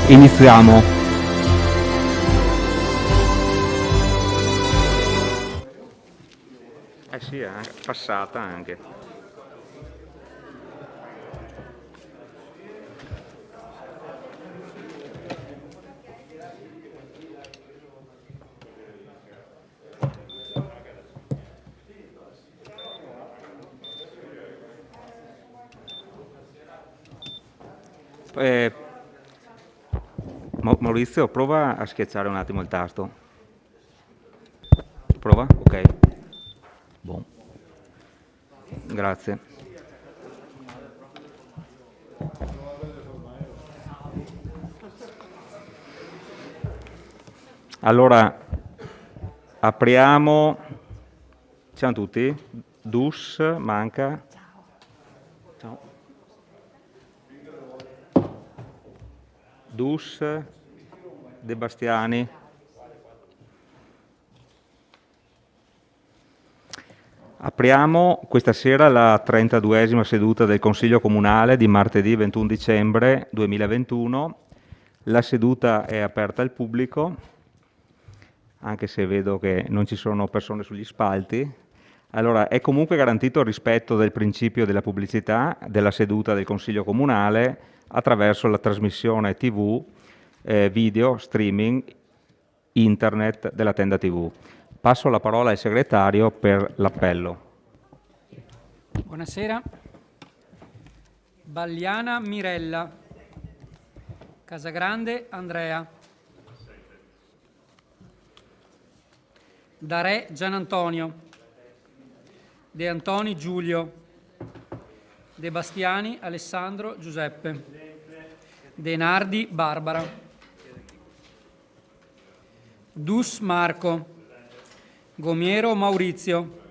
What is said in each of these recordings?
Iniziamo. Sì, è passata anche. Maurizio, prova a schiacciare un attimo il tasto. Prova? Ok. Buon. Grazie. Allora, apriamo. Ciao a tutti. Dus, manca. Ciao. Dus, De Bastiani. Apriamo questa sera la 32esima seduta del Consiglio Comunale di martedì 21 dicembre 2021. La seduta è aperta al pubblico, anche se vedo che non ci sono persone sugli spalti. Allora, è comunque garantito il rispetto del principio della pubblicità della seduta del Consiglio Comunale attraverso la trasmissione TV, video, streaming, internet della tenda TV. Passo la parola al segretario per l'appello. Buonasera. Bagliana Mirella. Casagrande Andrea. Darè Gianantonio. De Antoni Giulio. De Bastiani Alessandro Giuseppe. De Nardi Barbara. Dus Marco. Gomiero Maurizio.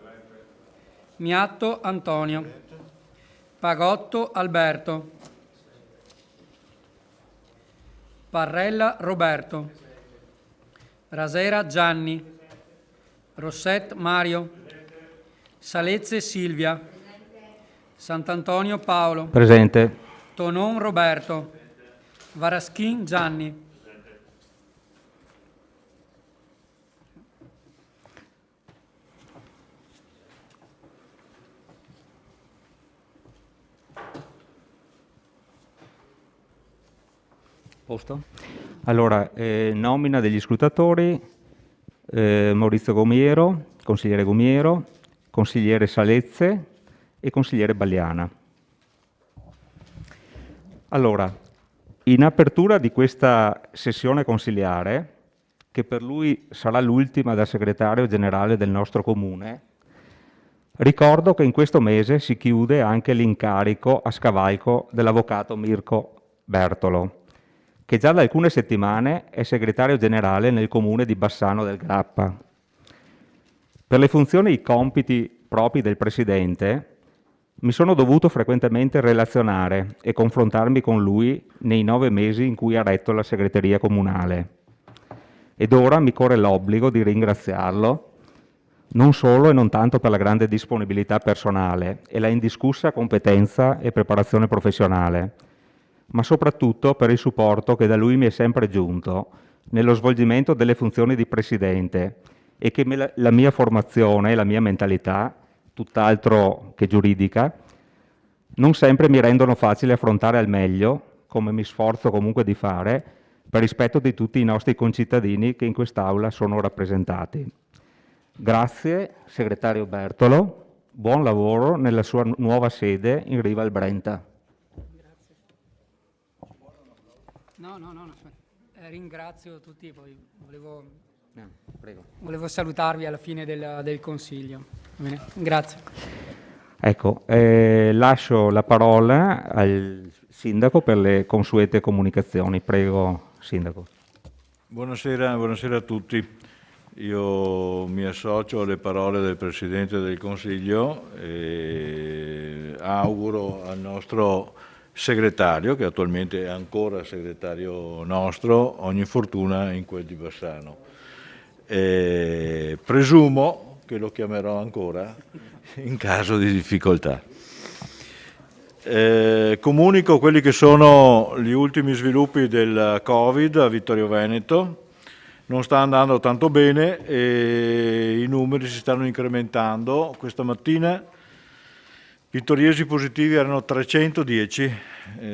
Miatto Antonio. Pagotto Alberto. Parrella Roberto. Rasera Gianni. Rosset Mario. Salezze Silvia. Sant'Antonio Paolo. Presente. Tonon Roberto. Varaschin Gianni. Posto? Allora, nomina degli scrutatori: Maurizio Gomiero, consigliere Salezze e consigliere Bagliana. Allora, in apertura di questa sessione consiliare, che per lui sarà l'ultima da segretario generale del nostro comune, ricordo che in questo mese si chiude anche l'incarico a scavalco dell'avvocato Mirko Bertolo, che già da alcune settimane è segretario generale nel comune di Bassano del Grappa. Per le funzioni e i compiti propri del presidente, mi sono dovuto frequentemente relazionare e confrontarmi con lui nei 9 mesi in cui ha retto la segreteria comunale. Ed ora mi corre l'obbligo di ringraziarlo, non solo e non tanto per la grande disponibilità personale e la indiscussa competenza e preparazione professionale, ma soprattutto per il supporto che da lui mi è sempre giunto nello svolgimento delle funzioni di presidente e che la mia formazione e la mia mentalità, tutt'altro che giuridica, non sempre mi rendono facile affrontare al meglio, come mi sforzo comunque di fare, per rispetto di tutti i nostri concittadini che in quest'Aula sono rappresentati. Grazie, segretario Bertolo, buon lavoro nella sua nuova sede in riva al Brenta. No, ringrazio tutti, poi volevo salutarvi alla fine del Consiglio. Bene, grazie. Ecco, lascio la parola al Sindaco per le consuete comunicazioni. Prego, Sindaco. Buonasera a tutti. Io mi associo alle parole del Presidente del Consiglio e auguro al nostro segretario, che attualmente è ancora segretario nostro, ogni fortuna in quel di Bassano. Presumo che lo chiamerò ancora in caso di difficoltà. Comunico quelli che sono gli ultimi sviluppi del Covid a Vittorio Veneto. Non sta andando tanto bene e i numeri si stanno incrementando. Questa mattina vittoriesi positivi erano 310,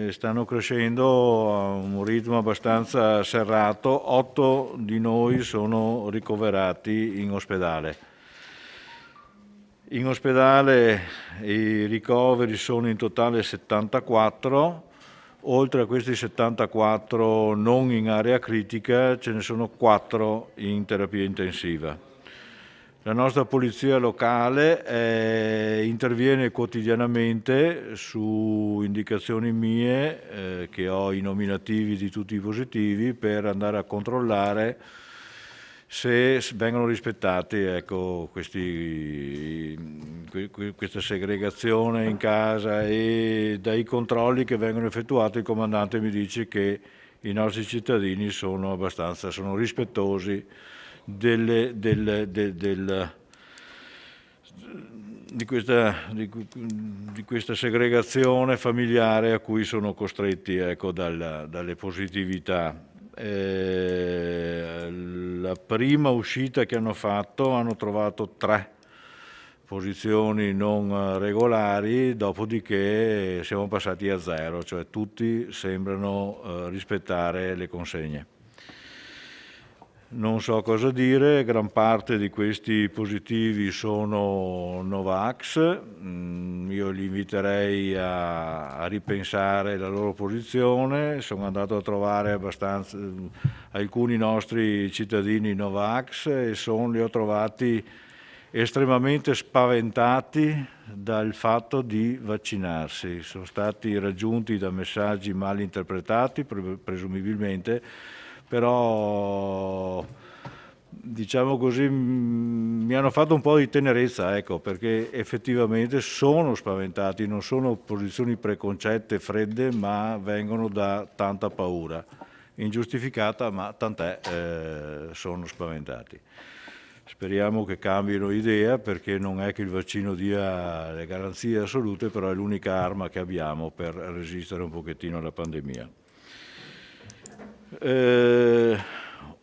stanno crescendo a un ritmo abbastanza serrato. 8 di noi sono ricoverati in ospedale. In ospedale i ricoveri sono in totale 74, oltre a questi 74 non in area critica ce ne sono 4 in terapia intensiva. La nostra polizia locale interviene quotidianamente su indicazioni mie, che ho i nominativi di tutti i positivi, per andare a controllare se vengono rispettati, ecco, questa segregazione in casa, e dai controlli che vengono effettuati il comandante mi dice che i nostri cittadini sono rispettosi di questa segregazione familiare a cui sono costretti, ecco, dalle positività. La prima uscita che hanno fatto hanno trovato 3 posizioni non regolari, dopodiché siamo passati a 0, cioè tutti sembrano rispettare le consegne. Non so cosa dire, gran parte di questi positivi sono Novax, io li inviterei a ripensare la loro posizione. Sono andato a trovare alcuni nostri cittadini Novax e li ho trovati estremamente spaventati dal fatto di vaccinarsi. Sono stati raggiunti da messaggi mal interpretati, presumibilmente, però diciamo così mi hanno fatto un po' di tenerezza, ecco, perché effettivamente sono spaventati, non sono posizioni preconcette, fredde, ma vengono da tanta paura, ingiustificata, ma tant'è, sono spaventati. Speriamo che cambino idea, perché non è che il vaccino dia le garanzie assolute, però è l'unica arma che abbiamo per resistere un pochettino alla pandemia.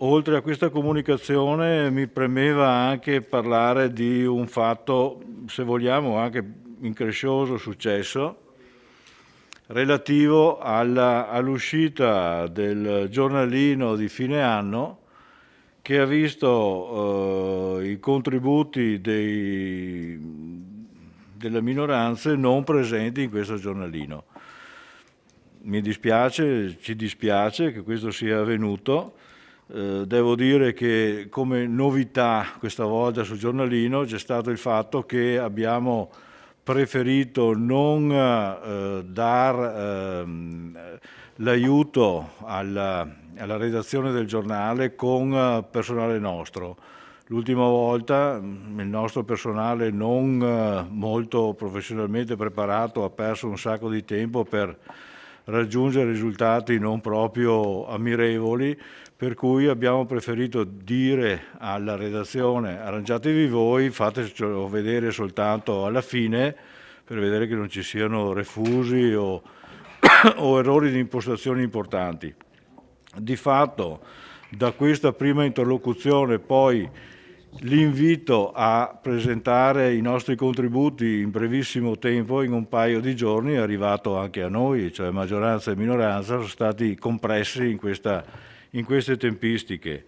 Oltre a questa comunicazione mi premeva anche parlare di un fatto, se vogliamo, anche increscioso successo, relativo all'uscita del giornalino di fine anno, che ha visto i contributi delle minoranze non presenti in questo giornalino. Mi dispiace, ci dispiace che questo sia avvenuto. Devo dire che come novità questa volta sul giornalino c'è stato il fatto che abbiamo preferito non dar l'aiuto alla redazione del giornale con personale nostro. L'ultima volta il nostro personale non molto professionalmente preparato ha perso un sacco di tempo per raggiungere risultati non proprio ammirevoli, per cui abbiamo preferito dire alla redazione: arrangiatevi voi, fatecelo vedere soltanto alla fine, per vedere che non ci siano refusi o errori di impostazione importanti. Di fatto, da questa prima interlocuzione poi l'invito a presentare i nostri contributi in brevissimo tempo, in un paio di giorni, è arrivato anche a noi, cioè maggioranza e minoranza sono stati compressi in queste tempistiche.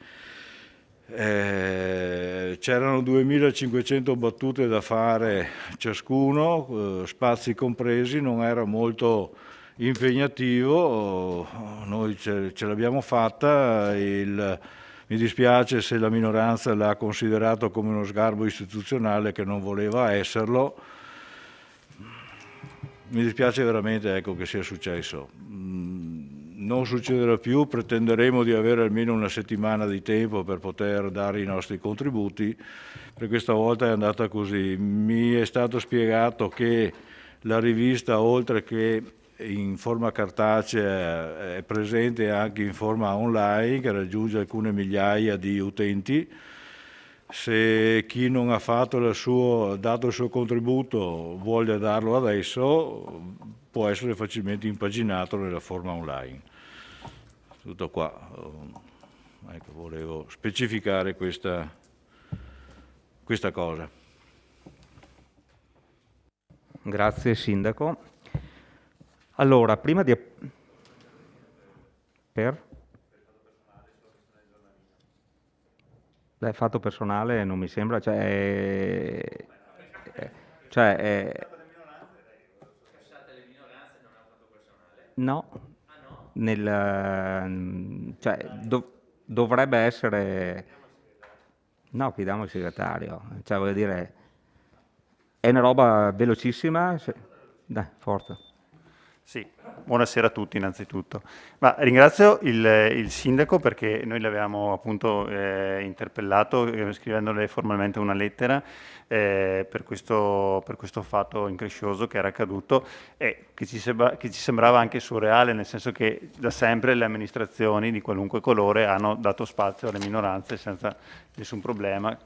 C'erano 2500 battute da fare ciascuno, spazi compresi, non era molto impegnativo, noi ce l'abbiamo fatta. Mi dispiace se la minoranza l'ha considerato come uno sgarbo istituzionale che non voleva esserlo. Mi dispiace veramente, ecco, che sia successo. Non succederà più, pretenderemo di avere almeno una settimana di tempo per poter dare i nostri contributi. Per questa volta è andata così. Mi è stato spiegato che la rivista, oltre che in forma cartacea, è presente anche in forma online, che raggiunge alcune migliaia di utenti. Se chi non ha dato il suo contributo vuole darlo adesso, può essere facilmente impaginato nella forma online. Tutto qua. Ecco, volevo specificare questa cosa. Grazie Sindaco. Allora, prima di... Per? Beh, fatto personale non mi sembra, no, dovrebbe essere, no, chiediamo il segretario, cioè voglio dire, è una roba velocissima, dai, forza. Sì, buonasera a tutti innanzitutto. Ma ringrazio il sindaco perché noi l'avevamo appunto interpellato scrivendole formalmente una lettera per questo fatto increscioso che era accaduto e che ci sembrava anche surreale, nel senso che da sempre le amministrazioni di qualunque colore hanno dato spazio alle minoranze senza nessun problema.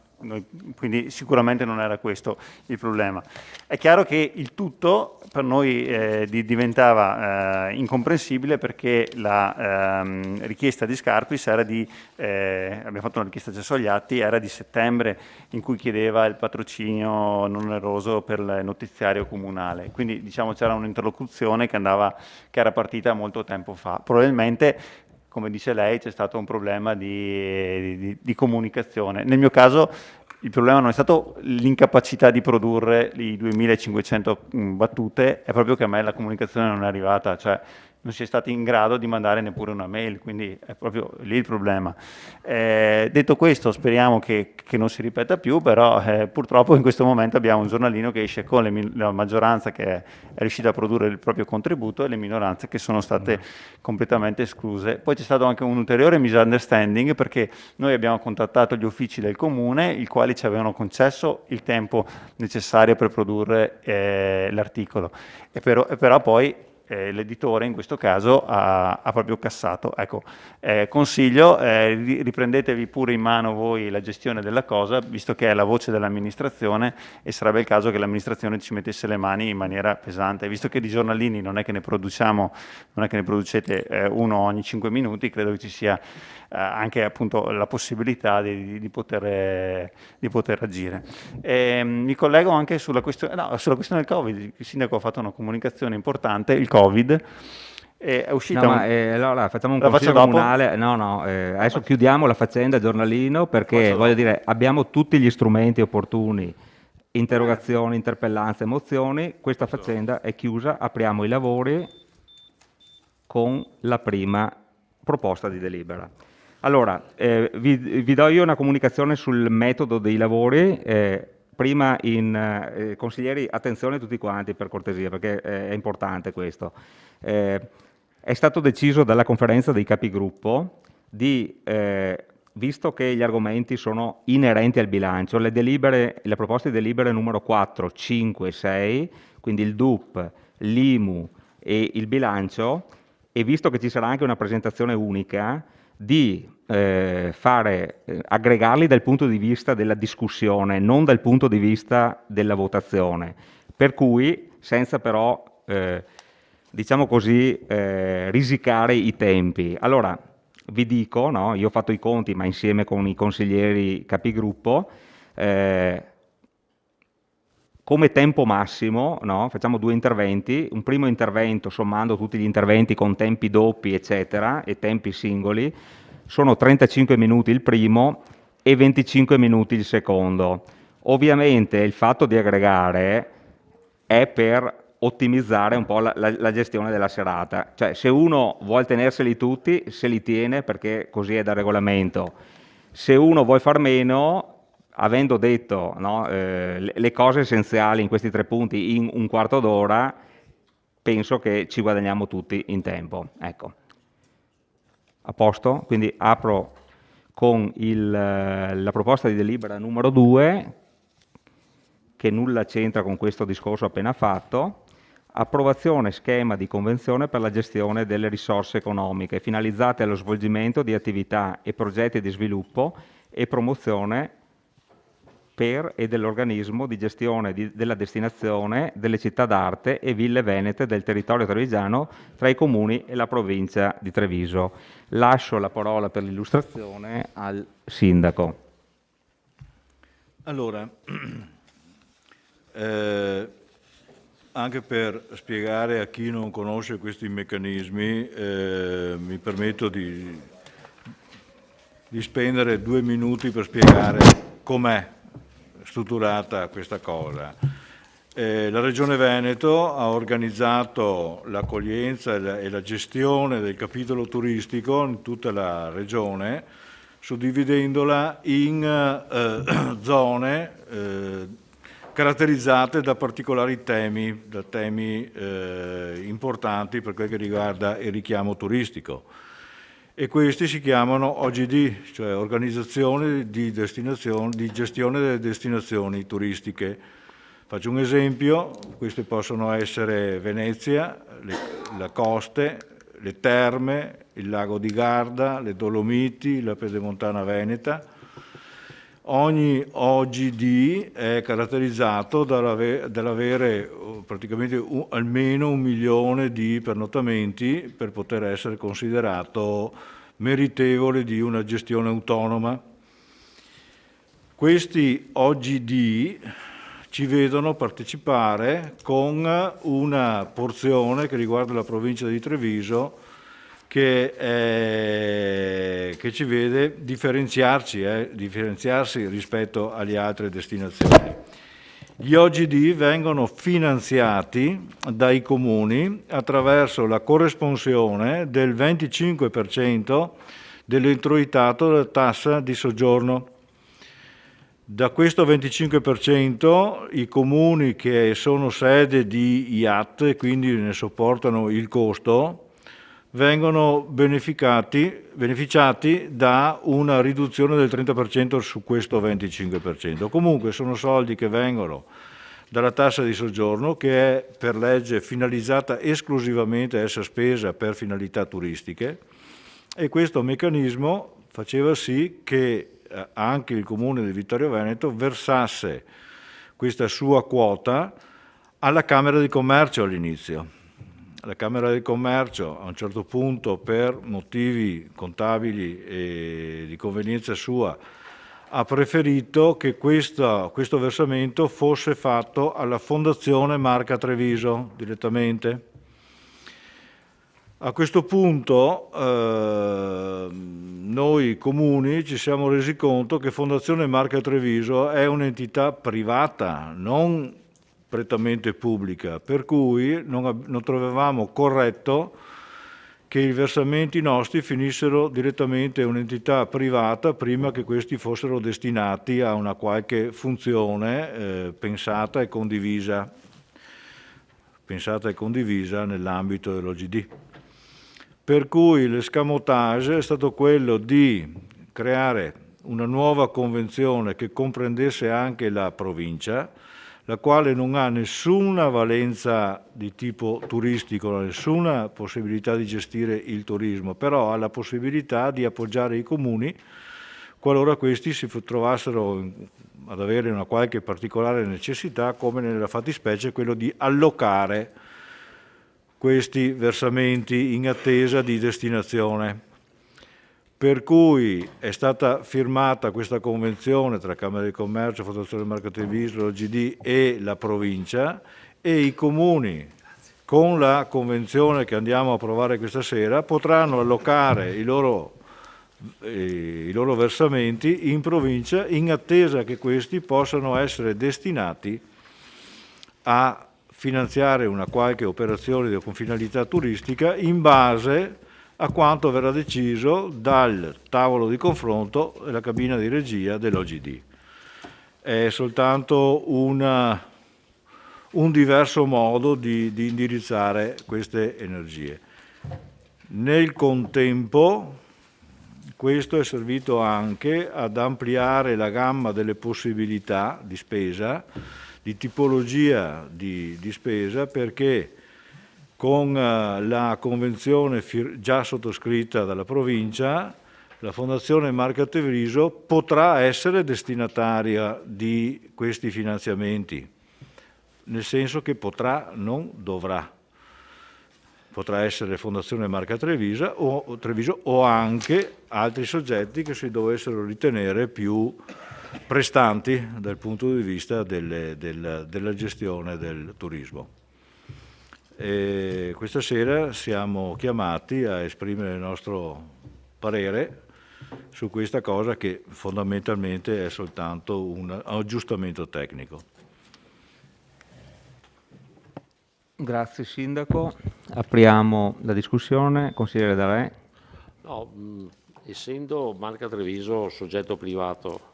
Quindi sicuramente non era questo il problema. È chiaro che il tutto per noi diventava incomprensibile perché la richiesta di Scarpis era abbiamo fatto una richiesta già sugli atti, era di settembre in cui chiedeva il patrocinio non oneroso per il notiziario comunale. Quindi diciamo c'era un'interlocuzione che era partita molto tempo fa. Probabilmente, come dice lei, c'è stato un problema di comunicazione. Nel mio caso il problema non è stato l'incapacità di produrre i 2500 battute, è proprio che a me la comunicazione non è arrivata, cioè non si è stati in grado di mandare neppure una mail, quindi è proprio lì il problema. Detto questo, speriamo che non si ripeta più, però purtroppo in questo momento abbiamo un giornalino che esce con la maggioranza che è riuscita a produrre il proprio contributo e le minoranze che sono state completamente escluse. Poi c'è stato anche un ulteriore misunderstanding perché noi abbiamo contattato gli uffici del comune, i quali ci avevano concesso il tempo necessario per produrre l'articolo, però poi l'editore in questo caso ha proprio cassato. Ecco, consiglio, riprendetevi pure in mano voi la gestione della cosa, visto che è la voce dell'amministrazione e sarebbe il caso che l'amministrazione ci mettesse le mani in maniera pesante. Visto che di giornalini non è che ne producete uno ogni 5 minuti, credo che ci sia anche appunto la possibilità di poter agire. Mi collego anche sulla questione del Covid. Il sindaco ha fatto una comunicazione importante, il Covid. È uscita allora facciamo un consiglio comunale. Adesso chiudiamo la faccenda giornalino perché voglio dire abbiamo tutti gli strumenti opportuni, interrogazioni, interpellanze, mozioni. Questa faccenda è chiusa, apriamo i lavori con la prima proposta di delibera. Allora, vi do io una comunicazione sul metodo dei lavori. Prima, consiglieri, attenzione tutti quanti per cortesia, perché è importante questo. È stato deciso dalla conferenza dei capigruppo visto che gli argomenti sono inerenti al bilancio, le proposte di delibere numero 4, 5 e 6, quindi il DUP, l'IMU e il bilancio, e visto che ci sarà anche una presentazione unica, di aggregarli dal punto di vista della discussione, non dal punto di vista della votazione, per cui senza però, diciamo così, risicare i tempi. Allora, vi dico, no? Io ho fatto i conti, ma insieme con i consiglieri capigruppo, come tempo massimo, no? Facciamo 2 interventi, un primo intervento sommando tutti gli interventi con tempi doppi eccetera e tempi singoli, sono 35 minuti il primo e 25 minuti il secondo. Ovviamente il fatto di aggregare è per ottimizzare un po' la gestione della serata, cioè se uno vuole tenerseli tutti se li tiene perché così è da regolamento, se uno vuole far meno, avendo detto, no, le cose essenziali in questi 3 punti in un quarto d'ora, penso che ci guadagniamo tutti in tempo. Ecco. A posto? Quindi apro con la proposta di delibera numero 2, che nulla c'entra con questo discorso appena fatto. Approvazione schema di convenzione per la gestione delle risorse economiche finalizzate allo svolgimento di attività e progetti di sviluppo e promozione per e dell'organismo di gestione della destinazione delle città d'arte e ville venete del territorio trevigiano tra i comuni e la provincia di Treviso. Lascio la parola per l'illustrazione al sindaco. Allora, anche per spiegare a chi non conosce questi meccanismi, mi permetto di spendere 2 minuti per spiegare com'è strutturata questa cosa. La Regione Veneto ha organizzato l'accoglienza e la gestione del capitolo turistico in tutta la regione, suddividendola in zone caratterizzate da particolari temi, importanti per quel che riguarda il richiamo turistico. E questi si chiamano OGD, cioè Organizzazione di Gestione delle Destinazioni Turistiche. Faccio un esempio: queste possono essere Venezia, le coste, le terme, il lago di Garda, le Dolomiti, la Pedemontana Veneta. Ogni OGD è caratterizzato dall'avere praticamente almeno 1 milione di pernottamenti per poter essere considerato meritevole di una gestione autonoma. Questi OGD ci vedono partecipare con una porzione che riguarda la provincia di Treviso che ci vede differenziarsi rispetto alle altre destinazioni. Gli OGD vengono finanziati dai comuni attraverso la corresponsione del 25% dell'introitato della tassa di soggiorno. Da questo 25% i comuni che sono sede di IAT e quindi ne sopportano il costo vengono beneficiati da una riduzione del 30% su questo 25%. Comunque sono soldi che vengono dalla tassa di soggiorno, che è per legge finalizzata esclusivamente a essere spesa per finalità turistiche, e questo meccanismo faceva sì che anche il Comune di Vittorio Veneto versasse questa sua quota alla Camera di Commercio all'inizio. La Camera di Commercio a un certo punto, per motivi contabili e di convenienza sua, ha preferito che questo versamento fosse fatto alla Fondazione Marca Treviso direttamente. A questo punto noi comuni ci siamo resi conto che Fondazione Marca Treviso è un'entità privata, non prettamente pubblica, per cui non trovavamo corretto che i versamenti nostri finissero direttamente a un'entità privata prima che questi fossero destinati a una qualche funzione pensata e condivisa nell'ambito dell'OGD. Per cui l'escamotage è stato quello di creare una nuova convenzione che comprendesse anche la provincia, la quale non ha nessuna valenza di tipo turistico, nessuna possibilità di gestire il turismo, però ha la possibilità di appoggiare i comuni qualora questi si trovassero ad avere una qualche particolare necessità, come nella fattispecie quello di allocare questi versamenti in attesa di destinazione. Per cui è stata firmata questa convenzione tra Camera di Commercio, Fondazione Marca Treviso, l'OGD e la provincia, e i comuni, con la convenzione che andiamo a approvare questa sera, potranno allocare i loro versamenti in provincia in attesa che questi possano essere destinati a finanziare una qualche operazione con finalità turistica in base a quanto verrà deciso dal tavolo di confronto e la cabina di regia dell'OGD. È soltanto un diverso modo di indirizzare queste energie. Nel contempo, questo è servito anche ad ampliare la gamma delle possibilità di spesa, di tipologia di spesa, perché con la convenzione già sottoscritta dalla provincia la Fondazione Marca Treviso potrà essere destinataria di questi finanziamenti, nel senso che potrà, non dovrà. Potrà essere Fondazione Marca Treviso o anche altri soggetti che si dovessero ritenere più prestanti dal punto di vista della gestione del turismo. E questa sera siamo chiamati a esprimere il nostro parere su questa cosa che fondamentalmente è soltanto un aggiustamento tecnico. Grazie Sindaco. Apriamo la discussione. Consigliere D'Arè. No, essendo Marca Treviso soggetto privato,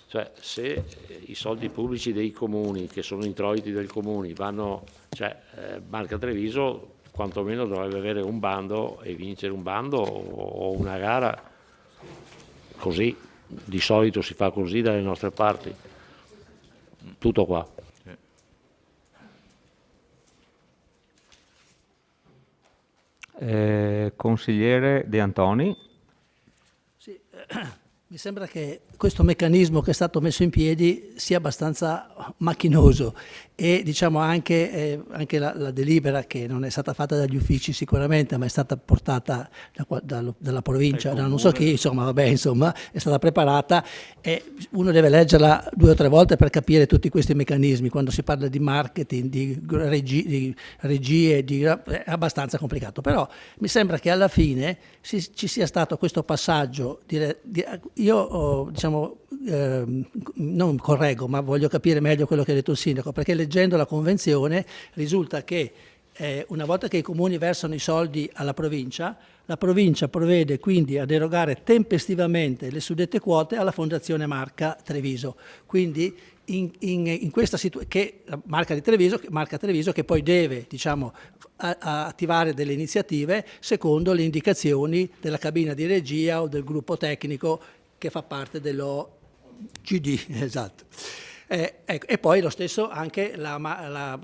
cioè se i soldi pubblici dei comuni, che sono introiti dei comuni, vanno, cioè Marca Treviso quantomeno dovrebbe avere un bando e vincere un bando o una gara, così, di solito si fa così dalle nostre parti. Tutto qua. Consigliere De Antoni. Sì, mi sembra che questo meccanismo che è stato messo in piedi sia abbastanza macchinoso e diciamo anche la delibera, che non è stata fatta dagli uffici sicuramente, ma è stata portata dalla provincia, da non so chi, insomma, vabbè, insomma, è stata preparata e uno deve leggerla 2 o 3 volte per capire tutti questi meccanismi. Quando si parla di marketing, di regie, è abbastanza complicato, però mi sembra che alla fine ci sia stato questo passaggio. Io diciamo, non correggo, ma voglio capire meglio quello che ha detto il sindaco, perché leggendo la convenzione risulta che una volta che i comuni versano i soldi alla provincia, la provincia provvede quindi ad erogare tempestivamente le suddette quote alla Fondazione Marca Treviso. Quindi in questa situazione, Marca Treviso che poi deve, diciamo, attivare delle iniziative secondo le indicazioni della cabina di regia o del gruppo tecnico che fa parte dell'OGD, esatto. E poi lo stesso anche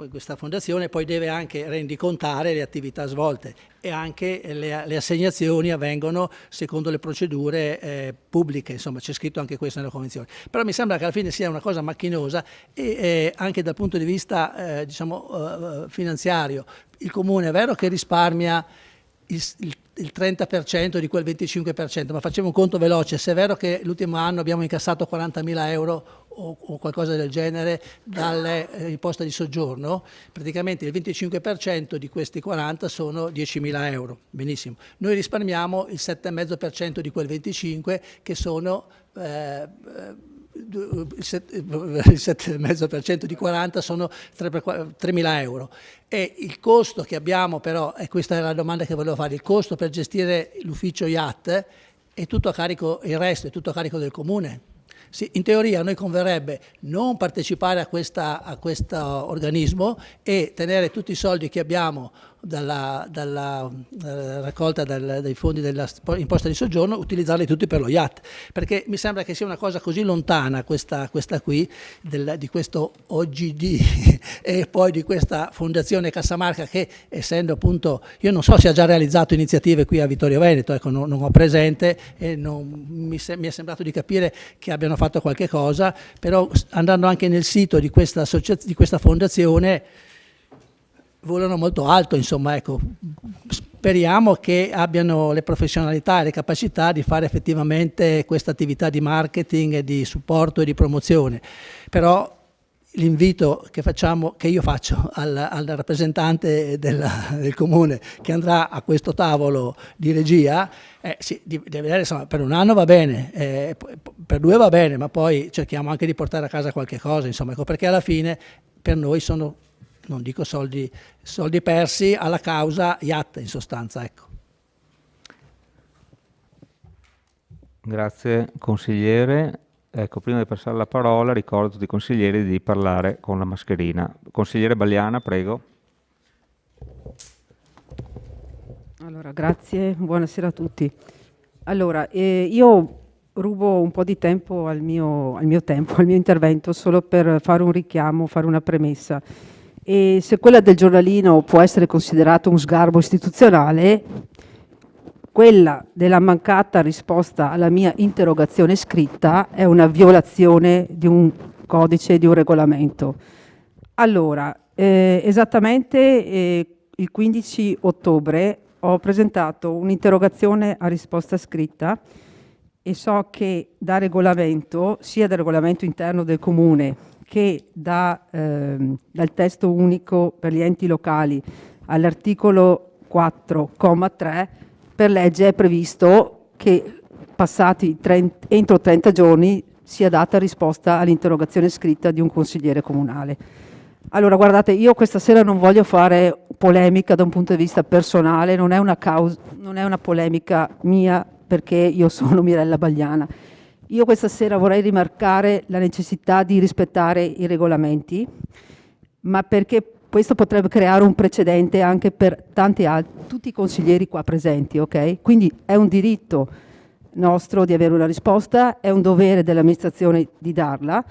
questa fondazione poi deve anche rendicontare le attività svolte e anche le assegnazioni avvengono secondo le procedure pubbliche, insomma c'è scritto anche questo nella convenzione. Però mi sembra che alla fine sia una cosa macchinosa e anche dal punto di vista diciamo finanziario. Il comune è vero che risparmia il 30% di quel 25%, ma facciamo un conto veloce: se è vero che l'ultimo anno abbiamo incassato 40.000 euro o qualcosa del genere dall'imposta di soggiorno, praticamente il 25% di questi 40 sono 10.000 euro. Benissimo. Noi risparmiamo il 7,5% di quel 25, che sono il 7,5% di 40 sono 3.000 euro. E il costo che abbiamo però, e questa è la domanda che volevo fare, il costo per gestire l'ufficio IAT è tutto a carico, il resto è tutto a carico del comune. Sì, in teoria a noi converrebbe non partecipare a questo organismo e tenere tutti i soldi che abbiamo dalla raccolta dei fondi dell'imposta di soggiorno, utilizzarli tutti per lo IAT, perché mi sembra che sia una cosa così lontana questa qui di questo OGD e poi di questa Fondazione Cassamarca, che essendo appunto, io non so se ha già realizzato iniziative qui a Vittorio Veneto, ecco, non ho presente e mi è sembrato di capire che abbiano fatto qualche cosa, però andando anche nel sito di questa fondazione volano molto alto, insomma, ecco. Speriamo che abbiano le professionalità e le capacità di fare effettivamente questa attività di marketing e di supporto e di promozione. Però l'invito che io faccio al rappresentante del comune che andrà a questo tavolo di regia, sì, deve vedere, insomma, per un anno va bene, per 2 va bene, ma poi cerchiamo anche di portare a casa qualche cosa, insomma, ecco, perché alla fine per noi sono, non dico soldi persi alla causa IAT, in sostanza, ecco. Grazie consigliere. Ecco, prima di passare la parola ricordo a tutti i consiglieri di parlare con la mascherina. Consigliere Bagliana, prego. Allora, grazie, buonasera a tutti. Allora, io rubo un po' di tempo al mio intervento solo per fare un richiamo, fare una premessa. E se quella del giornalino può essere considerato un sgarbo istituzionale, quella della mancata risposta alla mia interrogazione scritta è una violazione di un codice, di un regolamento. Allora, esattamente il 15 ottobre ho presentato un'interrogazione a risposta scritta e so che da regolamento, sia dal regolamento interno del Comune che dal testo unico per gli enti locali all'articolo 4,3, per legge è previsto che passati entro 30 giorni sia data risposta all'interrogazione scritta di un consigliere comunale. Allora, guardate, io questa sera non voglio fare polemica da un punto di vista personale, non è una polemica mia perché io sono Mirella Bagliana. Io questa sera vorrei rimarcare la necessità di rispettare i regolamenti, ma perché questo potrebbe creare un precedente anche per tutti i consiglieri qua presenti, ok? Quindi è un diritto nostro di avere una risposta, è un dovere dell'amministrazione di darla,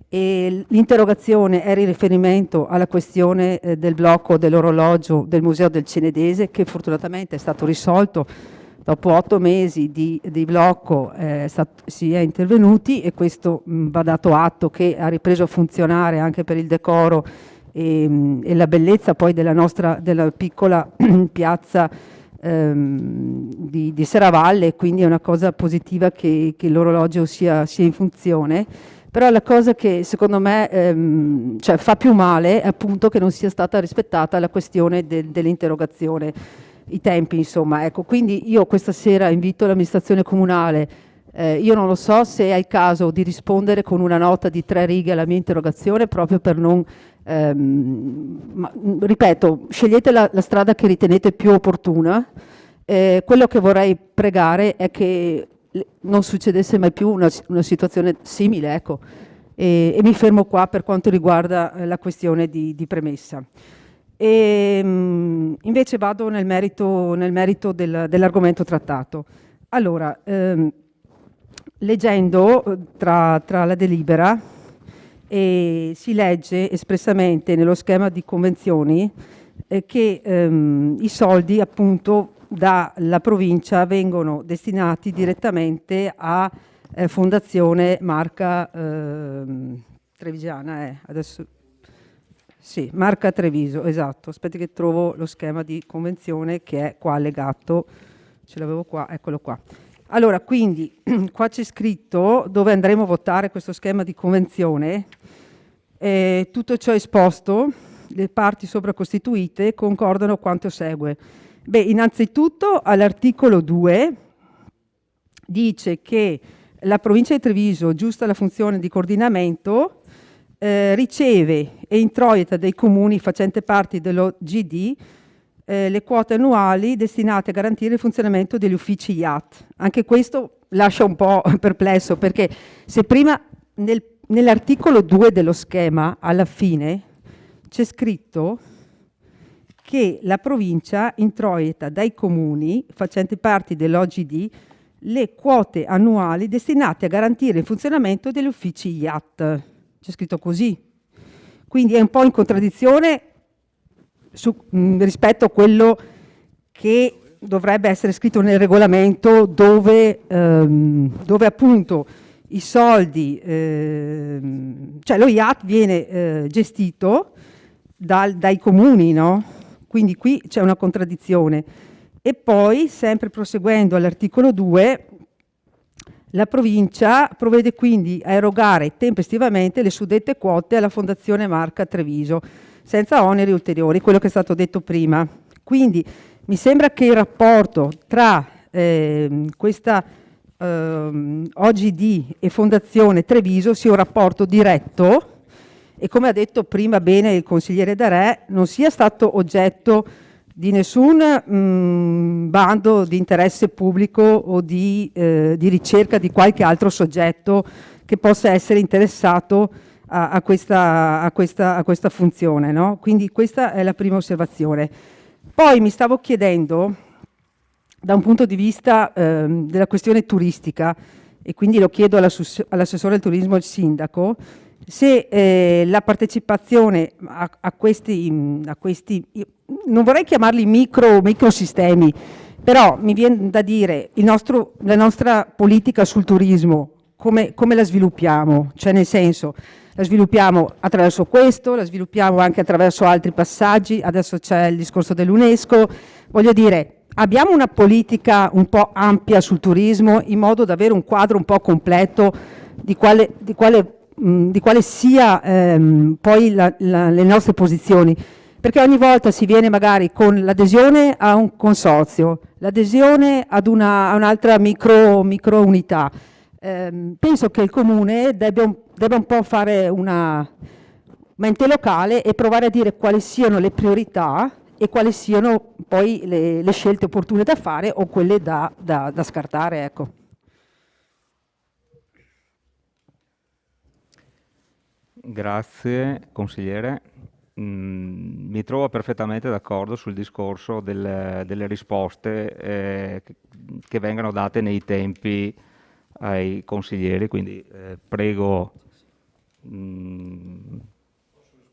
e l'interrogazione era in riferimento alla questione del blocco dell'orologio del Museo del Cenedese, che fortunatamente è stato risolto. Dopo 8 mesi di blocco si è intervenuti, e questo va dato atto che ha ripreso a funzionare anche per il decoro e la bellezza poi della piccola piazza di Serravalle, quindi è una cosa positiva che l'orologio sia in funzione. Però la cosa che secondo me fa più male è appunto che non sia stata rispettata la questione dell'interrogazione, i tempi, insomma. Ecco, quindi io questa sera invito l'amministrazione comunale, io non lo so se è il caso di rispondere con una nota di 3 righe alla mia interrogazione, proprio per non, ripeto, scegliete la strada che ritenete più opportuna. Quello che vorrei pregare è che non succedesse mai più una situazione simile, ecco. E mi fermo qua per quanto riguarda la questione di premessa. Invece vado nel merito dell'argomento trattato. Allora, leggendo tra la delibera, si legge espressamente nello schema di convenzioni che i soldi appunto dalla provincia vengono destinati direttamente a Fondazione Marca Trevigiana, adesso sì, Marca Treviso, esatto. Aspetti che trovo lo schema di convenzione che è qua allegato, ce l'avevo qua, eccolo qua. Allora, quindi qua c'è scritto dove andremo a votare questo schema di convenzione. Tutto ciò esposto, le parti sopra costituite concordano quanto segue. Beh, innanzitutto all'articolo 2 dice che la provincia di Treviso, giusta la funzione di coordinamento, riceve e introita dai comuni facenti parte dell'OGD le quote annuali destinate a garantire il funzionamento degli uffici IAT. Anche questo lascia un po' perplesso, perché se prima nell'articolo 2 dello schema alla fine c'è scritto che la provincia introita dai comuni facenti parte dell'OGD le quote annuali destinate a garantire il funzionamento degli uffici IAT. C'è scritto così. Quindi è un po' in contraddizione rispetto a quello che dovrebbe essere scritto nel regolamento, dove appunto i soldi, cioè lo IAT viene gestito dai comuni, no? Quindi qui c'è una contraddizione. E poi, sempre proseguendo all'articolo 2, la provincia provvede quindi a erogare tempestivamente le suddette quote alla Fondazione Marca Treviso, senza oneri ulteriori, quello che è stato detto prima. Quindi mi sembra che il rapporto tra questa OGD e Fondazione Treviso sia un rapporto diretto, e come ha detto prima bene il consigliere Darè, non sia stato oggetto di nessun bando di interesse pubblico o di ricerca di qualche altro soggetto che possa essere interessato a questa funzione, no? Quindi questa è la prima osservazione. Poi mi stavo chiedendo, da un punto di vista della questione turistica, e quindi lo chiedo all'assessore al turismo e al sindaco, se la partecipazione a questi, non vorrei chiamarli microsistemi, Però mi viene da dire, la nostra politica sul turismo, come la sviluppiamo? Cioè, nel senso, la sviluppiamo attraverso questo, la sviluppiamo anche attraverso altri passaggi, adesso c'è il discorso dell'UNESCO, voglio dire, abbiamo una politica un po' ampia sul turismo in modo da avere un quadro un po' completo di quale sia poi le nostre posizioni, perché ogni volta si viene magari con l'adesione a un consorzio, l'adesione ad un'altra micro unità. Penso che il Comune debba un po' fare una mente locale e provare a dire quali siano le priorità e quali siano poi le scelte opportune da fare o quelle da scartare, ecco. Grazie consigliere. Mi trovo perfettamente d'accordo sul discorso delle risposte che vengano date nei tempi ai consiglieri, quindi prego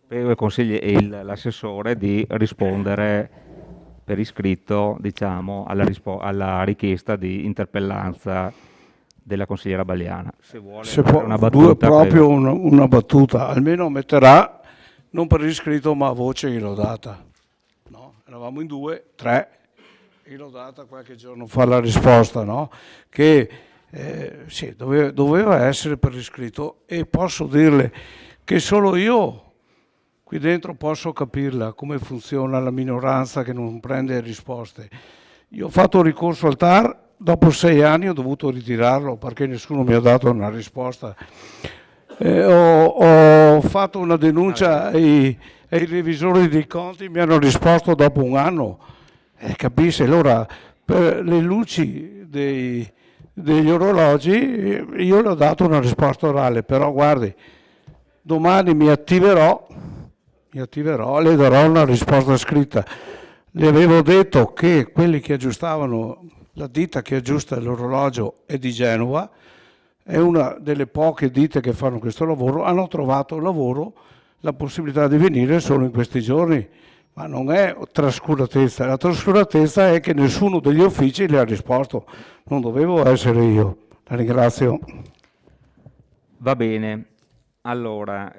l'assessore di rispondere per iscritto, diciamo, alla richiesta di interpellanza della consigliera Bagliana. Se vuole fare una battuta, proprio una battuta, almeno metterà, non per iscritto ma a voce gliel'ho data. No? Eravamo in 2, 3, gliel'ho data qualche giorno fa la risposta, no? Che sì, doveva essere per iscritto, e posso dirle che solo io qui dentro posso capirla, come funziona la minoranza che non prende risposte. Io ho fatto ricorso al TAR, dopo 6 anni ho dovuto ritirarlo perché nessuno mi ha dato una risposta. Ho fatto una denuncia ai revisori dei conti, mi hanno risposto dopo 1 anno. Capisci? Allora, per le luci degli orologi io le ho dato una risposta orale, però guardi, domani mi attiverò, le darò una risposta scritta. Le avevo detto che quelli che aggiustavano, la ditta che aggiusta l'orologio è di Genova, è una delle poche ditte che fanno questo lavoro, hanno trovato lavoro, la possibilità di venire solo in questi giorni, ma non è trascuratezza, la trascuratezza è che nessuno degli uffici le ha risposto, non dovevo essere io. La ringrazio. Va bene, allora,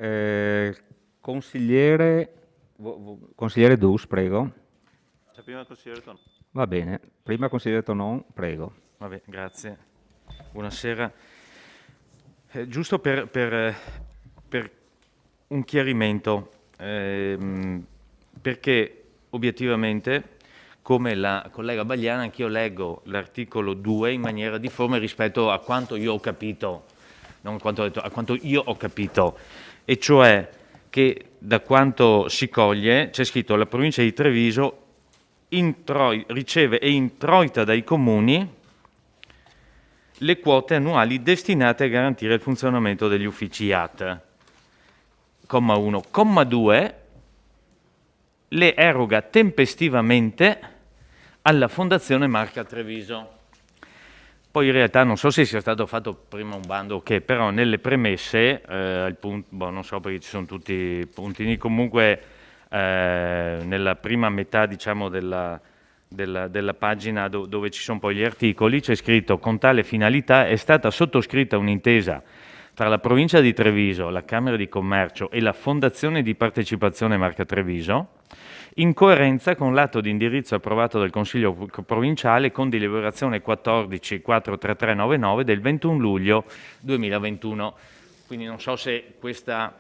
consigliere Dus, prego. Prima consigliere Tonon. Va bene, prima consigliere Tonon, prego. Vabbè, grazie. Buonasera. Giusto per un chiarimento, perché obiettivamente, come la collega Bagliana, anch'io leggo l'articolo 2 in maniera difforme rispetto a quanto io ho capito, non quanto ho detto, a quanto io ho capito, e cioè che da quanto si coglie c'è scritto: la provincia di Treviso riceve e introita dai comuni le quote annuali destinate a garantire il funzionamento degli uffici IAT. Comma 1. Comma 2. Le eroga tempestivamente alla Fondazione Marca Treviso. Poi in realtà non so se sia stato fatto prima un bando o che, però nelle premesse, non so perché ci sono tutti i puntini, comunque nella prima metà, diciamo, della pagina dove ci sono poi gli articoli, c'è scritto: con tale finalità è stata sottoscritta un'intesa tra la provincia di Treviso, la Camera di Commercio e la Fondazione di Partecipazione Marca Treviso, in coerenza con l'atto di indirizzo approvato dal Consiglio provinciale con deliberazione 14.43399 del 21 luglio 2021. Quindi non so se questo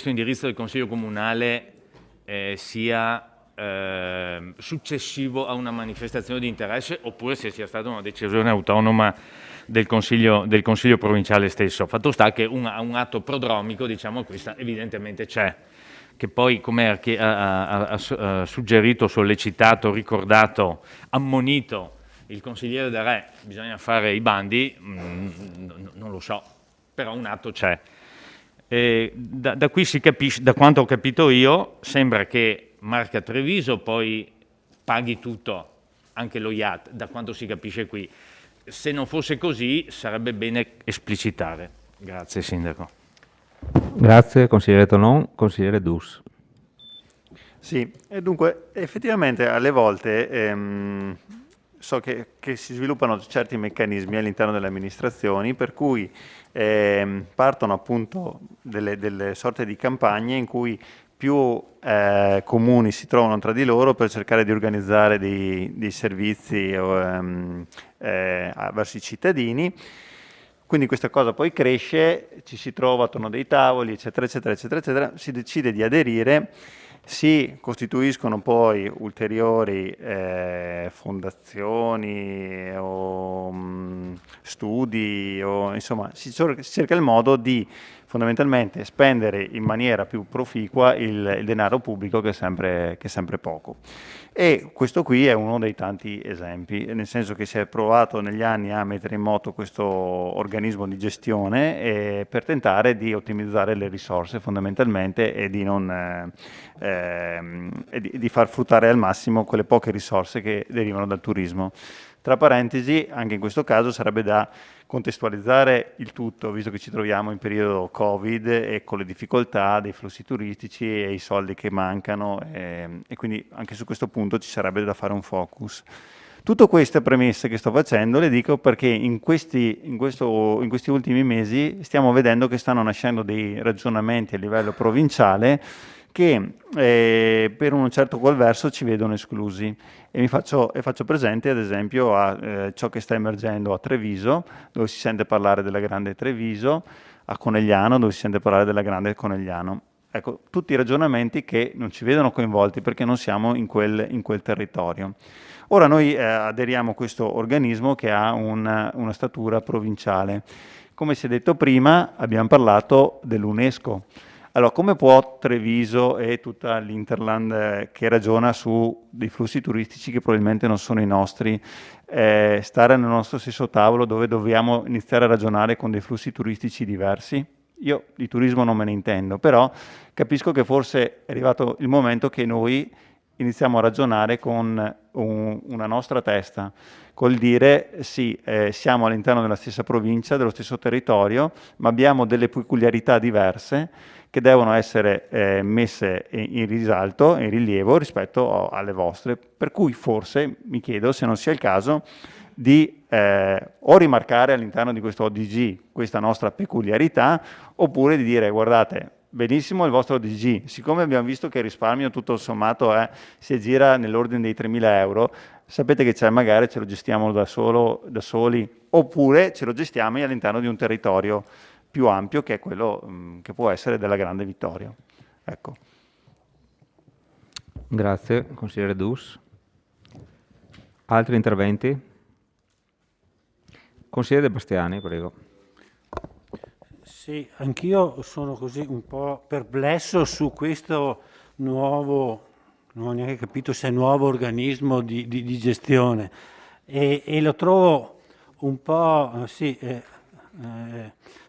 indirizzo del Consiglio Comunale sia successivo a una manifestazione di interesse oppure se sia stata una decisione autonoma del Consiglio provinciale stesso. Fatto sta che un atto prodromico, diciamo, questa evidentemente c'è, che poi, come ha suggerito, sollecitato, ricordato, ammonito il consigliere De Re, bisogna fare i bandi, non lo so, però un atto c'è. Da qui si capisce, da quanto ho capito io, sembra che Marca Treviso poi paghi tutto, anche lo IAT, da quanto si capisce qui. Se non fosse così sarebbe bene esplicitare. Grazie Sindaco. Grazie consigliere Tonon. Consigliere Dus. Sì, e dunque effettivamente alle volte so che si sviluppano certi meccanismi all'interno delle amministrazioni per cui partono appunto delle sorte di campagne in cui più comuni si trovano tra di loro per cercare di organizzare dei servizi verso i cittadini. Quindi questa cosa poi cresce, ci si trova attorno a dei tavoli, eccetera, eccetera, eccetera, eccetera, si decide di aderire, si costituiscono poi ulteriori fondazioni o studi, o insomma si cerca il modo di fondamentalmente spendere in maniera più proficua il denaro pubblico che è sempre poco. E questo qui è uno dei tanti esempi, nel senso che si è provato negli anni a mettere in moto questo organismo di gestione per tentare di ottimizzare le risorse fondamentalmente e di far fruttare al massimo quelle poche risorse che derivano dal turismo. Tra parentesi, anche in questo caso sarebbe da contestualizzare il tutto, visto che ci troviamo in periodo Covid e con le difficoltà dei flussi turistici e i soldi che mancano, e quindi anche su questo punto ci sarebbe da fare un focus. Tutte queste premesse che sto facendo le dico perché in questi ultimi mesi stiamo vedendo che stanno nascendo dei ragionamenti a livello provinciale che per un certo qual verso ci vedono esclusi. E faccio presente ad esempio a ciò che sta emergendo a Treviso, dove si sente parlare della grande Treviso, a Conegliano, dove si sente parlare della grande Conegliano. Ecco, tutti i ragionamenti che non ci vedono coinvolti perché non siamo in quel territorio. Ora noi aderiamo a questo organismo che ha una statura provinciale. Come si è detto prima, abbiamo parlato dell'UNESCO. Allora, come può Treviso e tutta l'Interland che ragiona su dei flussi turistici che probabilmente non sono i nostri, stare nel nostro stesso tavolo dove dobbiamo iniziare a ragionare con dei flussi turistici diversi? Io di turismo non me ne intendo, però capisco che forse è arrivato il momento che noi iniziamo a ragionare con una nostra testa, col dire sì, siamo all'interno della stessa provincia, dello stesso territorio, ma abbiamo delle peculiarità diverse che devono essere messe in risalto, in rilievo rispetto alle vostre, per cui forse mi chiedo se non sia il caso di o rimarcare all'interno di questo ODG questa nostra peculiarità, oppure di dire guardate, benissimo il vostro ODG, siccome abbiamo visto che il risparmio tutto sommato si aggira nell'ordine dei 3.000 euro, sapete che c'è, magari ce lo gestiamo da soli, oppure ce lo gestiamo all'interno di un territorio più ampio che è quello che può essere della Grande Vittoria. Ecco. Grazie, consigliere Dus. Altri interventi? Consigliere De Bastiani, prego. Sì, anch'io sono così un po' perplesso su questo nuovo, non ho neanche capito se è nuovo organismo di gestione e lo trovo un po'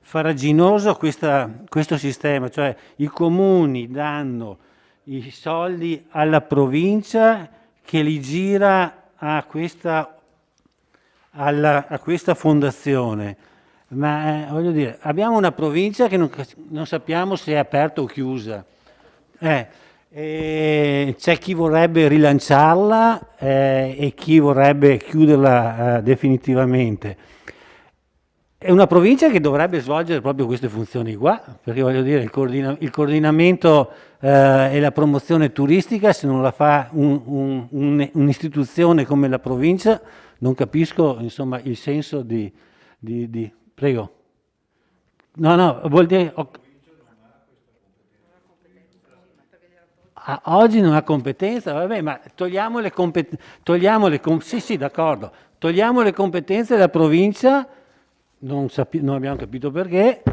farraginoso questo sistema, cioè i comuni danno i soldi alla provincia che li gira a questa fondazione. Ma voglio dire, abbiamo una provincia che non sappiamo se è aperta o chiusa. C'è chi vorrebbe rilanciarla e chi vorrebbe chiuderla definitivamente. È una provincia che dovrebbe svolgere proprio queste funzioni qua, perché voglio dire, il coordinamento e la promozione turistica, se non la fa un'istituzione come la provincia, non capisco insomma il senso di... Prego. No, vuol dire... Oggi non ha competenza, vabbè, ma togliamo le competenze... Sì, d'accordo. Togliamo le competenze della provincia, non abbiamo capito perché,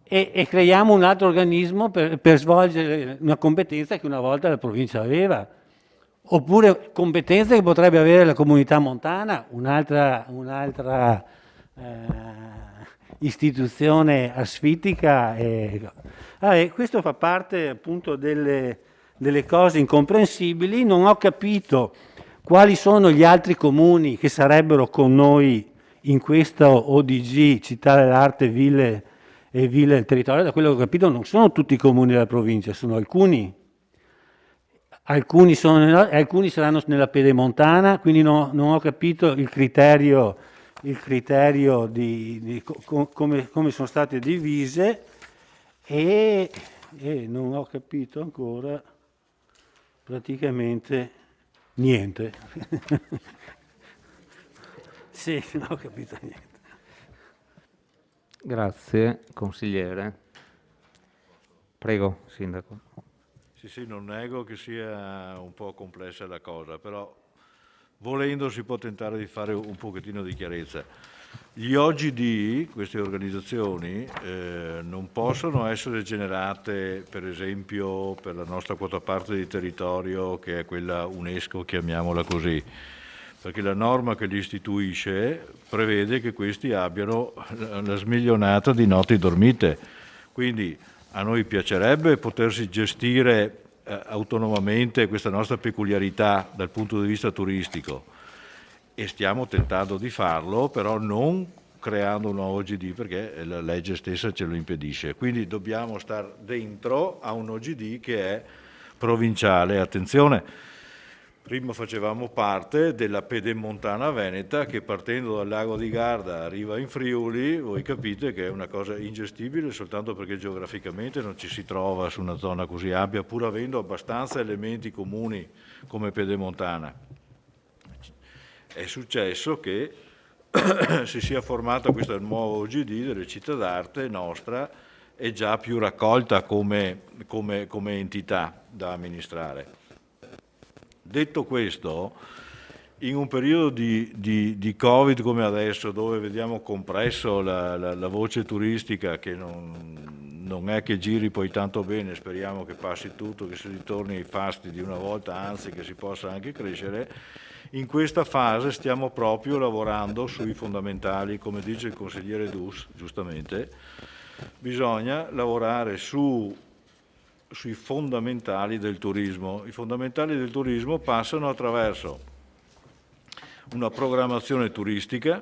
e creiamo un altro organismo per svolgere una competenza che una volta la provincia aveva. Oppure competenze che potrebbe avere la comunità montana, un'altra istituzione asfitica. Questo fa parte appunto delle cose incomprensibili. Non ho capito quali sono gli altri comuni che sarebbero con noi in questo ODG, città dell'arte, ville del territorio. Da quello che ho capito non sono tutti i comuni della provincia, sono alcuni. alcuni saranno nella pedemontana, quindi non ho capito il criterio di come sono state divise e non ho capito ancora praticamente niente. Sì, non ho capito niente. Grazie, consigliere. Prego, Sindaco. Sì, non nego che sia un po' complessa la cosa, però volendo si può tentare di fare un pochettino di chiarezza. Gli OGD, queste organizzazioni, non possono essere generate, per esempio, per la nostra quota parte di territorio, che è quella UNESCO, chiamiamola così, perché la norma che li istituisce prevede che questi abbiano la smilionata di notti dormite. Quindi a noi piacerebbe potersi gestire autonomamente questa nostra peculiarità dal punto di vista turistico e stiamo tentando di farlo, però non creando un nuovo OGD perché la legge stessa ce lo impedisce. Quindi dobbiamo stare dentro a un OGD che è provinciale. Attenzione, prima facevamo parte della pedemontana veneta che partendo dal lago di Garda arriva in Friuli, voi capite che è una cosa ingestibile soltanto perché geograficamente non ci si trova su una zona così ampia, pur avendo abbastanza elementi comuni come pedemontana. È successo che si sia formata questa nuova OGD delle città d'arte nostra e già più raccolta come entità da amministrare. Detto questo, in un periodo di Covid come adesso, dove vediamo compresso la voce turistica che non è che giri poi tanto bene, speriamo che passi tutto, che si ritorni ai fasti di una volta, anzi che si possa anche crescere, in questa fase stiamo proprio lavorando sui fondamentali, come dice il consigliere Dus, giustamente, bisogna lavorare sui fondamentali del turismo. I fondamentali del turismo passano attraverso una programmazione turistica,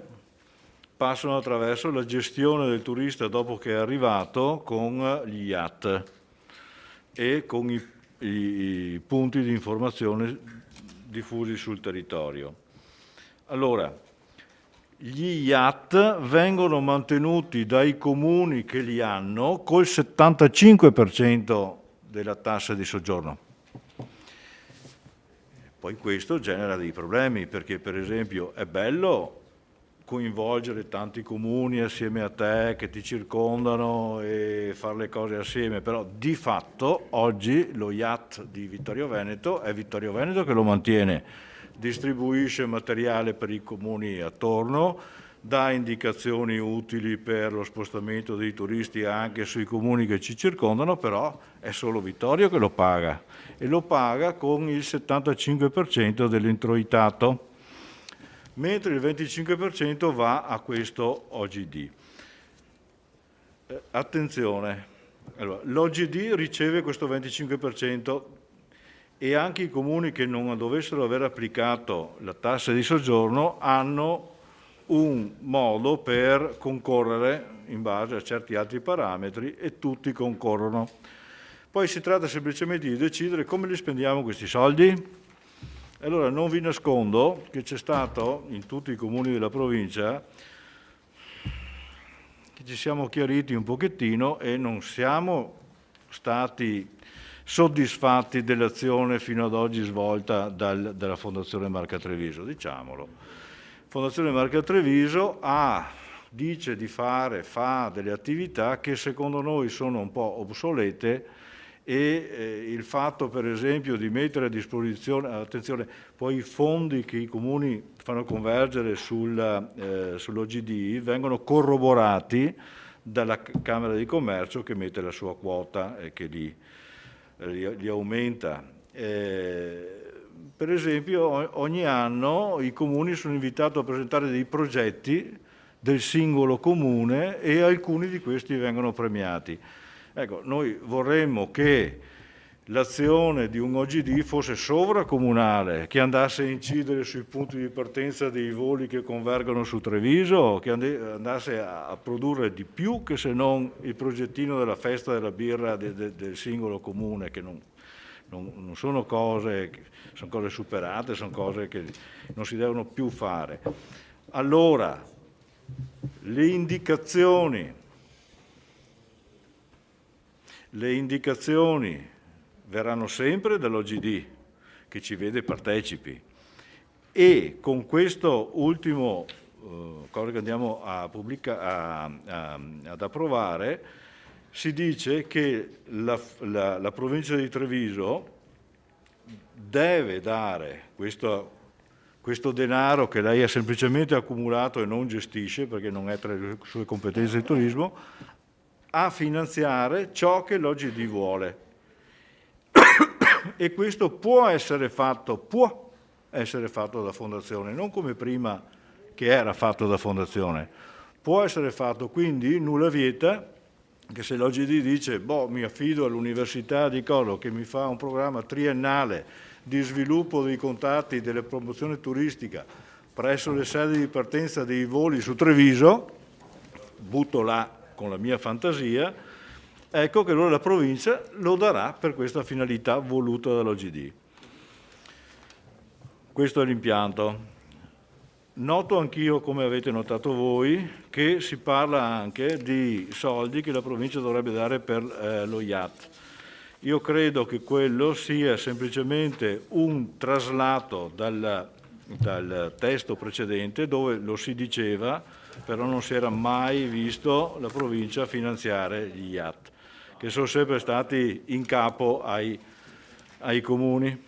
passano attraverso la gestione del turista dopo che è arrivato con gli yacht e con i punti di informazione diffusi sul territorio. Allora, gli yacht vengono mantenuti dai comuni che li hanno col 75% della tassa di soggiorno. Poi questo genera dei problemi perché per esempio è bello coinvolgere tanti comuni assieme a te che ti circondano e fare le cose assieme, però di fatto oggi lo yacht di Vittorio Veneto è Vittorio Veneto che lo mantiene, distribuisce materiale per i comuni attorno, dà indicazioni utili per lo spostamento dei turisti anche sui comuni che ci circondano, però è solo Vittorio che lo paga e lo paga con il 75% dell'introitato, mentre il 25% va a questo OGD. Attenzione, allora, l'OGD riceve questo 25% e anche i comuni che non dovessero aver applicato la tassa di soggiorno hanno un modo per concorrere in base a certi altri parametri e tutti concorrono. Poi si tratta semplicemente di decidere come li spendiamo questi soldi. Allora non vi nascondo che c'è stato in tutti i comuni della provincia che ci siamo chiariti un pochettino e non siamo stati soddisfatti dell'azione fino ad oggi svolta dalla Fondazione Marca Treviso, diciamolo. Fondazione Marca Treviso dice di fa delle attività che secondo noi sono un po' obsolete e il fatto per esempio di mettere a disposizione, attenzione, poi i fondi che i comuni fanno convergere sull'OGD vengono corroborati dalla Camera di Commercio che mette la sua quota e che li aumenta. Per esempio ogni anno i comuni sono invitati a presentare dei progetti del singolo comune e alcuni di questi vengono premiati. Ecco, noi vorremmo che l'azione di un OGD fosse sovracomunale, che andasse a incidere sui punti di partenza dei voli che convergono su Treviso, che andasse a produrre di più che se non il progettino della festa della birra del singolo comune, che non sono cose superate, sono cose che non si devono più fare. Allora, le indicazioni verranno sempre dall'OGD, che ci vede partecipi, e con questo ultimo cosa che andiamo ad approvare, si dice che la provincia di Treviso deve dare questo denaro che lei ha semplicemente accumulato e non gestisce, perché non è tra le sue competenze di turismo, a finanziare ciò che l'OGD vuole. E questo può essere fatto da fondazione, non come prima che era fatto da fondazione. Può essere fatto, quindi nulla vieta che se l'OGD dice mi affido all'Università di Coro che mi fa un programma triennale di sviluppo dei contatti, della promozione turistica presso le sedi di partenza dei voli su Treviso, butto là con la mia fantasia, ecco che allora la provincia lo darà per questa finalità voluta dall'OGD. Questo è l'impianto. Noto anch'io, come avete notato voi, che si parla anche di soldi che la provincia dovrebbe dare per lo yacht. Io credo che quello sia semplicemente un traslato dal testo precedente, dove lo si diceva, però non si era mai visto la provincia finanziare gli yacht, che sono sempre stati in capo ai comuni.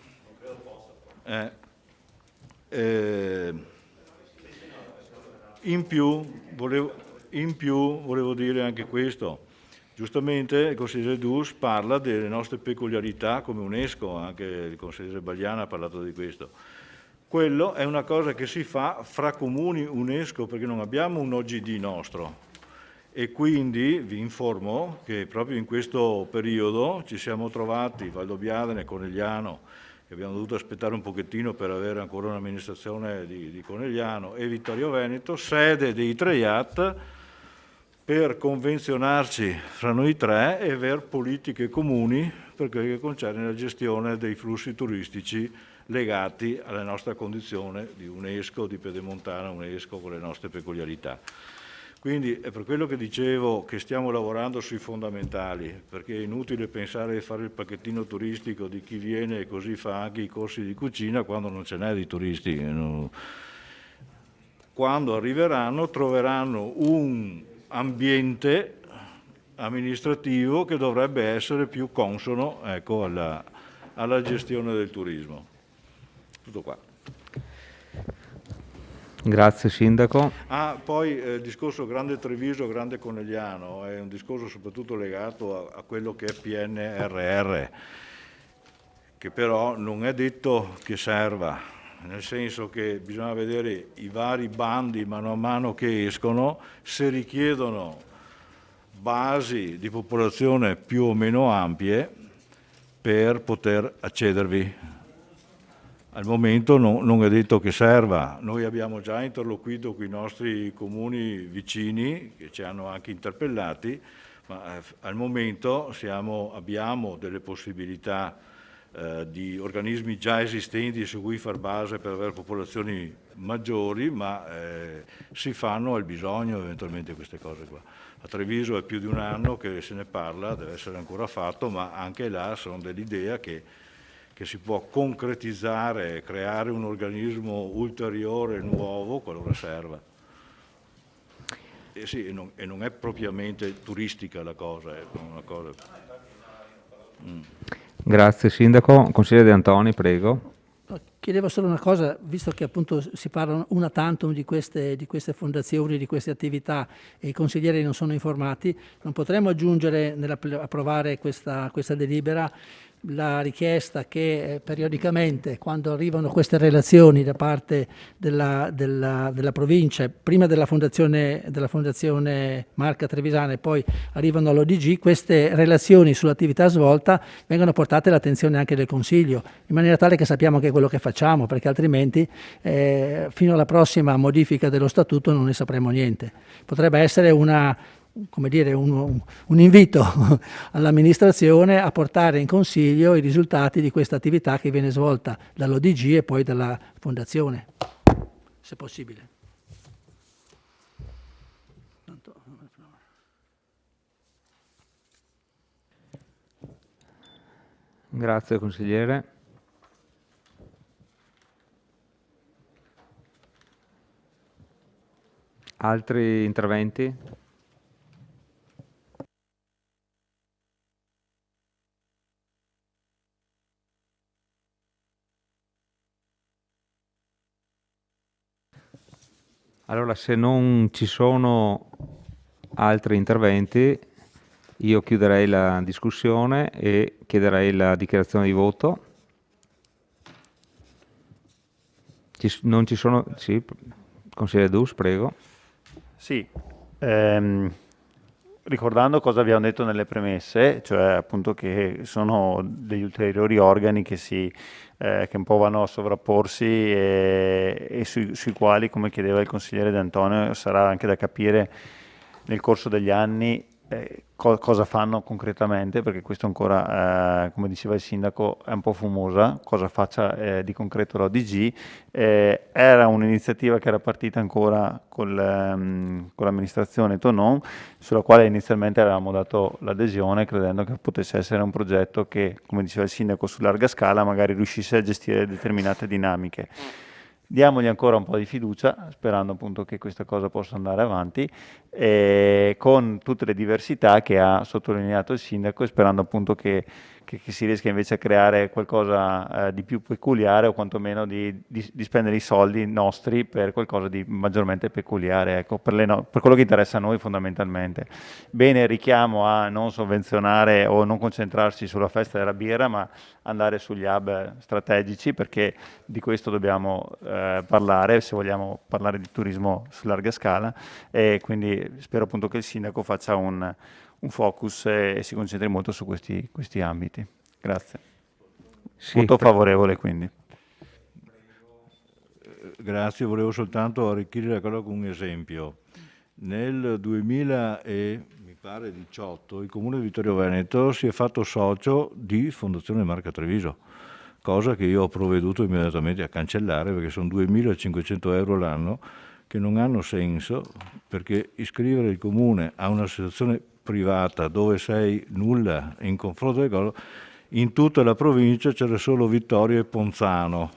In più volevo dire anche questo. Giustamente il consigliere Dus parla delle nostre peculiarità come UNESCO, anche il consigliere Bagliana ha parlato di questo. Quello è una cosa che si fa fra comuni UNESCO, perché non abbiamo un OGD nostro, e quindi vi informo che proprio in questo periodo ci siamo trovati, Valdobbiadene, Conegliano, che abbiamo dovuto aspettare un pochettino per avere ancora un'amministrazione di Conegliano, e Vittorio Veneto, sede dei 3 yacht, per convenzionarci fra noi 3 e aver politiche comuni per quello che concerne la gestione dei flussi turistici legati alla nostra condizione di UNESCO, di Pedemontana UNESCO, con le nostre peculiarità. Quindi è per quello che dicevo che stiamo lavorando sui fondamentali, perché è inutile pensare di fare il pacchettino turistico di chi viene e così fa anche i corsi di cucina quando non ce n'è di turisti. Quando arriveranno troveranno un ambiente amministrativo che dovrebbe essere più consono, ecco, alla gestione del turismo. Tutto qua. Grazie Sindaco. Poi il discorso Grande Treviso, Grande Conegliano è un discorso soprattutto legato a quello che è PNRR, che però non è detto che serva, nel senso che bisogna vedere i vari bandi mano a mano che escono, se richiedono basi di popolazione più o meno ampie per poter accedervi. Al momento non è detto che serva. Noi abbiamo già interloquito con i nostri comuni vicini, che ci hanno anche interpellati, ma al momento abbiamo delle possibilità di organismi già esistenti su cui far base per avere popolazioni maggiori, ma si fanno al bisogno eventualmente queste cose qua. A Treviso è più di un anno che se ne parla, deve essere ancora fatto, ma anche là sono dell'idea che si può concretizzare, creare un organismo ulteriore, nuovo, qualora serva. Sì, e non è propriamente turistica la cosa, è una cosa... Grazie Sindaco. Consigliere De Antoni, prego. Chiedevo solo una cosa, visto che appunto si parla una tantum di queste fondazioni, di queste attività, e i consiglieri non sono informati, non potremmo aggiungere nell'approvare questa delibera la richiesta che periodicamente, quando arrivano queste relazioni da parte della provincia, prima della fondazione Marca Trevisana e poi arrivano all'ODG, queste relazioni sull'attività svolta vengono portate all'attenzione anche del Consiglio, in maniera tale che sappiamo anche quello che facciamo, perché altrimenti fino alla prossima modifica dello Statuto non ne sapremo niente. Potrebbe essere una come dire, un invito all'amministrazione a portare in consiglio i risultati di questa attività che viene svolta dall'ODG e poi dalla Fondazione, se possibile. Grazie consigliere. Altri interventi? Allora, se non ci sono altri interventi, io chiuderei la discussione e chiederei la dichiarazione di voto. Non ci sono... Sì, consigliere Dus, prego. Sì, ricordando cosa abbiamo detto nelle premesse, cioè appunto che sono degli ulteriori organi che un po' vanno a sovrapporsi e sui quali, come chiedeva il consigliere De Antonio, sarà anche da capire nel corso degli anni cosa fanno concretamente, perché questo ancora, come diceva il sindaco, è un po' fumosa, cosa faccia di concreto l'ODG. Era un'iniziativa che era partita ancora con l'amministrazione Tonon, sulla quale inizialmente avevamo dato l'adesione, credendo che potesse essere un progetto che, come diceva il sindaco, su larga scala magari riuscisse a gestire determinate dinamiche. Diamogli ancora un po' di fiducia, sperando appunto che questa cosa possa andare avanti, con tutte le diversità che ha sottolineato il sindaco, e sperando appunto che si riesca invece a creare qualcosa di più peculiare, o quantomeno di spendere i soldi nostri per qualcosa di maggiormente peculiare, ecco, per quello che interessa a noi fondamentalmente. Bene il richiamo a non sovvenzionare o non concentrarsi sulla festa della birra, ma andare sugli hub strategici, perché di questo dobbiamo parlare se vogliamo parlare di turismo su larga scala, e quindi spero appunto che il sindaco faccia un focus e si concentri molto su questi ambiti. Grazie. Sì, Voto favorevole quindi. Grazie, volevo soltanto arricchire la cosa con un esempio. Nel 2018 il Comune di Vittorio Veneto si è fatto socio di Fondazione Marca Treviso, cosa che io ho provveduto immediatamente a cancellare, perché sono 2.500 euro l'anno che non hanno senso, perché iscrivere il Comune a un'associazione privata dove sei nulla in confronto alle cose, in tutta la provincia c'era solo Vittorio e Ponzano.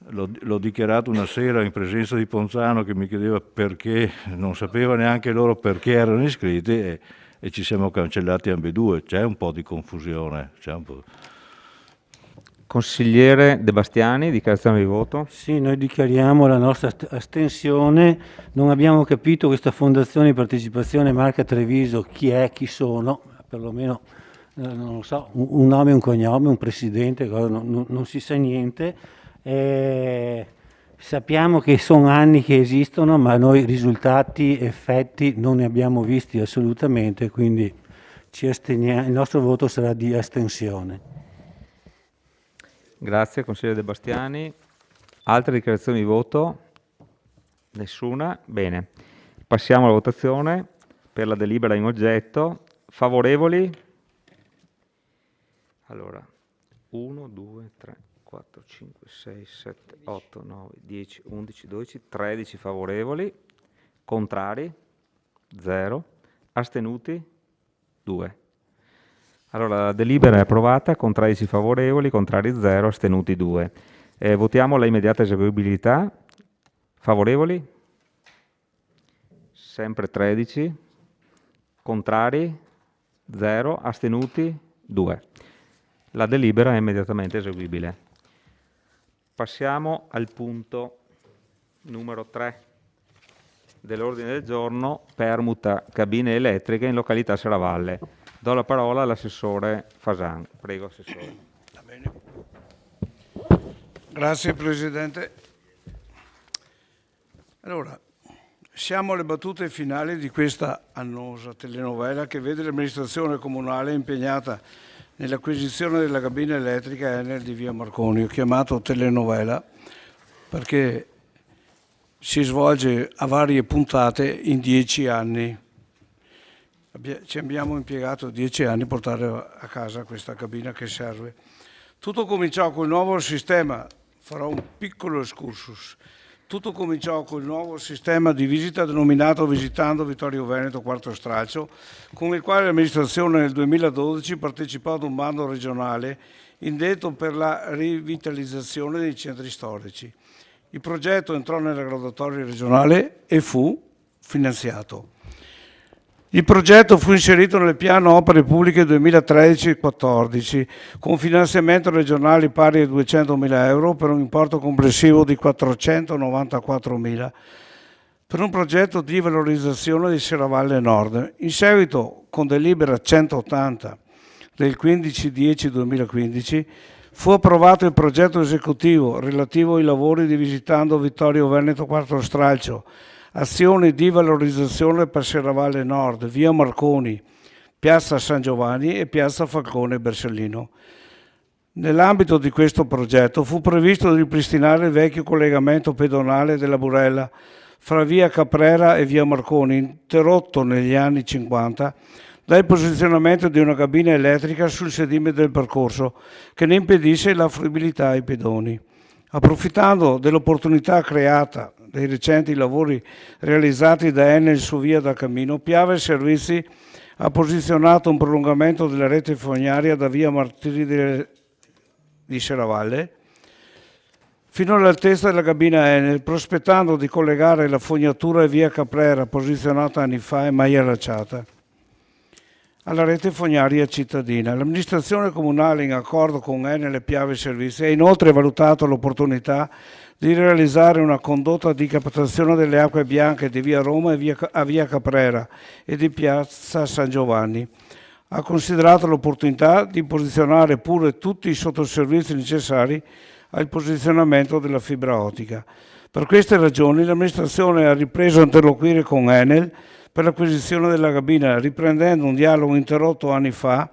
L'ho dichiarato una sera in presenza di Ponzano, che mi chiedeva perché, non sapeva neanche loro perché erano iscritti, e ci siamo cancellati ambedue. C'è un po' di confusione. Consigliere De Bastiani, dichiarazione di voto. Sì, noi dichiariamo la nostra astensione. Non abbiamo capito questa Fondazione di Partecipazione Marca Treviso chi è, chi sono, perlomeno non lo so, un nome, un cognome, un presidente, non si sa niente. Sappiamo che sono anni che esistono, ma noi risultati, effetti non ne abbiamo visti assolutamente, quindi il nostro voto sarà di astensione. Grazie, consigliere De Bastiani. Altre dichiarazioni di voto? Nessuna? Bene. Passiamo alla votazione per la delibera in oggetto. Favorevoli? Allora, 1, 2, 3, 4, 5, 6, 7, 8, 9, 10, 11, 12, 13 favorevoli. Contrari? 0. Astenuti? 2. Allora, la delibera è approvata con 13 favorevoli, contrari 0, astenuti 2. Votiamo la immediata eseguibilità. Favorevoli? Sempre 13. Contrari? 0, astenuti 2. La delibera è immediatamente eseguibile. Passiamo al punto numero 3 dell'ordine del giorno, permuta cabine elettriche in località Serravalle. Do la parola all'assessore Fasan. Prego, assessore. Va bene. Grazie Presidente. Allora, siamo alle battute finali di questa annosa telenovela che vede l'amministrazione comunale impegnata nell'acquisizione della cabina elettrica Enel di via Marconi. Ho chiamato telenovela perché si svolge a varie puntate in 10 anni. Ci abbiamo impiegato 10 anni a portare a casa questa cabina che serve. Tutto cominciò col nuovo sistema, farò un piccolo excursus. Tutto cominciò col nuovo sistema di visita denominato Visitando Vittorio Veneto Quarto Stralcio, con il quale l'amministrazione nel 2012 partecipò ad un bando regionale indetto per la rivitalizzazione dei centri storici. Il progetto entrò nella graduatoria regionale e fu finanziato. Il progetto fu inserito nel piano opere pubbliche 2013-14 con finanziamento regionale pari a 200.000 euro per un importo complessivo di 494.000 per un progetto di valorizzazione di Serravalle Nord. In seguito, con delibera 180 del 15/10/2015, fu approvato il progetto esecutivo relativo ai lavori di Visitando Vittorio Veneto Quarto Stralcio, azioni di valorizzazione per Serravalle Nord, via Marconi, piazza San Giovanni e piazza Falcone Bersellino. Nell'ambito di questo progetto fu previsto di ripristinare il vecchio collegamento pedonale della Burella fra via Caprera e via Marconi, interrotto negli anni 50 dal posizionamento di una cabina elettrica sul sedime del percorso che ne impedisse la fruibilità ai pedoni. Approfittando dell'opportunità creata dai recenti lavori realizzati da Enel su via da Cammino, Piave Servizi ha posizionato un prolungamento della rete fognaria da via Martiri di Serravalle fino all'altezza della cabina Enel, prospettando di collegare la fognatura a via Caprera, posizionata anni fa e mai allacciata, alla rete fognaria cittadina. L'amministrazione comunale, in accordo con Enel e Piave Servizi, ha inoltre valutato l'opportunità di realizzare una condotta di captazione delle acque bianche di via Roma e a via Caprera e di piazza San Giovanni. Ha considerato l'opportunità di posizionare pure tutti i sottoservizi necessari al posizionamento della fibra ottica. Per queste ragioni l'amministrazione ha ripreso a interloquire con Enel per l'acquisizione della cabina, riprendendo un dialogo interrotto anni fa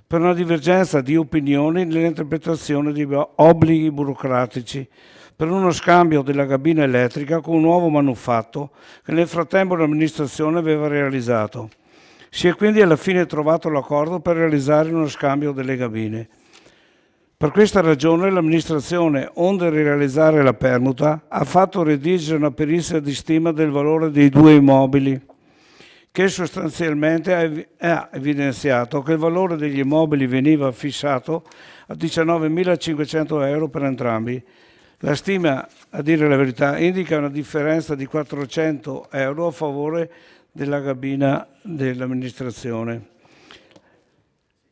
per una divergenza di opinioni nell'interpretazione di obblighi burocratici, per uno scambio della cabina elettrica con un nuovo manufatto che nel frattempo l'amministrazione aveva realizzato. Si è quindi alla fine trovato l'accordo per realizzare uno scambio delle cabine. Per questa ragione l'amministrazione, onde realizzare la permuta, ha fatto redigere una perizia di stima del valore dei due immobili, che sostanzialmente ha evidenziato che il valore degli immobili veniva fissato a 19.500 euro per entrambi. La stima, a dire la verità, indica una differenza di 400 euro a favore della cabina dell'amministrazione.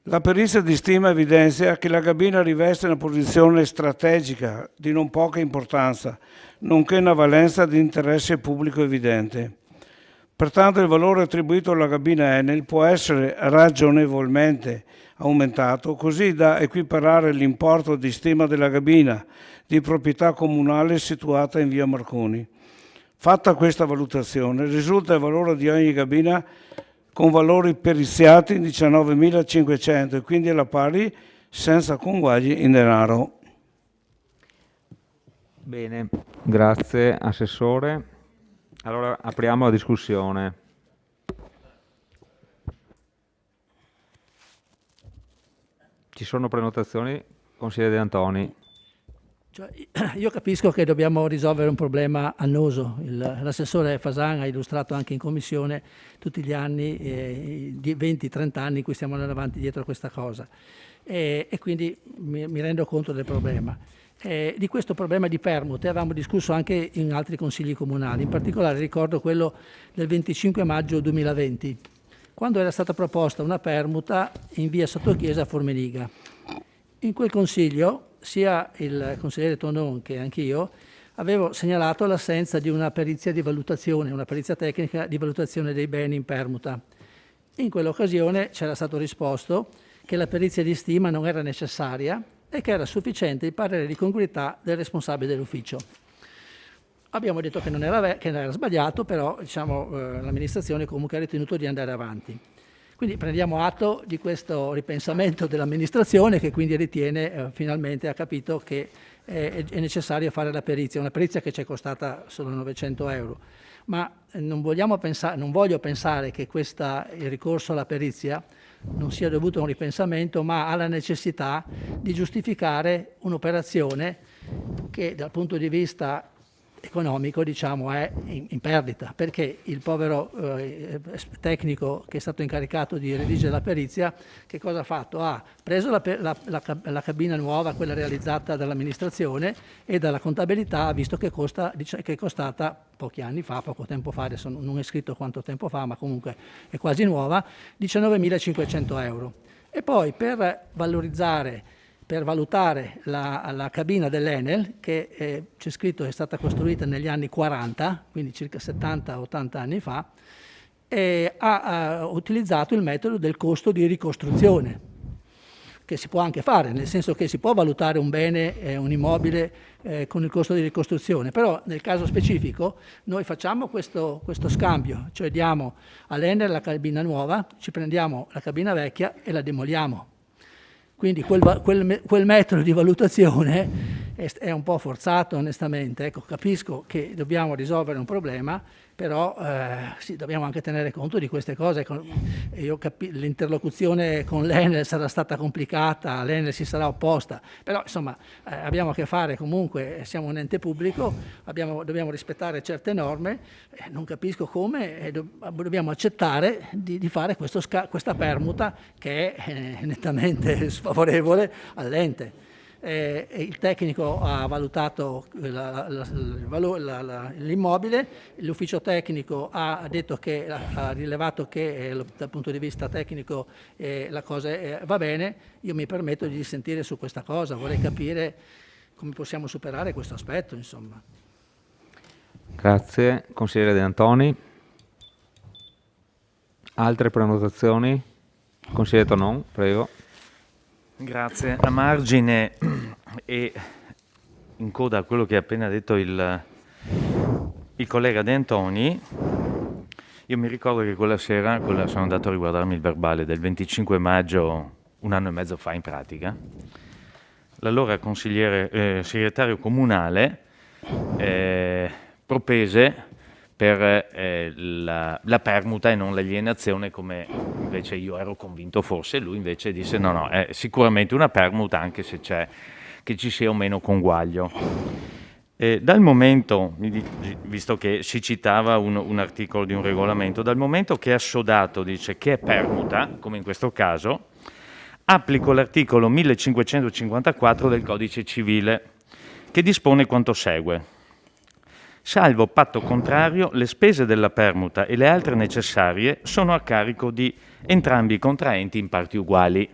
La perizia di stima evidenzia che la cabina riveste una posizione strategica di non poca importanza, nonché una valenza di interesse pubblico evidente. Pertanto il valore attribuito alla cabina Enel può essere ragionevolmente aumentato, così da equiparare l'importo di stima della cabina di proprietà comunale situata in via Marconi. Fatta questa valutazione, risulta il valore di ogni cabina con valori periziati in 19.500 e quindi alla pari, senza conguagli in denaro. Bene, grazie Assessore. Allora apriamo la discussione. Ci sono prenotazioni? Consigliere De Antoni. Cioè, io capisco che dobbiamo risolvere un problema annoso. L'assessore Fasan ha illustrato anche in commissione tutti gli anni, di 20-30 anni in cui stiamo andando avanti dietro a questa cosa. E quindi mi rendo conto del problema. Di questo problema di permute avevamo discusso anche in altri consigli comunali, in particolare ricordo quello del 25 maggio 2020, quando era stata proposta una permuta in via Sottochiesa a Formeniga. In quel consiglio sia il consigliere Tonon che anch'io avevo segnalato l'assenza di una perizia di valutazione, una perizia tecnica di valutazione dei beni in permuta. In quell'occasione c'era stato risposto che la perizia di stima non era necessaria e che era sufficiente il parere di congruità del responsabile dell'ufficio. Abbiamo detto che non era sbagliato, però l'amministrazione comunque ha ritenuto di andare avanti. Quindi prendiamo atto di questo ripensamento dell'amministrazione che quindi ritiene, finalmente ha capito che è necessario fare la perizia, una perizia che ci è costata solo 900 euro. ma non voglio pensare che il ricorso alla perizia non sia dovuto a un ripensamento, ma alla necessità di giustificare un'operazione che dal punto di vista economico, diciamo, è in perdita, perché il povero tecnico che è stato incaricato di redigere la perizia, che cosa ha fatto? Ha preso la cabina nuova, quella realizzata dall'amministrazione e dalla contabilità, ha visto che è costata pochi anni fa, poco tempo fa, adesso non è scritto quanto tempo fa, ma comunque è quasi nuova, 19.500 euro. E poi per valutare la cabina dell'Enel, che c'è scritto è stata costruita negli anni 40, quindi circa 70-80 anni fa, ha utilizzato il metodo del costo di ricostruzione, che si può anche fare, nel senso che si può valutare un bene, un immobile con il costo di ricostruzione, però nel caso specifico noi facciamo questo scambio, cioè diamo all'Enel la cabina nuova, ci prendiamo la cabina vecchia e la demoliamo. Quindi quel metodo di valutazione è un po' forzato, onestamente. Ecco, capisco che dobbiamo risolvere un problema, però sì, dobbiamo anche tenere conto di queste cose. L'interlocuzione con l'Enel sarà stata complicata, l'Enel si sarà opposta, però insomma abbiamo a che fare comunque, siamo un ente pubblico, dobbiamo rispettare certe norme, non capisco come dobbiamo accettare di fare questa permuta che è nettamente sfavorevole all'ente. Il tecnico ha valutato l'immobile, l'ufficio tecnico ha rilevato che dal punto di vista tecnico la cosa va bene. Io mi permetto di dissentire su questa cosa, vorrei capire come possiamo superare questo aspetto, insomma. Grazie. Consigliere De Antoni. Altre prenotazioni? Consigliere Tonon, prego. Grazie. A margine e in coda a quello che ha appena detto il collega De Antoni, io mi ricordo che quella sera sono andato a riguardarmi il verbale del 25 maggio, un anno e mezzo fa in pratica. L'allora segretario comunale propese per la permuta e non l'alienazione, come invece io ero convinto fosse. Lui invece disse no, è sicuramente una permuta, anche se c'è che ci sia o meno conguaglio. Dal momento, visto che si citava un articolo di un regolamento, dal momento che assodato dice che è permuta, come in questo caso, applico l'articolo 1554 del Codice Civile, che dispone quanto segue. Salvo patto contrario, le spese della permuta e le altre necessarie sono a carico di entrambi i contraenti in parti uguali.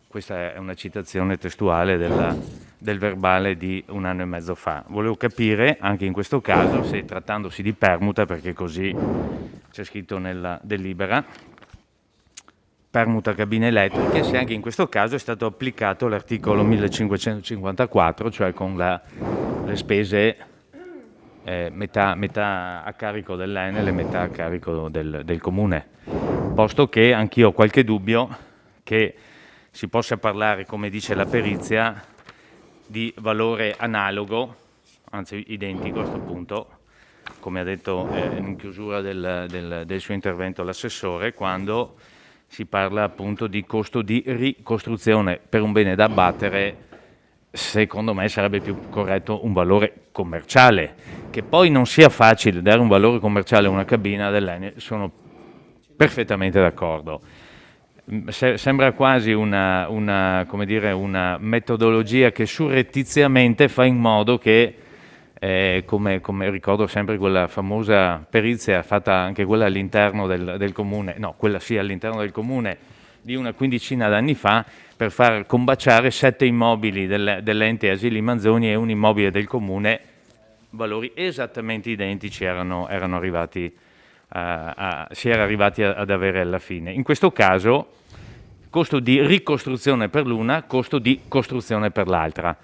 Questa è una citazione testuale del verbale di un anno e mezzo fa. Volevo capire, anche in questo caso, se trattandosi di permuta, perché così c'è scritto nella delibera, permuta cabine elettriche, se anche in questo caso è stato applicato l'articolo 1554, cioè con le spese metà a carico dell'Enel e metà a carico del Comune, posto che anch'io ho qualche dubbio che si possa parlare, come dice la perizia, di valore analogo, anzi identico a questo punto, come ha detto in chiusura del suo intervento l'assessore, quando si parla appunto di costo di ricostruzione per un bene da abbattere. Secondo me sarebbe più corretto un valore commerciale. Che poi non sia facile dare un valore commerciale a una cabina dell'Enel, sono perfettamente d'accordo. Sembra quasi una metodologia che surrettiziamente fa in modo che, come ricordo sempre quella famosa perizia fatta anche quella all'interno del comune, no, quella sì all'interno del comune di una quindicina d'anni fa, per far combaciare 7 immobili dell'ente Asili Manzoni e un immobile del comune, valori esattamente identici erano arrivati si era arrivati ad avere alla fine. In questo caso costo di ricostruzione per l'una, costo di costruzione per l'altra.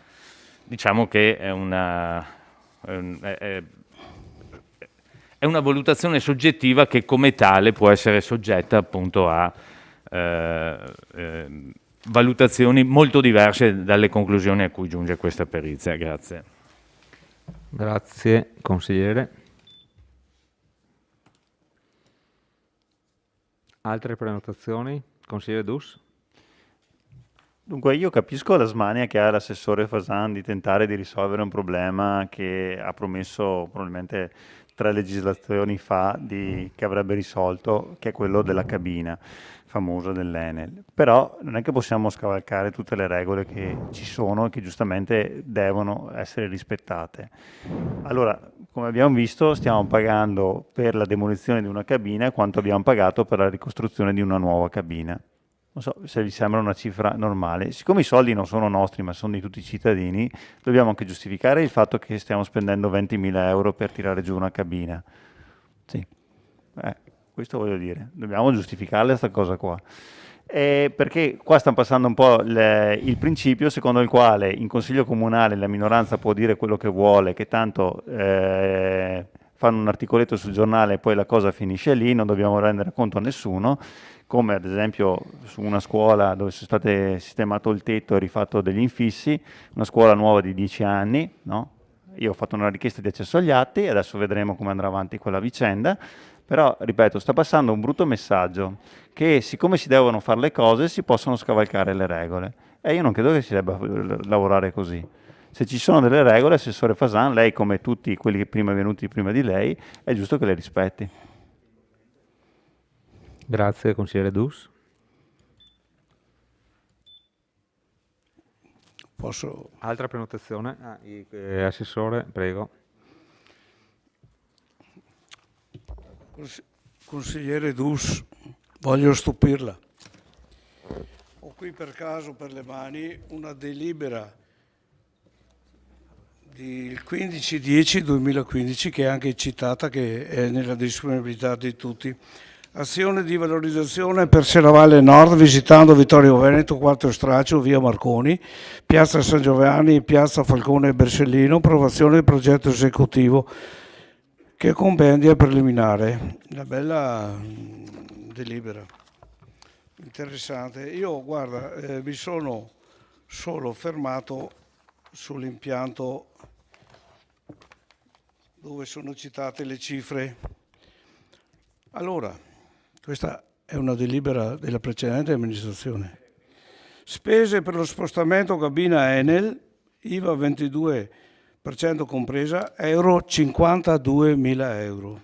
Diciamo che è una valutazione soggettiva che come tale può essere soggetta appunto a valutazioni molto diverse dalle conclusioni a cui giunge questa perizia. Grazie. Grazie, consigliere. Altre prenotazioni? Consigliere Dus? Dunque io capisco la smania che ha l'assessore Fasan di tentare di risolvere un problema che ha promesso probabilmente 3 legislazioni fa che avrebbe risolto, che è quello della cabina famosa dell'Enel. Però non è che possiamo scavalcare tutte le regole che ci sono e che giustamente devono essere rispettate. Allora, come abbiamo visto, stiamo pagando per la demolizione di una cabina quanto abbiamo pagato per la ricostruzione di una nuova cabina. Non so se vi sembra una cifra normale. Siccome i soldi non sono nostri ma sono di tutti i cittadini, dobbiamo anche giustificare il fatto che stiamo spendendo 20.000 euro per tirare giù una cabina. Sì, questo voglio dire, dobbiamo giustificare questa cosa qua. Perché qua sta passando un po' il principio secondo il quale in Consiglio Comunale la minoranza può dire quello che vuole, che tanto fanno un articoletto sul giornale e poi la cosa finisce lì, non dobbiamo rendere conto a nessuno, come ad esempio su una scuola dove sono state sistemato il tetto e rifatto degli infissi, una scuola nuova di 10 anni, no? Io ho fatto una richiesta di accesso agli atti e adesso vedremo come andrà avanti quella vicenda, però ripeto, sta passando un brutto messaggio che siccome si devono fare le cose si possono scavalcare le regole e io non credo che si debba lavorare così. Se ci sono delle regole, assessore Fasan, lei come tutti quelli che prima venuti prima di lei, è giusto che le rispetti. Grazie, consigliere Dus. Posso? Altra prenotazione? Assessore, prego. Consigliere Dus, voglio stupirla. Ho qui per caso per le mani una delibera del 15/10/2015 che è anche citata, che è nella disponibilità di tutti. Azione di valorizzazione per Serravalle Nord visitando Vittorio Veneto, Quarto Straccio, via Marconi, piazza San Giovanni, piazza Falcone e Bersellino, approvazione del progetto esecutivo che compendia preliminare. Una bella delibera, interessante. Io guarda, mi sono solo fermato sull'impianto dove sono citate le cifre. Allora, questa è una delibera della precedente amministrazione. Spese per lo spostamento cabina Enel, IVA 22% compresa, euro 52.000 euro.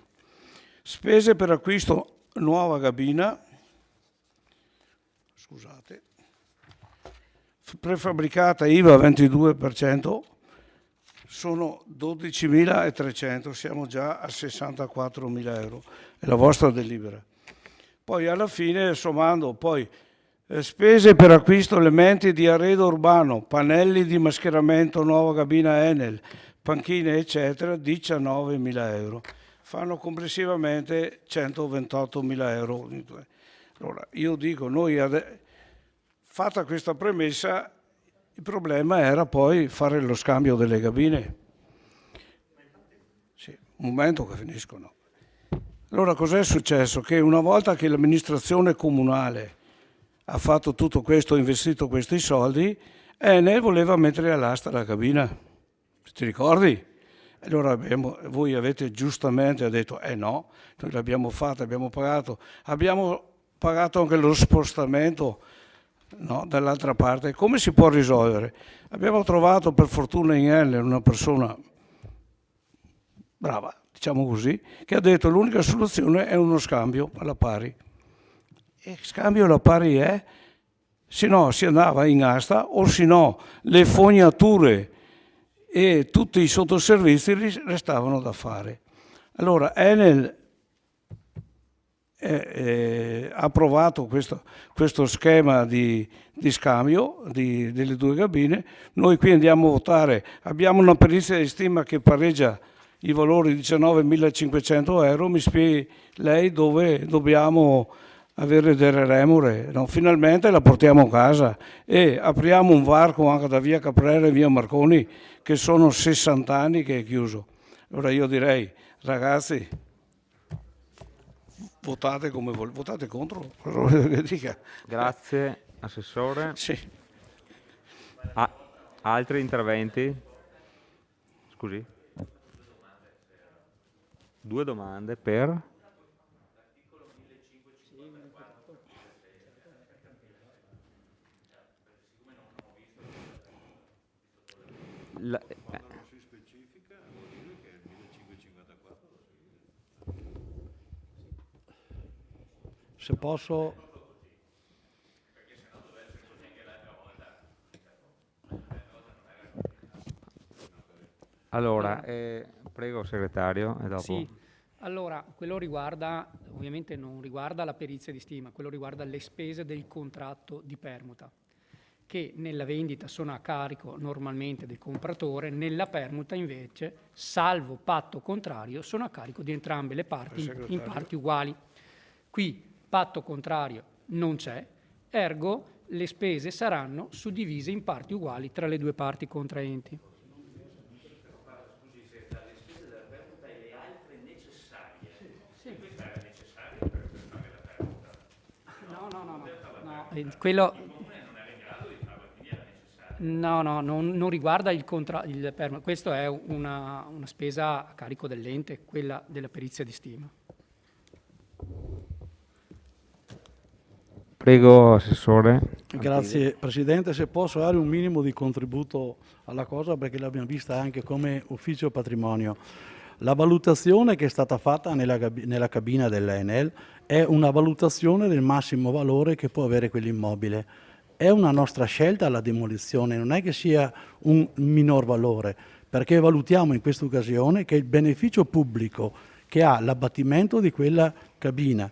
Spese per acquisto nuova cabina, scusate, prefabbricata IVA 22%, sono 12.300, siamo già a 64.000 euro, è la vostra delibera. Poi alla fine, sommando, poi spese per acquisto elementi di arredo urbano, pannelli di mascheramento, nuova cabina Enel, panchine eccetera, 19.000 euro. Fanno complessivamente 128.000 euro. Allora, io dico, fatta questa premessa, il problema era poi fare lo scambio delle cabine. Sì, un momento che finiscono. Allora cos'è successo? Che una volta che l'amministrazione comunale ha fatto tutto questo, investito questi soldi, Enel voleva mettere all'asta la cabina. Ti ricordi? Allora voi avete giustamente detto, no, noi l'abbiamo fatta, abbiamo pagato anche lo spostamento, no, dall'altra parte. Come si può risolvere? Abbiamo trovato per fortuna in Enel una persona brava, diciamo così, che ha detto l'unica soluzione è uno scambio alla pari. E scambio alla pari è, se no si andava in asta o se no le fognature e tutti i sottoservizi restavano da fare. Allora Enel ha approvato questo schema di scambio delle due cabine. Noi qui andiamo a votare, abbiamo una perizia di stima che pareggia i valori 19.500 euro, mi spieghi lei dove dobbiamo avere delle remore? No, finalmente la portiamo a casa e apriamo un varco anche da via Caprera e via Marconi, che sono 60 anni che è chiuso. Allora io direi, ragazzi, votate come volete, votate contro. Grazie, Assessore. Sì. Altri interventi? Scusi? 2 domande per? Se posso... Allora, prego segretario e dopo. Sì, allora quello riguarda, ovviamente non riguarda la perizia di stima, quello riguarda le spese del contratto di permuta, che nella vendita sono a carico normalmente del compratore, nella permuta invece, salvo patto contrario, sono a carico di entrambe le parti in parti uguali. Qui patto contrario non c'è, ergo le spese saranno suddivise in parti uguali tra le due parti contraenti. Quello non riguarda il permuta, questo è una spesa a carico dell'ente, quella della perizia di stima. Prego, Assessore. Grazie Presidente, se posso dare un minimo di contributo alla cosa perché l'abbiamo vista anche come ufficio patrimonio. La valutazione che è stata fatta nella cabina dell'Enel è una valutazione del massimo valore che può avere quell'immobile. È una nostra scelta la demolizione, non è che sia un minor valore, perché valutiamo in questa occasione che il beneficio pubblico che ha l'abbattimento di quella cabina,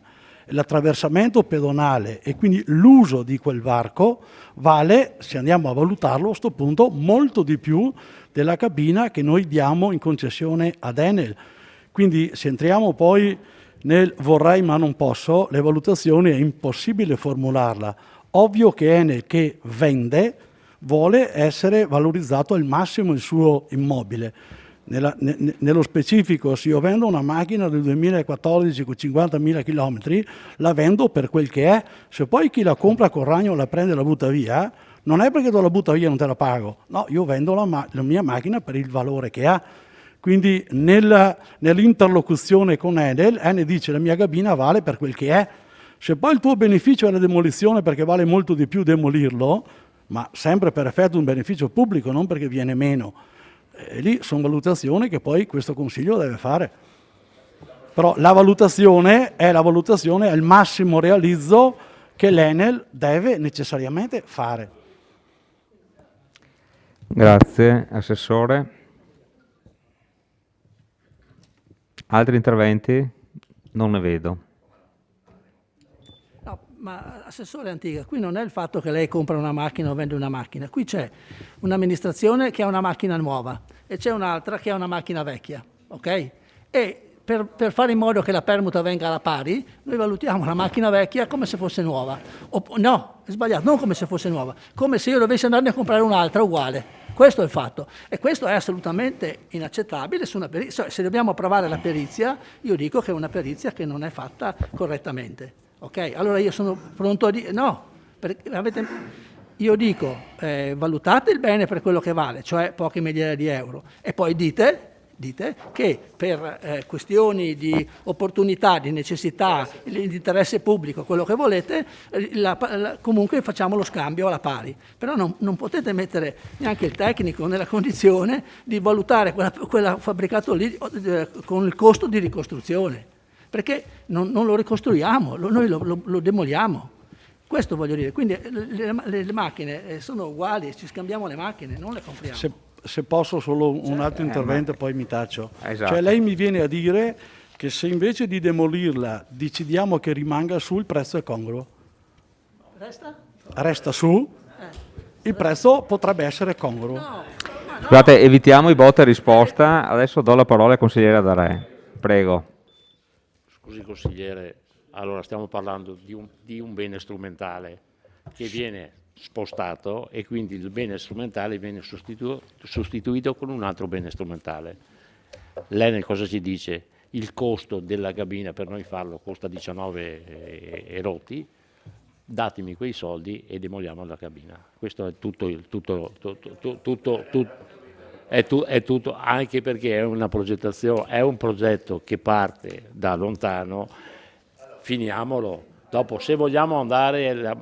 l'attraversamento pedonale e quindi l'uso di quel varco vale, se andiamo a valutarlo a questo punto, molto di più della cabina che noi diamo in concessione ad Enel. Quindi se entriamo poi nel vorrei ma non posso, le valutazioni è impossibile formularla. Ovvio che Enel che vende vuole essere valorizzato al massimo il suo immobile. Nello specifico, se io vendo una macchina del 2014 con 50.000 km, la vendo per quel che è. Se poi chi la compra con ragno la prende e la butta via, non è perché la butta via non te la pago. No, io vendo la mia macchina per il valore che ha. Quindi nell'interlocuzione con Enel dice la mia cabina vale per quel che è. Se poi il tuo beneficio è la demolizione perché vale molto di più demolirlo, ma sempre per effetto un beneficio pubblico, non perché viene meno. E lì sono valutazioni che poi questo Consiglio deve fare. Però la valutazione è il massimo realizzo che l'Enel deve necessariamente fare. Grazie, Assessore. Altri interventi? Non ne vedo. No, ma Assessore Antiga, qui non è il fatto che lei compra una macchina o vende una macchina, qui c'è un'amministrazione che ha una macchina nuova e c'è un'altra che ha una macchina vecchia, ok? E per fare in modo che la permuta venga alla pari, noi valutiamo la macchina vecchia come se fosse nuova. No, è sbagliato, non come se fosse nuova, come se io dovessi andarne a comprare un'altra uguale. Questo è il fatto e questo è assolutamente inaccettabile su una perizia. Se dobbiamo approvare la perizia, io dico che è una perizia che non è fatta correttamente. Ok, allora io sono pronto a dire no, io dico valutate il bene per quello che vale, cioè poche migliaia di euro, e poi dite che per questioni di opportunità, di necessità, di interesse pubblico, quello che volete, comunque facciamo lo scambio alla pari. Però non potete mettere neanche il tecnico nella condizione di valutare quella fabbricato lì con il costo di ricostruzione, perché non lo ricostruiamo, noi lo demoliamo. Questo voglio dire, quindi le macchine sono uguali, ci scambiamo le macchine, non le compriamo. Se posso solo un altro intervento e poi mi taccio. Esatto. Cioè lei mi viene a dire che se invece di demolirla decidiamo che rimanga su, il prezzo è congruo? Resta su? Il prezzo potrebbe essere congruo. Scusate, evitiamo i botta e risposta. Adesso do la parola al consigliere Darè. Prego. Scusi consigliere, allora stiamo parlando di un bene strumentale che viene spostato e quindi il bene strumentale viene sostituito con un altro bene strumentale. L'Enel cosa ci dice? Il costo della cabina per noi farlo costa 19 e rotti, datemi quei soldi e demoliamo la cabina. Questo è tutto, anche perché è una progettazione, è un progetto che parte da lontano, finiamolo. Dopo, se vogliamo andare,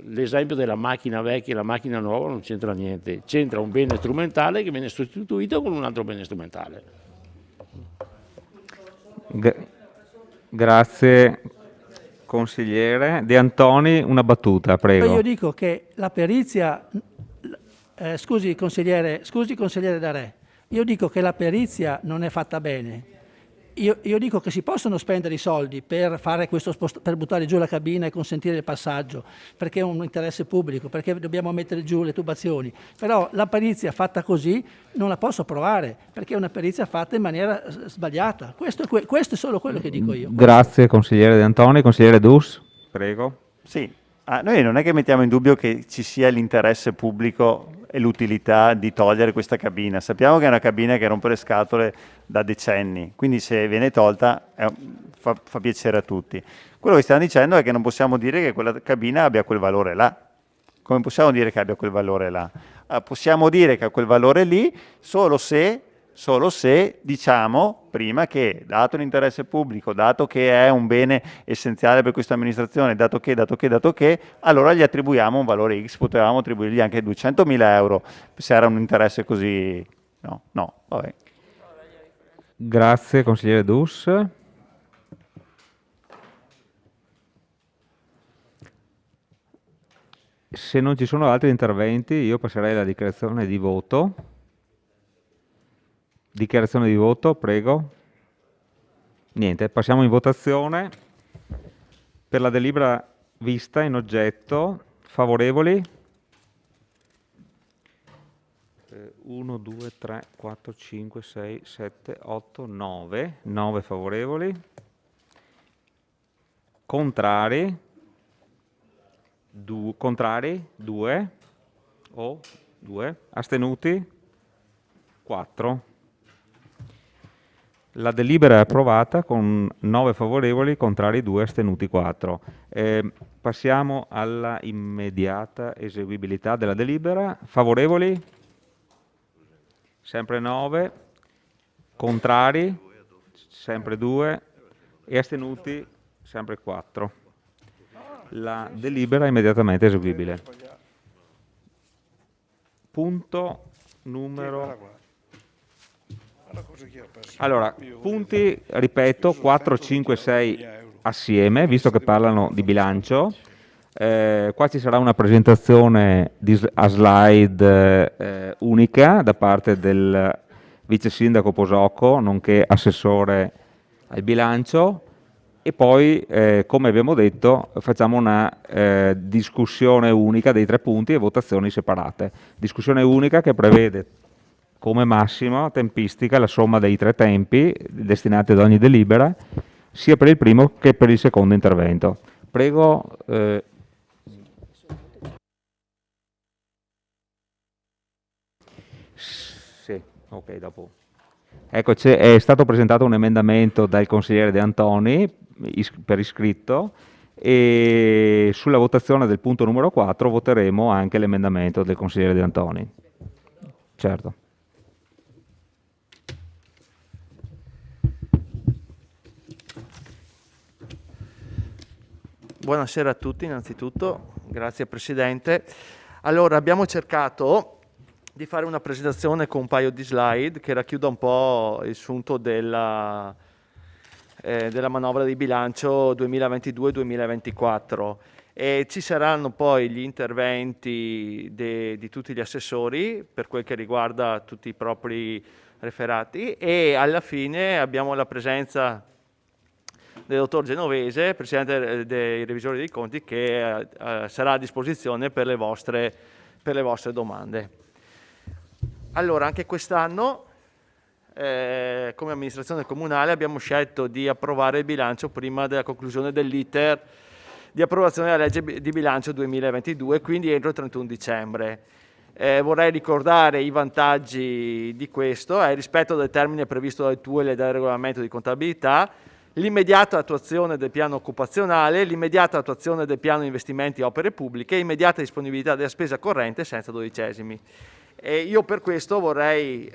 l'esempio della macchina vecchia e la macchina nuova non c'entra niente, c'entra un bene strumentale che viene sostituito con un altro bene strumentale. Grazie consigliere. De Antoni, una battuta, prego. Io dico che la perizia, scusi consigliere Darè, io dico che la perizia non è fatta bene. Io dico che si possono spendere i soldi per fare per buttare giù la cabina e consentire il passaggio, perché è un interesse pubblico, perché dobbiamo mettere giù le tubazioni, però la perizia fatta così non la posso approvare, perché è una perizia fatta in maniera sbagliata. Questo è solo quello che dico io. Grazie consigliere De Antoni. Consigliere Dus, prego. Sì, noi non è che mettiamo in dubbio che ci sia l'interesse pubblico e l'utilità di togliere questa cabina. Sappiamo che è una cabina che rompe le scatole da decenni, quindi se viene tolta fa piacere a tutti. Quello che stiamo dicendo è che non possiamo dire che quella cabina abbia quel valore là. Come possiamo dire che abbia quel valore là? Possiamo dire che ha quel valore lì solo se diciamo prima che, dato l'interesse pubblico, dato che è un bene essenziale per questa amministrazione, dato che, allora gli attribuiamo un valore X, potevamo attribuirgli anche 200.000 euro, se era un interesse così... No, vabbè. Grazie consigliere Dus. Se non ci sono altri interventi, io passerei alla dichiarazione di voto. Dichiarazione di voto, prego. Niente, passiamo in votazione. Per la delibera vista in oggetto, favorevoli? 1, 2, 3, 4, 5, 6, 7, 8, 9. 9 favorevoli. Contrari? Contrari? 2. O 2. Astenuti? 4. La delibera è approvata con 9 favorevoli, contrari 2, astenuti 4. Passiamo alla immediata eseguibilità della delibera. Favorevoli? Sempre 9. Contrari? Sempre 2. E astenuti? Sempre 4. La delibera è immediatamente eseguibile. Punto numero... Allora, punti, ripeto, 4, 5, 6 assieme, visto che parlano di bilancio. Qua ci sarà una presentazione a slide unica da parte del vice sindaco Posocco, nonché assessore al bilancio, e poi, come abbiamo detto, facciamo una discussione unica dei 3 punti e votazioni separate. Discussione unica che prevede come massima tempistica la somma dei 3 tempi destinati ad ogni delibera, sia per il primo che per il secondo intervento. Prego. Sì, ok, dopo. Ecco, è stato presentato un emendamento dal consigliere De Antoni per iscritto, e sulla votazione del punto numero 4 voteremo anche l'emendamento del consigliere De Antoni. Certo. Buonasera a tutti innanzitutto, grazie Presidente. Allora, abbiamo cercato di fare una presentazione con un paio di slide che racchiuda un po' il sunto della manovra di bilancio 2022-2024, e ci saranno poi gli interventi di tutti gli assessori per quel che riguarda tutti i propri referati, e alla fine abbiamo la presenza del dottor Genovese, Presidente dei Revisori dei Conti, che sarà a disposizione per le vostre domande. Allora, anche quest'anno, come amministrazione comunale, abbiamo scelto di approvare il bilancio prima della conclusione dell'iter di approvazione della legge di bilancio 2022, quindi entro il 31 dicembre. Vorrei ricordare i vantaggi di questo: il rispetto del termine previsto dal TUEL e dal regolamento di contabilità, l'immediata attuazione del piano occupazionale, l'immediata attuazione del piano investimenti e opere pubbliche, immediata disponibilità della spesa corrente senza dodicesimi. E io per questo vorrei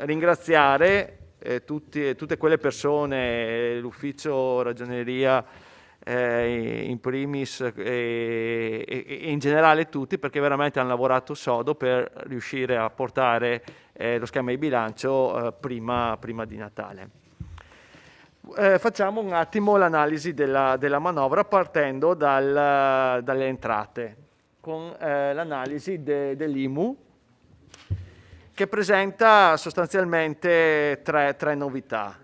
ringraziare tutte quelle persone, l'ufficio ragioneria in primis e in generale tutti, perché veramente hanno lavorato sodo per riuscire a portare lo schema di bilancio prima di Natale. Facciamo un attimo l'analisi della manovra partendo dalle entrate, con l'analisi dell'IMU, che presenta sostanzialmente tre novità.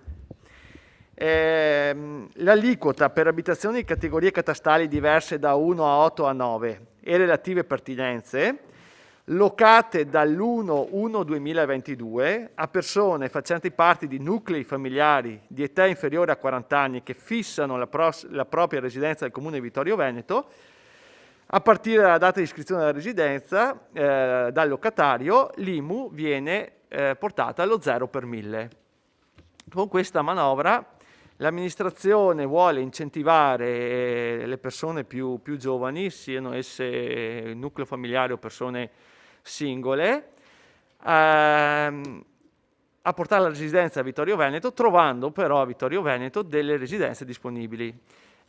L'aliquota per abitazioni di categorie catastali diverse da 1 a 8 a 9 e relative pertinenze, locate dall'1/1/2022 a persone facenti parte di nuclei familiari di età inferiore a 40 anni che fissano la propria residenza del Comune di Vittorio Veneto, a partire dalla data di iscrizione della residenza dal locatario, l'IMU viene portata allo 0 per 1000. Con questa manovra l'amministrazione vuole incentivare le persone più giovani, siano esse nucleo familiare o persone singole, a portare la residenza a Vittorio Veneto, trovando però a Vittorio Veneto delle residenze disponibili.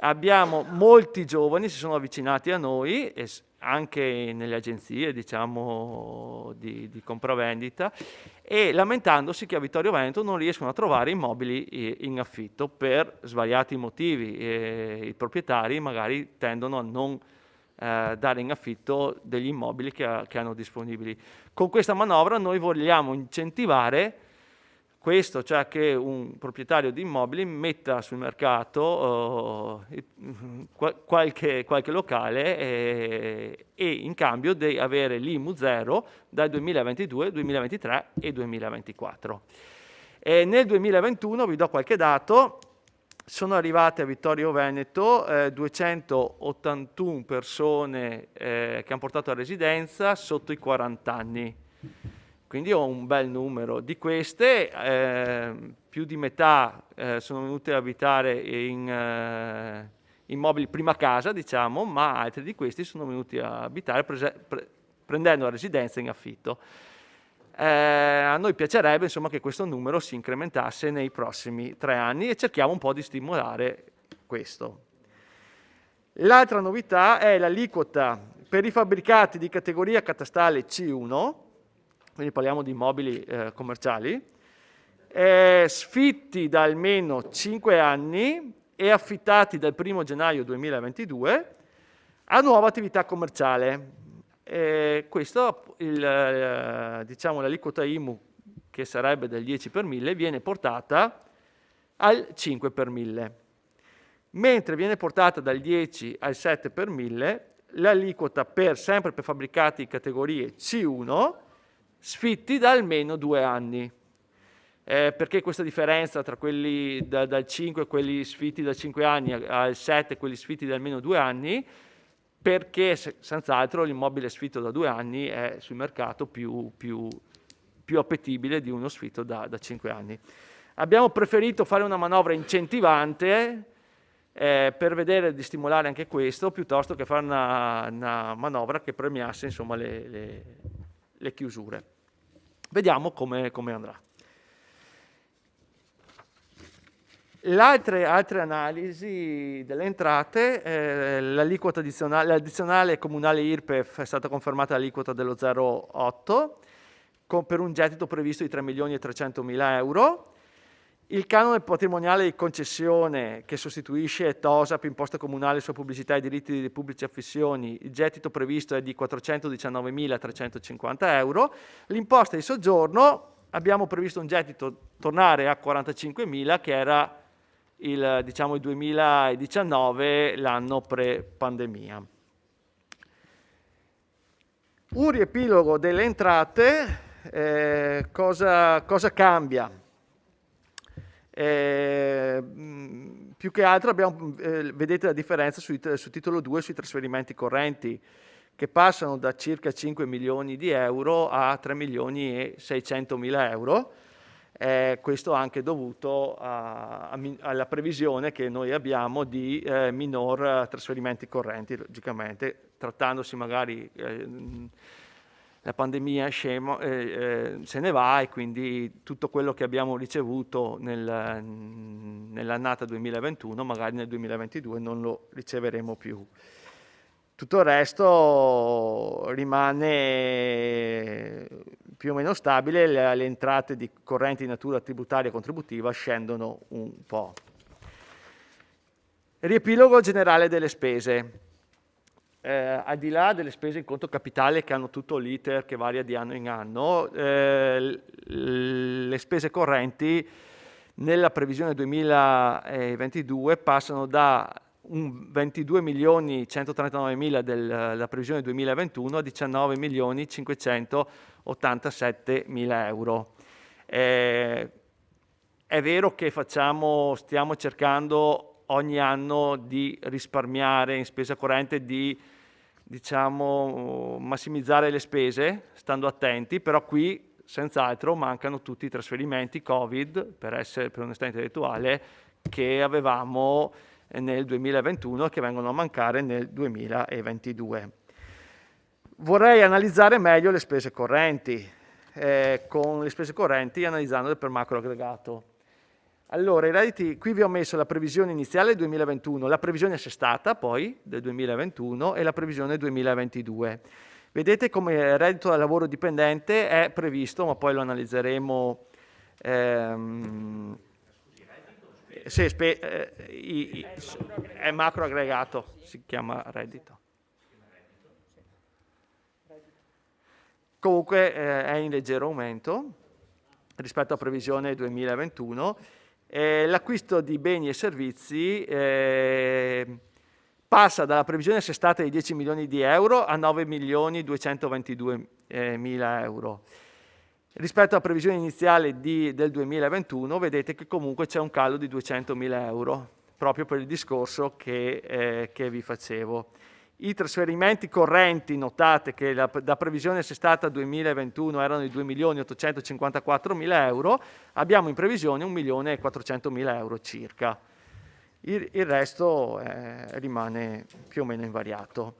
Abbiamo molti giovani si sono avvicinati a noi, e anche nelle agenzie, diciamo, di compravendita, e lamentandosi che a Vittorio Veneto non riescono a trovare immobili in affitto per svariati motivi. I proprietari magari tendono a non dare in affitto degli immobili che hanno disponibili. Con questa manovra noi vogliamo incentivare questo, cioè che un proprietario di immobili metta sul mercato qualche locale e in cambio di avere l'IMU zero dal 2022, 2023 e 2024. Nel 2021, vi do qualche dato, sono arrivate a Vittorio Veneto 281 persone che hanno portato a residenza sotto i 40 anni. Quindi ho un bel numero. Di queste, più di metà sono venute a abitare in immobili prima casa, diciamo, ma altri di questi sono venuti a abitare prendendo la residenza in affitto. A noi piacerebbe, insomma, che questo numero si incrementasse nei prossimi 3 anni e cerchiamo un po' di stimolare questo. L'altra novità è l'aliquota per i fabbricati di categoria catastale C1, quindi parliamo di immobili commerciali, sfitti da almeno 5 anni e affittati dal 1 gennaio 2022 a nuova attività commerciale. Questo, diciamo, l'aliquota IMU, che sarebbe del 10 per 1000, viene portata al 5 per 1000. Mentre viene portata dal 10 al 7 per 1000 l'aliquota sempre per fabbricati categorie C1, sfitti da almeno 2 anni. Perché questa differenza tra quelli dal 5 e quelli sfitti da 5 anni al 7 e quelli sfitti da almeno 2 anni? Perché senz'altro l'immobile sfitto da 2 anni è sul mercato più appetibile di uno sfitto da 5 anni. Abbiamo preferito fare una manovra incentivante per vedere di stimolare anche questo, piuttosto che fare una manovra che premiasse, insomma, le chiusure. Vediamo come andrà. Altre analisi delle entrate, l'aliquota l'addizionale comunale IRPEF è stata confermata l'aliquota dello 0,8 per un gettito previsto di 3.300.000 euro. Il canone patrimoniale di concessione, che sostituisce TOSAP, imposta comunale sulla pubblicità e diritti di pubbliche affissioni, il gettito previsto è di 419.350 euro. L'imposta di soggiorno, abbiamo previsto un gettito tornare a 45.000, che era il 2019, l'anno pre-pandemia. Un riepilogo delle entrate, cosa cambia? Più che altro vedete la differenza su titolo 2 sui trasferimenti correnti, che passano da circa 5 milioni di euro a 3 milioni e 600 mila euro. Questo anche dovuto alla previsione che noi abbiamo di minor trasferimenti correnti, logicamente, trattandosi magari la pandemia se ne va e quindi tutto quello che abbiamo ricevuto nell'annata 2021 magari nel 2022 non lo riceveremo più. Tutto il resto rimane più o meno stabile, le entrate di correnti di natura tributaria e contributiva scendono un po'. Riepilogo generale delle spese. Al di là delle spese in conto capitale che hanno tutto l'iter che varia di anno in anno, le spese correnti nella previsione 2022 passano da 22.139.000 della previsione 2021 a 19.587.000 euro. È vero che stiamo cercando ogni anno di risparmiare in spesa corrente, di massimizzare le spese, stando attenti, però qui senz'altro mancano tutti i trasferimenti Covid, per onestà intellettuale, che avevamo nel 2021 e che vengono a mancare nel 2022. Vorrei analizzare meglio le spese correnti, con le spese correnti analizzandole per macro aggregato. Allora, i redditi, qui vi ho messo la previsione iniziale del 2021, la previsione assestata poi del 2021 e la previsione 2022. Vedete come il reddito da lavoro dipendente è previsto, ma poi lo analizzeremo. È macro aggregato, si chiama reddito. Comunque è in leggero aumento rispetto a previsione 2021. L'acquisto di beni e servizi passa dalla previsione assestata di 10 milioni di euro a 9.222.000 euro. Rispetto alla previsione iniziale del 2021 vedete che comunque c'è un calo di 200.000 euro, proprio per il discorso che vi facevo. I trasferimenti correnti, notate che da previsione assestata 2021 erano di 2.854.000 euro, abbiamo in previsione 1.400.000 euro circa. Il resto rimane più o meno invariato.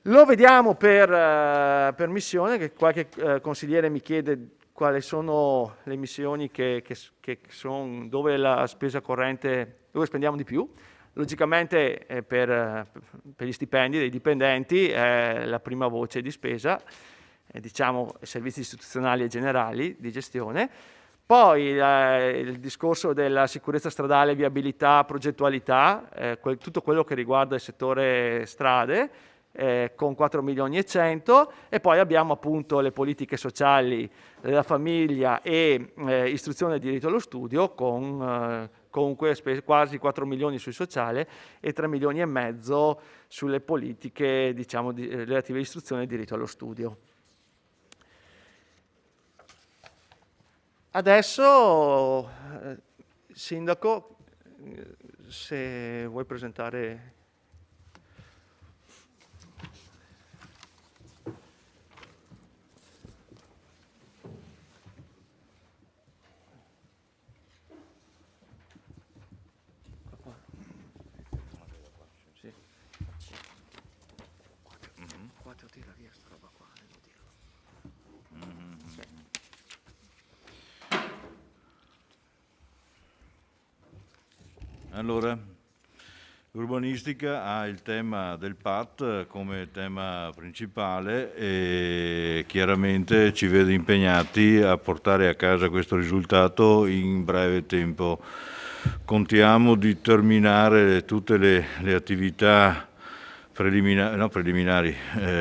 Lo vediamo per missione, che qualche consigliere mi chiede quali sono le missioni che sono dove la spesa corrente, dove spendiamo di più. Logicamente per gli stipendi dei dipendenti è la prima voce di spesa, diciamo servizi istituzionali e generali di gestione. Poi il discorso della sicurezza stradale, viabilità, progettualità, tutto quello che riguarda il settore strade, con 4 milioni e 100, e poi abbiamo appunto le politiche sociali, la famiglia e istruzione e diritto allo studio con comunque quasi 4 milioni sul sociale e 3 milioni e mezzo sulle politiche relative a istruzione e diritto allo studio. Adesso, Sindaco, se vuoi presentare. Allora, l'urbanistica ha il tema del PAT come tema principale e chiaramente ci vede impegnati a portare a casa questo risultato in breve tempo. Contiamo di terminare tutte le attività preliminari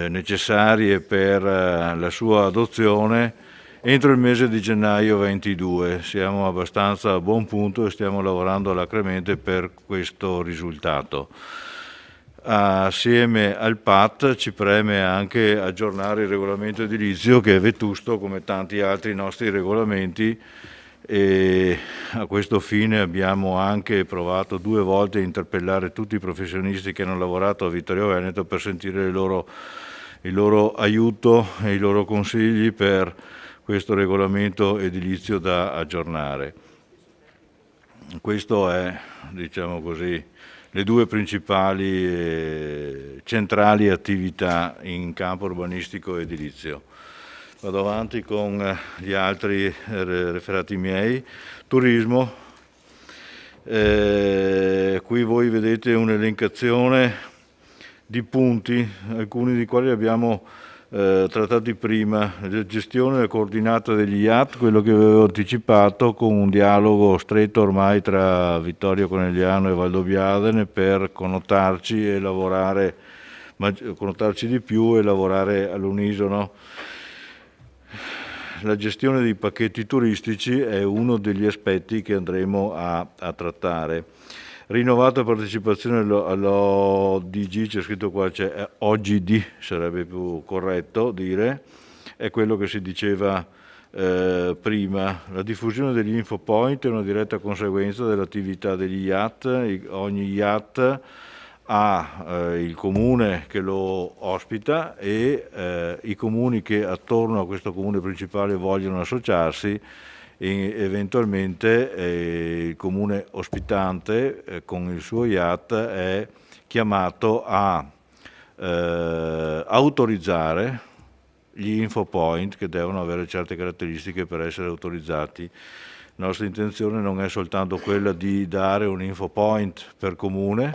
necessarie per la sua adozione entro il mese di gennaio 22. Siamo abbastanza a buon punto e stiamo lavorando alacremente per questo risultato. Assieme al PAT ci preme anche aggiornare il regolamento edilizio, che è vetusto come tanti altri nostri regolamenti, e a questo fine abbiamo anche provato 2 volte a interpellare tutti i professionisti che hanno lavorato a Vittorio Veneto per sentire il loro aiuto e i loro consigli per questo regolamento edilizio da aggiornare. Questo è, diciamo così, le due principali centrali attività in campo urbanistico e edilizio. Vado avanti con gli altri referati miei. Turismo. Qui voi vedete un'elencazione di punti, alcuni dei quali abbiamo trattati prima. La gestione coordinata degli IAT, quello che avevo anticipato, con un dialogo stretto ormai tra Vittorio Conegliano e Valdobbiadene per connotarci e lavorare, connotarci di più e lavorare all'unisono. La gestione dei pacchetti turistici è uno degli aspetti che andremo a trattare. Rinnovata partecipazione all'ODG, c'è scritto qua, c'è OGD, sarebbe più corretto dire, è quello che si diceva prima. La diffusione degli infopoint è una diretta conseguenza dell'attività degli IAT. Ogni IAT ha il comune che lo ospita e i comuni che attorno a questo comune principale vogliono associarsi, e eventualmente il comune ospitante con il suo IAT è chiamato a autorizzare gli infopoint, che devono avere certe caratteristiche per essere autorizzati. La nostra intenzione non è soltanto quella di dare un infopoint per comune,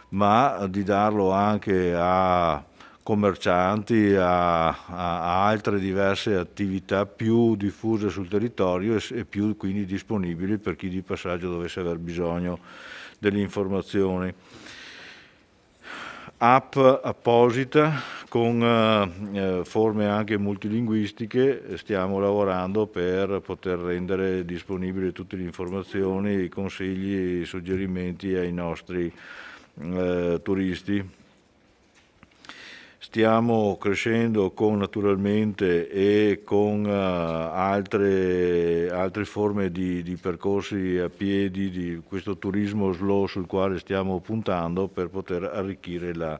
ma di darlo anche a commercianti, a altre diverse attività più diffuse sul territorio e più quindi disponibili per chi di passaggio dovesse aver bisogno delle informazioni. App apposita con forme anche multilinguistiche, stiamo lavorando per poter rendere disponibili tutte le informazioni, i consigli, i suggerimenti ai nostri turisti. Stiamo crescendo naturalmente e con altre forme di percorsi a piedi, di questo turismo slow sul quale stiamo puntando per poter arricchire la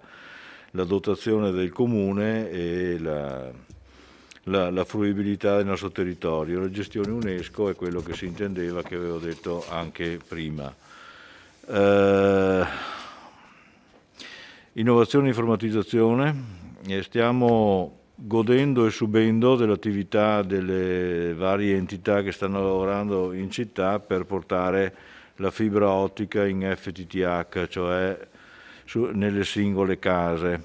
dotazione del comune e la fruibilità del nostro territorio. La gestione UNESCO è quello che si intendeva, che avevo detto anche prima. Innovazione e informatizzazione, stiamo godendo e subendo dell'attività delle varie entità che stanno lavorando in città per portare la fibra ottica in FTTH, cioè nelle singole case.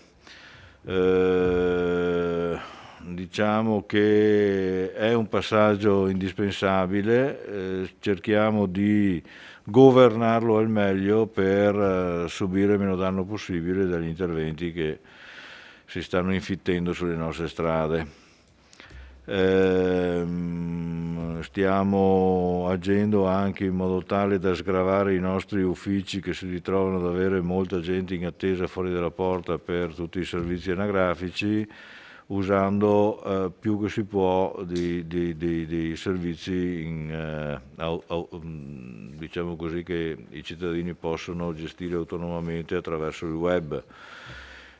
Diciamo che è un passaggio indispensabile, cerchiamo di governarlo al meglio per subire il meno danno possibile dagli interventi che si stanno infittendo sulle nostre strade. Stiamo agendo anche in modo tale da sgravare i nostri uffici che si ritrovano ad avere molta gente in attesa fuori dalla porta per tutti i servizi anagrafici, usando più che si può dei servizi diciamo così, che i cittadini possono gestire autonomamente attraverso il web.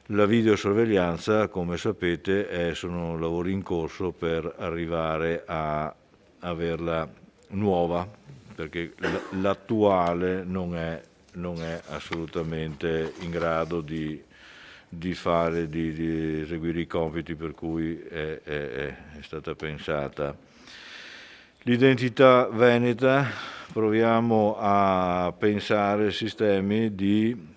La videosorveglianza, come sapete, sono lavori in corso per arrivare a averla nuova, perché l'attuale non è assolutamente in grado di eseguire i compiti per cui è stata pensata. L'identità veneta, proviamo a pensare sistemi di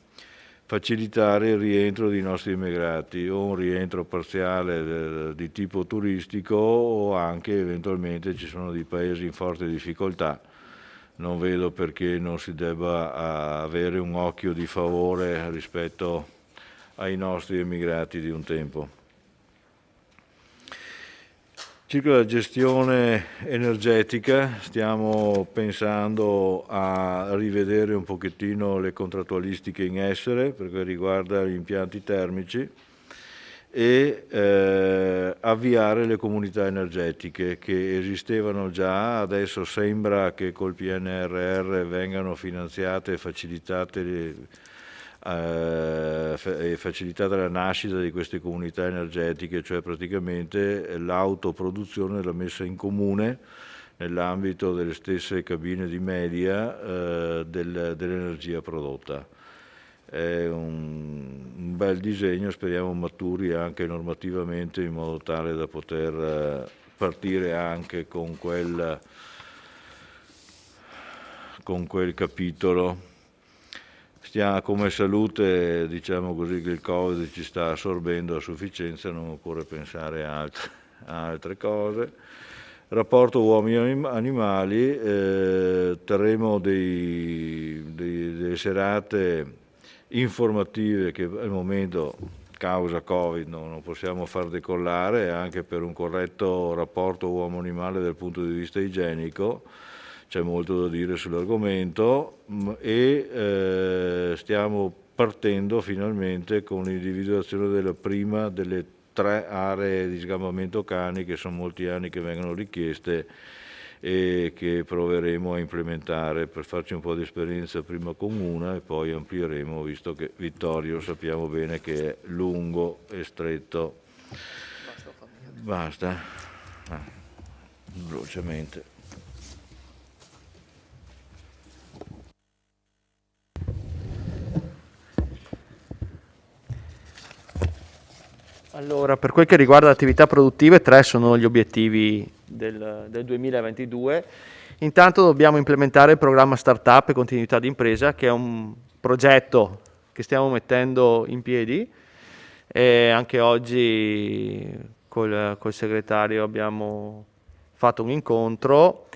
facilitare il rientro dei nostri immigrati, o un rientro parziale di tipo turistico, o anche eventualmente ci sono dei paesi in forte difficoltà. Non vedo perché non si debba avere un occhio di favore rispetto ai nostri emigrati di un tempo. Circa la gestione energetica, stiamo pensando a rivedere un pochettino le contrattualistiche in essere per quel che riguarda gli impianti termici e avviare le comunità energetiche che esistevano già. Adesso sembra che col PNRR vengano finanziate e facilitate la nascita di queste comunità energetiche, cioè praticamente l'autoproduzione e la messa in comune nell'ambito delle stesse cabine di media dell'energia prodotta. è un bel disegno, speriamo maturi anche normativamente in modo tale da poter partire anche con quel capitolo. Come salute, diciamo così, che il Covid ci sta assorbendo a sufficienza, non occorre pensare a altre cose. Rapporto uomini-animali, terremo delle serate informative che al momento, causa Covid, non possiamo far decollare, anche per un corretto rapporto uomo-animale dal punto di vista igienico. C'è molto da dire sull'argomento e stiamo partendo finalmente con l'individuazione della prima delle 3 aree di sgambamento cani, che sono molti anni che vengono richieste e che proveremo a implementare per farci un po' di esperienza prima con una e poi amplieremo, visto che Vittorio sappiamo bene che è lungo e stretto. Basta. Velocemente. Allora, per quel che riguarda le attività produttive, 3 sono gli obiettivi del 2022. Intanto dobbiamo implementare il programma Startup e Continuità d'Impresa, che è un progetto che stiamo mettendo in piedi. E anche oggi col segretario abbiamo fatto un incontro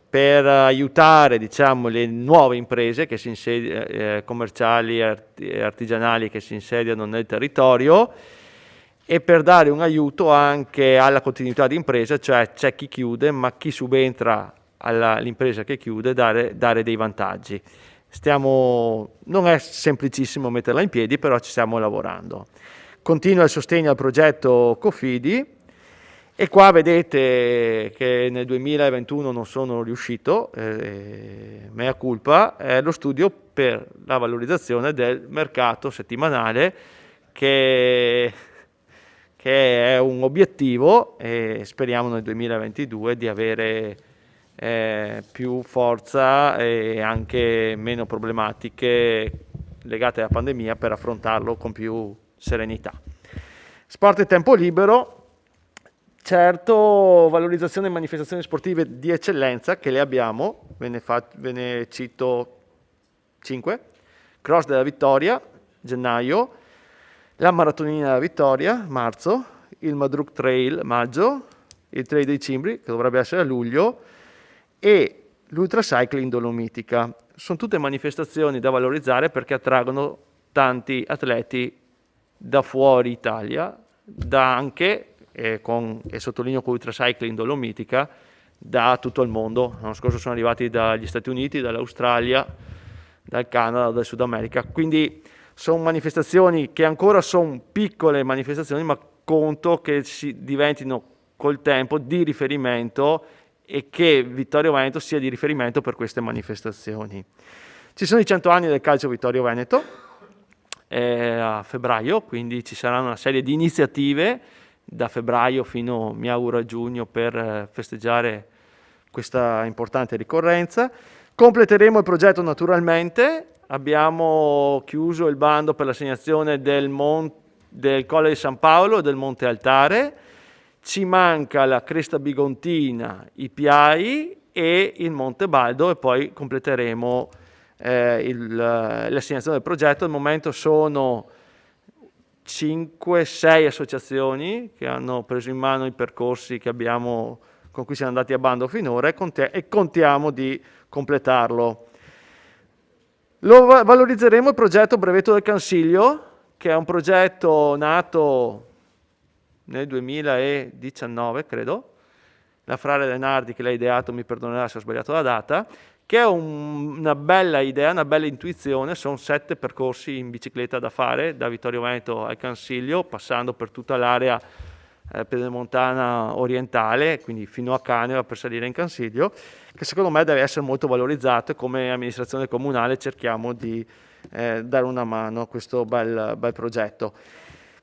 per aiutare, diciamo, le nuove imprese che commerciali e artigianali che si insediano nel territorio, e per dare un aiuto anche alla continuità di impresa, cioè c'è chi chiude, ma chi subentra all'impresa che chiude dare dei vantaggi. Non è semplicissimo metterla in piedi, però ci stiamo lavorando. Continua il sostegno al progetto Cofidi e qua vedete che nel 2021 non sono riuscito, mea culpa, è lo studio per la valorizzazione del mercato settimanale che è un obiettivo, e speriamo nel 2022 di avere più forza e anche meno problematiche legate alla pandemia per affrontarlo con più serenità. Sport e tempo libero, certo, valorizzazione e manifestazioni sportive di eccellenza, che le abbiamo, ve ne cito 5, Cross della Vittoria, gennaio, la Maratonina della Vittoria, marzo, il Madruk Trail, maggio, il Trail dei Cimbri, che dovrebbe essere a luglio, e l'Ultracycling Dolomitica. Sono tutte manifestazioni da valorizzare perché attraggono tanti atleti da fuori Italia, e sottolineo con l'Ultracycling Dolomitica, da tutto il mondo. L'anno scorso sono arrivati dagli Stati Uniti, dall'Australia, dal Canada, dal Sud America, quindi sono manifestazioni che ancora sono piccole manifestazioni, ma conto che diventino col tempo di riferimento e che Vittorio Veneto sia di riferimento per queste manifestazioni. Ci sono i 100 anni del calcio Vittorio Veneto a febbraio, quindi ci saranno una serie di iniziative da febbraio fino, mi auguro, a giugno per festeggiare questa importante ricorrenza. Completeremo il progetto naturalmente. Abbiamo chiuso il bando per l'assegnazione del Colle di San Paolo e del Monte Altare. Ci manca la Cresta Bigontina, i Piai e il Monte Baldo, e poi completeremo l'assegnazione del progetto. Al momento sono 5-6 associazioni che hanno preso in mano i percorsi con cui siamo andati a bando finora, e contiamo di completarlo. Valorizzeremo il progetto Brevetto del Cansiglio, che è un progetto nato nel 2019, credo. La Frare Denardi, che l'ha ideato, mi perdonerà se ho sbagliato la data, che è una bella idea, una bella intuizione. Sono 7 percorsi in bicicletta da fare, da Vittorio Veneto al Cansiglio, passando per tutta l'area pedemontana orientale, quindi fino a Caneva per salire in Cansiglio, che secondo me deve essere molto valorizzato, e come amministrazione comunale cerchiamo di dare una mano a questo bel progetto.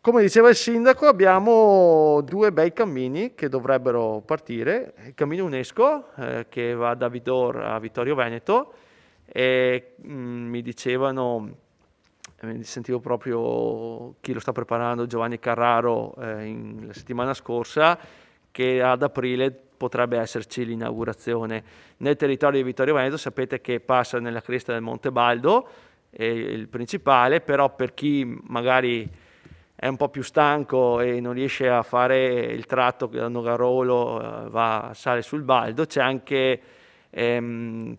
Come diceva il sindaco, abbiamo 2 bei cammini che dovrebbero partire. Il cammino UNESCO, che va da Vidor a Vittorio Veneto, e mi dicevano sentivo proprio chi lo sta preparando, Giovanni Carraro, la settimana scorsa, che ad aprile potrebbe esserci l'inaugurazione. Nel territorio di Vittorio Veneto sapete che passa nella cresta del Monte Baldo, il principale, però per chi magari è un po' più stanco e non riesce a fare il tratto che da Nogarolo sale sul Baldo, c'è anche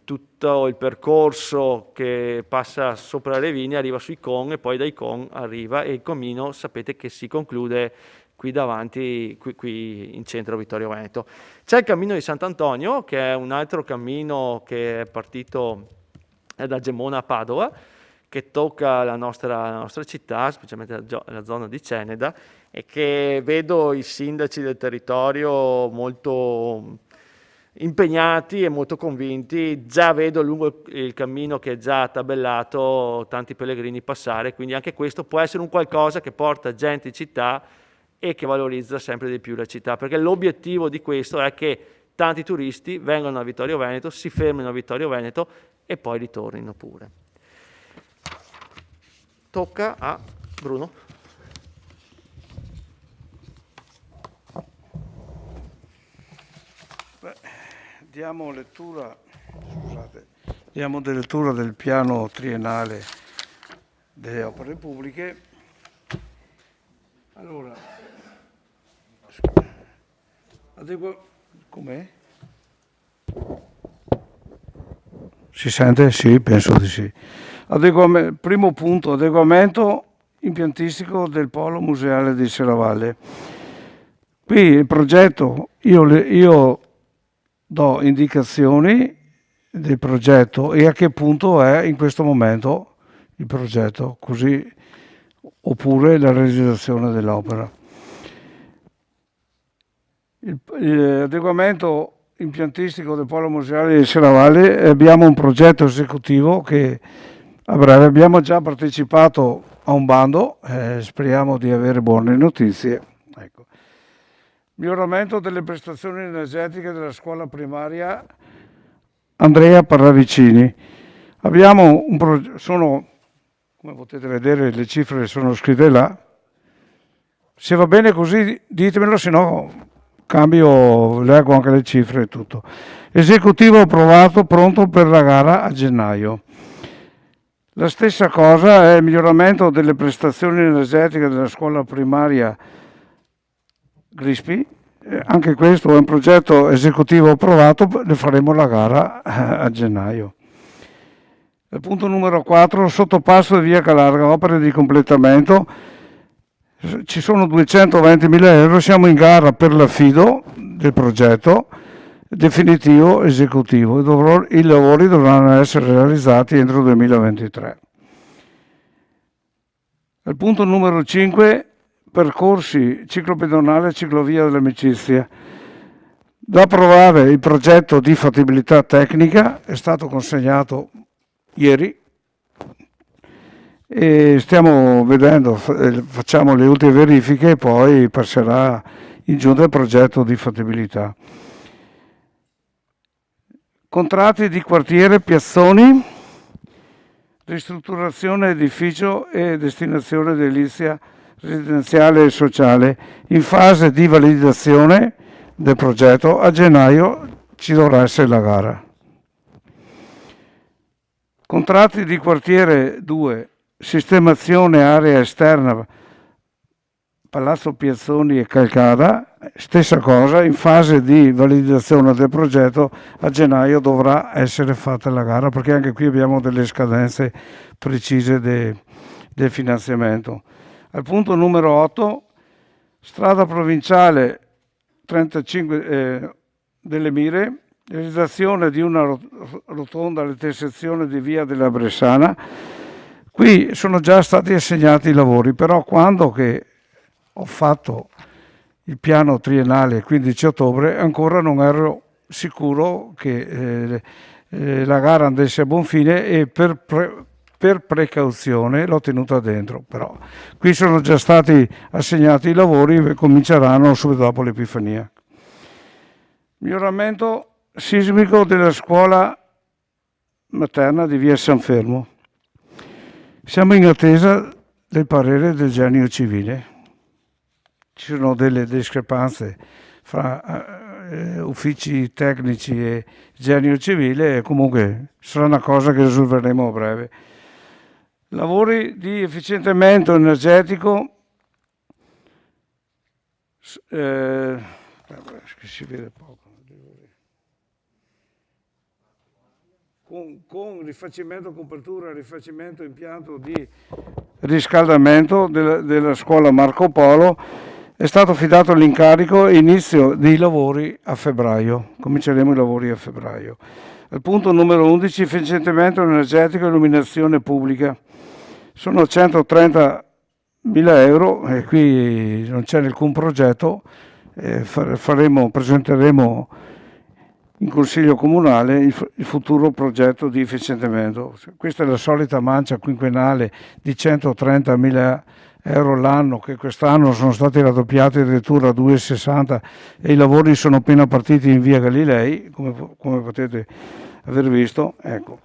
tutto il percorso che passa sopra le vigne, arriva sui Con e poi dai Con arriva, e il cammino sapete che si conclude qui davanti, qui in centro Vittorio Veneto. C'è il cammino di Sant'Antonio, che è un altro cammino che è partito da Gemona a Padova, che tocca la nostra città, specialmente la zona di Ceneda, e che vedo i sindaci del territorio molto impegnati e molto convinti. Già vedo lungo il cammino che è già tabellato tanti pellegrini passare, quindi anche questo può essere un qualcosa che porta gente in città e che valorizza sempre di più la città, perché l'obiettivo di questo è che tanti turisti vengano a Vittorio Veneto, si fermino a Vittorio Veneto e poi ritornino pure. Tocca a Bruno. Diamo lettura del piano triennale delle opere pubbliche. Allora, com'è? Si sente? Sì, penso di sì. Primo punto, adeguamento impiantistico del polo museale di Serravalle. Qui il progetto, io do indicazioni del progetto e a che punto è in questo momento il progetto, così, oppure la realizzazione dell'opera. L'adeguamento impiantistico del polo museale di Serravalle, abbiamo un progetto esecutivo che a breve abbiamo già partecipato a un bando, speriamo di avere buone notizie. Ecco. Miglioramento delle prestazioni energetiche della scuola primaria Andrea Parravicini. Abbiamo come potete vedere le cifre sono scritte là. Se va bene così ditemelo, se no cambio, leggo anche le cifre e tutto. Esecutivo approvato, pronto per la gara a gennaio. La stessa cosa è il miglioramento delle prestazioni energetiche della scuola primaria Grispi. Anche questo è un progetto esecutivo approvato, ne faremo la gara a gennaio. Il punto numero 4, sottopasso di via Calarga, opere di completamento. Ci sono 220.000 euro, siamo in gara per l'affido del progetto definitivo esecutivo. I lavori dovranno essere realizzati entro il 2023. Il punto numero 5, percorsi ciclopedonale e ciclovia dell'amicizia. Da approvare il progetto di fattibilità tecnica, è stato consegnato ieri e stiamo vedendo, facciamo le ultime verifiche e poi passerà in giunta il progetto di fattibilità. Contratti di quartiere Piazzoni, ristrutturazione edificio e destinazione edilizia residenziale e sociale in fase di validazione del progetto. A gennaio ci dovrà essere la gara. Contratti di quartiere 2, sistemazione area esterna Palazzo Piazzoni e Calcada, stessa cosa, in fase di validazione del progetto. A gennaio dovrà essere fatta la gara, perché anche qui abbiamo delle scadenze precise del finanziamento. Al punto numero 8, strada provinciale 35 delle Mire, realizzazione di una rotonda all'intersezione di via della Bressana. Qui sono già stati assegnati i lavori, però quando che ho fatto il piano triennale il 15 ottobre ancora non ero sicuro che la gara andasse a buon fine e per precauzione l'ho tenuta dentro, però qui sono già stati assegnati i lavori e cominceranno subito dopo l'Epifania. Miglioramento sismico della scuola materna di via San Fermo. Siamo in attesa del parere del genio civile. Ci sono delle discrepanze fra uffici tecnici e genio civile e comunque sarà una cosa che risolveremo a breve. Lavori di efficientamento energetico, che si vede poco, con rifacimento, copertura, rifacimento, impianto di riscaldamento della scuola Marco Polo. È stato affidato l'incarico e inizio dei lavori a febbraio. Cominceremo i lavori a febbraio. Al punto numero 11, efficientamento energetico e illuminazione pubblica. Sono 130.000 euro e qui non c'è alcun progetto. Presenteremo in Consiglio Comunale il futuro progetto di efficientamento. Questa è la solita mancia quinquennale di 130.000 euro l'anno, che quest'anno sono stati raddoppiati addirittura a 2,60 e i lavori sono appena partiti in via Galilei, come potete aver visto. Ecco.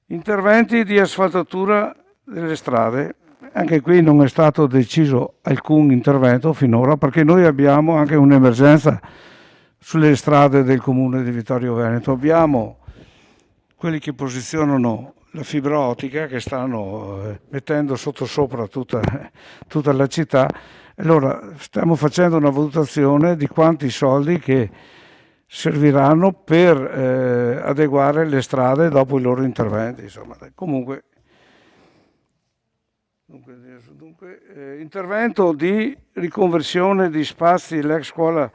Interventi di asfaltatura delle strade. Anche qui non è stato deciso alcun intervento finora, perché noi abbiamo anche un'emergenza sulle strade del comune di Vittorio Veneto. Abbiamo quelli che posizionano la fibra ottica, che stanno mettendo sottosopra tutta la città. Allora stiamo facendo una valutazione di quanti soldi che serviranno per adeguare le strade dopo i loro interventi. Insomma, comunque intervento di riconversione di spazi dell'ex scuola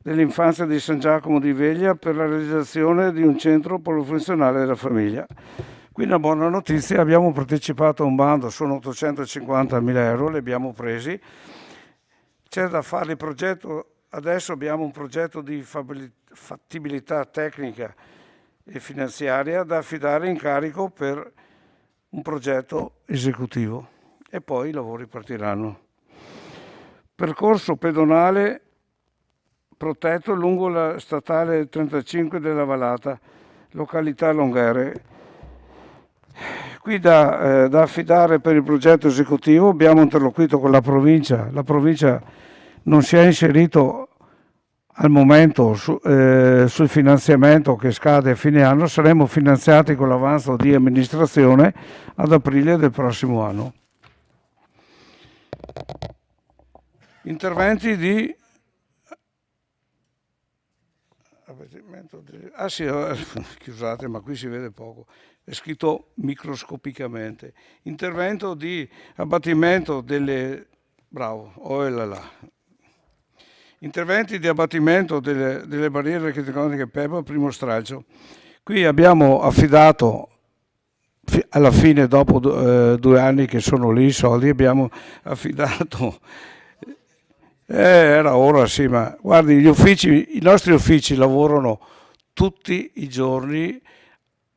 dell'infanzia di San Giacomo di Veglia per la realizzazione di un centro polifunzionale della famiglia. Qui una buona notizia: abbiamo partecipato a un bando, sono 850.000 euro, li abbiamo presi. C'è da fare il progetto, adesso abbiamo un progetto di fattibilità tecnica e finanziaria da affidare in carico per un progetto esecutivo e poi i lavori partiranno. Percorso pedonale protetto lungo la statale 35 della Valata, località Longhere. Qui da affidare per il progetto esecutivo. Abbiamo interloquito con la provincia non si è inserito al momento sul finanziamento che scade a fine anno. Saremo finanziati con l'avanzo di amministrazione ad aprile del prossimo anno. Interventi di scusate, ma qui si vede poco, è scritto microscopicamente. Intervento di abbattimento delle interventi di abbattimento delle barriere architettoniche PEPA, primo stralcio. Qui abbiamo affidato, alla fine, dopo 2 anni che sono lì i soldi, abbiamo affidato. Era ora, sì, ma guardi, i nostri uffici lavorano tutti i giorni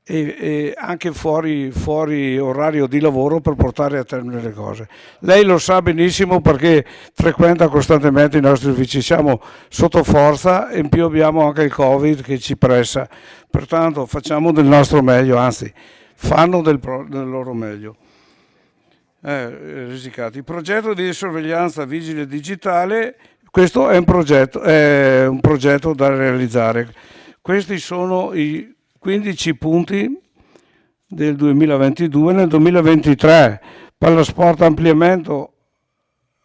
e anche fuori orario di lavoro per portare a termine le cose. Lei lo sa benissimo perché frequenta costantemente i nostri uffici. Siamo sotto forza e in più abbiamo anche il Covid che ci pressa. Pertanto facciamo del nostro meglio, anzi, fanno del loro meglio. Risicati. Il progetto di sorveglianza vigile digitale, questo è un progetto da realizzare. Questi sono i 15 punti del 2022. Nel 2023 Pallasport ampliamento,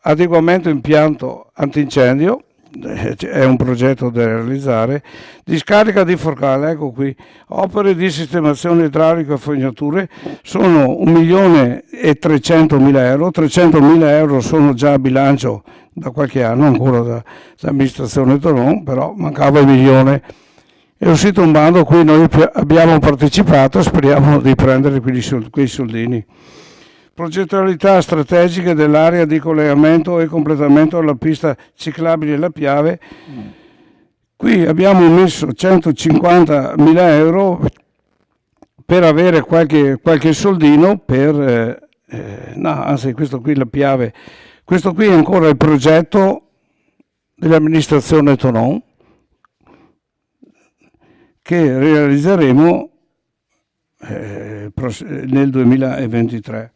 adeguamento impianto antincendio, è un progetto da realizzare. Discarica di Forcale, ecco qui, opere di sistemazione idraulica e fognature, sono 1.300.000 euro. 300.000 euro sono già a bilancio da qualche anno, ancora da amministrazione Tonon, però mancava 1 milione. È uscito un bando a cui noi abbiamo partecipato, speriamo di prendere quei soldini. Progettualità strategica dell'area di collegamento e completamento alla pista ciclabile La Piave. Qui abbiamo messo 150.000 euro per avere qualche soldino per... anzi, questo qui La Piave. Questo qui è ancora il progetto dell'amministrazione Tonon che realizzeremo nel 2023.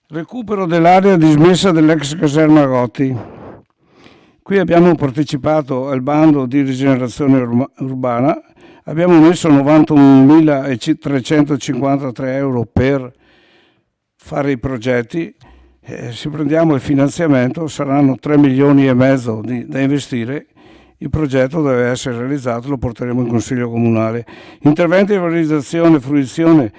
Recupero dell'area dismessa dell'ex caserma Gotti. Qui abbiamo partecipato al bando di rigenerazione urbana, abbiamo messo 91.353 euro per fare i progetti, se prendiamo il finanziamento saranno 3 milioni e mezzo da investire. Il progetto deve essere realizzato, lo porteremo in Consiglio Comunale. Interventi di valorizzazione e fruizione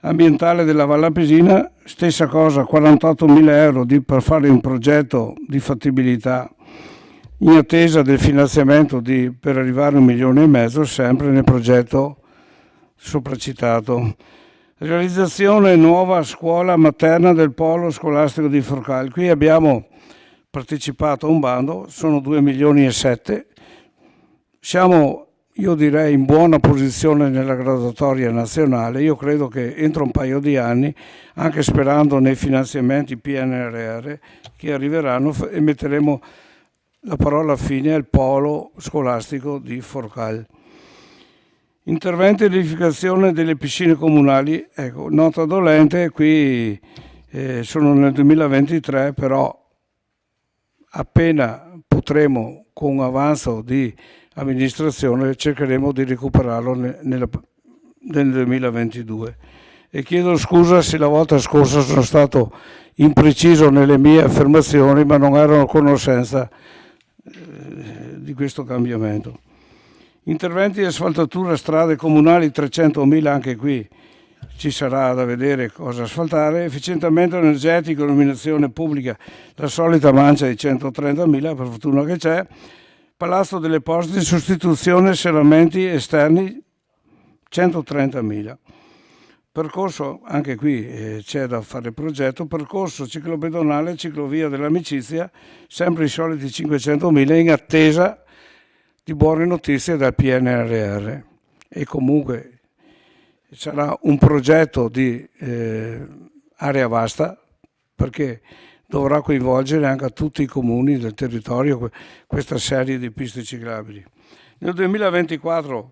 ambientale della Vallapesina, stessa cosa, 48.000 euro per fare un progetto di fattibilità in attesa del finanziamento per arrivare a 1,5 milioni, sempre nel progetto sopracitato. Realizzazione nuova scuola materna del polo scolastico di Forcal. Qui abbiamo partecipato a un bando, sono 2,7 milioni. Siamo, io direi, in buona posizione nella graduatoria nazionale. Io credo che entro un paio di anni, anche sperando nei finanziamenti PNRR che arriveranno, e metteremo la parola fine al polo scolastico di Forcal. Interventi di edificazione delle piscine comunali, ecco, nota dolente, qui sono nel 2023, però appena potremo, con un avanzo di amministrazione, cercheremo di recuperarlo nel 2022. E chiedo scusa se la volta scorsa sono stato impreciso nelle mie affermazioni, ma non ero a conoscenza di questo cambiamento. Interventi di asfaltatura strade comunali, 300.000, anche qui ci sarà da vedere cosa asfaltare. Efficientamento energetico, illuminazione pubblica, la solita mancia di 130.000, per fortuna che c'è. Palazzo delle Poste, sostituzione serramenti esterni, 130.000. Percorso, anche qui c'è da fare progetto, percorso ciclopedonale, ciclovia dell'amicizia, sempre i soliti 500.000, in attesa di buone notizie dal PNRR. E comunque sarà un progetto di area vasta, perché dovrà coinvolgere anche a tutti i comuni del territorio questa serie di piste ciclabili. Nel 2024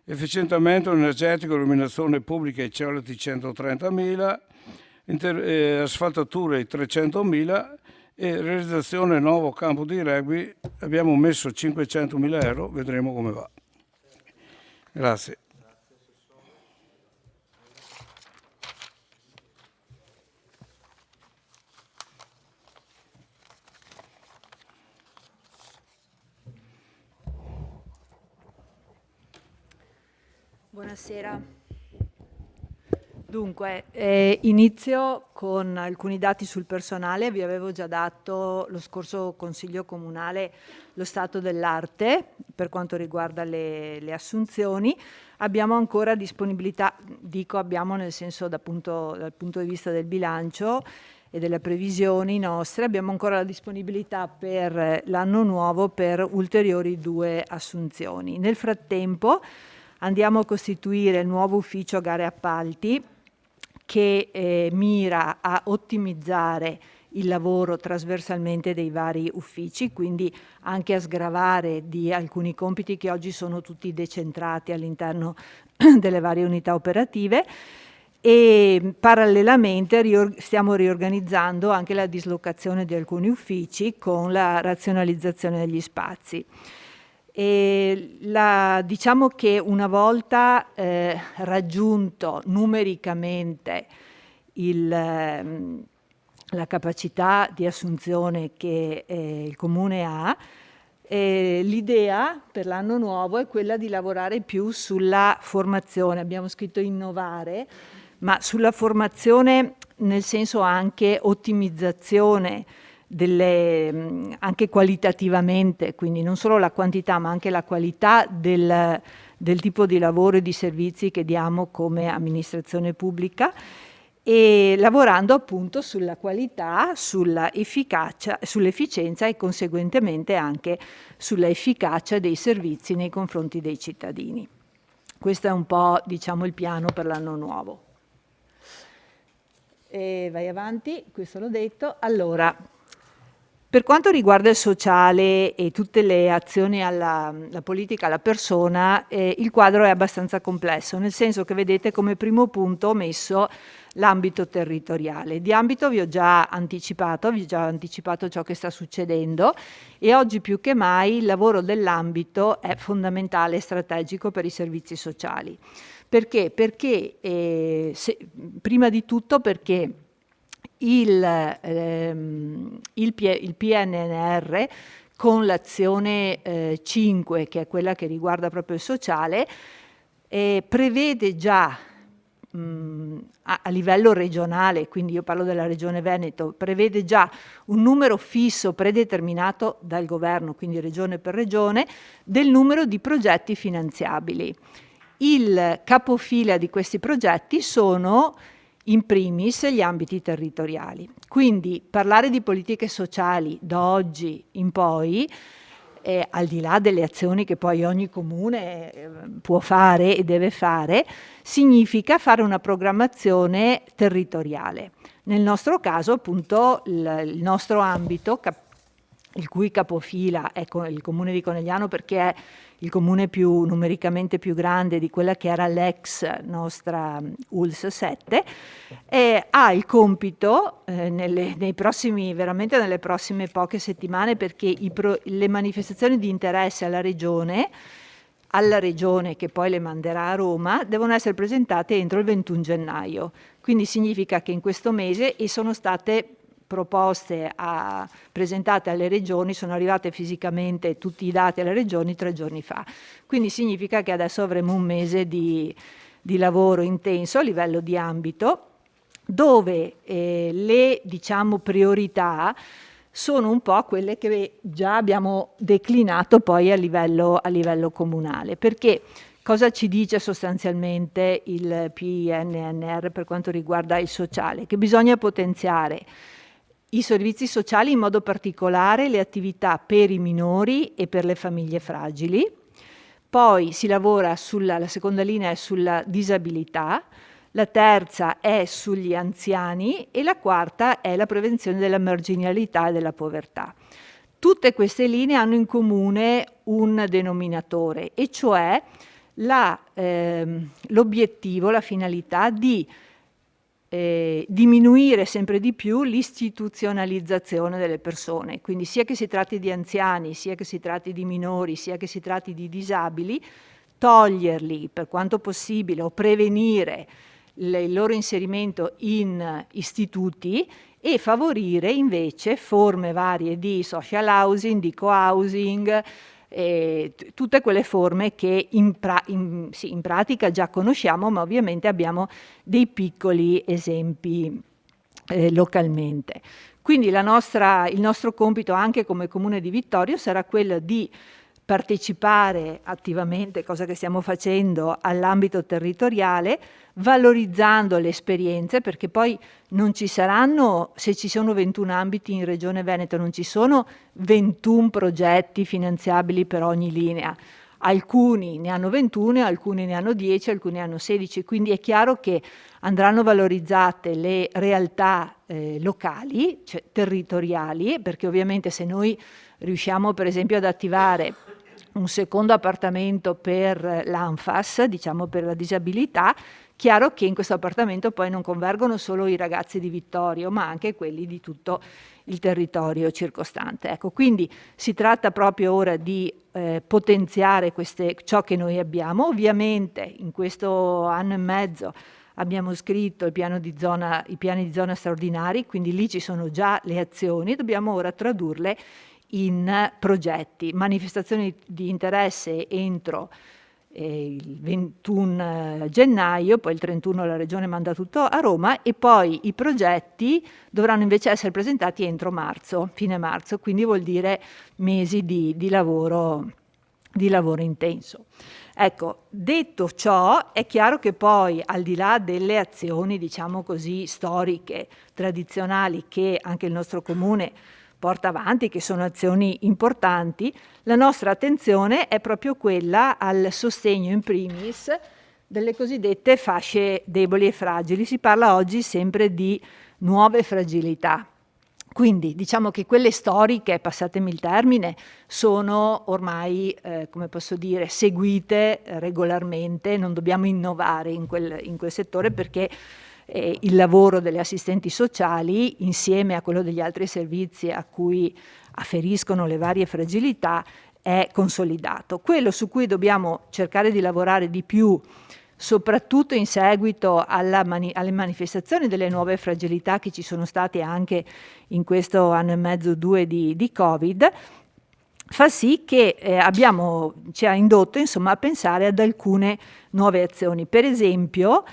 efficientamento energetico, illuminazione pubblica e soliti 130.000, asfaltature 300.000 e realizzazione nuovo campo di rugby, abbiamo messo 500.000 euro, vedremo come va. Grazie. Buonasera. Dunque, inizio con alcuni dati sul personale. Vi avevo già dato lo scorso Consiglio Comunale lo stato dell'arte per quanto riguarda le assunzioni. Abbiamo ancora disponibilità, dico abbiamo nel senso dal punto di vista del bilancio e delle previsioni nostre, abbiamo ancora la disponibilità per l'anno nuovo per ulteriori 2 assunzioni. Nel frattempo andiamo a costituire il nuovo ufficio gare e appalti che mira a ottimizzare il lavoro trasversalmente dei vari uffici, quindi anche a sgravare di alcuni compiti che oggi sono tutti decentrati all'interno delle varie unità operative, e parallelamente stiamo riorganizzando anche la dislocazione di alcuni uffici con la razionalizzazione degli spazi. Diciamo che una volta raggiunto numericamente la capacità di assunzione che il Comune ha, l'idea per l'anno nuovo è quella di lavorare più sulla formazione. Abbiamo scritto innovare, ma sulla formazione nel senso anche ottimizzazione anche qualitativamente, quindi non solo la quantità ma anche la qualità del tipo di lavoro e di servizi che diamo come amministrazione pubblica, e lavorando appunto sulla qualità, sull'efficienza e conseguentemente anche sulla efficacia dei servizi nei confronti dei cittadini. Questo è un po', diciamo, il piano per l'anno nuovo. E vai avanti, questo l'ho detto. Allora, Per quanto riguarda il sociale e tutte le azioni la politica alla persona, il quadro è abbastanza complesso, nel senso che vedete come primo punto ho messo l'ambito territoriale. Di ambito vi ho già anticipato ciò che sta succedendo e oggi più che mai il lavoro dell'ambito è fondamentale e strategico per i servizi sociali. Perché? Perché prima di tutto perché il PNRR con l'azione 5, che è quella che riguarda proprio il sociale, prevede già a livello regionale, quindi io parlo della Regione Veneto, prevede già un numero fisso predeterminato dal governo, quindi regione per regione, del numero di progetti finanziabili. Il capofila di questi progetti sono in primis gli ambiti territoriali. Quindi parlare di politiche sociali da oggi in poi, al di là delle azioni che poi ogni comune può fare e deve fare, significa fare una programmazione territoriale. Nel nostro caso, appunto, il nostro ambito, il cui capofila è il comune di Conegliano, perché è il comune numericamente più grande di quella che era l'ex nostra ULSS 7, ha il compito nelle prossime poche settimane, perché le manifestazioni di interesse alla regione che poi le manderà a Roma, devono essere presentate entro il 21 gennaio. Quindi significa che in questo mese, e sono state proposte presentate alle regioni, sono arrivate fisicamente tutti i dati alle regioni 3 giorni fa. Quindi significa che adesso avremo un mese di lavoro intenso a livello di ambito, dove le priorità sono un po' quelle che già abbiamo declinato poi a livello comunale. Perché cosa ci dice sostanzialmente il PNRR per quanto riguarda il sociale? Che bisogna potenziare i servizi sociali, in modo particolare le attività per i minori e per le famiglie fragili. Poi si lavora la seconda linea è sulla disabilità, la terza è sugli anziani e la quarta è la prevenzione della marginalità e della povertà. Tutte queste linee hanno in comune un denominatore, e cioè l'obiettivo, la finalità di diminuire sempre di più l'istituzionalizzazione delle persone, quindi sia che si tratti di anziani, sia che si tratti di minori, sia che si tratti di disabili, toglierli per quanto possibile o prevenire il loro inserimento in istituti e favorire invece forme varie di social housing, di co-housing, tutte quelle forme che in pratica già conosciamo, ma ovviamente abbiamo dei piccoli esempi localmente. Quindi il nostro compito anche come Comune di Vittorio sarà quello di partecipare attivamente, cosa che stiamo facendo, all'ambito territoriale, valorizzando le esperienze, perché poi non ci saranno, se ci sono 21 ambiti in Regione Veneto, non ci sono 21 progetti finanziabili per ogni linea. Alcuni ne hanno 21, alcuni ne hanno 10, alcuni ne hanno 16, quindi è chiaro che andranno valorizzate le realtà locali, cioè territoriali, perché ovviamente se noi riusciamo per esempio ad attivare un secondo appartamento per l'ANFAS, diciamo per la disabilità, chiaro che in questo appartamento poi non convergono solo i ragazzi di Vittorio, ma anche quelli di tutto il territorio circostante. Ecco, quindi si tratta proprio ora di potenziare ciò che noi abbiamo. Ovviamente in questo anno e mezzo abbiamo scritto i piani di zona straordinari, quindi lì ci sono già le azioni, dobbiamo ora tradurle in progetti, manifestazioni di interesse entro il 21 gennaio, poi il 31 la Regione manda tutto a Roma e poi i progetti dovranno invece essere presentati entro marzo, fine marzo, quindi vuol dire mesi di lavoro intenso. Ecco, detto ciò, è chiaro che poi al di là delle azioni, diciamo così, storiche, tradizionali che anche il nostro comune porta avanti, che sono azioni importanti, la nostra attenzione è proprio quella al sostegno in primis delle cosiddette fasce deboli e fragili. Si parla oggi sempre di nuove fragilità. Quindi diciamo che quelle storiche, passatemi il termine, sono ormai, come posso dire, seguite regolarmente, non dobbiamo innovare in quel settore perché il lavoro delle assistenti sociali, insieme a quello degli altri servizi a cui afferiscono le varie fragilità, è consolidato. Quello su cui dobbiamo cercare di lavorare di più, soprattutto in seguito alle manifestazioni delle nuove fragilità che ci sono state anche in questo anno e mezzo, 2 di Covid, fa sì che ci ha indotto insomma a pensare ad alcune nuove azioni. Per esempio,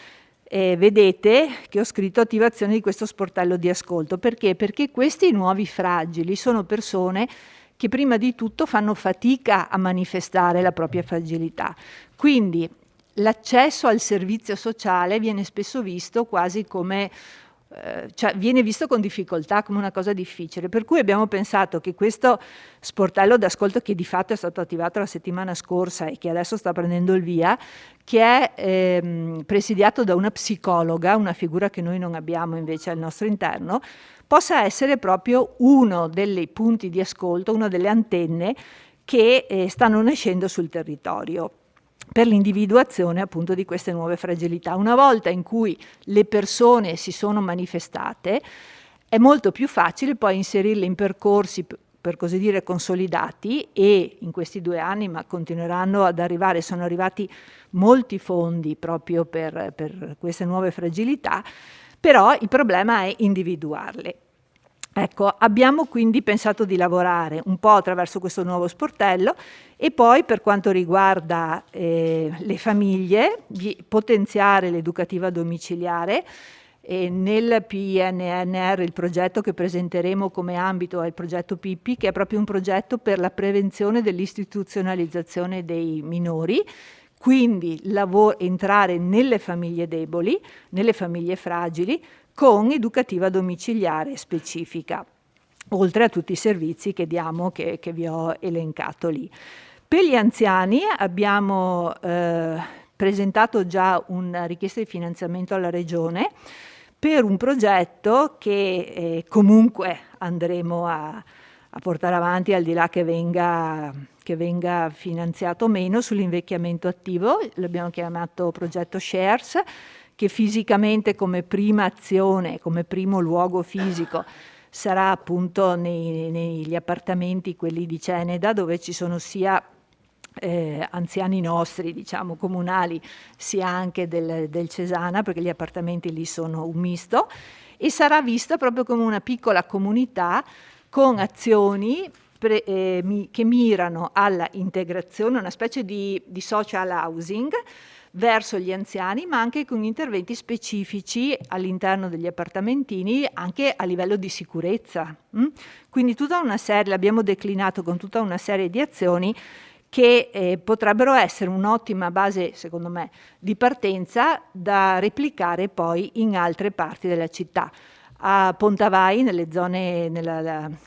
vedete che ho scritto attivazione di questo sportello di ascolto. Perché? Perché questi nuovi fragili sono persone che prima di tutto fanno fatica a manifestare la propria fragilità. Quindi l'accesso al servizio sociale viene spesso visto quasi come, cioè viene visto con difficoltà, come una cosa difficile. Per cui abbiamo pensato che questo sportello d'ascolto, che di fatto è stato attivato la settimana scorsa e che adesso sta prendendo il via, che è presidiato da una psicologa, una figura che noi non abbiamo invece al nostro interno, possa essere proprio uno dei punti di ascolto, una delle antenne che stanno nascendo sul territorio per l'individuazione appunto di queste nuove fragilità. Una volta in cui le persone si sono manifestate, è molto più facile poi inserirle in percorsi per così dire consolidati, e in questi 2 anni, ma continueranno ad arrivare, sono arrivati molti fondi proprio per queste nuove fragilità, però il problema è individuarle. Ecco, abbiamo quindi pensato di lavorare un po' attraverso questo nuovo sportello e poi per quanto riguarda le famiglie, di potenziare l'educativa domiciliare. Nel PNRR il progetto che presenteremo come ambito è il progetto PIPPI, che è proprio un progetto per la prevenzione dell'istituzionalizzazione dei minori, quindi entrare nelle famiglie deboli, nelle famiglie fragili, con educativa domiciliare specifica, oltre a tutti i servizi che diamo, che vi ho elencato lì. Per gli anziani abbiamo presentato già una richiesta di finanziamento alla Regione per un progetto che comunque andremo a portare avanti, al di là che venga finanziato o meno, sull'invecchiamento attivo. L'abbiamo chiamato progetto Shares, che fisicamente come prima azione, come primo luogo fisico, sarà appunto negli appartamenti, quelli di Ceneda, dove ci sono sia anziani nostri, diciamo comunali, sia anche del Cesana, perché gli appartamenti lì sono un misto, e sarà vista proprio come una piccola comunità con azioni che mirano alla integrazione, una specie di social housing verso gli anziani, ma anche con interventi specifici all'interno degli appartamentini, anche a livello di sicurezza. Quindi tutta una serie, l'abbiamo declinato con tutta una serie di azioni che potrebbero essere un'ottima base, secondo me, di partenza da replicare poi in altre parti della città. A Pontavai, nelle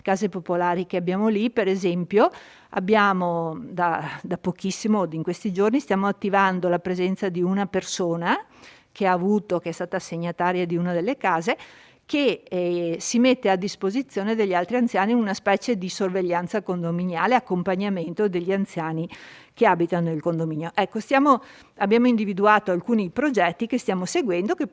case popolari che abbiamo lì, per esempio, abbiamo da pochissimo, in questi giorni, stiamo attivando la presenza di una persona che è stata assegnataria di una delle case, che si mette a disposizione degli altri anziani una specie di sorveglianza condominiale, accompagnamento degli anziani che abitano nel condominio. Ecco, abbiamo individuato alcuni progetti che stiamo seguendo, che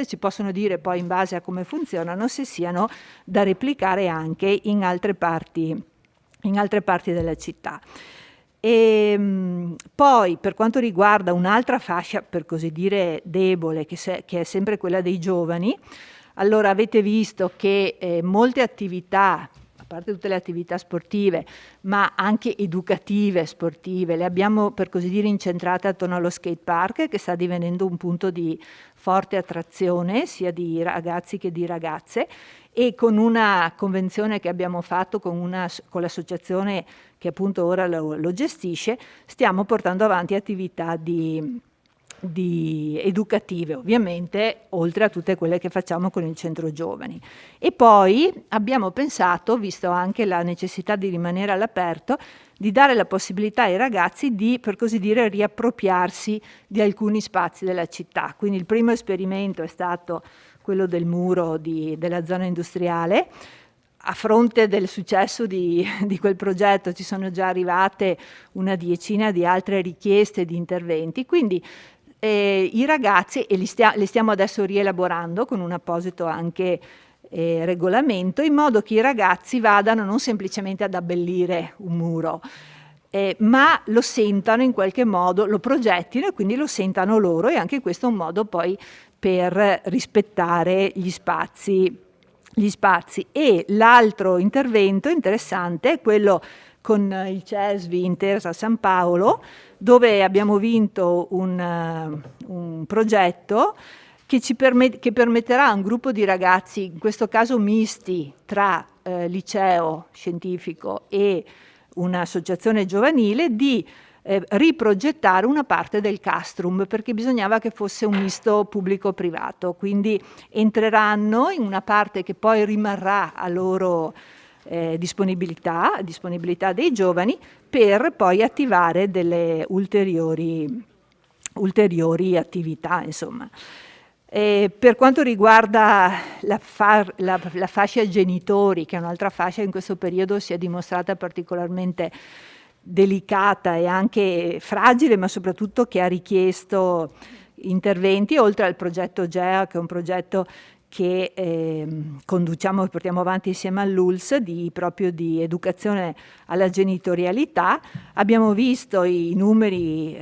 ci possono dire poi in base a come funzionano se siano da replicare anche in altre parti della città. E poi per quanto riguarda un'altra fascia, per così dire, debole, che è sempre quella dei giovani, allora avete visto che molte attività, a parte tutte le attività sportive, ma anche educative sportive, le abbiamo per così dire incentrate attorno allo skate park, che sta divenendo un punto di forte attrazione sia di ragazzi che di ragazze, e con una convenzione che abbiamo fatto con l'associazione che appunto ora lo gestisce, stiamo portando avanti attività educative, ovviamente, oltre a tutte quelle che facciamo con il centro giovani. E poi abbiamo pensato, visto anche la necessità di rimanere all'aperto, di dare la possibilità ai ragazzi di, per così dire, riappropriarsi di alcuni spazi della città. Quindi il primo esperimento è stato quello del muro della zona industriale. a fronte del successo di quel progetto ci sono già arrivate una decina di altre richieste di interventi, quindi i ragazzi, e le stiamo adesso rielaborando con un apposito anche regolamento, in modo che i ragazzi vadano non semplicemente ad abbellire un muro, ma lo sentano in qualche modo, lo progettino e quindi lo sentano loro, e anche questo è un modo poi per rispettare gli spazi. E l'altro intervento interessante è quello con il CESVI Intesa San Paolo, dove abbiamo vinto un progetto che permetterà a un gruppo di ragazzi, in questo caso misti tra liceo scientifico e un'associazione giovanile, di riprogettare una parte del castrum, perché bisognava che fosse un misto pubblico-privato, quindi entreranno in una parte che poi rimarrà a loro disponibilità dei giovani, per poi attivare delle ulteriori attività, insomma. Per quanto riguarda la fascia genitori, che è un'altra fascia in questo periodo si è dimostrata particolarmente delicata e anche fragile, ma soprattutto che ha richiesto interventi, oltre al progetto GEA, che è un progetto che conduciamo e portiamo avanti insieme all'ULS, proprio di educazione alla genitorialità. Abbiamo visto i numeri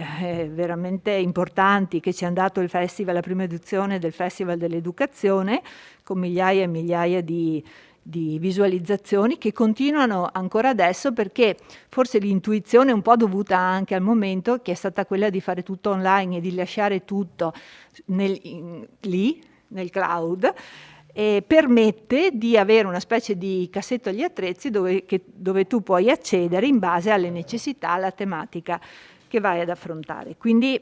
veramente importanti che ci ha dato il festival, la prima edizione del Festival dell'Educazione, con migliaia e migliaia di visualizzazioni che continuano ancora adesso, perché forse l'intuizione, un po' dovuta anche al momento, che è stata quella di fare tutto online e di lasciare tutto lì nel cloud, permette di avere una specie di cassetto agli attrezzi dove tu puoi accedere in base alle necessità, alla tematica che vai ad affrontare. Quindi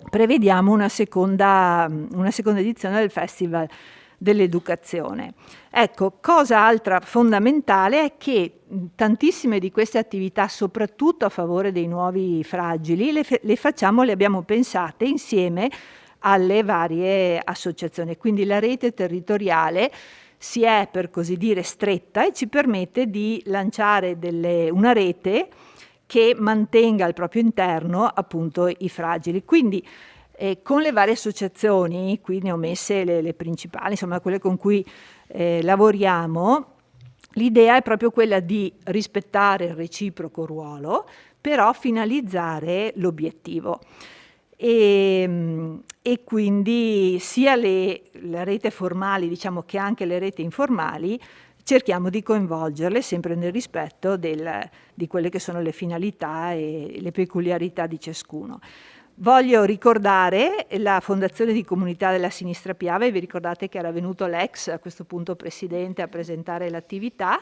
prevediamo una seconda edizione del Festival dell'Educazione. Ecco, cosa altra fondamentale è che tantissime di queste attività, soprattutto a favore dei nuovi fragili, le abbiamo pensate insieme alle varie associazioni. Quindi la rete territoriale si è, per così dire, stretta e ci permette di lanciare una rete che mantenga al proprio interno appunto i fragili. Quindi con le varie associazioni, qui ne ho messe le principali, insomma quelle con cui lavoriamo, l'idea è proprio quella di rispettare il reciproco ruolo, però finalizzare l'obiettivo. E quindi sia le rete formali, diciamo, che anche le reti informali, cerchiamo di coinvolgerle sempre nel rispetto di quelle che sono le finalità e le peculiarità di ciascuno. Voglio ricordare la Fondazione di Comunità della Sinistra Piave. Vi ricordate che era venuto l'ex, a questo punto presidente, a presentare l'attività.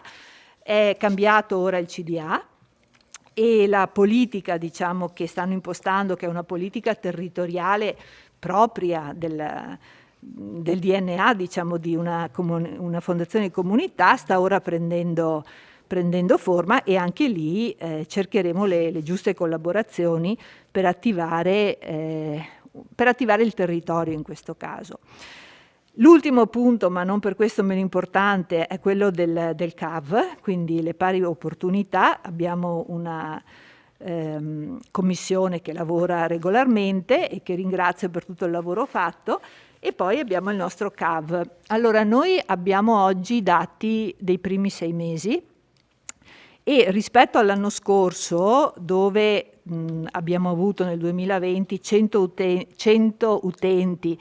È cambiato ora il CDA e la politica, diciamo, che stanno impostando, che è una politica territoriale propria del DNA, diciamo, di una fondazione di comunità, sta ora prendendo forma, e anche lì cercheremo le giuste collaborazioni per attivare il territorio in questo caso. L'ultimo punto, ma non per questo meno importante, è quello del CAV, quindi le pari opportunità. Abbiamo una commissione che lavora regolarmente e che ringrazio per tutto il lavoro fatto, e poi abbiamo il nostro CAV. Allora, noi abbiamo oggi i dati dei primi 6 mesi, e rispetto all'anno scorso, dove abbiamo avuto nel 2020 100 utenti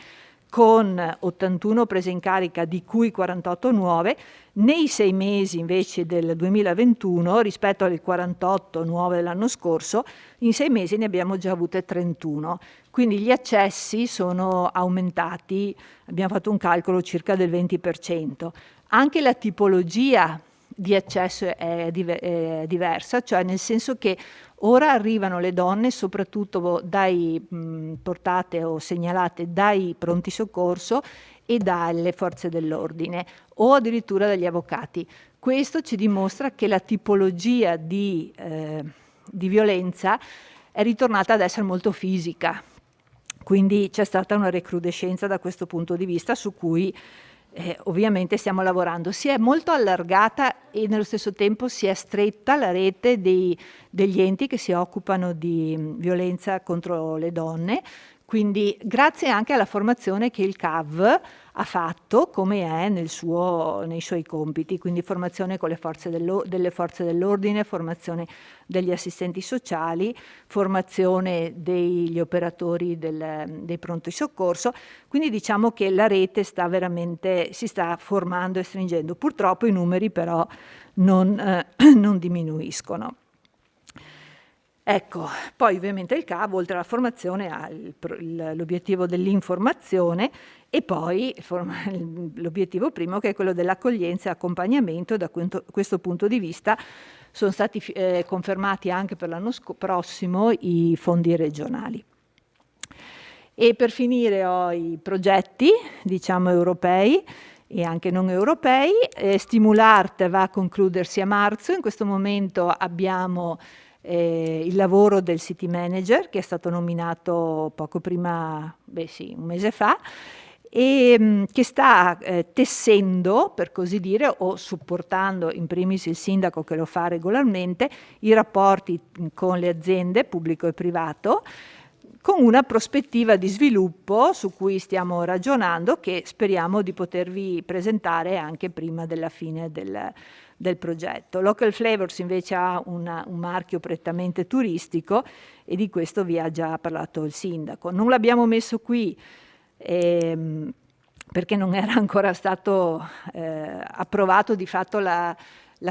con 81 prese in carica, di cui 48 nuove, nei 6 mesi invece del 2021, rispetto alle 48 nuove dell'anno scorso, in 6 mesi ne abbiamo già avute 31. Quindi gli accessi sono aumentati, abbiamo fatto un calcolo circa del 20%. Anche la tipologia di accesso è diversa, cioè nel senso che ora arrivano le donne soprattutto portate o segnalate dai pronti soccorso e dalle forze dell'ordine, o addirittura dagli avvocati. Questo ci dimostra che la tipologia di violenza è ritornata ad essere molto fisica, quindi c'è stata una recrudescenza da questo punto di vista, su cui ovviamente stiamo lavorando. Si è molto allargata e nello stesso tempo si è stretta la rete degli enti che si occupano di violenza contro le donne, quindi grazie anche alla formazione che il CAV ha fatto, come è nei suoi compiti, quindi formazione con delle forze dell'ordine, formazione degli assistenti sociali, formazione degli operatori dei pronto soccorso, quindi diciamo che la rete si sta formando e stringendo. Purtroppo i numeri però non diminuiscono. Ecco, poi ovviamente il CAV, oltre alla formazione, ha l'obiettivo dell'informazione e poi l'obiettivo primo, che è quello dell'accoglienza e accompagnamento. Da questo punto di vista sono stati confermati anche per l'anno prossimo i fondi regionali. E per finire ho i progetti, diciamo, europei e anche non europei. Stimulart va a concludersi a marzo. In questo momento abbiamo il lavoro del City Manager, che è stato nominato poco prima, un mese fa, e che sta tessendo, per così dire, o supportando in primis il sindaco, che lo fa regolarmente, i rapporti con le aziende, pubblico e privato, con una prospettiva di sviluppo su cui stiamo ragionando, che speriamo di potervi presentare anche prima della fine del progetto. Local Flavors invece ha un marchio prettamente turistico e di questo vi ha già parlato il sindaco. Non l'abbiamo messo qui perché non era ancora stato approvato, di fatto la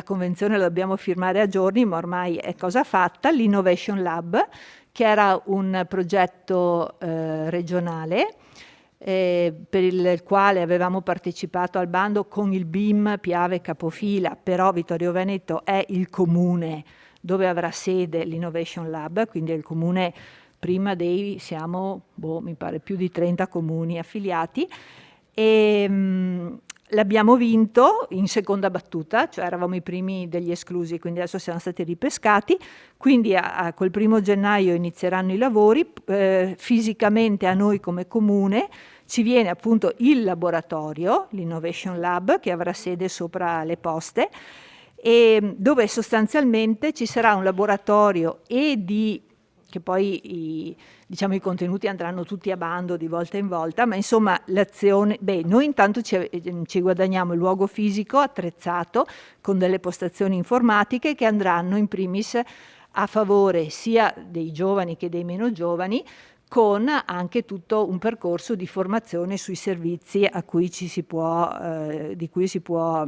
convenzione la dobbiamo firmare a giorni, ma ormai è cosa fatta. L'Innovation Lab, che era un progetto regionale per il quale avevamo partecipato al bando con il BIM Piave Capofila, però Vittorio Veneto è il comune dove avrà sede l'Innovation Lab, quindi è il comune prima siamo mi pare più di 30 comuni affiliati, e l'abbiamo vinto in seconda battuta, cioè eravamo i primi degli esclusi, quindi adesso siamo stati ripescati, quindi col 1° gennaio inizieranno i lavori. Fisicamente a noi come comune ci viene appunto il laboratorio, l'Innovation Lab, che avrà sede sopra le poste, e dove sostanzialmente ci sarà un laboratorio che poi i contenuti andranno tutti a bando di volta in volta, ma insomma l'azione, noi intanto ci guadagniamo il luogo fisico attrezzato con delle postazioni informatiche che andranno in primis a favore sia dei giovani che dei meno giovani, con anche tutto un percorso di formazione sui servizi di cui si può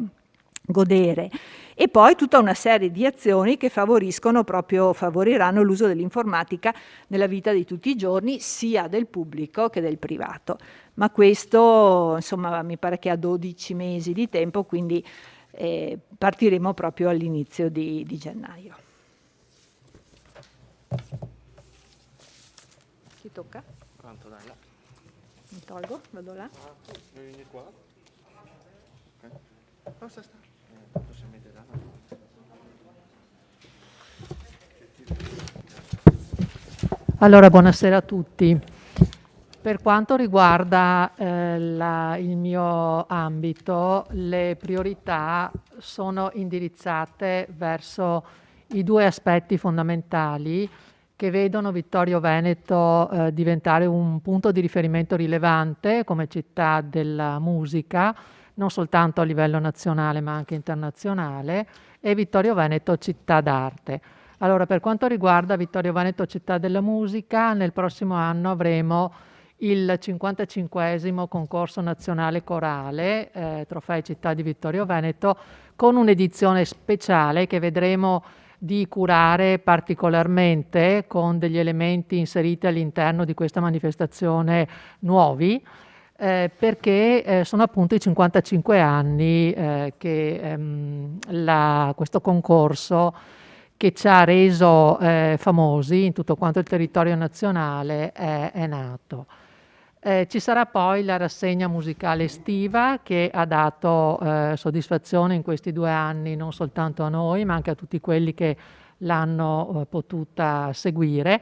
godere, e poi tutta una serie di azioni che favoriranno l'uso dell'informatica nella vita di tutti i giorni, sia del pubblico che del privato. Ma questo, insomma, mi pare che ha 12 mesi di tempo, quindi partiremo proprio all'inizio di gennaio. Chi tocca? Quanto dai là? Mi tolgo? Vado là? Vieni qua. Ok. Cosa sta? Allora, buonasera a tutti. Per quanto riguarda il mio ambito, le priorità sono indirizzate verso i 2 aspetti fondamentali che vedono Vittorio Veneto diventare un punto di riferimento rilevante come città della musica, non soltanto a livello nazionale ma anche internazionale, e Vittorio Veneto città d'arte. Allora, per quanto riguarda Vittorio Veneto città della musica, nel prossimo anno avremo il 55esimo concorso nazionale corale, Trofei Città di Vittorio Veneto, con un'edizione speciale che vedremo di curare particolarmente con degli elementi inseriti all'interno di questa manifestazione nuovi, perché sono appunto i 55 anni che questo concorso, che ci ha reso famosi in tutto quanto il territorio nazionale, è nato. Ci sarà poi la rassegna musicale estiva, che ha dato soddisfazione in questi 2 anni non soltanto a noi ma anche a tutti quelli che l'hanno potuta seguire,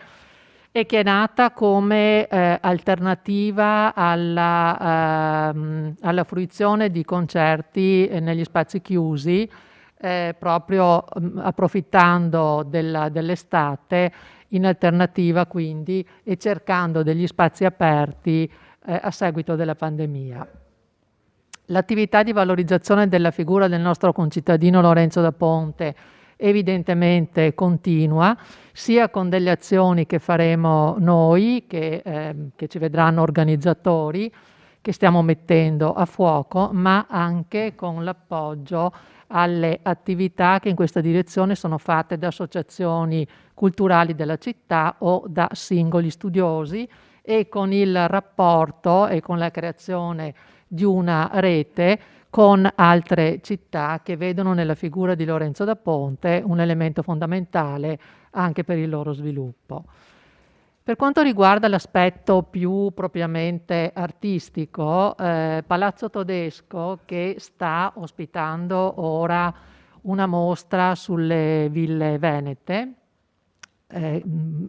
e che è nata come alternativa alla fruizione di concerti negli spazi chiusi, proprio approfittando dell'estate, in alternativa quindi, e cercando degli spazi aperti a seguito della pandemia. L'attività di valorizzazione della figura del nostro concittadino Lorenzo da Ponte evidentemente continua, sia con delle azioni che faremo noi, che ci vedranno organizzatori, che stiamo mettendo a fuoco, ma anche con l'appoggio alle attività che in questa direzione sono fatte da associazioni culturali della città o da singoli studiosi, e con il rapporto e con la creazione di una rete con altre città che vedono nella figura di Lorenzo da Ponte un elemento fondamentale anche per il loro sviluppo. Per quanto riguarda l'aspetto più propriamente artistico, Palazzo Todesco, che sta ospitando ora una mostra sulle ville venete,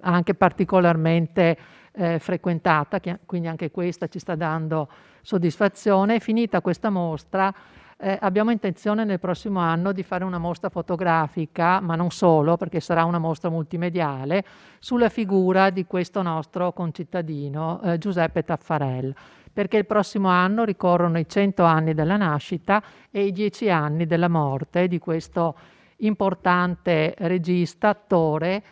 anche particolarmente frequentata, quindi anche questa ci sta dando soddisfazione. Finita questa mostra, abbiamo intenzione nel prossimo anno di fare una mostra fotografica, ma non solo, perché sarà una mostra multimediale, sulla figura di questo nostro concittadino Giuseppe Taffarel, perché il prossimo anno ricorrono i 100 anni della nascita e i 10 anni della morte di questo importante regista, attore,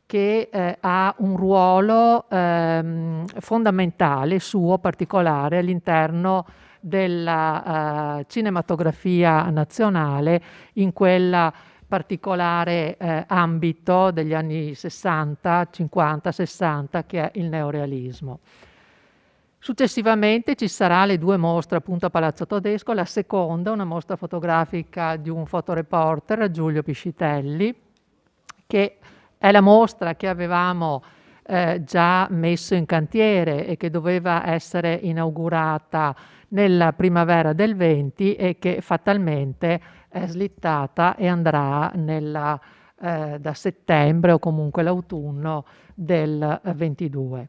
che ha un ruolo fondamentale suo, particolare, all'interno della cinematografia nazionale, in quella particolare ambito degli anni 60, 50, 60 che è il neorealismo. Successivamente ci sarà le 2 mostre appunto a Palazzo Todesco, la seconda una mostra fotografica di un fotoreporter, Giulio Piscitelli, che è la mostra che avevamo già messo in cantiere e che doveva essere inaugurata nella primavera del 20 e che fatalmente è slittata e andrà da settembre o comunque l'autunno del 22.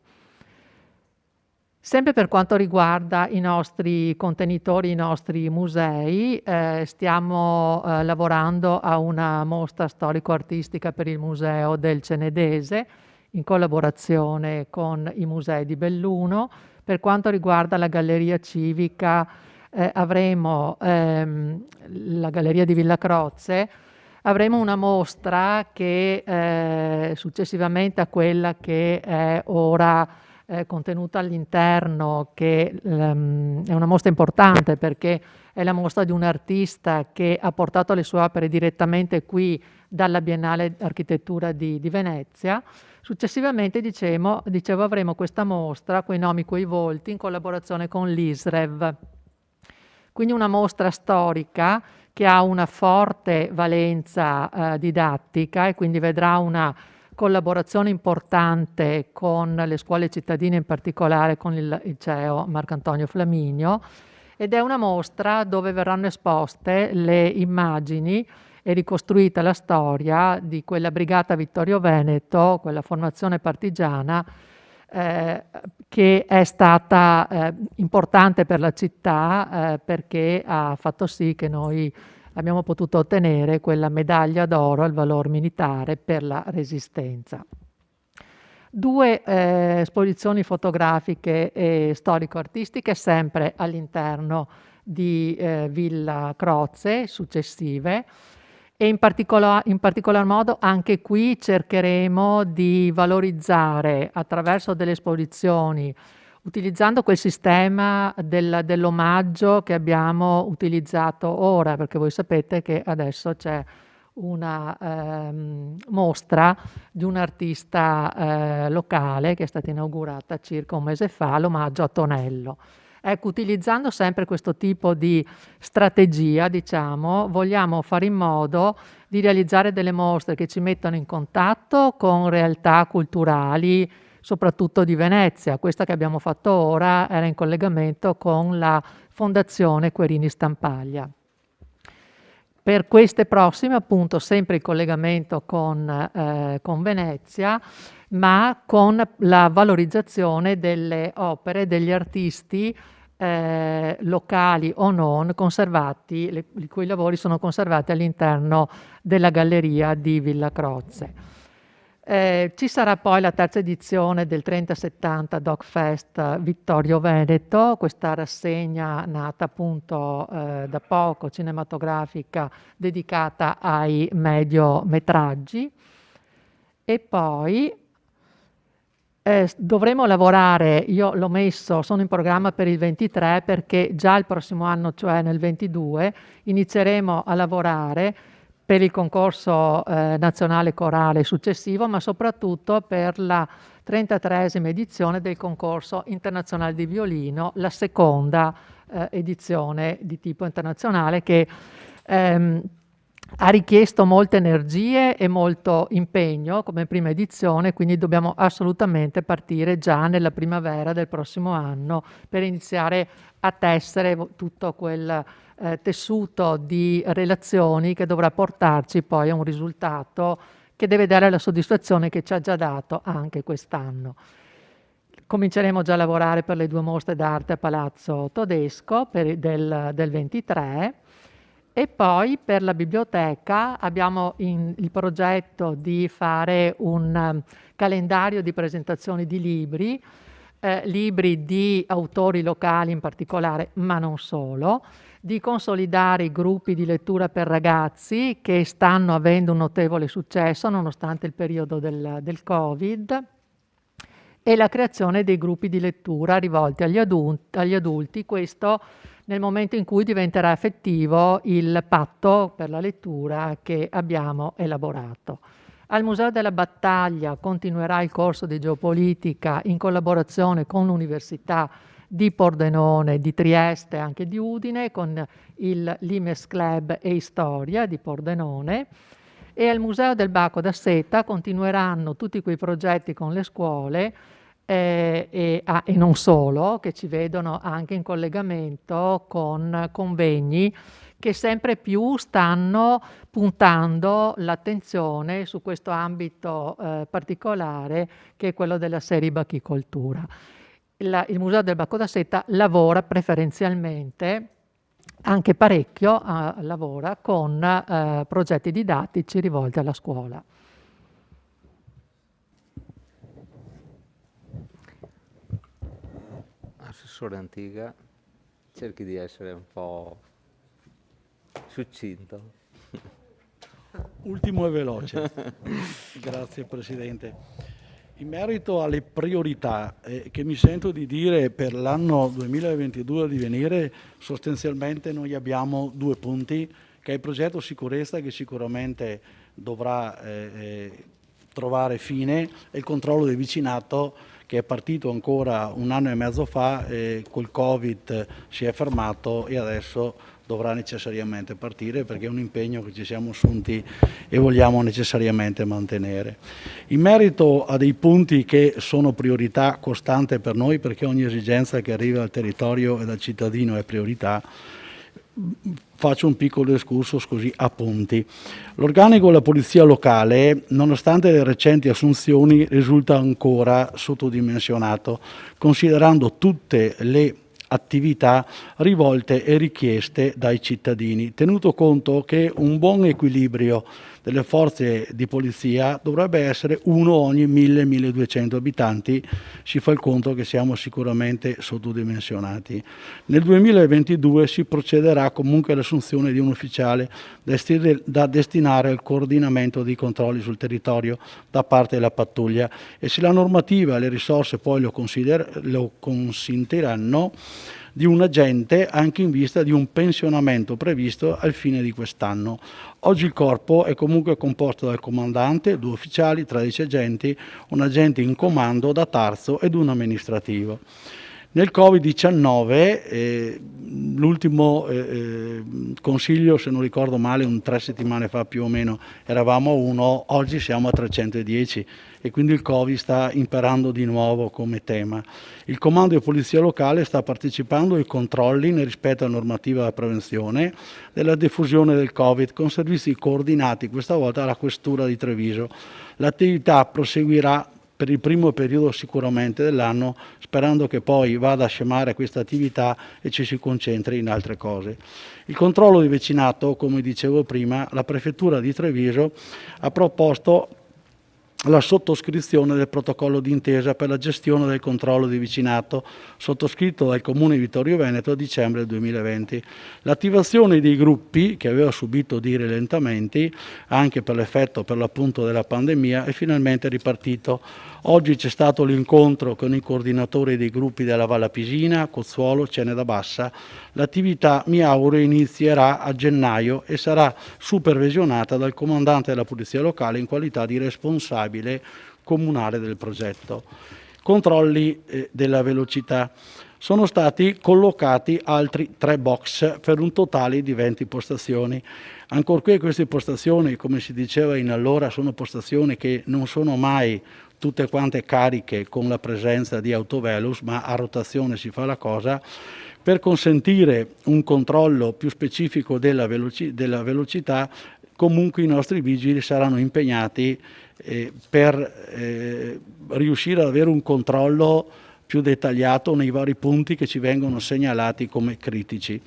Sempre per quanto riguarda i nostri contenitori, i nostri musei, stiamo lavorando a una mostra storico-artistica per il Museo del Cenedese, in collaborazione con i musei di Belluno. Per quanto riguarda la Galleria Civica, avremo la Galleria di Villa Croce, avremo una mostra che successivamente a quella che è ora contenuta all'interno, che è una mostra importante perché è la mostra di un artista che ha portato le sue opere direttamente qui dalla Biennale Architettura di Venezia. Successivamente, dicevo, avremo questa mostra, Quei nomi, quei volti, in collaborazione con l'ISREV. Quindi una mostra storica che ha una forte valenza didattica e quindi vedrà una collaborazione importante con le scuole cittadine, in particolare con il liceo Marcantonio Flaminio, ed è una mostra dove verranno esposte le immagini e ricostruita la storia di quella brigata Vittorio Veneto, quella formazione partigiana che è stata importante per la città perché ha fatto sì che noi abbiamo potuto ottenere quella medaglia d'oro al valor militare per la Resistenza. 2 esposizioni fotografiche e storico-artistiche sempre all'interno di Villa Croce, successive, e in particolar modo anche qui cercheremo di valorizzare attraverso delle esposizioni, utilizzando quel sistema dell'omaggio che abbiamo utilizzato ora, perché voi sapete che adesso c'è una mostra di un artista locale che è stata inaugurata circa un mese fa, l'omaggio a Tonello. Ecco, utilizzando sempre questo tipo di strategia, diciamo, vogliamo fare in modo di realizzare delle mostre che ci mettano in contatto con realtà culturali, soprattutto di Venezia. Questa che abbiamo fatto ora era in collegamento con la Fondazione Querini Stampaglia. Per queste prossime, appunto, sempre il collegamento con Venezia, ma con la valorizzazione delle opere degli artisti locali o non conservati, i cui lavori sono conservati all'interno della galleria di Villa Croce. Ci sarà poi la terza edizione del 3070 Doc Fest Vittorio Veneto, questa rassegna nata appunto da poco, cinematografica, dedicata ai mediometraggi. E poi dovremo lavorare, io l'ho messo, sono in programma per il 23 perché già il prossimo anno, cioè nel 22, inizieremo a lavorare per il concorso nazionale corale successivo, ma soprattutto per la 33esima edizione del concorso internazionale di violino, la seconda edizione di tipo internazionale che ha richiesto molte energie e molto impegno come prima edizione, quindi dobbiamo assolutamente partire già nella primavera del prossimo anno per iniziare a tessere tutto quel tessuto di relazioni che dovrà portarci poi a un risultato che deve dare la soddisfazione che ci ha già dato anche quest'anno. Cominceremo già a lavorare per le 2 mostre d'arte a Palazzo Todesco del 23 e poi per la biblioteca abbiamo il progetto di fare un calendario di presentazioni di libri di autori locali in particolare, ma non solo, di consolidare i gruppi di lettura per ragazzi che stanno avendo un notevole successo nonostante il periodo del Covid, e la creazione dei gruppi di lettura rivolti agli adulti, questo nel momento in cui diventerà effettivo il patto per la lettura che abbiamo elaborato. Al Museo della Battaglia continuerà il corso di geopolitica in collaborazione con l'Università di Pordenone, di Trieste e anche di Udine, con il Limes Club e Storia di Pordenone. E al Museo del Bacco da Seta continueranno tutti quei progetti con le scuole e non solo, che ci vedono anche in collegamento con convegni che sempre più stanno puntando l'attenzione su questo ambito particolare che è quello della seribachicoltura. Il Museo del Bacco da Seta lavora preferenzialmente, anche parecchio, lavora con progetti didattici rivolti alla scuola. Assessore Antiga, cerchi di essere un po' succinto. Ultimo e veloce. Grazie Presidente. In merito alle priorità che mi sento di dire per l'anno 2022 a divenire, sostanzialmente noi abbiamo 2 punti, che è il progetto sicurezza che sicuramente dovrà trovare fine e il controllo del vicinato che è partito ancora 1 anno e mezzo fa, col Covid si è fermato e adesso dovrà necessariamente partire perché è un impegno che ci siamo assunti e vogliamo necessariamente mantenere. In merito a dei punti che sono priorità costante per noi, perché ogni esigenza che arriva dal territorio e dal cittadino è priorità, faccio un piccolo excursus così a punti. L'organico della polizia locale, nonostante le recenti assunzioni, risulta ancora sottodimensionato, considerando tutte le attività rivolte e richieste dai cittadini, tenuto conto che un buon equilibrio delle forze di polizia dovrebbe essere 1 ogni 1000-1200 abitanti, si fa il conto che siamo sicuramente sottodimensionati. Nel 2022 si procederà comunque all'assunzione di un ufficiale da destinare al coordinamento dei controlli sul territorio da parte della pattuglia e se la normativa e le risorse poi lo consentiranno, di un agente anche in vista di un pensionamento previsto al fine di quest'anno. Oggi il corpo è comunque composto dal comandante, 2 ufficiali, 13 agenti, un agente in comando da Tarzo ed un amministrativo. Nel Covid-19, l'ultimo consiglio, se non ricordo male, 3 settimane fa più o meno, eravamo a 1, oggi siamo a 310 e quindi il Covid sta imperando di nuovo come tema. Il Comando di Polizia Locale sta partecipando ai controlli nel rispetto alla normativa della prevenzione della diffusione del Covid con servizi coordinati, questa volta alla Questura di Treviso. L'attività proseguirà per il primo periodo sicuramente dell'anno, sperando che poi vada a scemare questa attività e ci si concentri in altre cose. Il controllo di vicinato, come dicevo prima, la Prefettura di Treviso ha proposto la sottoscrizione del protocollo d'intesa per la gestione del controllo di vicinato, sottoscritto dal Comune di Vittorio Veneto a dicembre 2020. L'attivazione dei gruppi, che aveva subito dei rallentamenti, anche per l'effetto per l'appunto della pandemia, è finalmente ripartito. Oggi c'è stato l'incontro con i coordinatori dei gruppi della Valle Pisina, Cozzuolo, Ceneda Bassa. L'attività, mi auguro, inizierà a gennaio e sarà supervisionata dal comandante della Polizia Locale in qualità di responsabile comunale del progetto. Controlli della velocità. Sono stati collocati altri 3 box per un totale di 20 postazioni. Ancorché queste postazioni, come si diceva in allora, sono postazioni che non sono mai tutte quante cariche con la presenza di autovelus, ma a rotazione si fa la cosa, per consentire un controllo più specifico della velocità, comunque i nostri vigili saranno impegnati per riuscire ad avere un controllo più dettagliato nei vari punti che ci vengono segnalati come critici.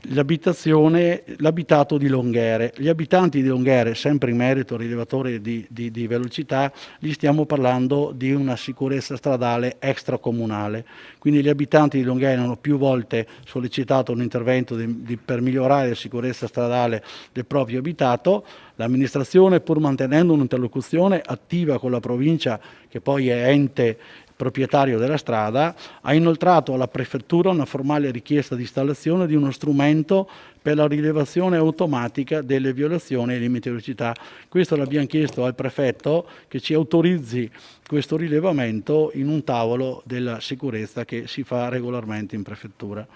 L'abitato di Longhere. Gli abitanti di Longhere, sempre in merito al rilevatore di velocità, gli stiamo parlando di una sicurezza stradale extracomunale. Quindi gli abitanti di Longhere hanno più volte sollecitato un intervento per migliorare la sicurezza stradale del proprio abitato. L'amministrazione, pur mantenendo un'interlocuzione attiva con la provincia, che poi è ente proprietario della strada, ha inoltrato alla Prefettura una formale richiesta di installazione di uno strumento per la rilevazione automatica delle violazioni ai limiti di velocità. Questo l'abbiamo chiesto al Prefetto, che ci autorizzi questo rilevamento in un tavolo della sicurezza che si fa regolarmente in Prefettura.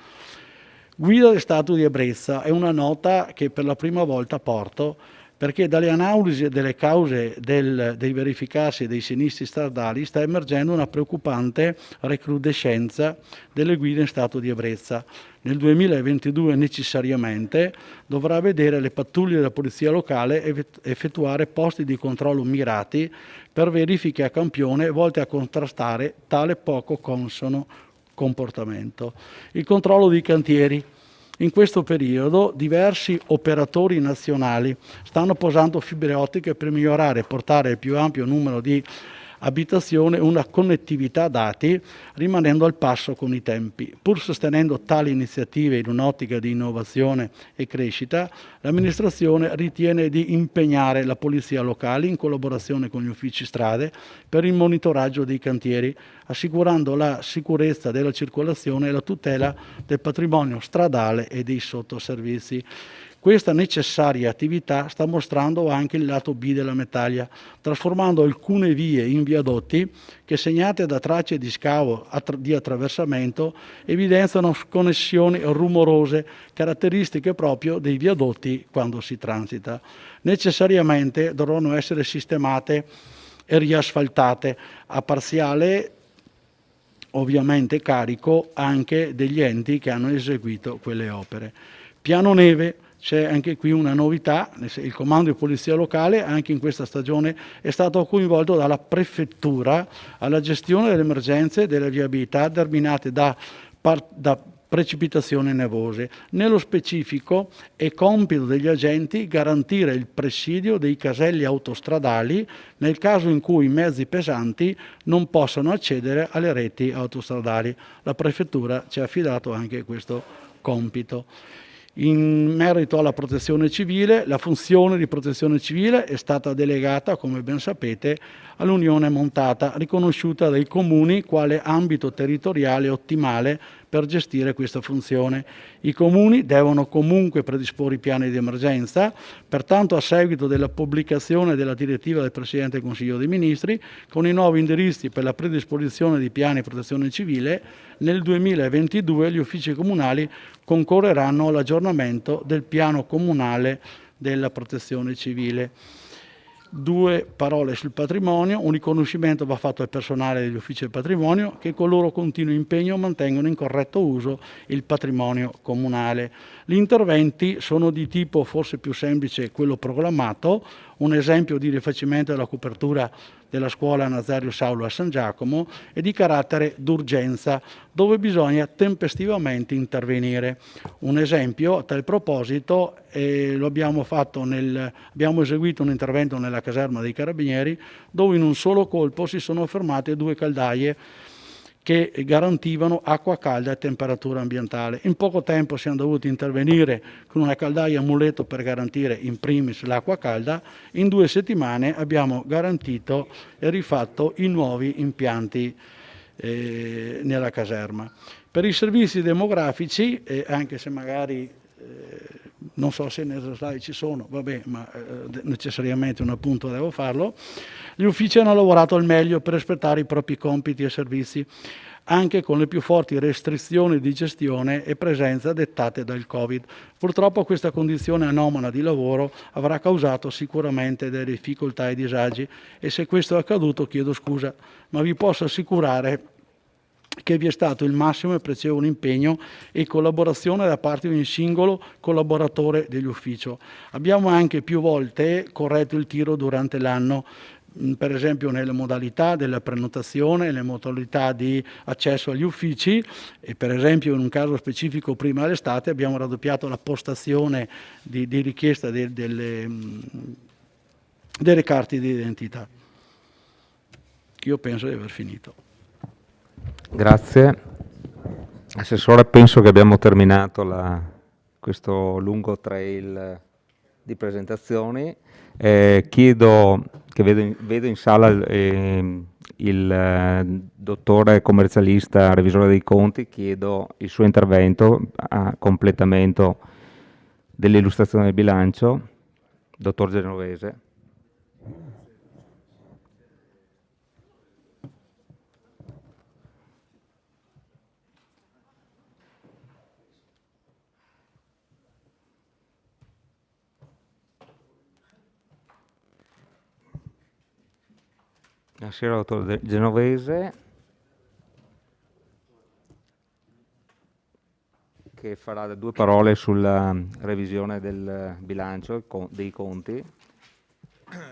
Guida del Stato di ebbrezza è una nota che per la prima volta porto, perché dalle analisi delle cause dei verificarsi dei sinistri stradali sta emergendo una preoccupante recrudescenza delle guide in stato di ebbrezza. Nel 2022 necessariamente dovrà vedere le pattuglie della Polizia Locale effettuare posti di controllo mirati per verifiche a campione volte a contrastare tale poco consono comportamento. Il controllo dei cantieri. In questo periodo diversi operatori nazionali stanno posando fibre ottiche per migliorare e portare al più ampio numero di abitazioni una connettività dati, rimanendo al passo con i tempi. Pur sostenendo tali iniziative in un'ottica di innovazione e crescita, l'amministrazione ritiene di impegnare la Polizia Locale in collaborazione con gli uffici strade per il monitoraggio dei cantieri, assicurando la sicurezza della circolazione e la tutela del patrimonio stradale e dei sottoservizi. Questa necessaria attività sta mostrando anche il lato B della medaglia, trasformando alcune vie in viadotti che, segnate da tracce di scavo di attraversamento, evidenziano connessioni rumorose, caratteristiche proprio dei viadotti quando si transita. Necessariamente dovranno essere sistemate e riasfaltate a parziale, ovviamente, carico anche degli enti che hanno eseguito quelle opere. Piano neve. C'è anche qui una novità, il Comando di Polizia Locale anche in questa stagione è stato coinvolto dalla Prefettura alla gestione delle emergenze delle viabilità determinate da precipitazioni nevose. Nello specifico è compito degli agenti garantire il presidio dei caselli autostradali nel caso in cui i mezzi pesanti non possano accedere alle reti autostradali. La Prefettura ci ha affidato anche questo compito. In merito alla protezione civile, la funzione di protezione civile è stata delegata, come ben sapete, all'Unione Montata, riconosciuta dai comuni quale ambito territoriale ottimale per gestire questa funzione. I comuni devono comunque predisporre i piani di emergenza, pertanto a seguito della pubblicazione della direttiva del Presidente del Consiglio dei Ministri, con i nuovi indirizzi per la predisposizione di piani di protezione civile, nel 2022 gli uffici comunali concorreranno all'aggiornamento del piano comunale della protezione civile. 2 parole sul patrimonio. Un riconoscimento va fatto al personale degli uffici del patrimonio che con loro continuo impegno mantengono in corretto uso il patrimonio comunale. Gli interventi sono di tipo forse più semplice quello programmato, un esempio di rifacimento della copertura della scuola Nazario Saulo a San Giacomo e di carattere d'urgenza, dove bisogna tempestivamente intervenire. Un esempio a tal proposito lo abbiamo fatto abbiamo eseguito un intervento nella caserma dei Carabinieri, dove in un solo colpo si sono fermate 2 caldaie che garantivano acqua calda e temperatura ambientale. In poco tempo siamo dovuti intervenire con una caldaia a muletto per garantire in primis l'acqua calda. In 2 settimane abbiamo garantito e rifatto i nuovi impianti nella caserma. Per i servizi demografici, anche se magari non so se nelle slide ci sono, vabbè, ma necessariamente un appunto devo farlo. Gli uffici hanno lavorato al meglio per rispettare i propri compiti e servizi, anche con le più forti restrizioni di gestione e presenza dettate dal Covid. Purtroppo questa condizione anomala di lavoro avrà causato sicuramente delle difficoltà e disagi, e se questo è accaduto chiedo scusa, ma vi posso assicurare che vi è stato il massimo e pregevole impegno e collaborazione da parte di ogni singolo collaboratore dell'ufficio. Abbiamo anche più volte corretto il tiro durante l'anno, per esempio nelle modalità della prenotazione, nelle modalità di accesso agli uffici, e per esempio in un caso specifico prima dell'estate abbiamo raddoppiato la postazione di richiesta delle carte di identità. Io penso di aver finito. Grazie. Assessore, penso che abbiamo terminato questo lungo trail di presentazioni. Chiedo, che vedo in sala il dottore commercialista, revisore dei conti, chiedo il suo intervento a completamento dell'illustrazione del bilancio. Dottor Genovese. Buonasera, dottor Genovese, che farà 2 parole sulla revisione del bilancio dei conti.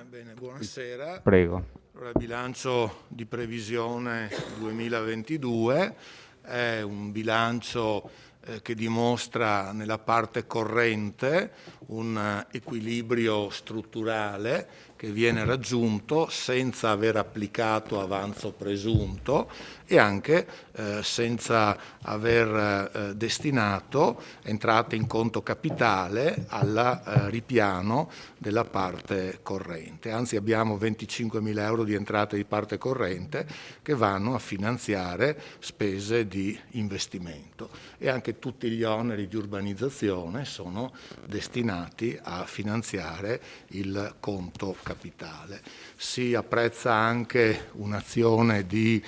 Bene, buonasera. Prego. Allora, il bilancio di previsione 2022 è un bilancio che dimostra nella parte corrente un equilibrio strutturale che viene raggiunto senza aver applicato avanzo presunto e anche senza aver destinato entrate in conto capitale al ripiano della parte corrente. Anzi, abbiamo 25.000 euro di entrate di parte corrente che vanno a finanziare spese di investimento, e anche tutti gli oneri di urbanizzazione sono destinati a finanziare il conto capitale. Si apprezza anche un'azione di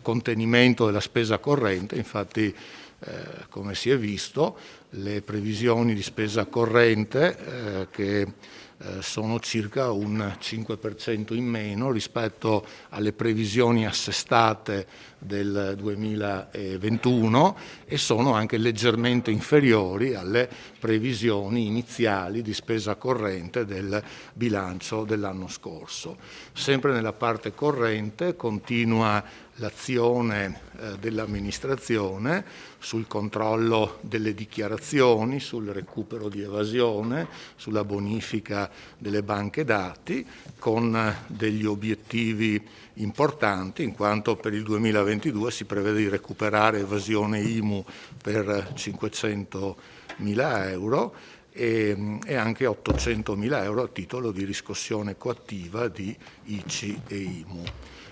contenimento della spesa corrente. Infatti, come si è visto, le previsioni di spesa corrente che sono circa un 5% in meno rispetto alle previsioni assestate del 2021 e sono anche leggermente inferiori alle previsioni iniziali di spesa corrente del bilancio dell'anno scorso. Sempre nella parte corrente continua l'azione dell'amministrazione sul controllo delle dichiarazioni, sul recupero di evasione, sulla bonifica delle banche dati, con degli obiettivi importanti, in quanto per il 2022 si prevede di recuperare evasione IMU per 500.000 euro e anche 800.000 euro a titolo di riscossione coattiva di ICI e IMU.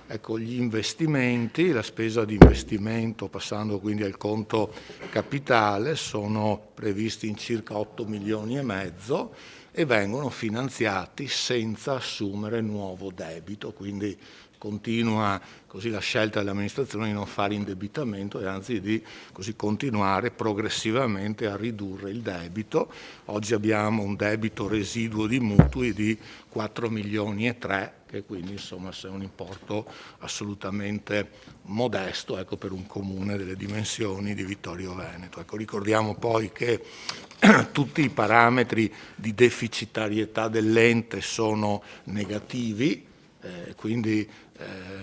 Ecco, gli investimenti, la spesa di investimento, passando quindi al conto capitale, sono previsti in circa 8 milioni e mezzo e vengono finanziati senza assumere nuovo debito, quindi continua così la scelta dell'amministrazione di non fare indebitamento e anzi di così continuare progressivamente a ridurre il debito. Oggi abbiamo un debito residuo di mutui di 4 milioni e 3, che quindi insomma è un importo assolutamente modesto, ecco, per un comune delle dimensioni di Vittorio Veneto. Ecco, ricordiamo poi che tutti i parametri di deficitarietà dell'ente sono negativi, quindi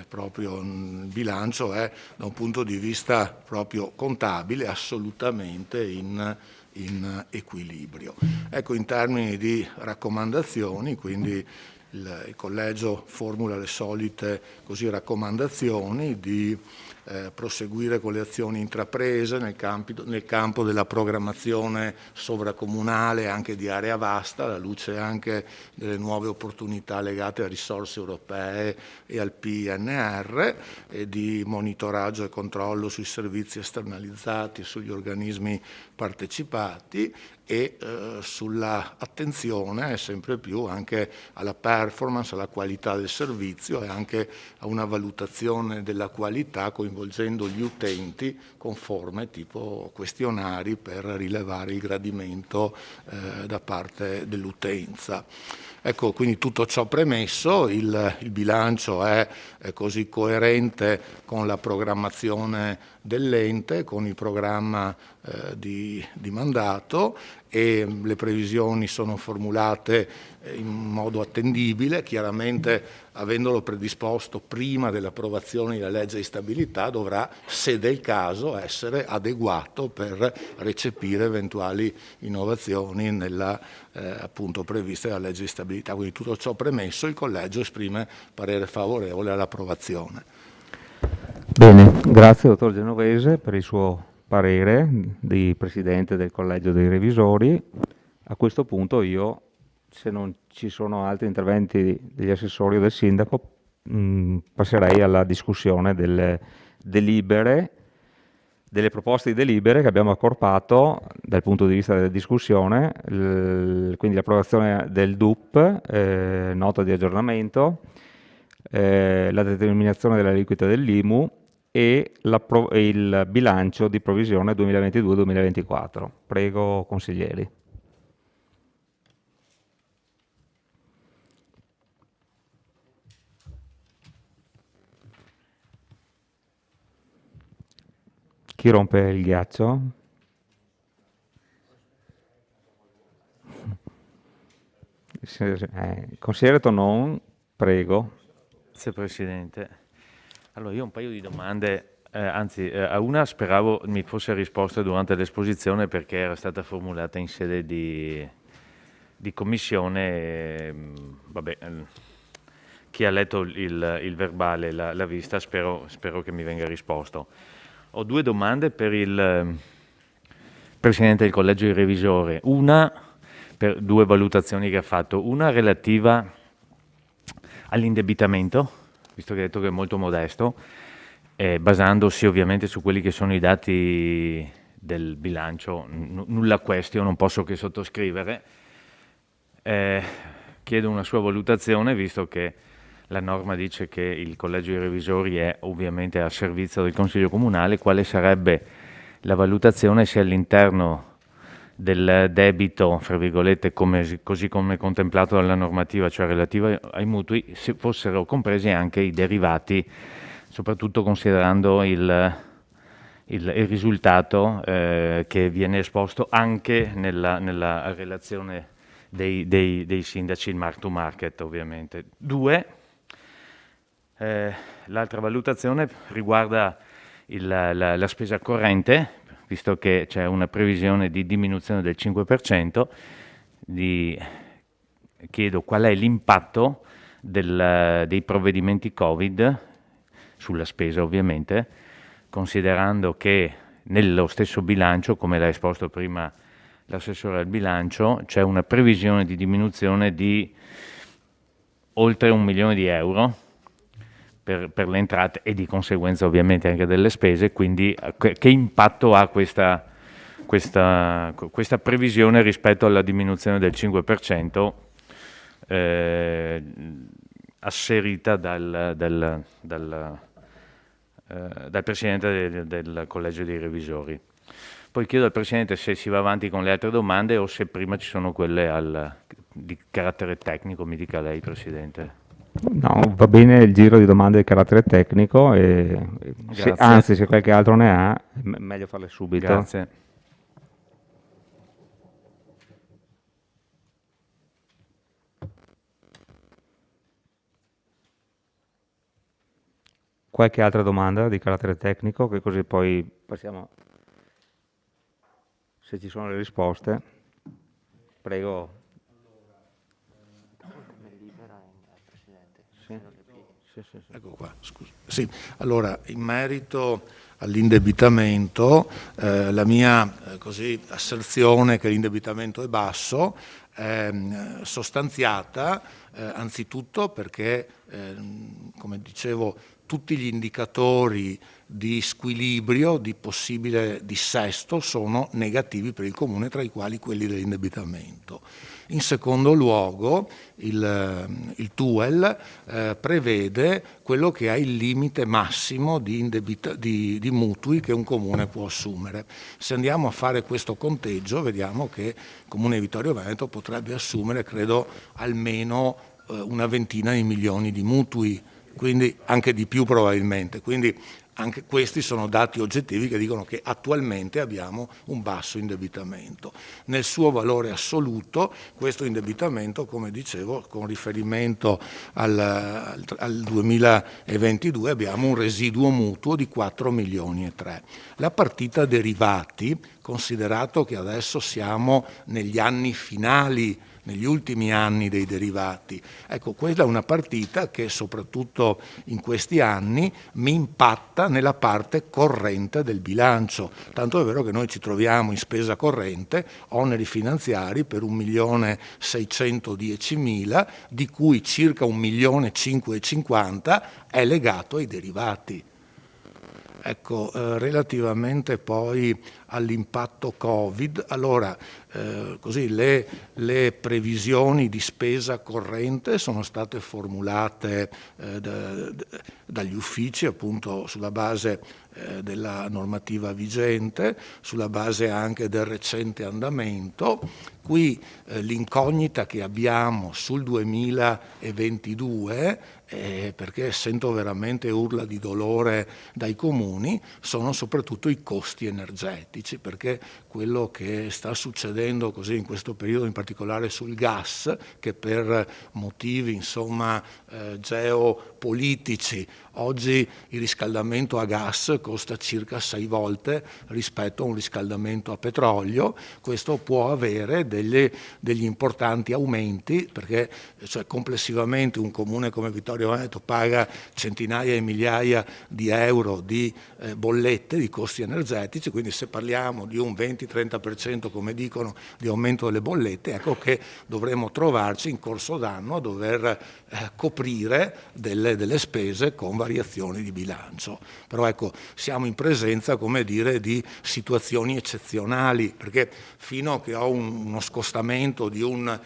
proprio il bilancio è da un punto di vista proprio contabile assolutamente in equilibrio. Ecco, in termini di raccomandazioni, quindi il collegio formula le solite raccomandazioni di proseguire con le azioni intraprese nel campo della programmazione sovracomunale anche di area vasta, alla luce anche delle nuove opportunità legate a risorse europee e al PNR, e di monitoraggio e controllo sui servizi esternalizzati e sugli organismi partecipati, e sulla attenzione sempre più anche alla performance, alla qualità del servizio e anche a una valutazione della qualità coinvolgendo gli utenti con forme tipo questionari per rilevare il gradimento da parte dell'utenza. Ecco, quindi tutto ciò premesso, il bilancio è così coerente con la programmazione dell'ente, con il programma di mandato, e le previsioni sono formulate in modo attendibile. Chiaramente, avendolo predisposto prima dell'approvazione della legge di stabilità, dovrà, se del caso, essere adeguato per recepire eventuali innovazioni nella appunto previste dalla legge di stabilità. Quindi tutto ciò premesso, il collegio esprime parere favorevole all'approvazione. Bene, grazie dottor Genovese per il suo parere di Presidente del Collegio dei Revisori. A questo punto io, se non ci sono altri interventi degli assessori o del Sindaco, passerei alla discussione delle delibere, delle proposte di delibere che abbiamo accorpato dal punto di vista della discussione, quindi l'approvazione del DUP, nota di aggiornamento, la determinazione delle aliquote dell'IMU e il bilancio di provvisione 2022-2024. Prego, consiglieri. Chi rompe il ghiaccio? Consigliere Tonon, prego. Grazie Presidente. Allora, io ho un paio di domande, anzi a una speravo mi fosse risposta durante l'esposizione perché era stata formulata in sede di commissione. Vabbè, chi ha letto il verbale l'ha vista, spero che mi venga risposto. Ho due domande per il Presidente del Collegio di Revisore, una per due valutazioni che ha fatto, una relativa all'indebitamento, visto che ha detto che è molto modesto, basandosi ovviamente su quelli che sono i dati del bilancio, nulla question, non posso che sottoscrivere. Chiedo una sua valutazione, visto che la norma dice che il Collegio dei Revisori è ovviamente a servizio del Consiglio Comunale, quale sarebbe la valutazione se all'interno del debito, fra virgolette, così come contemplato dalla normativa, cioè relativa ai mutui, se fossero compresi anche i derivati, soprattutto considerando il risultato che viene esposto anche nella relazione dei sindaci, il mark to market ovviamente. Due, l'altra valutazione riguarda la spesa corrente, visto che c'è una previsione di diminuzione del 5%, chiedo qual è l'impatto dei provvedimenti Covid sulla spesa ovviamente, considerando che nello stesso bilancio, come l'ha esposto prima l'assessore al bilancio, c'è una previsione di diminuzione di oltre 1 milione di euro per le entrate e di conseguenza ovviamente anche delle spese, quindi che impatto ha questa previsione rispetto alla diminuzione del 5% asserita dal Presidente del Collegio dei Revisori. Poi chiedo al Presidente se si va avanti con le altre domande o se prima ci sono quelle di carattere tecnico, mi dica lei, Presidente. No, va bene il giro di domande di carattere tecnico, anzi se qualche altro ne ha, è meglio farle subito. Grazie. Qualche altra domanda di carattere tecnico, che così poi passiamo, se ci sono le risposte. Prego. Ecco qua, scusa. Sì, allora, in merito all'indebitamento, la mia asserzione che l'indebitamento è basso è sostanziata anzitutto perché, come dicevo, tutti gli indicatori di squilibrio, di possibile dissesto, sono negativi per il Comune, tra i quali quelli dell'indebitamento. In secondo luogo, il TUEL prevede quello che è il limite massimo di mutui che un Comune può assumere. Se andiamo a fare questo conteggio, vediamo che il Comune di Vittorio Veneto potrebbe assumere, credo, almeno una ventina di milioni di mutui, quindi anche di più probabilmente. Quindi anche questi sono dati oggettivi che dicono che attualmente abbiamo un basso indebitamento. Nel suo valore assoluto questo indebitamento, come dicevo, con riferimento al 2022 abbiamo un residuo mutuo di 4 milioni e 3. La partita derivati, considerato che adesso siamo negli anni finali, negli ultimi anni dei derivati. Ecco, quella è una partita che soprattutto in questi anni mi impatta nella parte corrente del bilancio, tanto è vero che noi ci troviamo in spesa corrente oneri finanziari per 1.610.000, di cui circa 1.550.000 è legato ai derivati. Ecco, relativamente poi all'impatto Covid, allora così le previsioni di spesa corrente sono state formulate dagli uffici appunto sulla base della normativa vigente, sulla base anche del recente andamento. Qui l'incognita che abbiamo sul 2022, perché sento veramente urla di dolore dai comuni, sono soprattutto i costi energetici, perché quello che sta succedendo così in questo periodo, in particolare sul gas, che per motivi insomma geopolitici, oggi il riscaldamento a gas costa circa 6 volte rispetto a un riscaldamento a petrolio. Questo può avere degli importanti aumenti, perché complessivamente un comune come Vittorio Veneto paga centinaia e migliaia di euro di bollette, di costi energetici, quindi se parliamo di un 20-30% come dicono di aumento delle bollette, ecco che dovremo trovarci in corso d'anno a dover coprire delle spese con variazioni di bilancio. Però ecco, siamo in presenza, come dire, di situazioni eccezionali, perché fino a che ho uno scostamento di un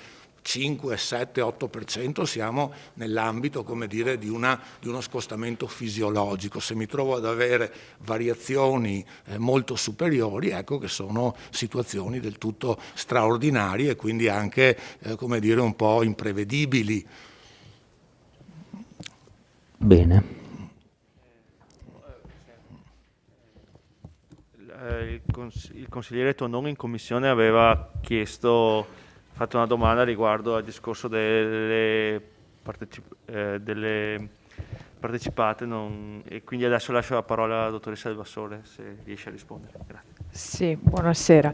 5, 7, 8% siamo nell'ambito, come dire, di uno scostamento fisiologico. Se mi trovo ad avere variazioni molto superiori, ecco che sono situazioni del tutto straordinarie e quindi anche, come dire, un po' imprevedibili. Bene. Il consigliere Tonnon in commissione aveva fatto una domanda riguardo al discorso delle partecipate e quindi adesso lascio la parola alla dottoressa Del Vassore se riesce a rispondere. Grazie. Sì, buonasera.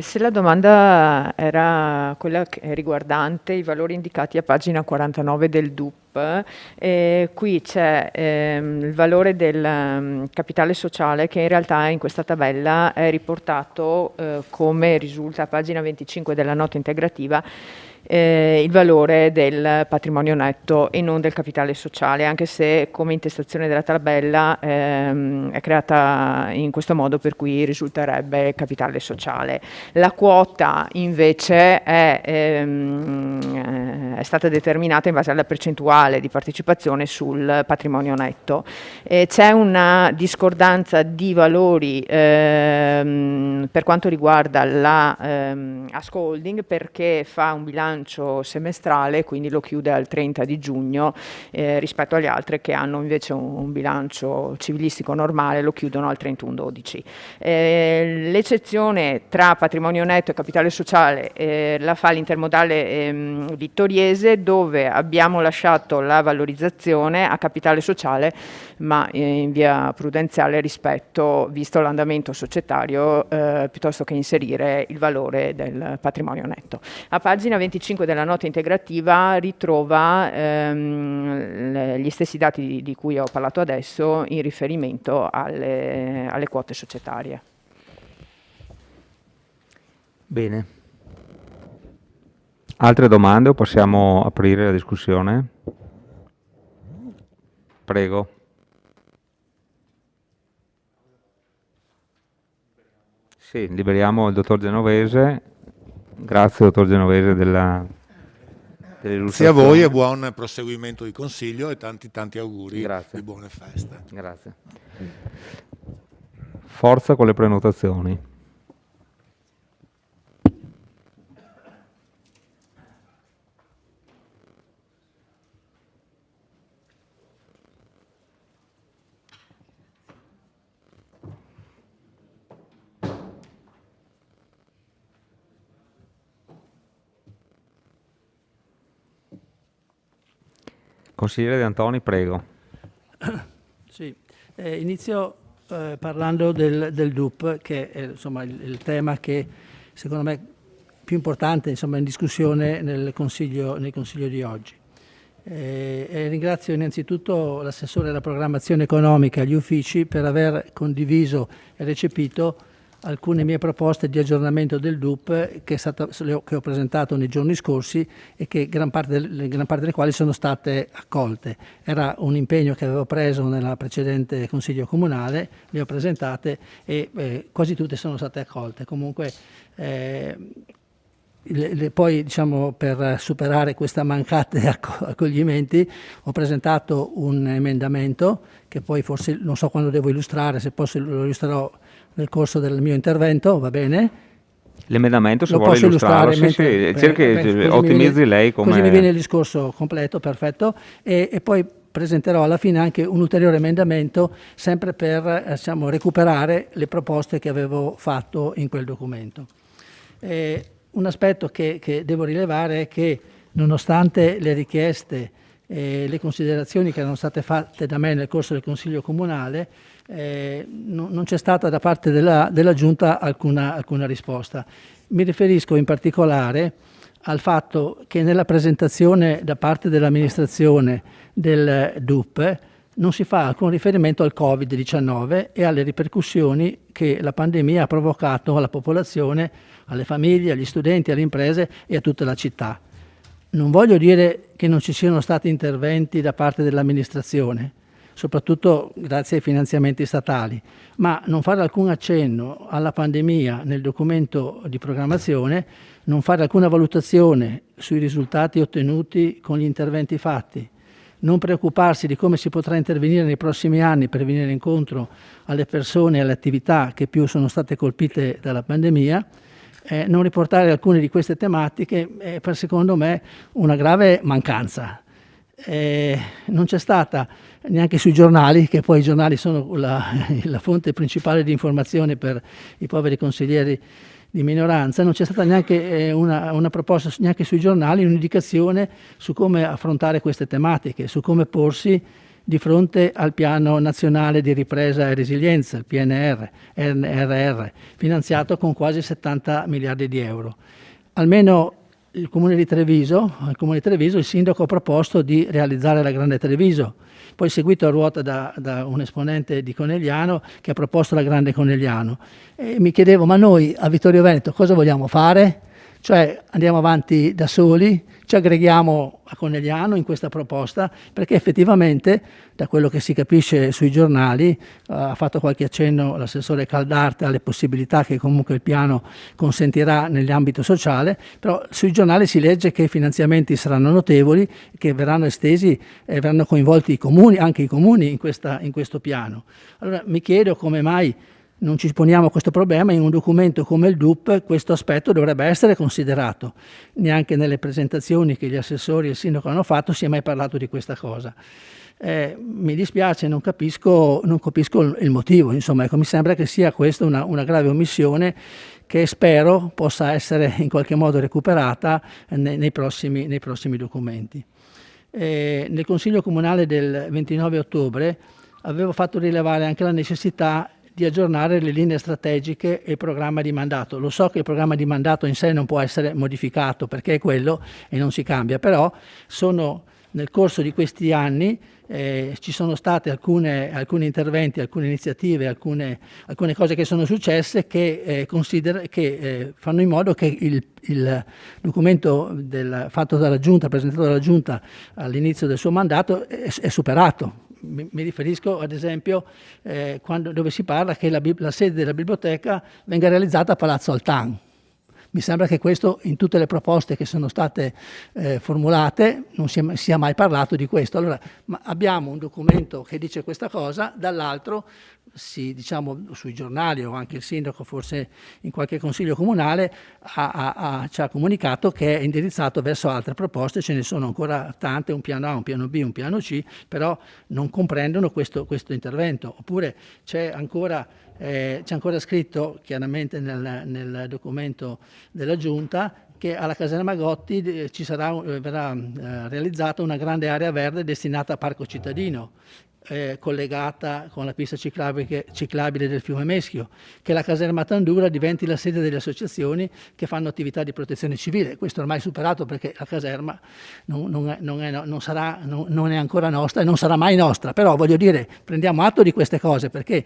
Se la domanda era quella riguardante i valori indicati a pagina 49 del DUP, qui c'è il valore del capitale sociale che in realtà in questa tabella è riportato come risulta a pagina 25 della nota integrativa, il valore del patrimonio netto e non del capitale sociale, anche se come intestazione della tabella è creata in questo modo per cui risulterebbe capitale sociale. La quota invece è stata determinata in base alla percentuale di partecipazione sul patrimonio netto. C'è una discordanza di valori per quanto riguarda la Asco Holding, perché fa un bilancio semestrale, quindi lo chiude al 30 di giugno rispetto agli altri che hanno invece un bilancio civilistico normale, lo chiudono al 31/12. L'eccezione tra patrimonio netto e capitale sociale la fa l'intermodale vittoriese, dove abbiamo lasciato la valorizzazione a capitale sociale, ma in via prudenziale visto l'andamento societario, piuttosto che inserire il valore del patrimonio netto. A pagina 25 della nota integrativa ritrova gli stessi dati di cui ho parlato adesso in riferimento alle quote societarie. Bene. Altre domande o possiamo aprire la discussione? Prego. Sì, liberiamo il dottor Genovese. Grazie, dottor Genovese, dell'illustrazione. Grazie a voi e buon proseguimento di consiglio e tanti auguri di buone feste. Grazie. Forza con le prenotazioni. Consigliere De Antoni, prego. Sì, inizio parlando del DUP, che è insomma, il tema che secondo me è più importante insomma, in discussione nel consiglio di oggi. Ringrazio innanzitutto l'assessore alla programmazione economica e gli uffici per aver condiviso e recepito alcune mie proposte di aggiornamento del DUP che ho presentato nei giorni scorsi e che gran parte delle quali sono state accolte. Era un impegno che avevo preso nella precedente Consiglio Comunale, le ho presentate e quasi tutte sono state accolte. Comunque poi diciamo, per superare questa mancata accoglimenti ho presentato un emendamento che poi forse non so quando devo illustrare, se posso lo illustrerò nel corso del mio intervento, va bene? L'emendamento se vuole illustrarlo, ottimizzi lei come... Così mi viene il discorso completo, perfetto, e poi presenterò alla fine anche un ulteriore emendamento sempre per diciamo, recuperare le proposte che avevo fatto in quel documento. Un aspetto che devo rilevare è che nonostante le richieste e le considerazioni che erano state fatte da me nel corso del Consiglio Comunale, non c'è stata da parte della Giunta alcuna risposta. Mi riferisco in particolare al fatto che nella presentazione da parte dell'amministrazione del DUP non si fa alcun riferimento al Covid-19 e alle ripercussioni che la pandemia ha provocato alla popolazione, alle famiglie, agli studenti, alle imprese e a tutta la città. Non voglio dire che non ci siano stati interventi da parte dell'amministrazione, soprattutto grazie ai finanziamenti statali, ma non fare alcun accenno alla pandemia nel documento di programmazione, non fare alcuna valutazione sui risultati ottenuti con gli interventi fatti, non preoccuparsi di come si potrà intervenire nei prossimi anni per venire incontro alle persone e alle attività che più sono state colpite dalla pandemia, non riportare alcune di queste tematiche è per secondo me una grave mancanza. Non c'è stata neanche sui giornali, che poi i giornali sono la fonte principale di informazione per i poveri consiglieri di minoranza, non c'è stata neanche una proposta neanche sui giornali, un'indicazione su come affrontare queste tematiche, su come porsi di fronte al Piano Nazionale di Ripresa e Resilienza, il PNRR, finanziato con quasi 70 miliardi di euro. Almeno al Comune di Treviso, il sindaco ha proposto di realizzare la Grande Treviso, poi seguito a ruota da un esponente di Conegliano che ha proposto la Grande Conegliano. E mi chiedevo, ma noi a Vittorio Veneto cosa vogliamo fare? Cioè andiamo avanti da soli, ci aggreghiamo a Conegliano in questa proposta, perché effettivamente, da quello che si capisce sui giornali, ha fatto qualche accenno l'assessore Caldarte alle possibilità che comunque il piano consentirà nell'ambito sociale, però sui giornali si legge che i finanziamenti saranno notevoli, che verranno estesi e verranno coinvolti i comuni, anche i comuni in questo piano. Allora mi chiedo come mai non ci poniamo questo problema. In un documento come il DUP questo aspetto dovrebbe essere considerato. Neanche nelle presentazioni che gli assessori e il sindaco hanno fatto si è mai parlato di questa cosa. Mi dispiace, non capisco il motivo, insomma, ecco, mi sembra che sia questa una grave omissione che spero possa essere in qualche modo recuperata nei prossimi documenti. Nel Consiglio Comunale del 29 ottobre avevo fatto rilevare anche la necessità di aggiornare le linee strategiche e il programma di mandato. Lo so che il programma di mandato in sé non può essere modificato perché è quello e non si cambia, però nel corso di questi anni ci sono state alcuni interventi, alcune iniziative, alcune cose che sono successe che fanno in modo che il documento fatto dalla Giunta, presentato dalla Giunta all'inizio del suo mandato, è superato. Mi riferisco ad esempio dove si parla che la sede della biblioteca venga realizzata a Palazzo Altan. Mi sembra che questo, in tutte le proposte che sono state formulate, non sia mai parlato di questo. Allora, abbiamo un documento che dice questa cosa, dall'altro diciamo sui giornali o anche il sindaco forse in qualche consiglio comunale ci ha comunicato che è indirizzato verso altre proposte, ce ne sono ancora tante, un piano A, un piano B, un piano C, però non comprendono questo intervento. Oppure c'è ancora scritto chiaramente nel documento della Giunta che alla caserma Gotti verrà realizzata una grande area verde destinata a parco cittadino, collegata con la pista ciclabile del fiume Meschio, che la caserma Tandura diventi la sede delle associazioni che fanno attività di protezione civile. Questo ormai è superato perché la caserma non è ancora nostra e non sarà mai nostra, però voglio dire, prendiamo atto di queste cose perché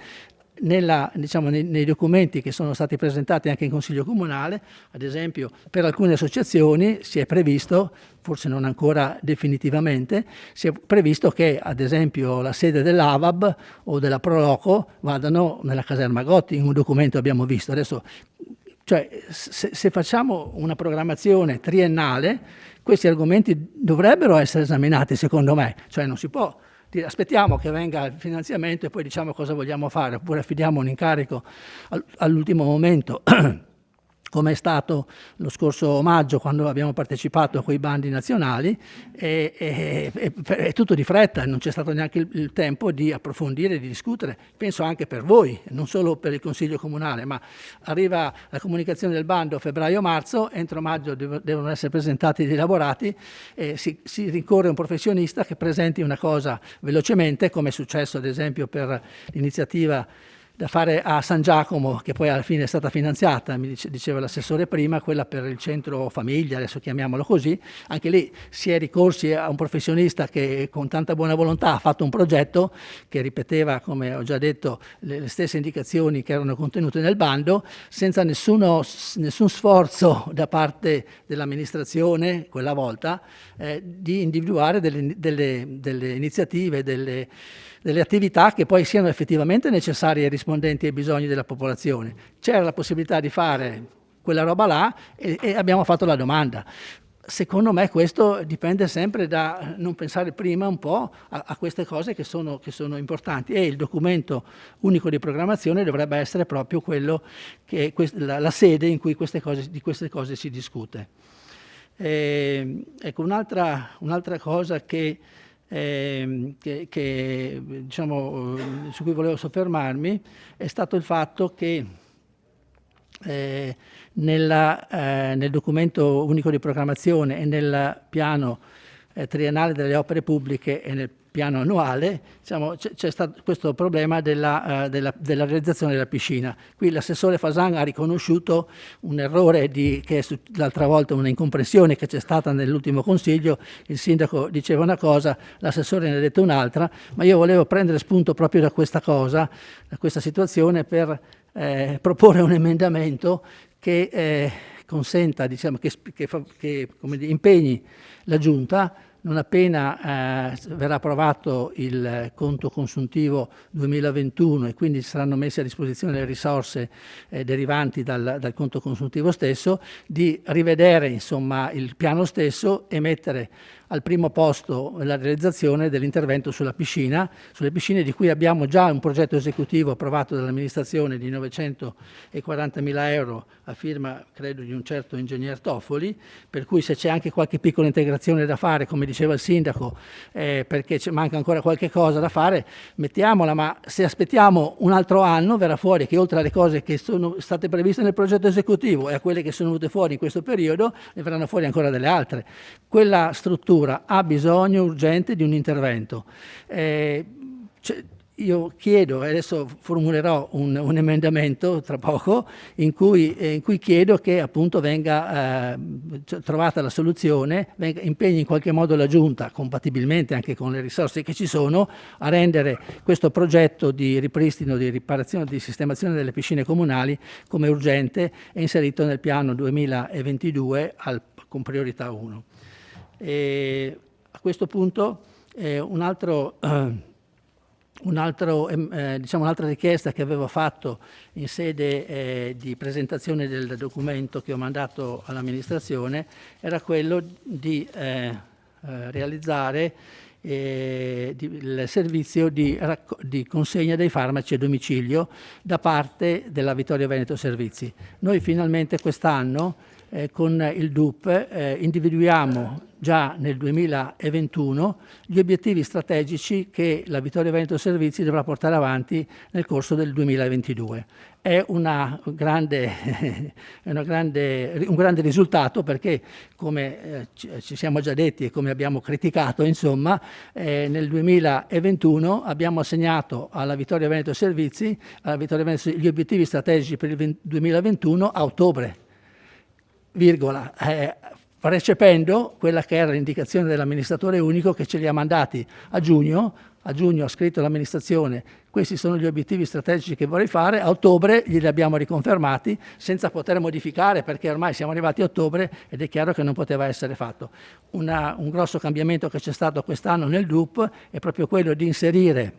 nei documenti che sono stati presentati anche in Consiglio Comunale, ad esempio per alcune associazioni si è previsto, forse non ancora definitivamente, si è previsto che ad esempio la sede dell'AVAB o della Proloco vadano nella caserma Gotti, in un documento abbiamo visto. Adesso, cioè, se facciamo una programmazione triennale, questi argomenti dovrebbero essere esaminati secondo me, cioè non si può aspettiamo che venga il finanziamento e poi diciamo cosa vogliamo fare, oppure affidiamo un incarico all'ultimo momento, come è stato lo scorso maggio quando abbiamo partecipato a quei bandi nazionali, è tutto di fretta, non c'è stato neanche il tempo di approfondire, di discutere, penso anche per voi, non solo per il Consiglio Comunale, ma arriva la comunicazione del bando a febbraio-marzo, entro maggio devono essere presentati dei elaborati, si rincorre un professionista che presenti una cosa velocemente, come è successo ad esempio per l'iniziativa da fare a San Giacomo, che poi alla fine è stata finanziata, mi diceva l'assessore prima, quella per il centro famiglia, adesso chiamiamolo così, anche lì si è ricorsi a un professionista che con tanta buona volontà ha fatto un progetto che ripeteva, come ho già detto, le stesse indicazioni che erano contenute nel bando, senza nessun sforzo da parte dell'amministrazione, quella volta, di individuare delle iniziative, delle attività che poi siano effettivamente necessarie e rispondenti ai bisogni della popolazione. C'era la possibilità di fare quella roba là e abbiamo fatto la domanda. Secondo me questo dipende sempre da non pensare prima un po' a queste cose che sono importanti, e il documento unico di programmazione dovrebbe essere proprio quello che la sede in cui di queste cose si discute. Ecco, un'altra cosa che diciamo, su cui volevo soffermarmi è stato il fatto che nel documento unico di programmazione e nel piano triennale delle opere pubbliche e nel piano annuale, diciamo, c'è stato questo problema della realizzazione della piscina. Qui l'assessore Fasan ha riconosciuto un errore che l'altra volta una incomprensione che c'è stata nell'ultimo consiglio, il sindaco diceva una cosa, l'assessore ne ha detto un'altra, ma io volevo prendere spunto proprio da questa cosa, da questa situazione, per proporre un emendamento che consenta, diciamo, che come dire, impegni la Giunta, non appena verrà approvato il conto consuntivo 2021 e quindi saranno messe a disposizione le risorse derivanti dal conto consuntivo stesso, di rivedere insomma il piano stesso e mettere al primo posto la realizzazione dell'intervento sulle piscine di cui abbiamo già un progetto esecutivo approvato dall'amministrazione di 940.000 euro a firma, credo, di un certo ingegner Toffoli, per cui se c'è anche qualche piccola integrazione da fare, come diceva il sindaco, perché manca ancora qualche cosa da fare, mettiamola, ma se aspettiamo un altro anno verrà fuori che oltre alle cose che sono state previste nel progetto esecutivo e a quelle che sono venute fuori in questo periodo, ne verranno fuori ancora delle altre. Quella struttura ha bisogno urgente di un intervento. Io chiedo, e adesso formulerò un emendamento tra poco, in cui chiedo che appunto venga trovata la soluzione, impegni in qualche modo la Giunta, compatibilmente anche con le risorse che ci sono, a rendere questo progetto di ripristino, di riparazione, di sistemazione delle piscine comunali come urgente e inserito nel piano 2022 con priorità 1. E a questo punto un'altra richiesta che avevo fatto in sede di presentazione del documento che ho mandato all'amministrazione era quello di realizzare il servizio di consegna dei farmaci a domicilio da parte della Vittorio Veneto Servizi. Noi finalmente quest'anno con il DUP individuiamo già nel 2021 gli obiettivi strategici che la Vittorio Veneto Servizi dovrà portare avanti nel corso del 2022. È un grande risultato perché, come ci siamo già detti e come abbiamo criticato, insomma, nel 2021 abbiamo assegnato alla Vittorio Veneto Servizi gli obiettivi strategici per il 2021 a ottobre, virgola, recependo quella che era l'indicazione dell'amministratore unico che ce li ha mandati a giugno. A giugno ha scritto l'amministrazione: questi sono gli obiettivi strategici che vorrei fare. A ottobre glieli abbiamo riconfermati senza poter modificare, perché ormai siamo arrivati a ottobre ed è chiaro che non poteva essere fatto. Un grosso cambiamento che c'è stato quest'anno nel DUP è proprio quello di inserire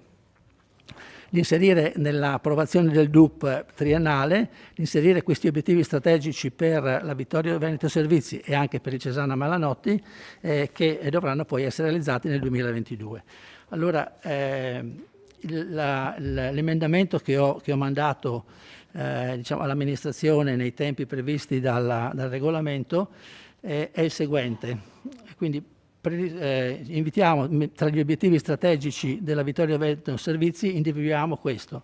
nell'approvazione del DUP triennale, inserire questi obiettivi strategici per la Vittorio Veneto Servizi e anche per il Cesana Malanotti, che dovranno poi essere realizzati nel 2022. Allora, l'emendamento che ho mandato all'amministrazione nei tempi previsti dal regolamento è il seguente. Quindi invitiamo, tra gli obiettivi strategici della Vittorio Veneto Servizi individuiamo questo: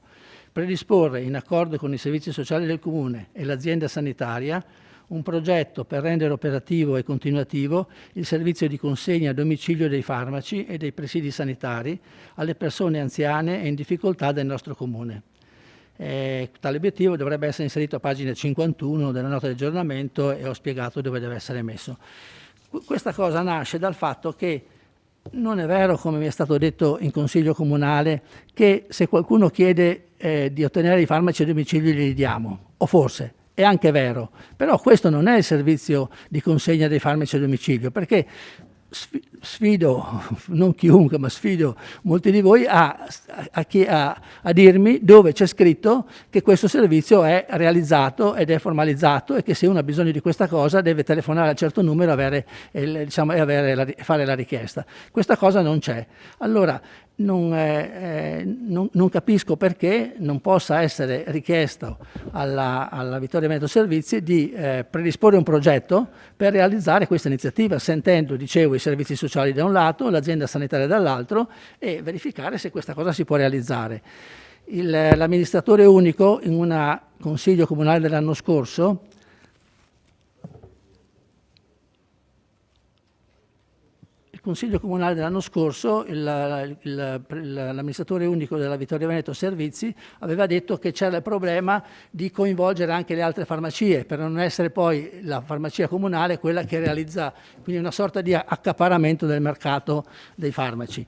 predisporre in accordo con i servizi sociali del Comune e l'azienda sanitaria un progetto per rendere operativo e continuativo il servizio di consegna a domicilio dei farmaci e dei presidi sanitari alle persone anziane e in difficoltà del nostro Comune. Tale obiettivo dovrebbe essere inserito a pagina 51 della nota di aggiornamento e ho spiegato dove deve essere messo. Questa cosa nasce dal fatto che non è vero, come mi è stato detto in Consiglio Comunale, che se qualcuno chiede di ottenere i farmaci a domicilio li diamo, o forse è anche vero, però questo non è il servizio di consegna dei farmaci a domicilio, perché sfido, non chiunque, ma sfido molti di voi a dirmi dove c'è scritto che questo servizio è realizzato ed è formalizzato e che se uno ha bisogno di questa cosa deve telefonare a un certo numero e fare la richiesta. Questa cosa non c'è. Allora, non capisco perché non possa essere richiesto alla Vittorio Veneto Servizi di predisporre un progetto per realizzare questa iniziativa, sentendo, dicevo, i servizi sociali da un lato, l'azienda sanitaria dall'altro, e verificare se questa cosa si può realizzare. L'amministratore unico, in un consiglio comunale dell'anno scorso, il Consiglio Comunale dell'anno scorso, l'amministratore unico della Vittorio Veneto Servizi aveva detto che c'era il problema di coinvolgere anche le altre farmacie, per non essere poi la farmacia comunale quella che realizza, quindi una sorta di accaparramento del mercato dei farmaci.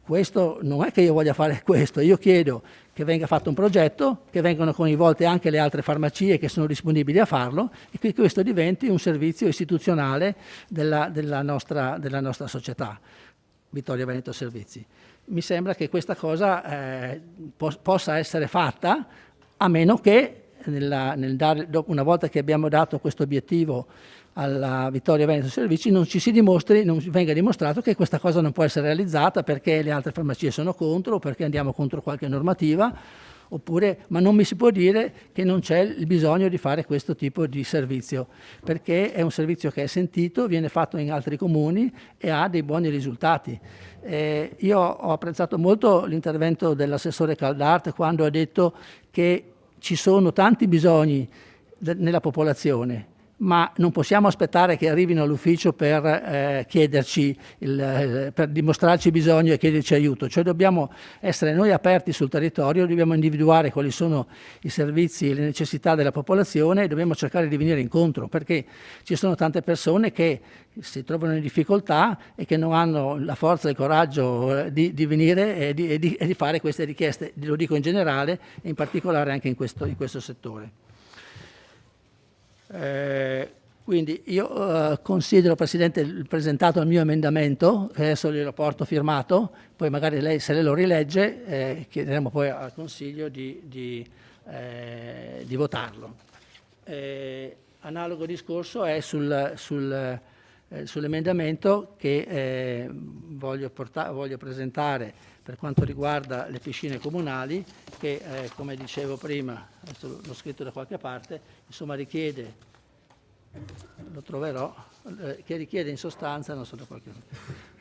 Questo non è che io voglia fare questo, io chiedo che venga fatto un progetto, che vengano coinvolte anche le altre farmacie che sono disponibili a farlo e che questo diventi un servizio istituzionale della nostra società, Vittorio Veneto Servizi. Mi sembra che questa cosa possa essere fatta, a meno che una volta che abbiamo dato questo obiettivo alla Vittorio Veneto Servizi non venga dimostrato che questa cosa non può essere realizzata perché le altre farmacie sono contro o perché andiamo contro qualche normativa, ma non mi si può dire che non c'è il bisogno di fare questo tipo di servizio, perché è un servizio che è sentito, viene fatto in altri comuni e ha dei buoni risultati. Io ho apprezzato molto l'intervento dell'assessore Caldart quando ha detto che ci sono tanti bisogni nella popolazione, ma non possiamo aspettare che arrivino all'ufficio per chiederci, per dimostrarci bisogno e chiederci aiuto. Cioè dobbiamo essere noi aperti sul territorio, dobbiamo individuare quali sono i servizi e le necessità della popolazione e dobbiamo cercare di venire incontro, perché ci sono tante persone che si trovano in difficoltà e che non hanno la forza e il coraggio di venire e di fare queste richieste. Lo dico in generale e in particolare anche in questo settore. Quindi io considero, Presidente, presentato il mio emendamento, che adesso glielo porto firmato, poi magari lei se lo rilegge, chiederemo poi al Consiglio di votarlo. Analogo discorso è sull'emendamento che voglio presentare per quanto riguarda le piscine comunali, che come dicevo prima, adesso l'ho scritto da qualche parte, insomma richiede, lo troverò, che richiede in sostanza, non so da qualche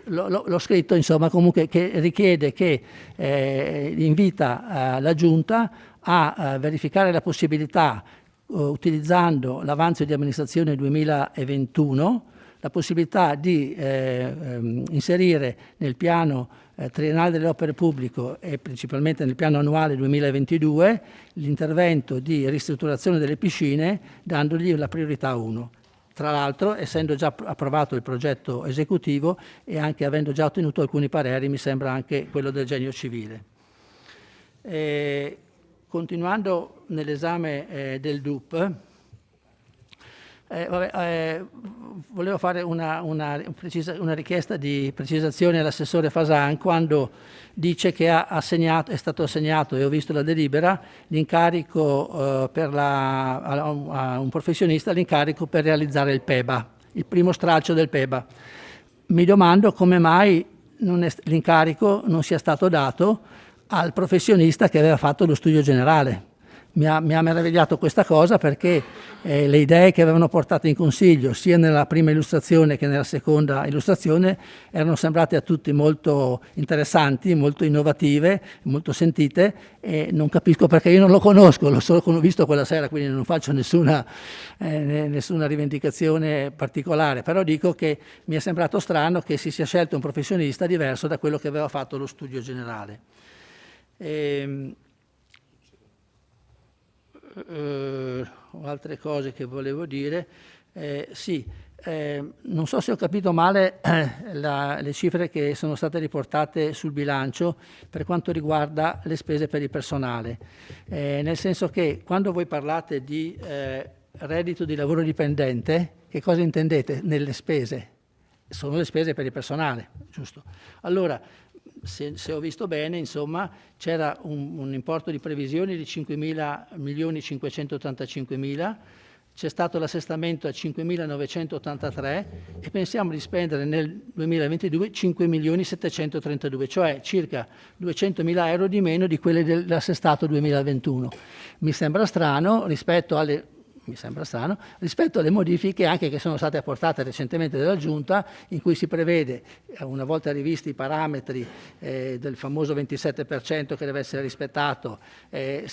l'ho scritto insomma comunque, che richiede che invita la Giunta a verificare la possibilità, utilizzando l'avanzo di amministrazione 2021, la possibilità di inserire nel piano triennale delle opere pubbliche e principalmente nel piano annuale 2022 l'intervento di ristrutturazione delle piscine, dandogli la priorità 1. Tra l'altro, essendo già approvato il progetto esecutivo e anche avendo già ottenuto alcuni pareri, mi sembra anche quello del Genio Civile. Continuando nell'esame del DUP, volevo fare una richiesta di precisazione all'assessore Fasan quando dice che è stato assegnato, e ho visto la delibera, l'incarico a un professionista, l'incarico per realizzare il PEBA, il primo stralcio del PEBA. Mi domando come mai l'incarico non sia stato dato al professionista che aveva fatto lo studio generale. Mi ha meravigliato questa cosa perché le idee che avevano portato in consiglio sia nella prima illustrazione che nella seconda illustrazione erano sembrate a tutti molto interessanti, molto innovative, molto sentite, e non capisco perché io non lo conosco, l'ho solo visto quella sera, quindi non faccio nessuna rivendicazione particolare, però dico che mi è sembrato strano che si sia scelto un professionista diverso da quello che aveva fatto lo studio generale. Altre cose che volevo dire, non so se ho capito male le cifre che sono state riportate sul bilancio per quanto riguarda le spese per il personale, nel senso che quando voi parlate di reddito di lavoro dipendente, che cosa intendete nelle spese? Sono le spese per il personale, giusto? Allora, se ho visto bene, insomma, c'era un importo di previsioni di 5.585.000, c'è stato l'assestamento a 5.983 e pensiamo di spendere nel 2022 5.732.000, cioè circa 200.000 euro di meno di quelli dell'assestato 2021. Mi sembra strano rispetto alle mi sembra strano, rispetto alle modifiche anche che sono state apportate recentemente dalla Giunta, in cui si prevede, una volta rivisti i parametri del famoso 27% che deve essere rispettato, è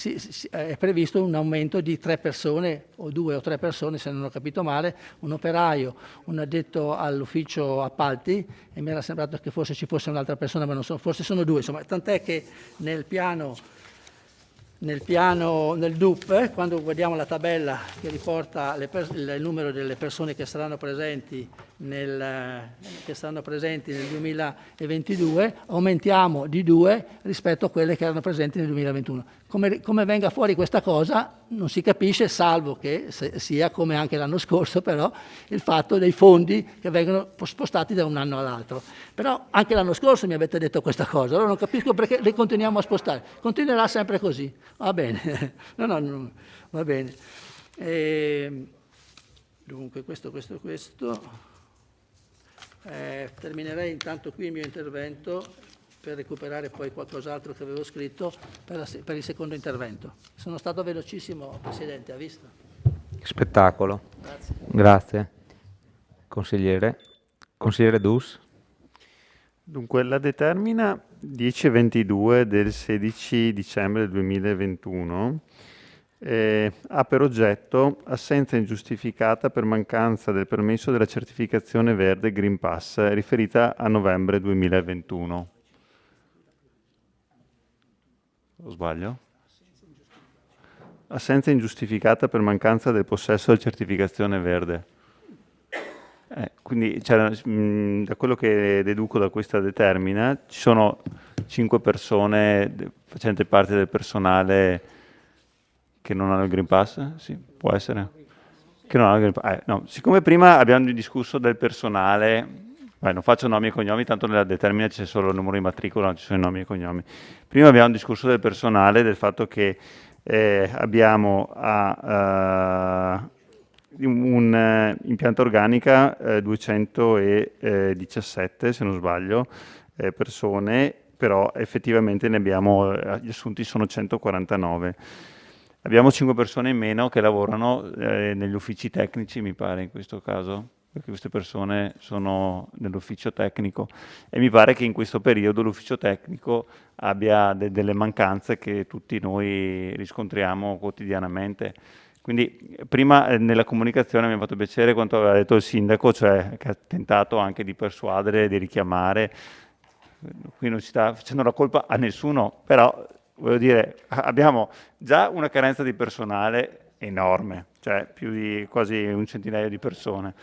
previsto un aumento di 3 persone, o 2 o 3 persone se non ho capito male, un operaio, un addetto all'ufficio appalti, e mi era sembrato che forse ci fosse un'altra persona, ma non so, forse sono 2, insomma, tant'è che nel DUP, quando guardiamo la tabella che riporta il numero delle persone che saranno presenti nel 2022, aumentiamo di 2 rispetto a quelle che erano presenti nel 2021. Come venga fuori questa cosa non si capisce, salvo che sia come anche l'anno scorso, però il fatto dei fondi che vengono spostati da un anno all'altro. Però anche l'anno scorso mi avete detto questa cosa, allora non capisco perché le continuiamo a spostare. Continuerà sempre così, va bene. No, va bene. Dunque questo. Terminerei intanto qui il mio intervento per recuperare poi qualcos'altro che avevo scritto per il secondo intervento. Sono stato velocissimo, Presidente, ha visto? Spettacolo. Grazie. Grazie. Consigliere Dus. Dunque, la determina 1022 del 16 dicembre 2021 ha per oggetto assenza ingiustificata per mancanza del permesso della certificazione verde Green Pass riferita a novembre 2021. O sbaglio? Assenza ingiustificata per mancanza del possesso della certificazione verde. Quindi da quello che deduco da questa determina ci sono 5 persone facenti parte del personale che non hanno il Green Pass? Sì, può essere. Che non hanno il Green Pass. No, siccome prima abbiamo discusso del personale, non faccio nomi e cognomi, tanto nella determina c'è solo il numero di matricola, non ci sono i nomi e cognomi. Prima abbiamo discusso del personale, del fatto che abbiamo un impianto organica 217, se non sbaglio, persone, però effettivamente gli assunti sono 149. Abbiamo 5 persone in meno che lavorano negli uffici tecnici, mi pare, in questo caso, perché queste persone sono nell'ufficio tecnico e mi pare che in questo periodo l'ufficio tecnico abbia delle mancanze che tutti noi riscontriamo quotidianamente. Quindi prima nella comunicazione mi ha fatto piacere quanto aveva detto il sindaco, cioè che ha tentato anche di persuadere, di richiamare. Qui non si sta facendo la colpa a nessuno, però voglio dire, abbiamo già una carenza di personale enorme, cioè più di quasi un centinaio di persone.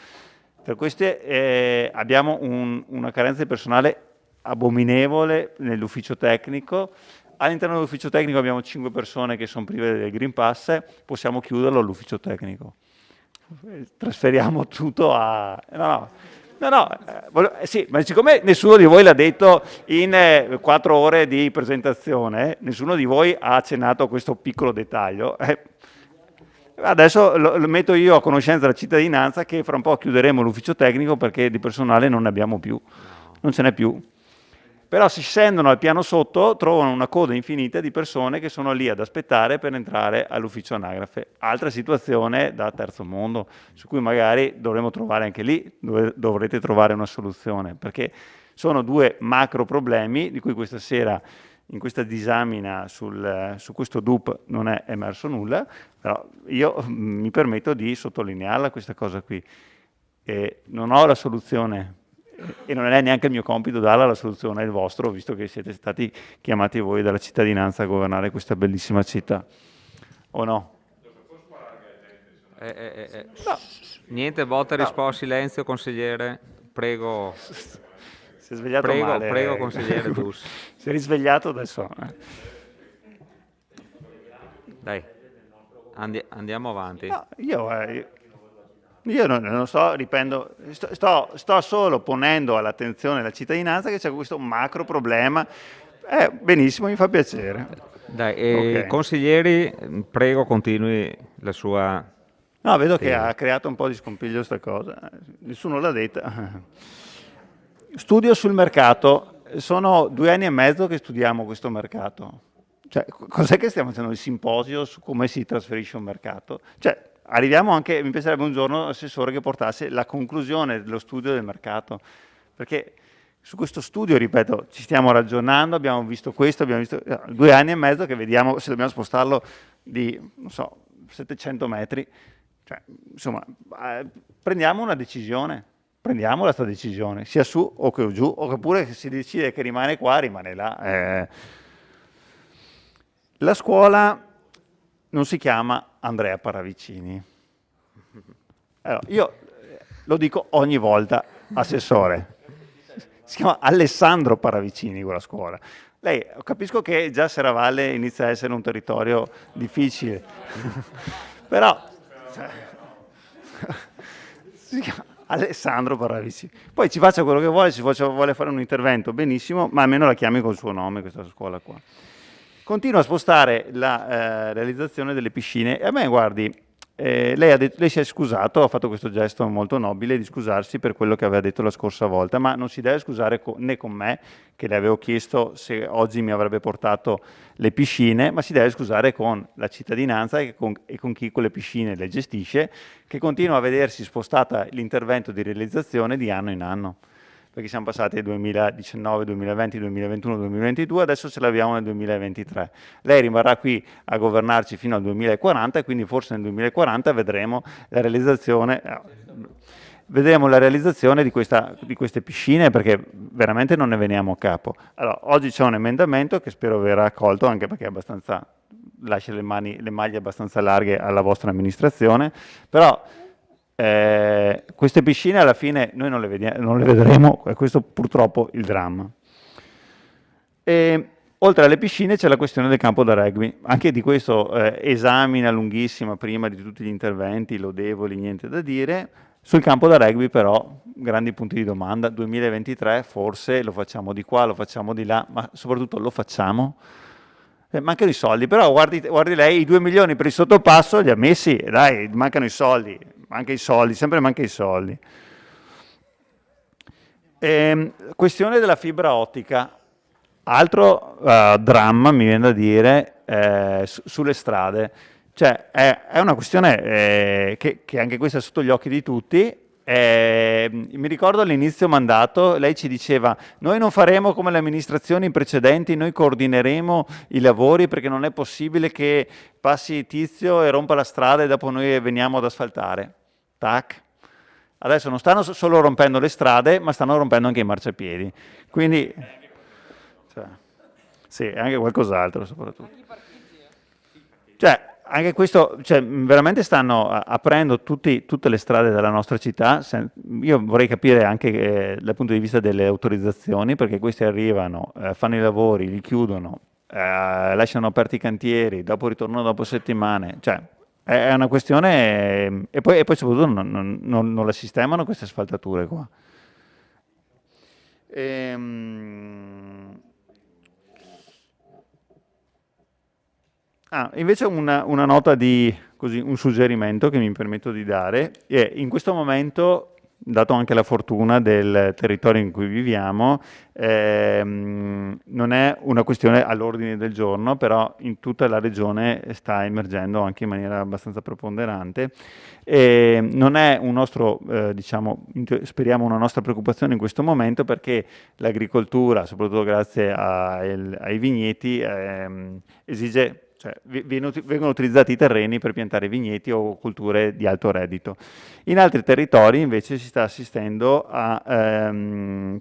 Per queste abbiamo una carenza di personale abominevole nell'ufficio tecnico. All'interno dell'ufficio tecnico abbiamo 5 persone che sono prive del Green Pass, possiamo chiuderlo all'ufficio tecnico. Trasferiamo tutto a... sì, ma siccome nessuno di voi l'ha detto in 4 ore di presentazione, nessuno di voi ha accennato a questo piccolo dettaglio, adesso lo metto io a conoscenza della cittadinanza che fra un po' chiuderemo l'ufficio tecnico perché di personale non ne abbiamo più, non ce n'è più. Però se scendono al piano sotto trovano una coda infinita di persone che sono lì ad aspettare per entrare all'ufficio anagrafe. Altra situazione da terzo mondo, su cui magari dovremo trovare anche lì, dovrete trovare una soluzione, perché sono 2 macro problemi di cui questa sera in questa disamina su questo DUP non è emerso nulla, però io mi permetto di sottolinearla questa cosa qui. Non ho la soluzione. E non è neanche il mio compito darla la soluzione, è il vostro, visto che siete stati chiamati voi dalla cittadinanza a governare questa bellissima città. O no? No. Niente, volta, risposta, silenzio, consigliere. Prego. Si è svegliato male. Prego, consigliere Dus. Si è risvegliato adesso. Dai, andiamo avanti. No, io non sto, ripeto, sto solo ponendo all'attenzione della cittadinanza che c'è questo macro problema. Benissimo, mi fa piacere. Dai, Okay. Consiglieri, prego, continui la sua... No, vedo che ha creato un po' di scompiglio questa cosa. Nessuno l'ha detta. Studio sul mercato. Sono 2 anni e mezzo che studiamo questo mercato. Cioè, cos'è che stiamo facendo? Il simposio su come si trasferisce un mercato? Cioè, arriviamo anche, mi piacerebbe un giorno l'assessore che portasse la conclusione dello studio del mercato, perché su questo studio, ripeto, ci stiamo ragionando, abbiamo visto questo, abbiamo visto 2 anni e mezzo che vediamo se dobbiamo spostarlo di, non so, 700 metri, cioè, insomma, prendiamo una decisione, prendiamola sta decisione, sia su o che giù, oppure se si decide che rimane qua, rimane là. La scuola non si chiama Andrea Paravicini. Allora, io lo dico ogni volta, assessore. Si chiama Alessandro Paravicini quella scuola. Lei, capisco che già Serravalle inizia a essere un territorio difficile, però si chiama Alessandro Paravicini. Poi ci faccia quello che vuole, se vuole fare un intervento, benissimo, ma almeno la chiami col suo nome questa scuola qua. Continua a spostare la realizzazione delle piscine e a me, guardi, lei si è scusato, ha fatto questo gesto molto nobile di scusarsi per quello che aveva detto la scorsa volta, ma non si deve scusare né con me, che le avevo chiesto se oggi mi avrebbe portato le piscine, ma si deve scusare con la cittadinanza e con chi quelle piscine le gestisce, che continua a vedersi spostata l'intervento di realizzazione di anno in anno. Perché siamo passati dal 2019, 2020, 2021, 2022, adesso ce l'abbiamo nel 2023. Lei rimarrà qui a governarci fino al 2040 e quindi forse nel 2040 vedremo la realizzazione di queste piscine, perché veramente non ne veniamo a capo. Allora, oggi c'è un emendamento che spero verrà accolto, anche perché è abbastanza, lascia le maglie abbastanza larghe alla vostra amministrazione, però queste piscine alla fine noi non le vedremo, e questo purtroppo il dramma. E, oltre alle piscine c'è la questione del campo da rugby, anche di questo esamina lunghissima prima di tutti gli interventi, lodevoli, niente da dire. Sul campo da rugby però grandi punti di domanda, 2023 forse lo facciamo di qua, lo facciamo di là, ma soprattutto lo facciamo? Mancano i soldi, però guardi lei, i 2 milioni per il sottopasso li ha messi, dai, mancano i soldi, sempre manca i soldi. Questione della fibra ottica, altro dramma mi viene da dire sulle strade, cioè è una questione che anche questa è sotto gli occhi di tutti. Mi ricordo all'inizio mandato lei ci diceva: noi non faremo come le amministrazioni precedenti, noi coordineremo i lavori perché non è possibile che passi Tizio e rompa la strada e dopo noi veniamo ad asfaltare. Tac. Adesso non stanno solo rompendo le strade, ma stanno rompendo anche i marciapiedi, quindi sì, anche qualcos'altro soprattutto, cioè anche questo, cioè, veramente stanno aprendo tutte le strade della nostra città. Io vorrei capire anche dal punto di vista delle autorizzazioni, perché questi arrivano, fanno i lavori, li chiudono, lasciano aperti i cantieri, dopo ritornano dopo settimane, cioè è una questione, e poi soprattutto non la sistemano queste asfaltature qua. Invece una nota un suggerimento che mi permetto di dare, è in questo momento, dato anche la fortuna del territorio in cui viviamo, non è una questione all'ordine del giorno, però in tutta la regione sta emergendo anche in maniera abbastanza preponderante. Non è un nostro, speriamo una nostra preoccupazione in questo momento, perché l'agricoltura, soprattutto grazie ai vigneti, esige, cioè, vengono utilizzati i terreni per piantare vigneti o colture di alto reddito. In altri territori invece si sta assistendo a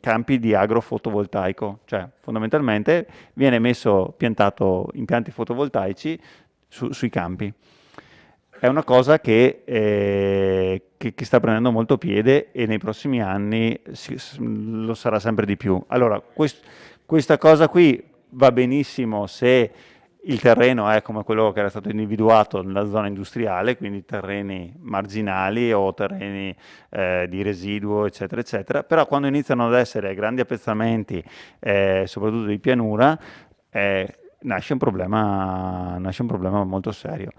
campi di agrofotovoltaico, cioè fondamentalmente viene piantato impianti fotovoltaici sui campi. È una cosa che sta prendendo molto piede e nei prossimi anni lo sarà sempre di più. Allora, questa cosa qui va benissimo se il terreno è come quello che era stato individuato nella zona industriale, quindi terreni marginali o terreni di residuo, eccetera, eccetera. Però quando iniziano ad essere grandi appezzamenti, soprattutto di pianura, nasce un problema molto serio.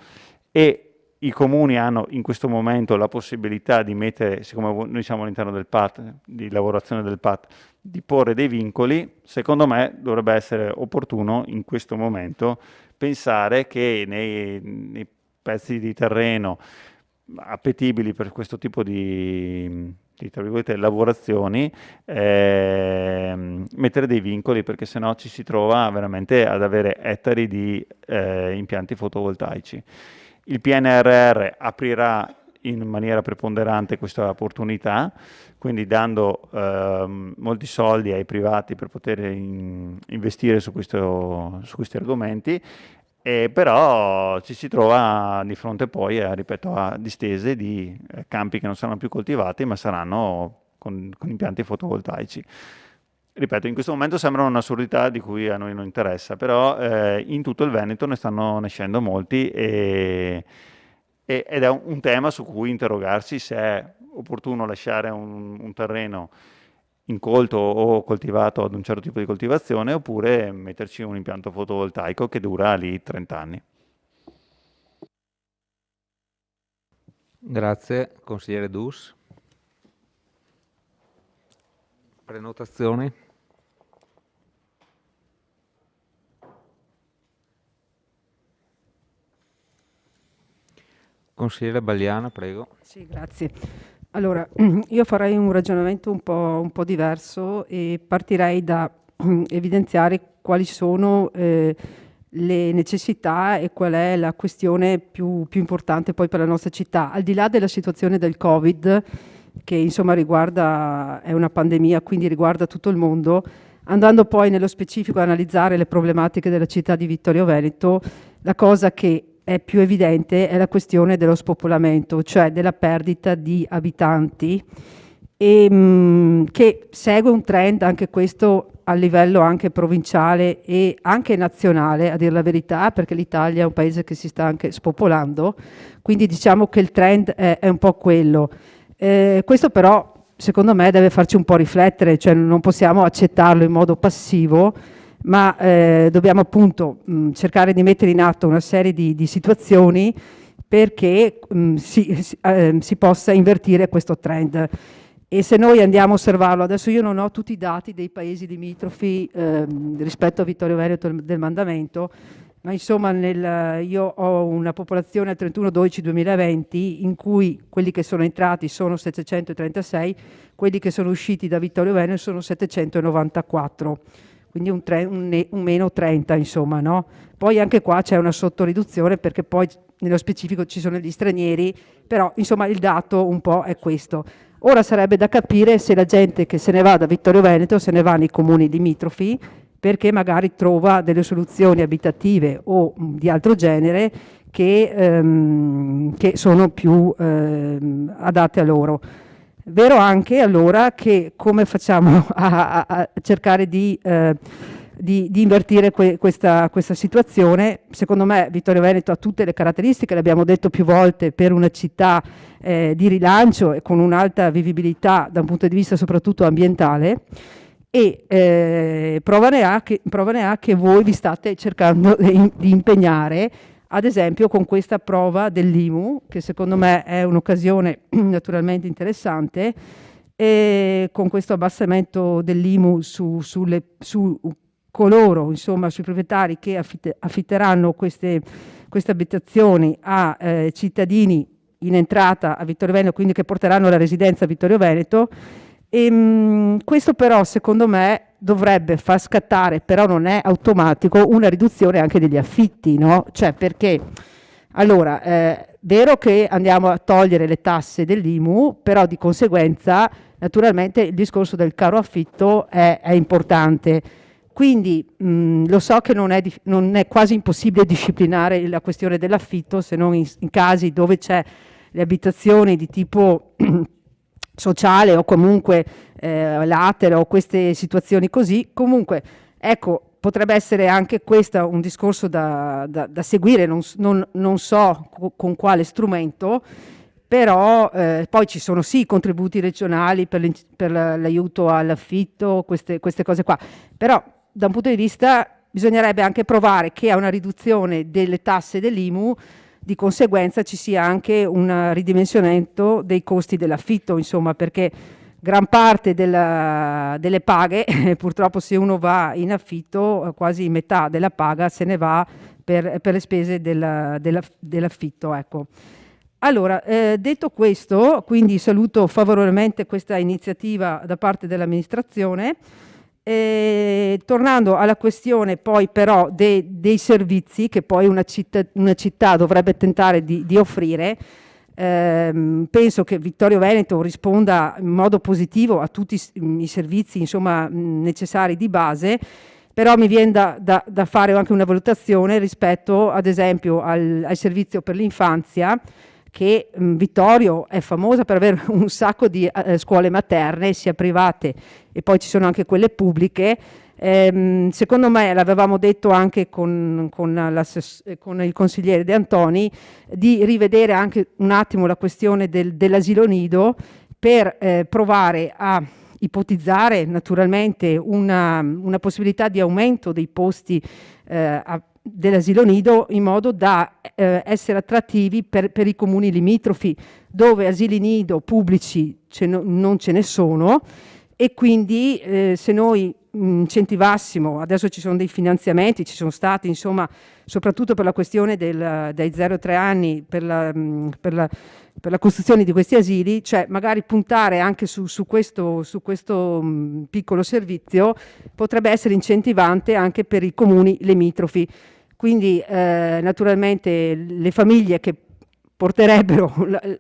E i comuni hanno in questo momento la possibilità di mettere, siccome noi siamo all'interno del PAT, di lavorazione del PAT, di porre dei vincoli. Secondo me dovrebbe essere opportuno in questo momento pensare che nei pezzi di terreno appetibili per questo tipo di tra virgolette, lavorazioni, mettere dei vincoli, perché sennò ci si trova veramente ad avere ettari di impianti fotovoltaici. Il PNRR aprirà in maniera preponderante questa opportunità, quindi dando molti soldi ai privati per poter investire su questi argomenti, però ci si trova di fronte poi, ripeto, a distese di campi che non saranno più coltivati, ma saranno con impianti fotovoltaici. Ripeto, in questo momento sembra un'assurdità di cui a noi non interessa, però in tutto il Veneto ne stanno nascendo molti ed è un tema su cui interrogarsi se è opportuno lasciare un terreno incolto o coltivato ad un certo tipo di coltivazione, oppure metterci un impianto fotovoltaico che dura lì 30 anni. Grazie, consigliere Dus. Prenotazioni? Consigliere Bagliana, prego. Sì, grazie. Allora, io farei un ragionamento un po' diverso e partirei da evidenziare quali sono le necessità e qual è la questione più importante poi per la nostra città. Al di là della situazione del Covid, che insomma è una pandemia, quindi riguarda tutto il mondo, andando poi nello specifico a analizzare le problematiche della città di Vittorio Veneto, la cosa che è più evidente è la questione dello spopolamento, cioè della perdita di abitanti, e che segue un trend, anche questo a livello anche provinciale e anche nazionale, a dire la verità, perché l'Italia è un paese che si sta anche spopolando, quindi diciamo che il trend è un po' quello. Questo però secondo me deve farci un po' riflettere, cioè non possiamo accettarlo in modo passivo, ma dobbiamo appunto cercare di mettere in atto una serie di situazioni perché si possa invertire questo trend. E se noi andiamo a osservarlo, adesso io non ho tutti i dati dei paesi limitrofi rispetto a Vittorio Veneto del Mandamento, ma insomma io ho una popolazione al 31/12/2020 in cui quelli che sono entrati sono 736, quelli che sono usciti da Vittorio Veneto sono 794. Quindi un meno 30, insomma, no? Poi anche qua c'è una sottoriduzione perché poi nello specifico ci sono gli stranieri, però insomma il dato un po' è questo. Ora sarebbe da capire se la gente che se ne va da Vittorio Veneto se ne va nei comuni limitrofi perché magari trova delle soluzioni abitative o di altro genere che sono più adatte a loro. Vero anche allora che come facciamo a cercare di invertire questa situazione? Secondo me Vittorio Veneto ha tutte le caratteristiche, l'abbiamo detto più volte, per una città di rilancio e con un'alta vivibilità da un punto di vista soprattutto ambientale, e prova ne ha che voi vi state cercando di impegnare, ad esempio con questa prova dell'IMU, che secondo me è un'occasione naturalmente interessante, e con questo abbassamento dell'IMU su coloro, insomma, sui proprietari che affitteranno queste abitazioni a cittadini in entrata a Vittorio Veneto, quindi che porteranno la residenza a Vittorio Veneto. Questo però secondo me dovrebbe far scattare, però non è automatico, una riduzione anche degli affitti, no? Cioè perché, allora, vero che andiamo a togliere le tasse dell'IMU, però di conseguenza naturalmente il discorso del caro affitto è importante. Quindi lo so che non è quasi impossibile disciplinare la questione dell'affitto, se non in casi dove c'è le abitazioni di tipo sociale o comunque latere o queste situazioni così. Comunque, ecco, potrebbe essere anche questo un discorso da seguire, non so con quale strumento, però poi ci sono sì contributi regionali per l'aiuto all'affitto, queste cose qua, però da un punto di vista bisognerebbe anche provare che a una riduzione delle tasse dell'IMU di conseguenza ci sia anche un ridimensionamento dei costi dell'affitto, insomma, perché gran parte delle paghe, purtroppo se uno va in affitto, quasi metà della paga se ne va per le spese dell'affitto, ecco. Allora, detto questo, quindi saluto favorevolmente questa iniziativa da parte dell'amministrazione. Tornando alla questione poi però dei servizi che poi una città dovrebbe tentare di offrire, penso che Vittorio Veneto risponda in modo positivo a tutti i servizi, insomma, necessari di base, però mi viene da fare anche una valutazione rispetto ad esempio al servizio per l'infanzia, che Vittorio è famosa per avere un sacco di scuole materne, sia private e poi ci sono anche quelle pubbliche. Secondo me, l'avevamo detto anche con il consigliere De Antoni, di rivedere anche un attimo la questione dell'asilo nido per provare a ipotizzare naturalmente una possibilità di aumento dei posti dell'asilo nido, in modo da essere attrattivi per i comuni limitrofi, dove asili nido pubblici non ce ne sono, e quindi se noi incentivassimo, adesso ci sono dei finanziamenti, ci sono stati, insomma, soprattutto per la questione dai 0-3 anni per la costruzione di questi asili, cioè magari puntare anche su questo piccolo servizio potrebbe essere incentivante anche per i comuni limitrofi. Quindi naturalmente le famiglie che porterebbero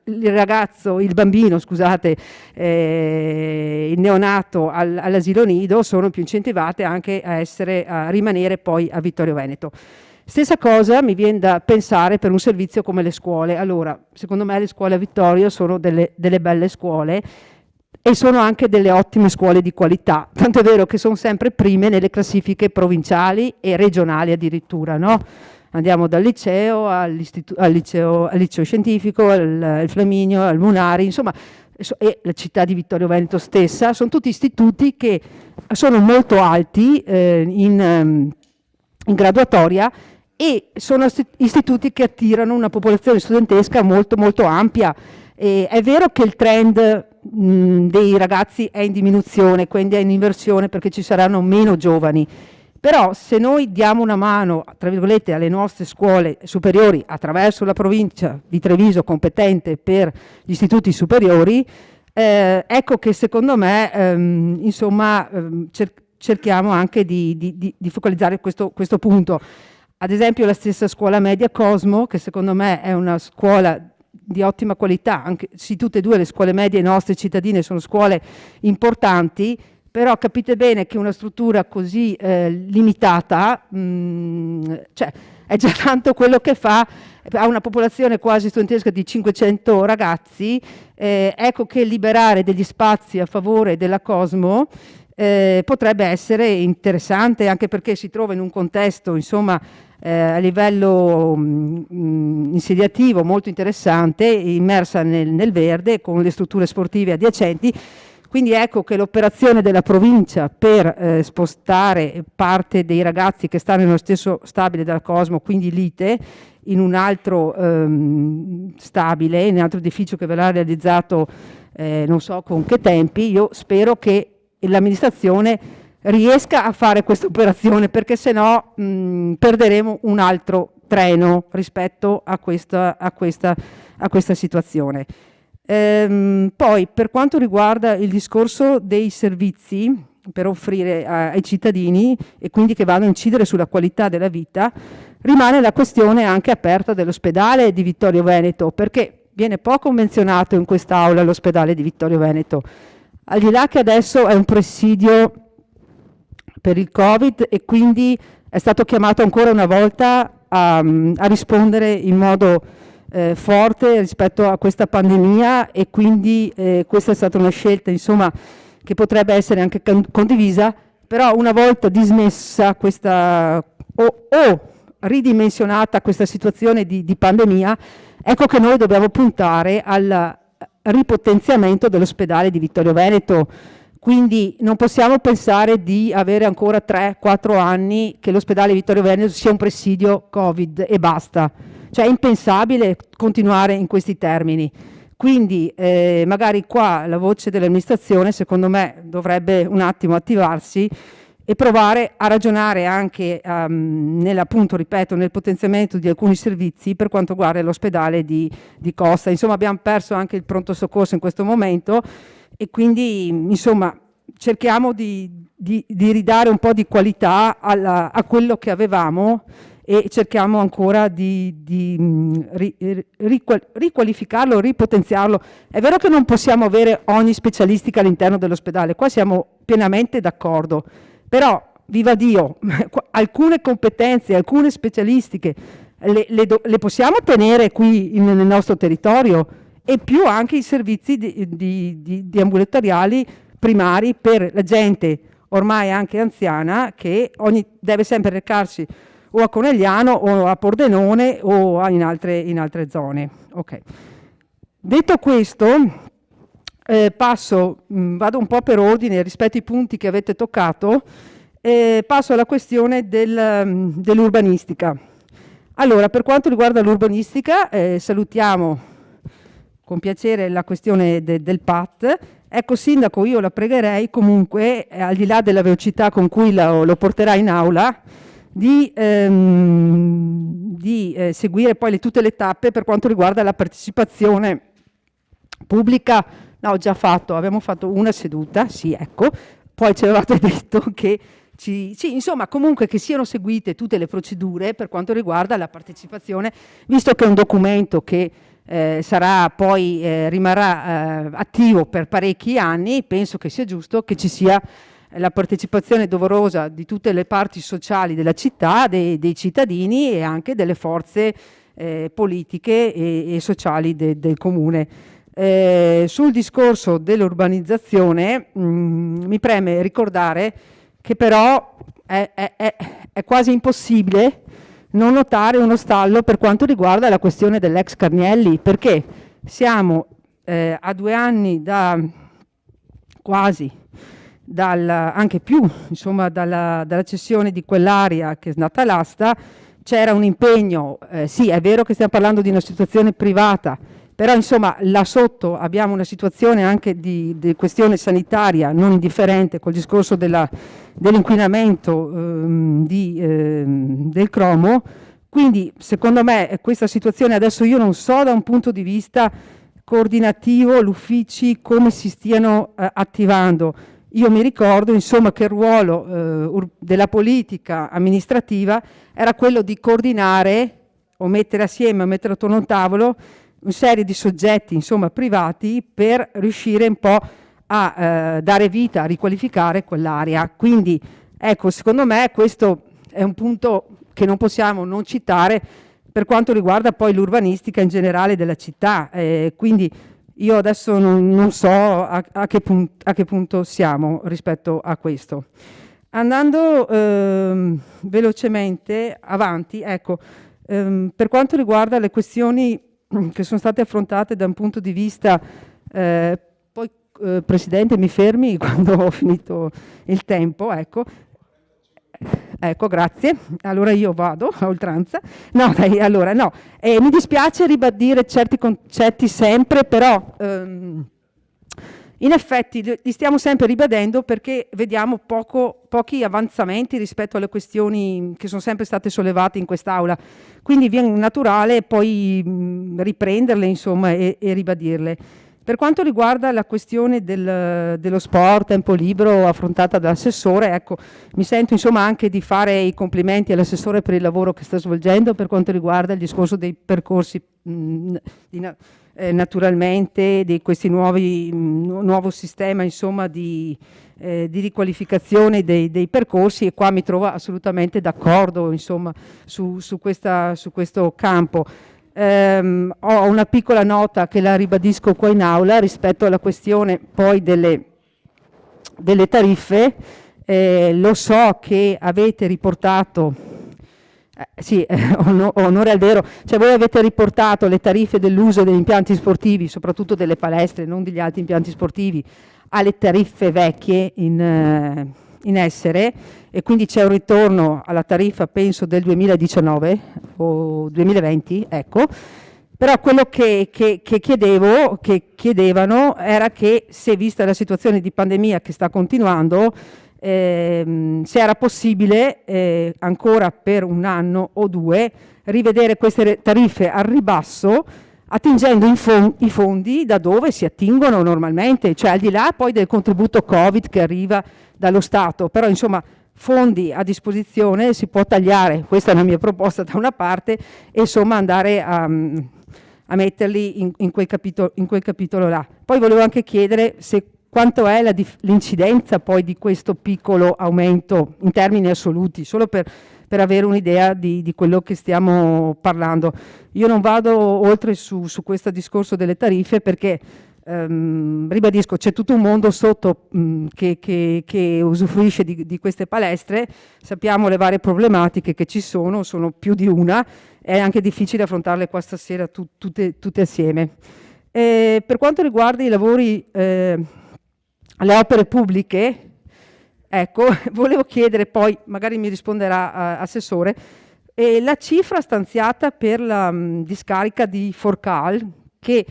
il bambino, scusate, il neonato all'asilo nido, sono più incentivate anche a rimanere poi a Vittorio Veneto. Stessa cosa mi viene da pensare per un servizio come le scuole. Allora, secondo me le scuole a Vittorio sono delle belle scuole e sono anche delle ottime scuole di qualità, tanto è vero che sono sempre prime nelle classifiche provinciali e regionali addirittura, no? Andiamo dal liceo al liceo scientifico, al Flaminio, al Munari, insomma, e la città di Vittorio Veneto stessa, sono tutti istituti che sono molto alti in graduatoria, e sono istituti che attirano una popolazione studentesca molto molto ampia. È vero che il trend dei ragazzi è in diminuzione, quindi è in inversione perché ci saranno meno giovani, però se noi diamo una mano, tra virgolette, alle nostre scuole superiori attraverso la provincia di Treviso competente per gli istituti superiori, ecco che secondo me insomma cerchiamo anche di focalizzare questo punto. Ad esempio la stessa scuola media Cosmo, che secondo me è una scuola di ottima qualità, anche se tutte e due le scuole medie nostre cittadine sono scuole importanti, però capite bene che una struttura così limitata, cioè è già tanto quello che fa, ha una popolazione quasi studentesca di 500 ragazzi, ecco che liberare degli spazi a favore della Cosmo potrebbe essere interessante, anche perché si trova in un contesto, insomma, a livello insediativo molto interessante, immersa nel verde, con le strutture sportive adiacenti. Quindi ecco che l'operazione della provincia per spostare parte dei ragazzi che stanno nello stesso stabile della Cosmo, quindi l'ITE, in un altro stabile, in un altro edificio che verrà realizzato non so con che tempi, io spero che l'amministrazione riesca a fare questa operazione, perché se no perderemo un altro treno rispetto a questa situazione. Poi per quanto riguarda il discorso dei servizi per offrire ai cittadini, e quindi che vanno a incidere sulla qualità della vita, rimane la questione anche aperta dell'ospedale di Vittorio Veneto, perché viene poco menzionato in quest'aula l'ospedale di Vittorio Veneto, al di là che adesso è un presidio per il Covid e quindi è stato chiamato ancora una volta a rispondere in modo forte rispetto a questa pandemia, e quindi questa è stata una scelta, insomma, che potrebbe essere anche condivisa, però una volta dismessa questa o ridimensionata questa situazione di pandemia, ecco che noi dobbiamo puntare al ripotenziamento dell'ospedale di Vittorio Veneto. Quindi non possiamo pensare di avere ancora 3-4 anni che l'ospedale Vittorio Veneto sia un presidio Covid e basta. Cioè è impensabile continuare in questi termini. Quindi magari qua la voce dell'amministrazione secondo me dovrebbe un attimo attivarsi e provare a ragionare anche appunto, ripeto, nel potenziamento di alcuni servizi per quanto riguarda l'ospedale di Costa. Insomma, abbiamo perso anche il pronto soccorso in questo momento e quindi insomma cerchiamo di ridare un po' di qualità a quello che avevamo e cerchiamo ancora di riqualificarlo, ripotenziarlo. È vero che non possiamo avere ogni specialistica all'interno dell'ospedale, qua siamo pienamente d'accordo, però viva Dio, alcune competenze, alcune specialistiche le possiamo tenere qui nel nostro territorio, e più anche i servizi di ambulatoriali primari per la gente ormai anche anziana che deve sempre recarsi o a Conegliano o a Pordenone o in altre zone. Okay. Detto questo, vado un po' per ordine rispetto ai punti che avete toccato, passo alla questione dell'urbanistica. Allora, per quanto riguarda l'urbanistica, salutiamo con piacere la questione del PAT. Ecco, Sindaco, io la pregherei comunque, al di là della velocità con cui lo porterà in aula, di seguire poi tutte le tappe per quanto riguarda la partecipazione pubblica. No, ho già fatto, abbiamo fatto una seduta, sì, ecco, poi ci avevate detto che sì, insomma, comunque che siano seguite tutte le procedure per quanto riguarda la partecipazione, visto che è un documento che rimarrà attivo per parecchi anni. Penso che sia giusto che ci sia la partecipazione doverosa di tutte le parti sociali della città, dei cittadini e anche delle forze politiche e sociali del comune. Sul discorso dell'urbanizzazione mi preme ricordare che però è quasi impossibile non notare uno stallo per quanto riguarda la questione dell'ex Carnielli, perché siamo a 2 anni anche più, insomma, dalla cessione di quell'area che è nata l'asta. C'era un impegno, sì, è vero che stiamo parlando di una situazione privata, però insomma là sotto abbiamo una situazione anche di questione sanitaria non indifferente col discorso dell'inquinamento del cromo. Quindi secondo me questa situazione, adesso io non so da un punto di vista coordinativo gli uffici come si stiano attivando. Io mi ricordo insomma che il ruolo della politica amministrativa era quello di coordinare o mettere assieme, o mettere attorno a un tavolo una serie di soggetti insomma privati per riuscire un po' a dare vita, a riqualificare quell'area. Quindi ecco, secondo me questo è un punto che non possiamo non citare per quanto riguarda poi l'urbanistica in generale della città. Quindi io adesso non so a che punto siamo rispetto a questo. Andando velocemente avanti, ecco, per quanto riguarda le questioni che sono state affrontate da un punto di vista, poi Presidente mi fermi quando ho finito il tempo, ecco, grazie, allora io vado a oltranza. No, dai, allora no, mi dispiace ribadire certi concetti sempre, però in effetti li stiamo sempre ribadendo perché vediamo pochi avanzamenti rispetto alle questioni che sono sempre state sollevate in quest'Aula, quindi viene naturale poi riprenderle insomma e ribadirle. Per quanto riguarda la questione dello sport, tempo libero affrontata dall'assessore, ecco, mi sento insomma anche di fare i complimenti all'assessore per il lavoro che sta svolgendo per quanto riguarda il discorso dei percorsi naturalmente, di questi nuovo sistema insomma di riqualificazione dei percorsi, e qua mi trovo assolutamente d'accordo insomma su questo campo. Ho una piccola nota che la ribadisco qua in aula rispetto alla questione poi delle tariffe. Lo so che avete riportato, sì, onore al vero, cioè voi avete riportato le tariffe dell'uso degli impianti sportivi, soprattutto delle palestre, non degli altri impianti sportivi, alle tariffe vecchie in essere, e quindi c'è un ritorno alla tariffa penso del 2019 o 2020, ecco. Però quello che chiedevano era che, se vista la situazione di pandemia che sta continuando, se era possibile ancora per un anno o due rivedere queste tariffe al ribasso, attingendo i fondi da dove si attingono normalmente, cioè al di là poi del contributo Covid che arriva dallo Stato, però insomma fondi a disposizione si può tagliare, questa è la mia proposta da una parte, e insomma andare a metterli in quel capitolo là. Poi volevo anche chiedere quanto è l'incidenza poi di questo piccolo aumento in termini assoluti, solo per avere un'idea di quello che stiamo parlando. Io non vado oltre su questo discorso delle tariffe perché ribadisco, c'è tutto un mondo sotto che usufruisce di queste palestre, sappiamo le varie problematiche che ci sono più di una, è anche difficile affrontarle qua stasera tutte assieme. Per quanto riguarda i lavori, le opere pubbliche, ecco, volevo chiedere, poi magari mi risponderà Assessore, la cifra stanziata per la discarica di Forcal, che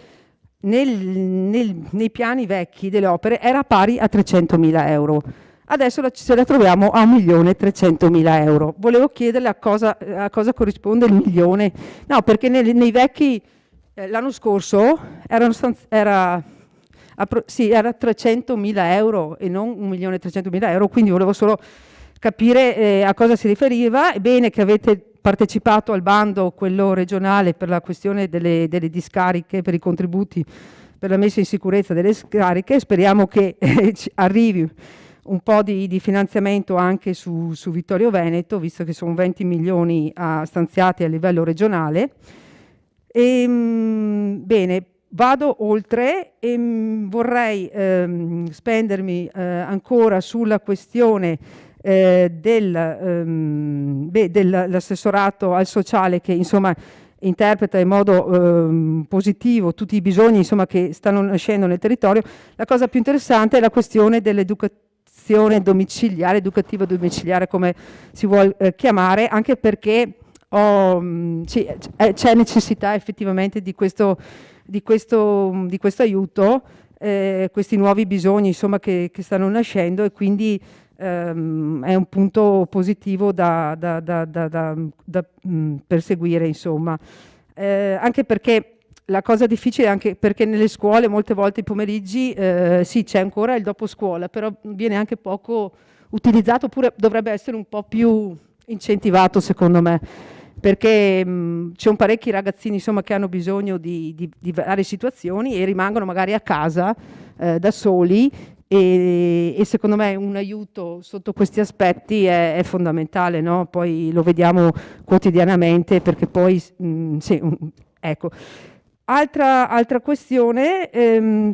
nei piani vecchi delle opere era pari a 300.000 euro. Adesso ce la troviamo a 1.300.000 euro. Volevo chiederle a cosa corrisponde il milione. No, perché nei vecchi, l'anno scorso era 300.000 euro e non 1.300.000 euro, quindi volevo solo capire a cosa si riferiva. È bene che avete partecipato al bando, quello regionale, per la questione delle discariche, per i contributi per la messa in sicurezza delle discariche. Speriamo che arrivi un po' di finanziamento anche su Vittorio Veneto, visto che sono 20 milioni stanziati a livello regionale. Bene, vado oltre e vorrei spendermi ancora sulla questione dell'assessorato al sociale, che insomma interpreta in modo positivo tutti i bisogni insomma, che stanno nascendo nel territorio. La cosa più interessante è la questione dell'educazione domiciliare, educativa domiciliare, come si vuol chiamare, anche perché c'è necessità effettivamente di questo aiuto, questi nuovi bisogni insomma, che stanno nascendo, e quindi è un punto positivo da perseguire, insomma. Anche perché la cosa difficile, anche perché nelle scuole molte volte i pomeriggi sì, c'è ancora il dopo scuola, però viene anche poco utilizzato, oppure dovrebbe essere un po' più incentivato, secondo me, perché c'è parecchi ragazzini insomma, che hanno bisogno di varie situazioni e rimangono magari a casa da soli, e secondo me un aiuto sotto questi aspetti è fondamentale, no? Poi lo vediamo quotidianamente, perché poi sì, ecco. Altra questione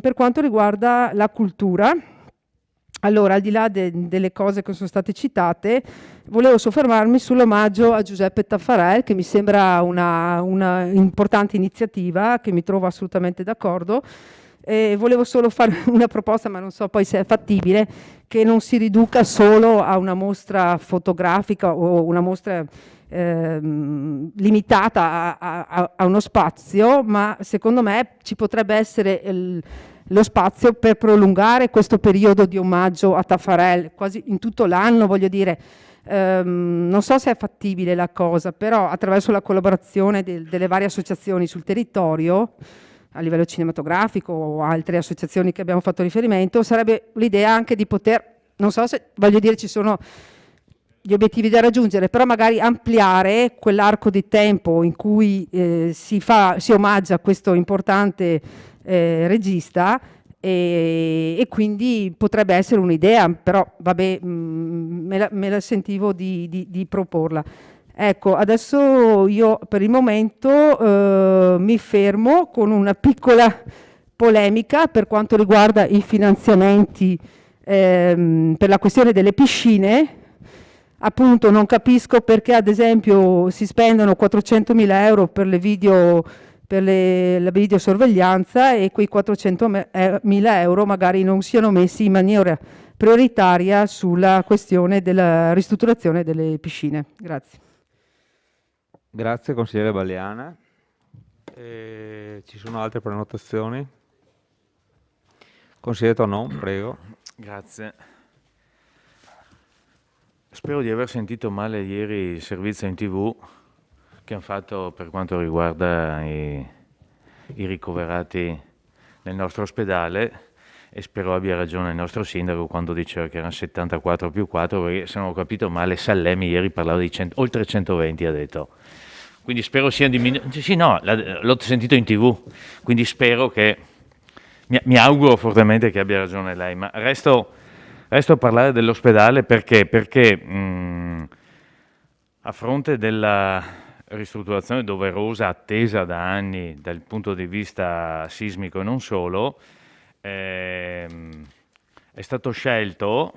per quanto riguarda la cultura. Allora, al di là delle cose che sono state citate, volevo soffermarmi sull'omaggio a Giuseppe Taffarel, che mi sembra una importante iniziativa, che mi trovo assolutamente d'accordo. Volevo solo fare una proposta, ma non so poi se è fattibile, che non si riduca solo a una mostra fotografica o una mostra limitata a uno spazio, ma secondo me ci potrebbe essere lo spazio per prolungare questo periodo di omaggio a Taffarel quasi in tutto l'anno, voglio dire. Non so se è fattibile la cosa, però attraverso la collaborazione delle varie associazioni sul territorio, a livello cinematografico o altre associazioni che abbiamo fatto riferimento, sarebbe l'idea anche di poter, non so se, voglio dire, ci sono gli obiettivi da raggiungere, però magari ampliare quell'arco di tempo in cui si omaggia questo importante regista, e quindi potrebbe essere un'idea, però vabbè, me la sentivo di proporla. Ecco, adesso io per il momento mi fermo con una piccola polemica per quanto riguarda i finanziamenti per la questione delle piscine. Appunto non capisco perché ad esempio si spendono 400.000 euro per la videosorveglianza, e quei 400.000 euro magari non siano messi in maniera prioritaria sulla questione della ristrutturazione delle piscine. Grazie. Grazie consigliere Baliana. Ci sono altre prenotazioni? Consigliere Tonon, prego. Grazie. Spero di aver sentito male ieri il servizio in TV che hanno fatto per quanto riguarda i ricoverati nel nostro ospedale, e spero abbia ragione il nostro sindaco quando diceva che erano 74 più 4, perché se non ho capito male Sallemi ieri parlava di oltre 120, ha detto. Quindi spero sia diminuito. Sì, no, l'ho sentito in TV, quindi spero che, mi auguro fortemente che abbia ragione lei, ma resto a parlare dell'ospedale perché a fronte della ristrutturazione doverosa, attesa da anni dal punto di vista sismico e non solo, è stato scelto,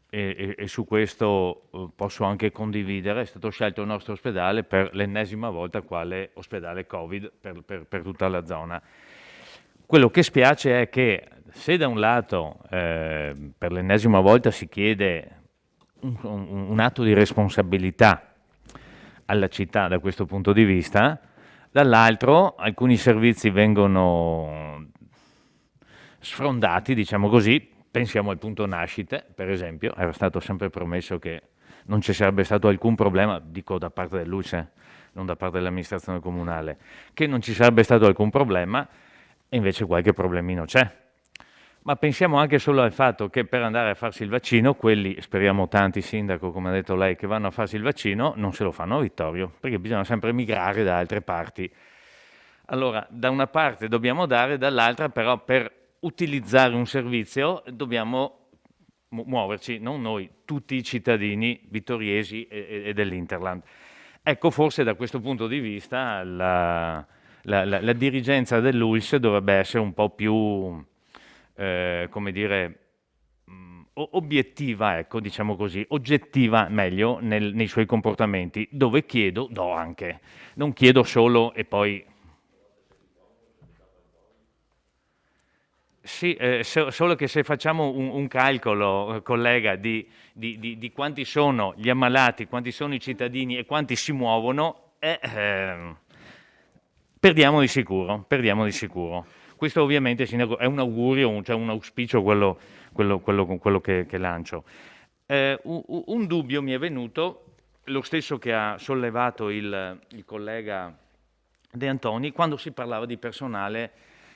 e su questo posso anche condividere, è stato scelto il nostro ospedale per l'ennesima volta quale ospedale Covid per tutta la zona. Quello che spiace è che se da un lato per l'ennesima volta si chiede un atto di responsabilità alla città da questo punto di vista, dall'altro alcuni servizi vengono sfrondati, diciamo così. Pensiamo al punto nascite, per esempio, era stato sempre promesso che non ci sarebbe stato alcun problema, dico da parte dell'ULSE, non da parte dell'amministrazione comunale, che non ci sarebbe stato alcun problema, e invece qualche problemino c'è. Ma pensiamo anche solo al fatto che per andare a farsi il vaccino, quelli, speriamo tanti, sindaco, come ha detto lei, che vanno a farsi il vaccino, non se lo fanno a Vittorio, perché bisogna sempre migrare da altre parti. Allora, da una parte dobbiamo dare, dall'altra però per utilizzare un servizio dobbiamo muoverci, non noi, tutti i cittadini vittoriesi e dell'Interland. Ecco, forse da questo punto di vista la dirigenza dell'ULSS dovrebbe essere un po' più, come dire, obiettiva, ecco, diciamo così, oggettiva meglio nei suoi comportamenti, dove chiedo, do anche. Non chiedo solo e poi... Sì, solo che se facciamo un calcolo, collega, di quanti sono gli ammalati, quanti sono i cittadini e quanti si muovono, perdiamo di sicuro. Questo ovviamente, sindaco, è un augurio, cioè un auspicio quello che lancio. Un dubbio mi è venuto, lo stesso che ha sollevato il collega De Antoni, quando si parlava di personale,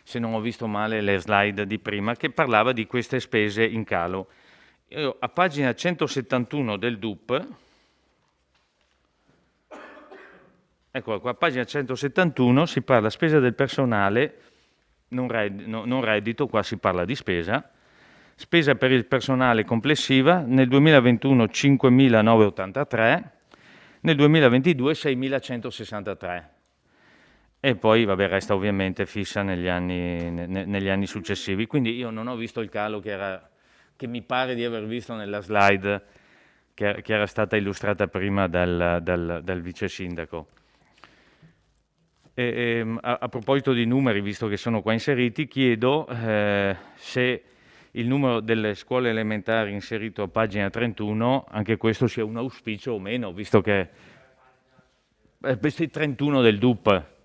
se non ho visto male le slide di prima, che parlava di queste spese in calo. Io, a pagina 171 del DUP, ecco qua, a pagina 171 si parla spesa del personale, non reddito, qua si parla di spesa per il personale complessiva, nel 2021 5.983, nel 2022 6.163. E poi, vabbè, resta ovviamente fissa negli anni successivi. Quindi io non ho visto il calo che mi pare di aver visto nella slide che era stata illustrata prima dal vice sindaco. A proposito di numeri, visto che sono qua inseriti, chiedo se il numero delle scuole elementari inserito a pagina 31, anche questo sia un auspicio o meno, visto che... questo è 31 del DUP.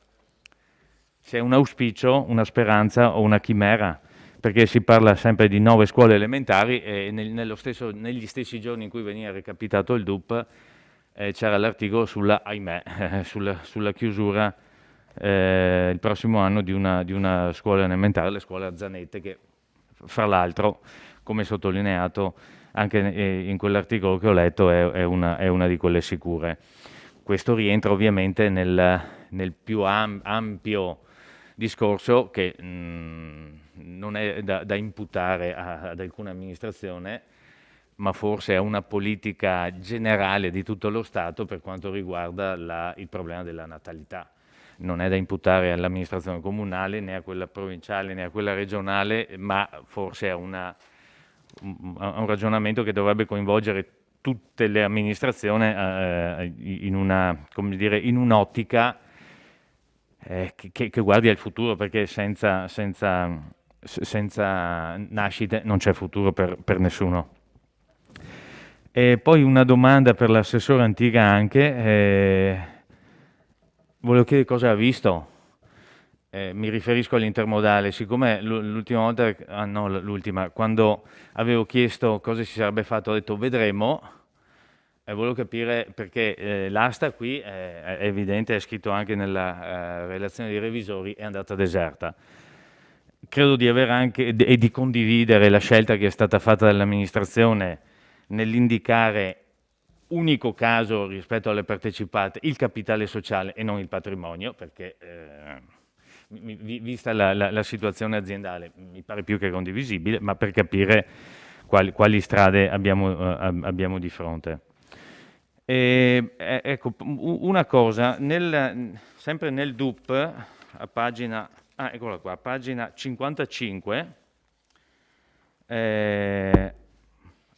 Se è un auspicio, una speranza o una chimera, perché si parla sempre di 9 scuole elementari e negli stessi giorni in cui veniva recapitato il DUP c'era l'articolo sulla chiusura il prossimo anno di una scuola elementare, la scuola Zanette, che fra l'altro, come sottolineato anche in quell'articolo che ho letto, è una di quelle sicure. Questo rientra ovviamente nel più ampio discorso che non è da imputare ad alcuna amministrazione, ma forse è una politica generale di tutto lo Stato per quanto riguarda il problema della natalità. Non è da imputare all'amministrazione comunale, né a quella provinciale, né a quella regionale, ma forse è un ragionamento che dovrebbe coinvolgere tutte le amministrazioni in un'ottica che guardi al futuro, perché senza nascite non c'è futuro per nessuno. E poi una domanda per l'assessore Antica anche, volevo chiedere cosa ha visto, mi riferisco all'intermodale, siccome l'ultima volta, quando avevo chiesto cosa si sarebbe fatto, ho detto vedremo, volevo capire perché l'asta qui è evidente, è scritto anche nella relazione dei revisori, è andata deserta. Credo di aver anche e di condividere la scelta che è stata fatta dall'amministrazione nell'indicare unico caso rispetto alle partecipate il capitale sociale e non il patrimonio, perché vista la situazione aziendale mi pare più che condivisibile, ma per capire quali strade abbiamo di fronte. Ecco, una cosa, sempre nel DUP, a pagina, eccola qua, pagina 55,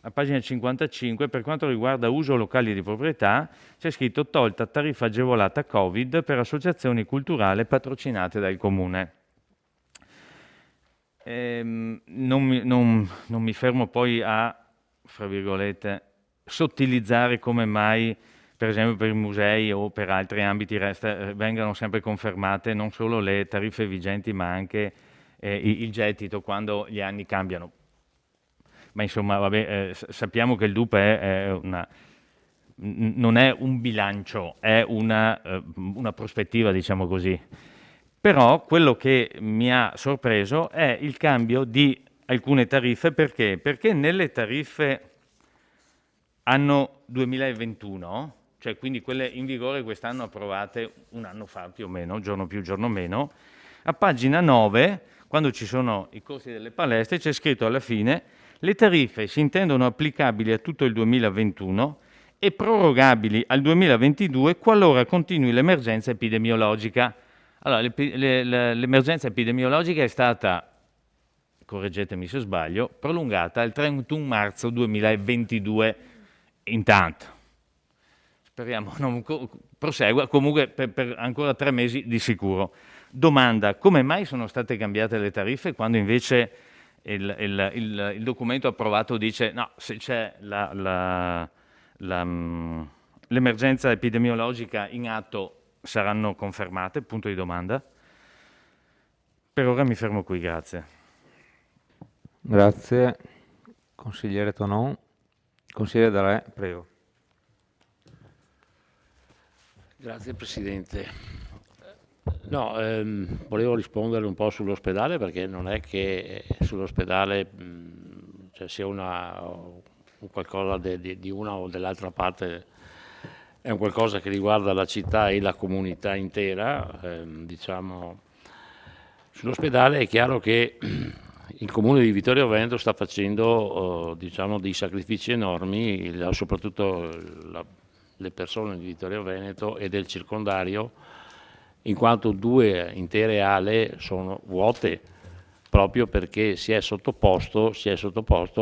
a pagina 55, per quanto riguarda uso locali di proprietà, c'è scritto tolta tariffa agevolata Covid per associazioni culturali patrocinate dal Comune. Non mi fermo poi a, fra virgolette, sottilizzare come mai, per esempio per i musei o per altri ambiti, vengano sempre confermate non solo le tariffe vigenti ma anche il gettito quando gli anni cambiano. Ma insomma, vabbè, sappiamo che il DUP non è un bilancio, è una prospettiva, diciamo così. Però quello che mi ha sorpreso è il cambio di alcune tariffe. Perché? Perché nelle tariffe anno 2021, cioè quindi quelle in vigore quest'anno approvate un anno fa più o meno, giorno più, giorno meno, a pagina 9, quando ci sono i costi delle palestre, c'è scritto alla fine: le tariffe si intendono applicabili a tutto il 2021 e prorogabili al 2022 qualora continui l'emergenza epidemiologica. Allora, l'emergenza epidemiologica è stata, correggetemi se sbaglio, prolungata al 31 marzo 2022 intanto. Speriamo non prosegua, comunque per ancora 3 mesi di sicuro. Domanda: come mai sono state cambiate le tariffe quando invece il documento approvato dice no, se c'è l'emergenza epidemiologica in atto saranno confermate? Punto di domanda. Per ora mi fermo qui, grazie. Grazie. Consigliere Tonon. Consigliere Dalè, prego. Grazie Presidente. No, volevo rispondere un po' sull'ospedale, perché non è che sull'ospedale sia un qualcosa di una o dell'altra parte, è un qualcosa che riguarda la città e la comunità intera. Diciamo, sull'ospedale è chiaro che il Comune di Vittorio Veneto sta facendo diciamo, dei sacrifici enormi, soprattutto le persone di Vittorio Veneto e del circondario, in quanto 2 intere ale sono vuote, proprio perché si è sottoposto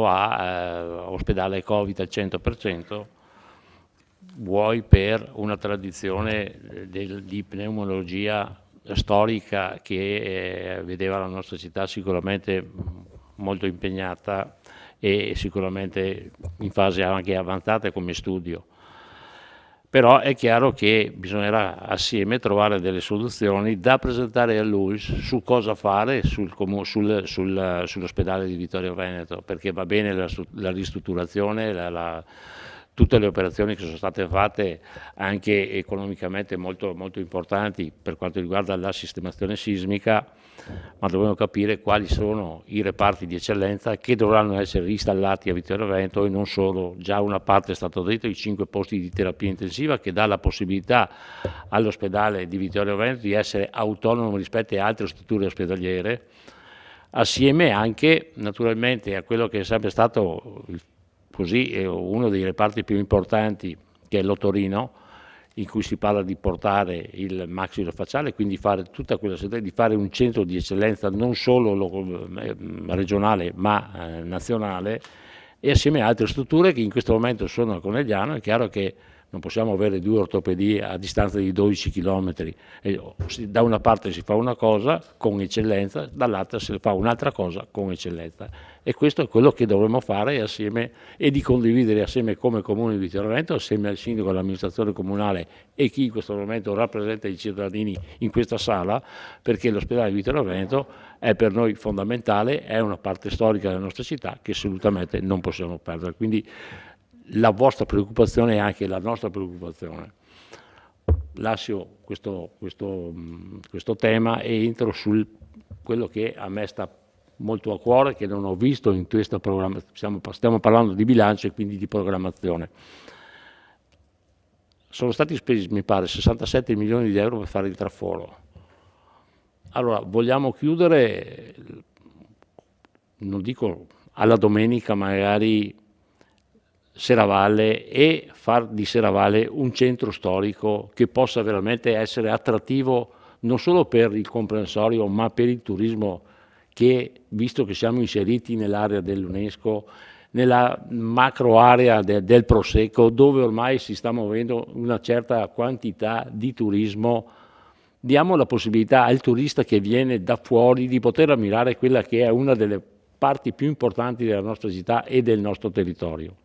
a ospedale Covid al 100%, vuoi per una tradizione di pneumologia storica che vedeva la nostra città sicuramente molto impegnata e sicuramente in fase anche avanzata come studio. Però è chiaro che bisognerà assieme trovare delle soluzioni da presentare a lui su cosa fare sull'ospedale di Vittorio Veneto, perché va bene la ristrutturazione, tutte le operazioni che sono state fatte anche economicamente molto, molto importanti per quanto riguarda la sistemazione sismica, ma dobbiamo capire quali sono i reparti di eccellenza che dovranno essere installati a Vittorio Veneto, e non solo. Già una parte è stato detto, i 5 posti di terapia intensiva, che dà la possibilità all'ospedale di Vittorio Veneto di essere autonomo rispetto a altre strutture ospedaliere, assieme anche naturalmente a quello che è sempre stato uno dei reparti più importanti, che è l'otorino, in cui si parla di portare il maxillofacciale, quindi fare tutta quella di fare un centro di eccellenza non solo regionale ma nazionale, e assieme a altre strutture che in questo momento sono a Conegliano. È chiaro che non possiamo avere 2 ortopedie a distanza di 12 km. Da una parte si fa una cosa con eccellenza, dall'altra si fa un'altra cosa con eccellenza. E questo è quello che dovremmo fare assieme, e di condividere assieme come Comune di Vittorio Veneto, assieme al Sindaco, all'amministrazione comunale e chi in questo momento rappresenta i cittadini in questa sala, perché l'ospedale di Vittorio Veneto è per noi fondamentale, è una parte storica della nostra città che assolutamente non possiamo perdere. Quindi la vostra preoccupazione è anche la nostra preoccupazione. Lascio questo tema e entro su quello che a me sta molto a cuore, che non ho visto in questa programmazione. Stiamo parlando di bilancio e quindi di programmazione. Sono stati spesi, mi pare, 67 milioni di euro per fare il traforo. Allora, vogliamo chiudere, non dico alla domenica, magari Serravalle, e far di Serravalle un centro storico che possa veramente essere attrattivo non solo per il comprensorio ma per il turismo, che, visto che siamo inseriti nell'area dell'UNESCO, nella macro area del Prosecco, dove ormai si sta muovendo una certa quantità di turismo, diamo la possibilità al turista che viene da fuori di poter ammirare quella che è una delle parti più importanti della nostra città e del nostro territorio.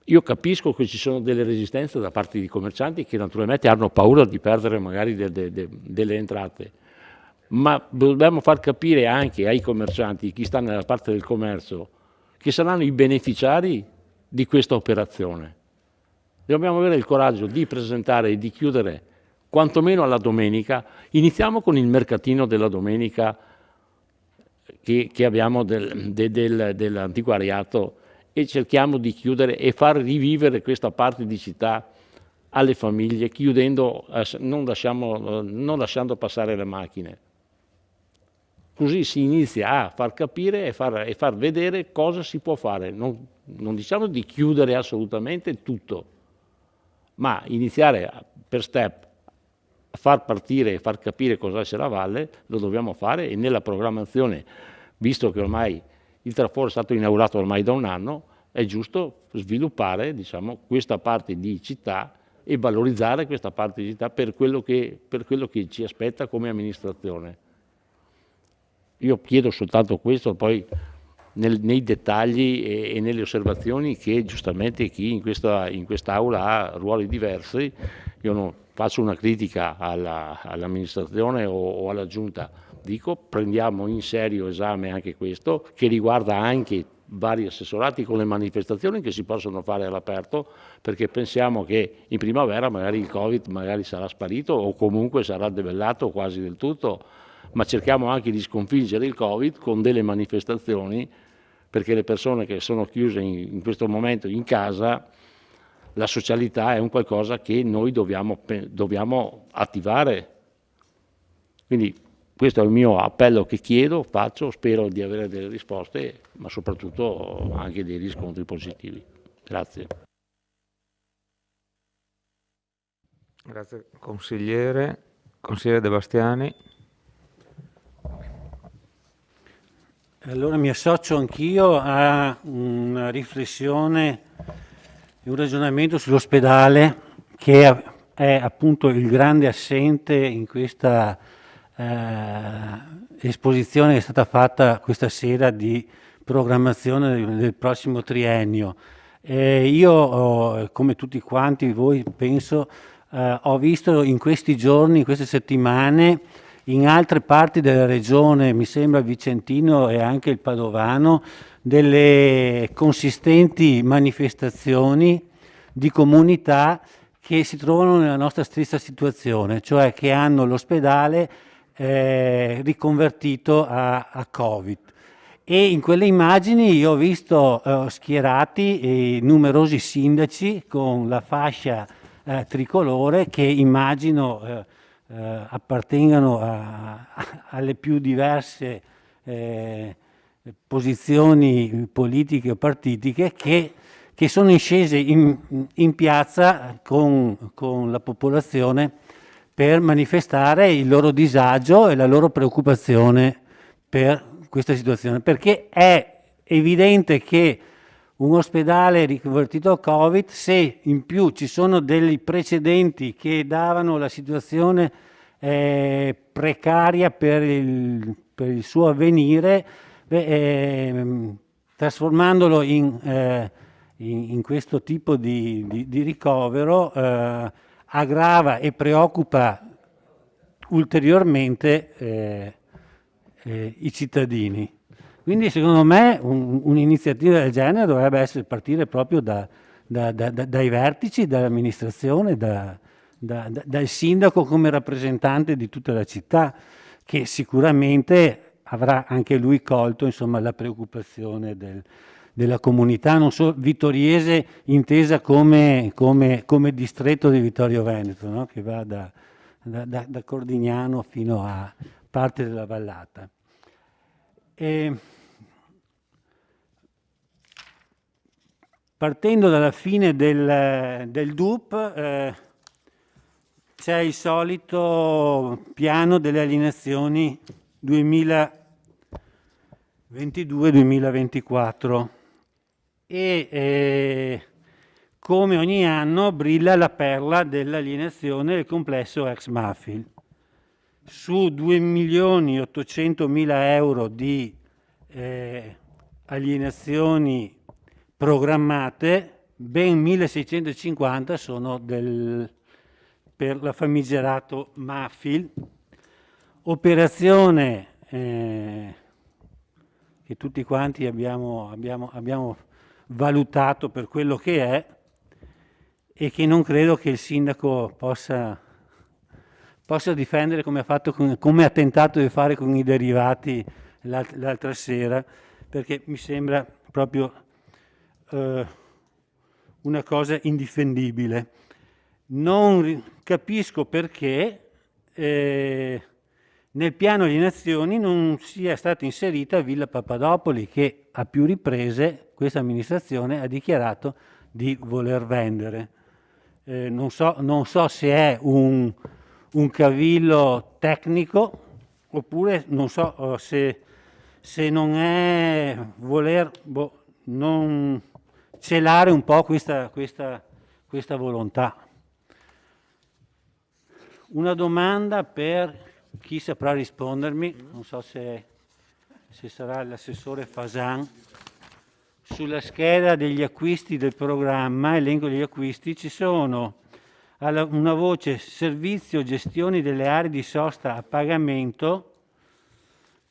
Io capisco che ci sono delle resistenze da parte di commercianti che naturalmente hanno paura di perdere magari delle entrate, ma dobbiamo far capire anche ai commercianti, chi sta nella parte del commercio, che saranno i beneficiari di questa operazione. Dobbiamo avere il coraggio di presentare e di chiudere quantomeno alla domenica. Iniziamo con il mercatino della domenica che abbiamo dell'antiquariato, e cerchiamo di chiudere e far rivivere questa parte di città alle famiglie, chiudendo, non lasciando passare le macchine. Così si inizia a far capire e far vedere cosa si può fare. Non diciamo di chiudere assolutamente tutto, ma iniziare per step a far partire e far capire cosa è Serravalle, lo dobbiamo fare, e nella programmazione, visto che ormai il traforo è stato inaugurato ormai da un anno, è giusto sviluppare, diciamo, questa parte di città e valorizzare questa parte di città per quello che ci aspetta come amministrazione. Io chiedo soltanto questo, poi nei dettagli e nelle osservazioni che giustamente chi in quest'Aula ha ruoli diversi. Io non faccio una critica all'amministrazione o alla Giunta, dico prendiamo in serio esame anche questo, che riguarda anche vari assessorati, con le manifestazioni che si possono fare all'aperto, perché pensiamo che in primavera magari il Covid magari sarà sparito o comunque sarà debellato quasi del tutto, ma cerchiamo anche di sconfiggere il Covid con delle manifestazioni, perché le persone che sono chiuse in questo momento in casa, la socialità è un qualcosa che noi dobbiamo attivare. Quindi questo è il mio appello che chiedo, faccio, spero di avere delle risposte, ma soprattutto anche dei riscontri positivi. Grazie. Grazie consigliere. Consigliere De Bastiani. Allora mi associo anch'io a una riflessione e un ragionamento sull'ospedale, che è appunto il grande assente in questa esposizione che è stata fatta questa sera di programmazione del prossimo triennio. Io, come tutti quanti voi, penso, ho visto in questi giorni, in queste settimane, in altre parti della regione, mi sembra Vicentino e anche il Padovano, delle consistenti manifestazioni di comunità che si trovano nella nostra stessa situazione, cioè che hanno l'ospedale riconvertito a Covid. E in quelle immagini io ho visto schierati numerosi sindaci con la fascia tricolore, che immagino appartengano alle più diverse posizioni politiche o partitiche, che sono scese in piazza con la popolazione per manifestare il loro disagio e la loro preoccupazione per questa situazione, perché è evidente che un ospedale riconvertito a Covid, se in più ci sono dei precedenti che davano la situazione precaria per il suo avvenire, trasformandolo in questo tipo di ricovero, aggrava e preoccupa ulteriormente i cittadini. Quindi secondo me un'iniziativa del genere dovrebbe partire proprio dai vertici, dall'amministrazione, dal sindaco come rappresentante di tutta la città, che sicuramente avrà anche lui colto, insomma, la preoccupazione della comunità, non solo vittoriese, intesa come distretto di Vittorio Veneto, no? Che va da Cordignano fino a parte della Vallata. Partendo dalla fine del DUP, c'è il solito piano delle alienazioni 2022-2024 e come ogni anno brilla la perla dell'alienazione del complesso ex Mafil. Su 2.800.000 euro di alienazioni programmate, ben 1.650 sono per la famigerato Mafil, operazione che tutti quanti abbiamo valutato per quello che è e che non credo che il sindaco possa difendere come ha tentato di fare con i derivati l'altra sera, perché mi sembra proprio una cosa indifendibile. Non capisco perché nel piano di nazioni non sia stata inserita Villa Papadopoli, che a più riprese questa amministrazione ha dichiarato di voler vendere. Non so se è un cavillo tecnico oppure non so se non è voler non celare un po' questa volontà. Una domanda per chi saprà rispondermi, non so se sarà l'assessore Fasan. Sulla scheda degli acquisti del programma, elenco degli acquisti, ci sono una voce servizio gestioni delle aree di sosta a pagamento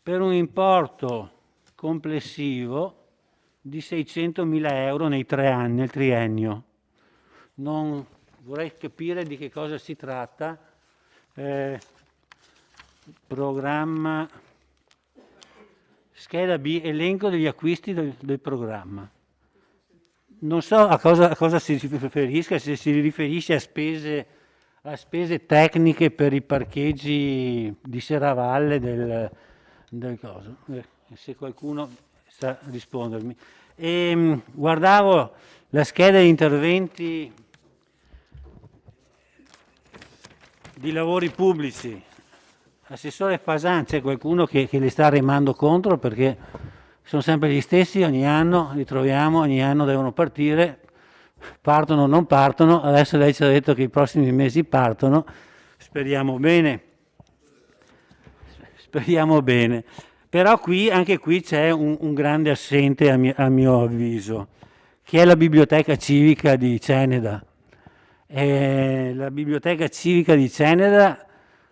per un importo complessivo di 600.000 euro nei 3 anni, nel triennio. Non vorrei capire di che cosa si tratta. Programma, scheda B, elenco degli acquisti del programma. Non so a cosa si riferisca, se si riferisce a spese tecniche per i parcheggi di Serravalle del coso. Se qualcuno sa rispondermi. Guardavo la scheda di interventi di lavori pubblici. Assessore Fasan, c'è qualcuno che le sta remando contro, perché sono sempre gli stessi, ogni anno li troviamo, ogni anno devono partire, partono o non partono. Adesso lei ci ha detto che i prossimi mesi partono, speriamo bene. Però anche qui c'è un grande assente a mio avviso, che è la biblioteca civica di Ceneda. La biblioteca civica di Ceneda,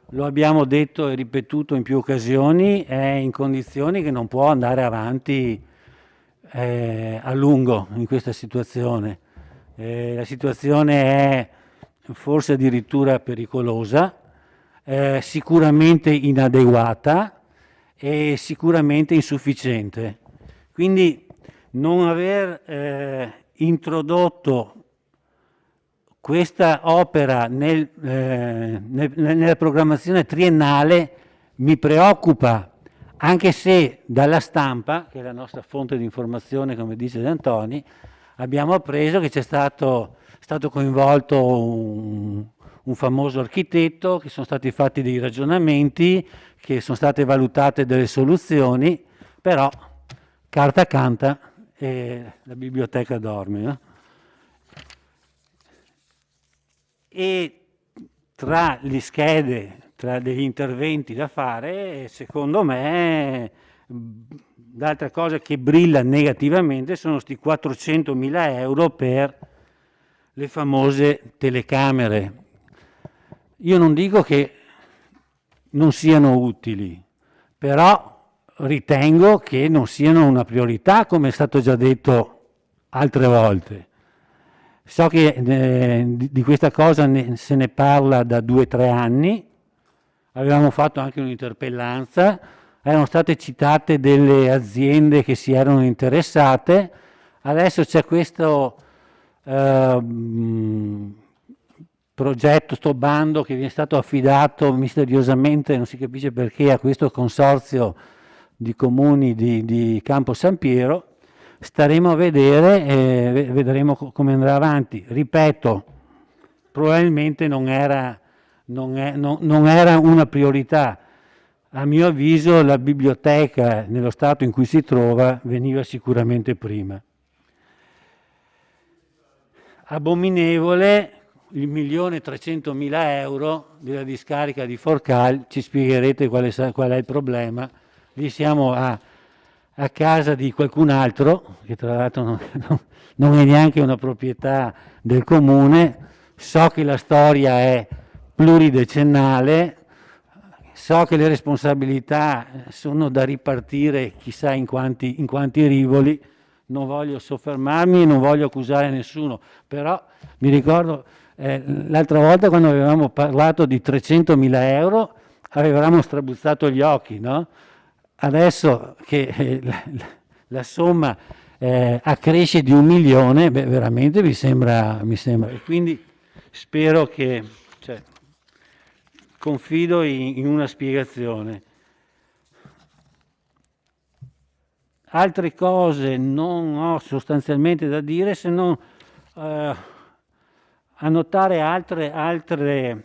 lo abbiamo detto e ripetuto in più occasioni, è in condizioni che non può andare avanti a lungo in questa situazione. La situazione è forse addirittura pericolosa, sicuramente inadeguata e sicuramente insufficiente. Quindi non aver introdotto questa opera nella programmazione triennale mi preoccupa, anche se dalla stampa, che è la nostra fonte di informazione, come dice De Antoni, abbiamo appreso che c'è stato coinvolto un famoso architetto, che sono stati fatti dei ragionamenti, che sono state valutate delle soluzioni, però carta canta e la biblioteca dorme, no? E tra le schede, tra degli interventi da fare, secondo me, l'altra cosa che brilla negativamente sono questi 400.000 euro per le famose telecamere. Io non dico che non siano utili, però ritengo che non siano una priorità, come è stato già detto altre volte. So che di questa cosa se ne parla da 2 o 3 anni, avevamo fatto anche un'interpellanza, erano state citate delle aziende che si erano interessate, adesso c'è questo progetto, sto bando che viene stato affidato misteriosamente, non si capisce perché, a questo consorzio di comuni di Campo San Piero. Staremo a vedere, vedremo come andrà avanti. Ripeto, probabilmente non era una priorità. A mio avviso la biblioteca, nello stato in cui si trova, veniva sicuramente prima. Abominevole il 1.300.000 euro della discarica di Forcal, ci spiegherete qual è il problema. Lì siamo a casa di qualcun altro, che tra l'altro non è neanche una proprietà del comune. So che la storia è pluridecennale, so che le responsabilità sono da ripartire chissà in quanti rivoli, non voglio soffermarmi e non voglio accusare nessuno, però mi ricordo l'altra volta quando avevamo parlato di 300.000 euro avevamo strabuzzato gli occhi, no? Adesso che la somma accresce di 1 milione, veramente mi sembra. E quindi spero che, confido in una spiegazione. Altre cose non ho sostanzialmente da dire, se non annotare altre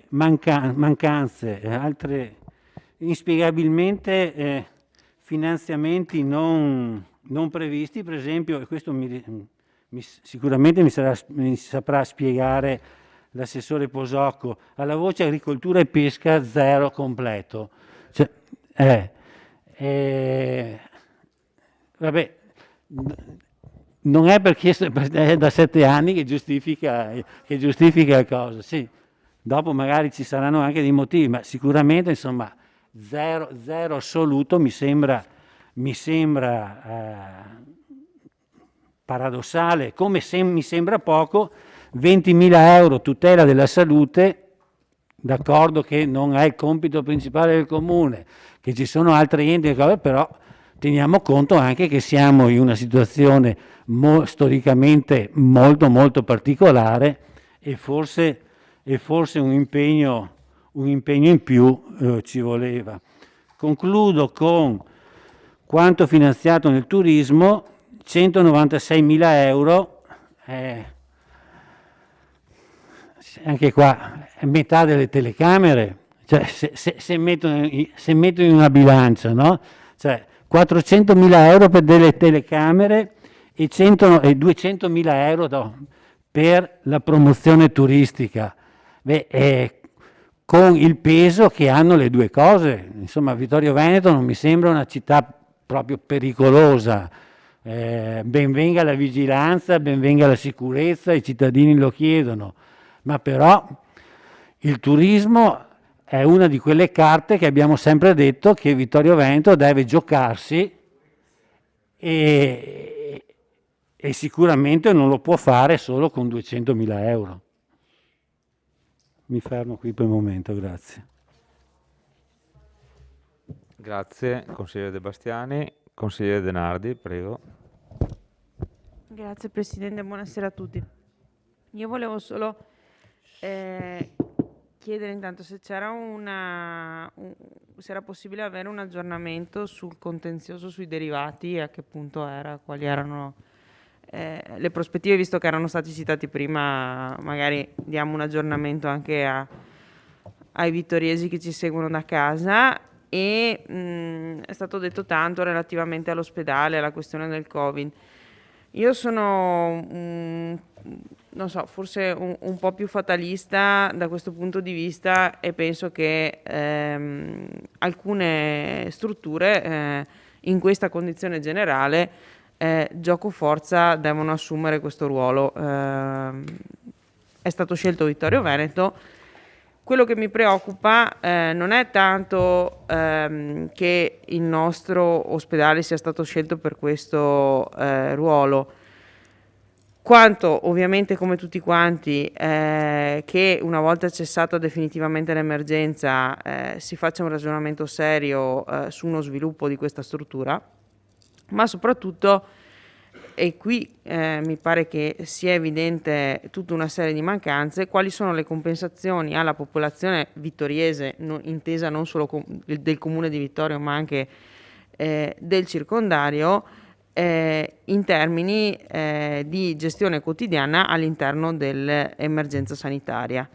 mancanze, altre inspiegabilmente finanziamenti non previsti. Per esempio, e questo sicuramente mi saprà spiegare l'assessore Posocco, alla voce agricoltura e pesca 0 completo. Vabbè, non è perché è da 7 anni che giustifica la cosa, sì. Dopo magari ci saranno anche dei motivi, ma sicuramente insomma zero assoluto mi sembra paradossale, come mi sembra poco 20.000 euro tutela della salute. D'accordo che non è il compito principale del comune, che ci sono altri enti, però teniamo conto anche che siamo in una situazione storicamente molto molto particolare e forse un impegno in più ci voleva. Concludo con quanto finanziato nel turismo: 196.000 euro, anche qua è metà delle telecamere, cioè se metto in una bilancia, no? Cioè 400.000 euro per delle telecamere e 200.000 euro per la promozione turistica. Con il peso che hanno le due cose. Insomma, Vittorio Veneto non mi sembra una città proprio pericolosa. Ben venga la vigilanza, ben venga la sicurezza, i cittadini lo chiedono, ma però il turismo è una di quelle carte che abbiamo sempre detto che Vittorio Veneto deve giocarsi e sicuramente non lo può fare solo con 200.000 euro. Mi fermo qui per il momento, grazie. Grazie, consigliere De Bastiani. Consigliere De Nardi, prego. Grazie Presidente, buonasera a tutti. Io volevo solo chiedere intanto se c'era se era possibile avere un aggiornamento sul contenzioso sui derivati, a che punto era, quali erano le prospettive, visto che erano stati citati prima. Magari diamo un aggiornamento anche ai vittoriesi che ci seguono da casa. E è stato detto tanto relativamente all'ospedale, alla questione del Covid. Io sono, non so, forse un po' più fatalista da questo punto di vista e penso che alcune strutture in questa condizione generale gioco forza devono assumere questo ruolo. È stato scelto Vittorio Veneto Quello che mi preoccupa non è tanto che il nostro ospedale sia stato scelto per questo ruolo, quanto ovviamente, come tutti quanti, che una volta cessata definitivamente l'emergenza si faccia un ragionamento serio su uno sviluppo di questa struttura, ma soprattutto, e qui mi pare che sia evidente tutta una serie di mancanze, quali sono le compensazioni alla popolazione vittoriese, intesa non solo del comune di Vittorio ma anche del circondario, in termini di gestione quotidiana all'interno dell'emergenza sanitaria.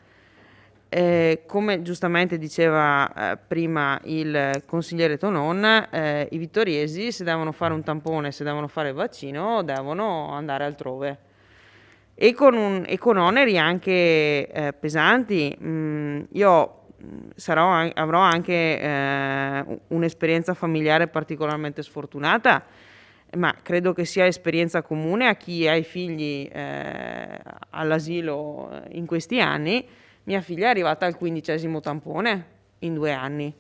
Come giustamente diceva prima il consigliere Tonon, i vittoriesi, se devono fare un tampone, se devono fare il vaccino, devono andare altrove e con oneri anche pesanti. Io avrò anche un'esperienza familiare particolarmente sfortunata, ma credo che sia esperienza comune a chi ha i figli all'asilo in questi anni. Mia figlia è arrivata al 15° tampone in 2 anni.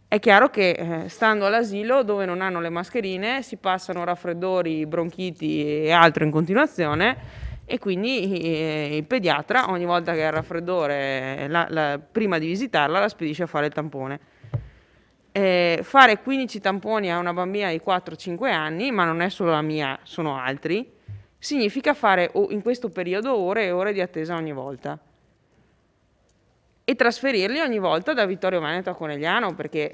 È chiaro che stando all'asilo, dove non hanno le mascherine, si passano raffreddori, bronchiti e altro in continuazione, e quindi il pediatra ogni volta che ha il raffreddore, prima di visitarla, la spedisce a fare il tampone. Fare 15 tamponi a una bambina di 4-5 anni, ma non è solo la mia, sono altri, significa fare in questo periodo ore e ore di attesa ogni volta e trasferirli ogni volta da Vittorio Veneto a Conegliano, perché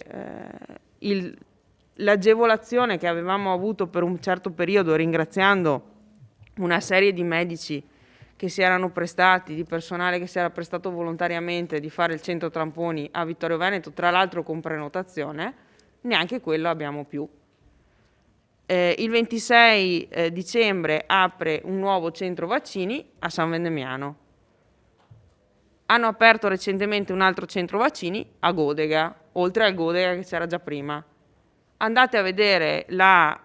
l'agevolazione che avevamo avuto per un certo periodo, ringraziando una serie di medici che si erano prestati, di personale che si era prestato volontariamente di fare il centro tamponi a Vittorio Veneto, tra l'altro con prenotazione, neanche quello abbiamo più. Il 26 dicembre apre un nuovo centro vaccini a San Vendemiano. Hanno aperto recentemente un altro centro vaccini a Godega, oltre al Godega che c'era già prima. Andate a vedere la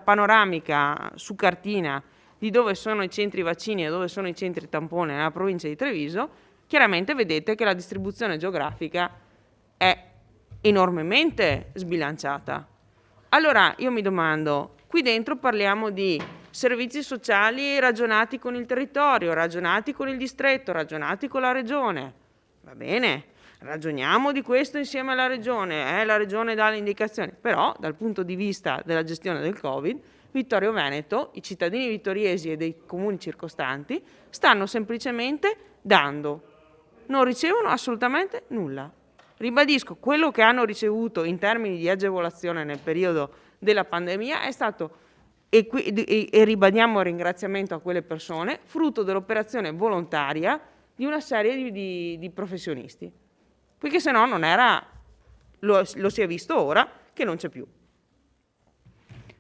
panoramica su cartina di dove sono i centri vaccini e dove sono i centri tampone nella provincia di Treviso. Chiaramente vedete che la distribuzione geografica è enormemente sbilanciata. Allora io mi domando, qui dentro parliamo di servizi sociali ragionati con il territorio, ragionati con il distretto, ragionati con la regione. Va bene, ragioniamo di questo insieme alla regione, la regione dà le indicazioni, però dal punto di vista della gestione del Covid, Vittorio Veneto, i cittadini vittoriesi e dei comuni circostanti stanno semplicemente dando, non ricevono assolutamente nulla. Ribadisco, quello che hanno ricevuto in termini di agevolazione nel periodo della pandemia è stato, e ribadiamo il ringraziamento a quelle persone, frutto dell'operazione volontaria di una serie di professionisti, perché se no non era, lo si è visto ora che non c'è più.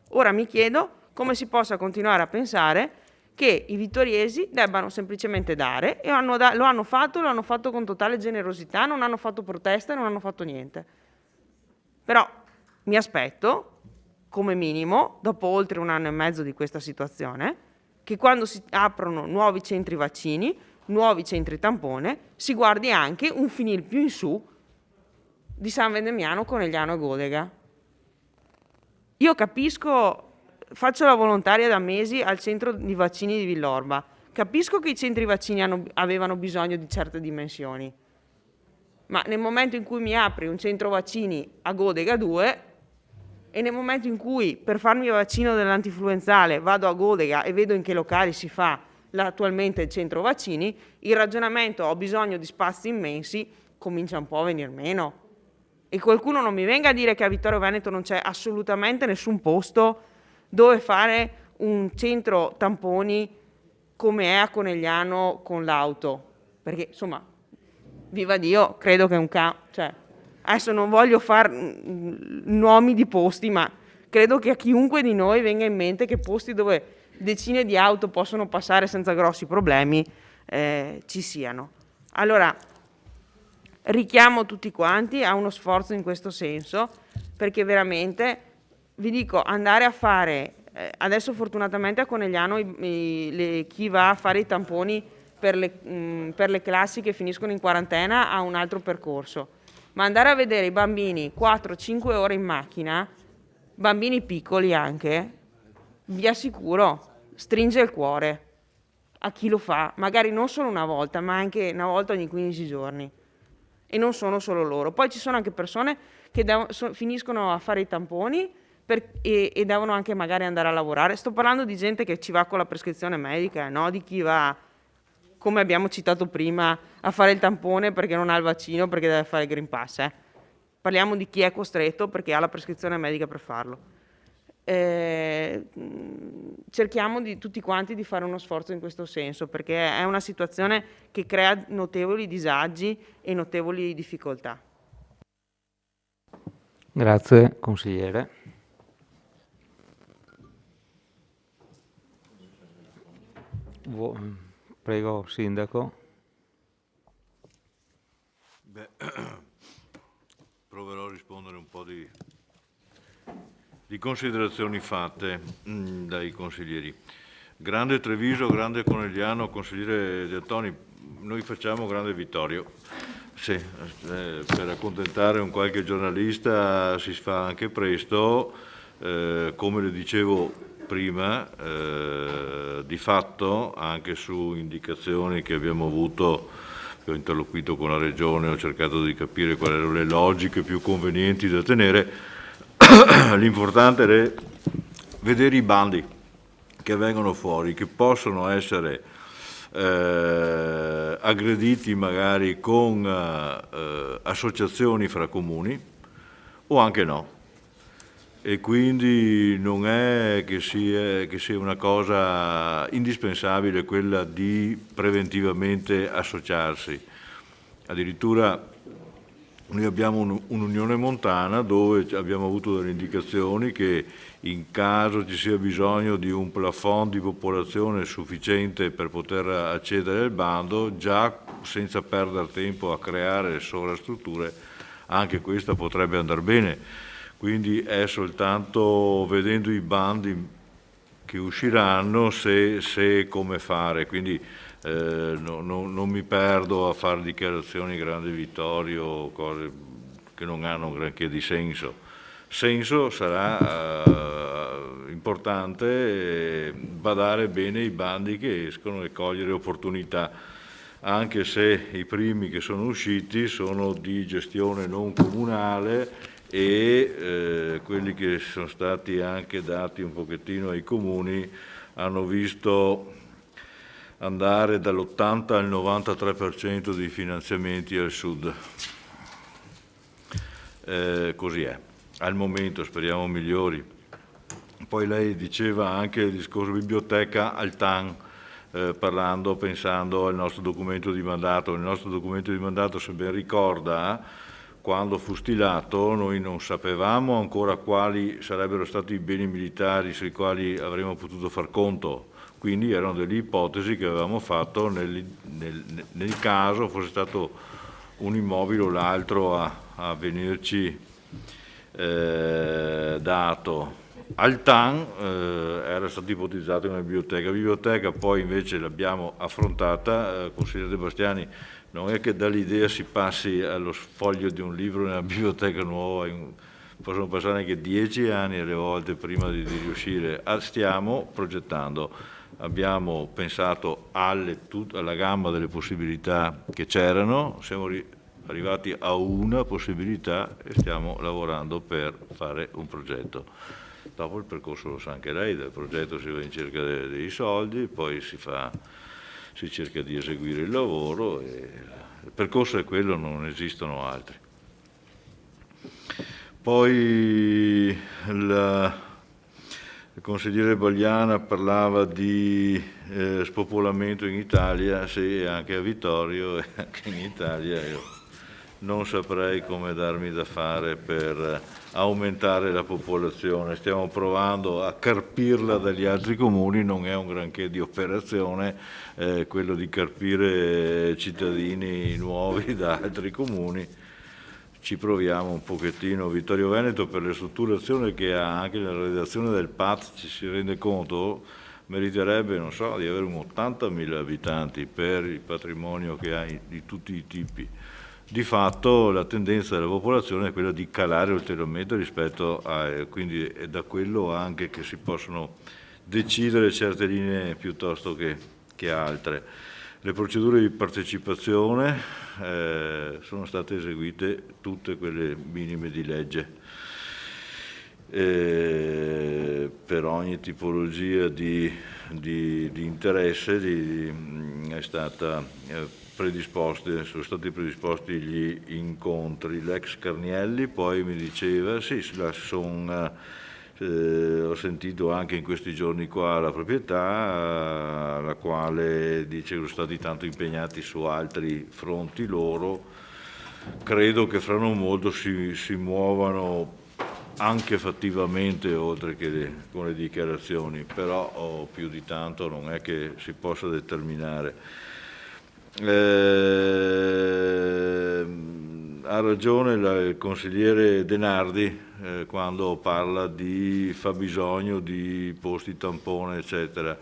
Ora mi chiedo come si possa continuare a pensare che i vittoriesi debbano semplicemente dare, e lo hanno fatto con totale generosità, non hanno fatto proteste, non hanno fatto niente. Però mi aspetto, come minimo, dopo oltre 1 anno e mezzo di questa situazione, che quando si aprono nuovi centri vaccini, nuovi centri tampone, si guardi anche un finir più in su di San Vendemiano, Conegliano e Godega. Io capisco. Faccio la volontaria da mesi al centro di vaccini di Villorba. Capisco che i centri vaccini avevano bisogno di certe dimensioni, ma nel momento in cui mi apri un centro vaccini a Godega 2 e nel momento in cui per farmi il vaccino dell'antinfluenzale vado a Godega e vedo in che locali si fa attualmente il centro vaccini, il ragionamento ho bisogno di spazi immensi comincia un po' a venir meno. E qualcuno non mi venga a dire che a Vittorio Veneto non c'è assolutamente nessun posto dove fare un centro tamponi come è a Conegliano con l'auto, perché insomma, viva Dio, credo che cioè, adesso non voglio fare nomi di posti, ma credo che a chiunque di noi venga in mente che posti dove decine di auto possono passare senza grossi problemi ci siano. Allora, richiamo tutti quanti a uno sforzo in questo senso, perché veramente vi dico, andare a fare, adesso fortunatamente a Conegliano chi va a fare i tamponi per le classi che finiscono in quarantena ha un altro percorso, ma andare a vedere i bambini 4-5 ore in macchina, bambini piccoli anche, vi assicuro, stringe il cuore a chi lo fa, magari non solo una volta, ma anche una volta ogni 15 giorni. E non sono solo loro. Poi ci sono anche persone che finiscono a fare i tamponi e devono anche magari andare a lavorare. Sto parlando di gente che ci va con la prescrizione medica, no? Di chi va, come abbiamo citato prima, a fare il tampone perché non ha il vaccino, perché deve fare il Green Pass. Parliamo di chi è costretto perché ha la prescrizione medica per farlo. Cerchiamo di tutti quanti di fare uno sforzo in questo senso, perché è una situazione che crea notevoli disagi e notevoli difficoltà. Grazie, consigliere. Prego, sindaco. Beh, proverò a rispondere un po' di considerazioni fatte dai consiglieri. Grande Treviso, grande Conegliano, consigliere De Toni, noi facciamo grande Vittorio. Sì, per accontentare un qualche giornalista si fa anche presto, come le dicevo prima, di fatto anche su indicazioni che abbiamo avuto, che ho interloquito con la Regione, ho cercato di capire quali erano le logiche più convenienti da tenere. L'importante è vedere i bandi che vengono fuori, che possono essere aggrediti magari con associazioni fra comuni o anche no. E quindi non è che sia una cosa indispensabile quella di preventivamente associarsi. Addirittura noi abbiamo un'unione montana dove abbiamo avuto delle indicazioni che in caso ci sia bisogno di un plafond di popolazione sufficiente per poter accedere al bando, già senza perdere tempo a creare sovrastrutture, anche questa potrebbe andare bene. Quindi è soltanto vedendo i bandi che usciranno se come fare. Quindi non mi perdo a fare dichiarazioni grande Vittorio, cose che non hanno granché di senso. Senso sarà importante badare bene i bandi che escono e cogliere opportunità, anche se i primi che sono usciti sono di gestione non comunale e quelli che sono stati anche dati un pochettino ai comuni hanno visto andare dall'80 al 93% dei finanziamenti al sud. Così è. Al momento speriamo migliori. Poi lei diceva anche il discorso biblioteca al TAN, pensando al nostro documento di mandato. Il nostro documento di mandato, se ben ricorda, quando fu stilato noi non sapevamo ancora quali sarebbero stati i beni militari sui quali avremmo potuto far conto. Quindi erano delle ipotesi che avevamo fatto nel caso fosse stato un immobile o l'altro a venirci dato. Al TAN era stato ipotizzato una biblioteca. La biblioteca poi invece l'abbiamo affrontata, consigliere De Bastiani, non è che dall'idea si passi allo sfoglio di un libro nella biblioteca nuova, possono passare anche 10 anni alle volte prima di riuscire. Stiamo progettando, abbiamo pensato alla gamma delle possibilità che c'erano, siamo arrivati a una possibilità e stiamo lavorando per fare un progetto. Dopo il percorso lo sa anche lei, dal progetto si va in cerca dei soldi, poi si cerca di eseguire il lavoro e il percorso è quello, non esistono altri. Poi il consigliere Bagliana parlava di spopolamento in Italia, sì, anche a Vittorio e anche in Italia. Io non saprei come darmi da fare per aumentare la popolazione. Stiamo provando a carpirla dagli altri comuni, non è un granché di operazione quello di carpire cittadini nuovi da altri comuni. Ci proviamo un pochettino. Vittorio Veneto, per le strutturazioni che ha anche nella redazione del PAT, ci si rende conto, meriterebbe, non so, di avere un 80.000 abitanti per il patrimonio che ha di tutti i tipi. Di fatto la tendenza della popolazione è quella di calare ulteriormente rispetto a, quindi è da quello anche che si possono decidere certe linee piuttosto che altre. Le procedure di partecipazione sono state eseguite tutte quelle minime di legge. Per ogni tipologia di interesse sono stati predisposti gli incontri. L'ex Carnielli poi mi diceva, sì, ho sentito anche in questi giorni qua la proprietà, la quale dice che sono stati tanto impegnati su altri fronti loro, credo che fra non molto si muovano anche fattivamente oltre che con le dichiarazioni, però più di tanto non è che si possa determinare. Ha ragione il consigliere Denardi quando parla di fabbisogno di posti tampone, eccetera.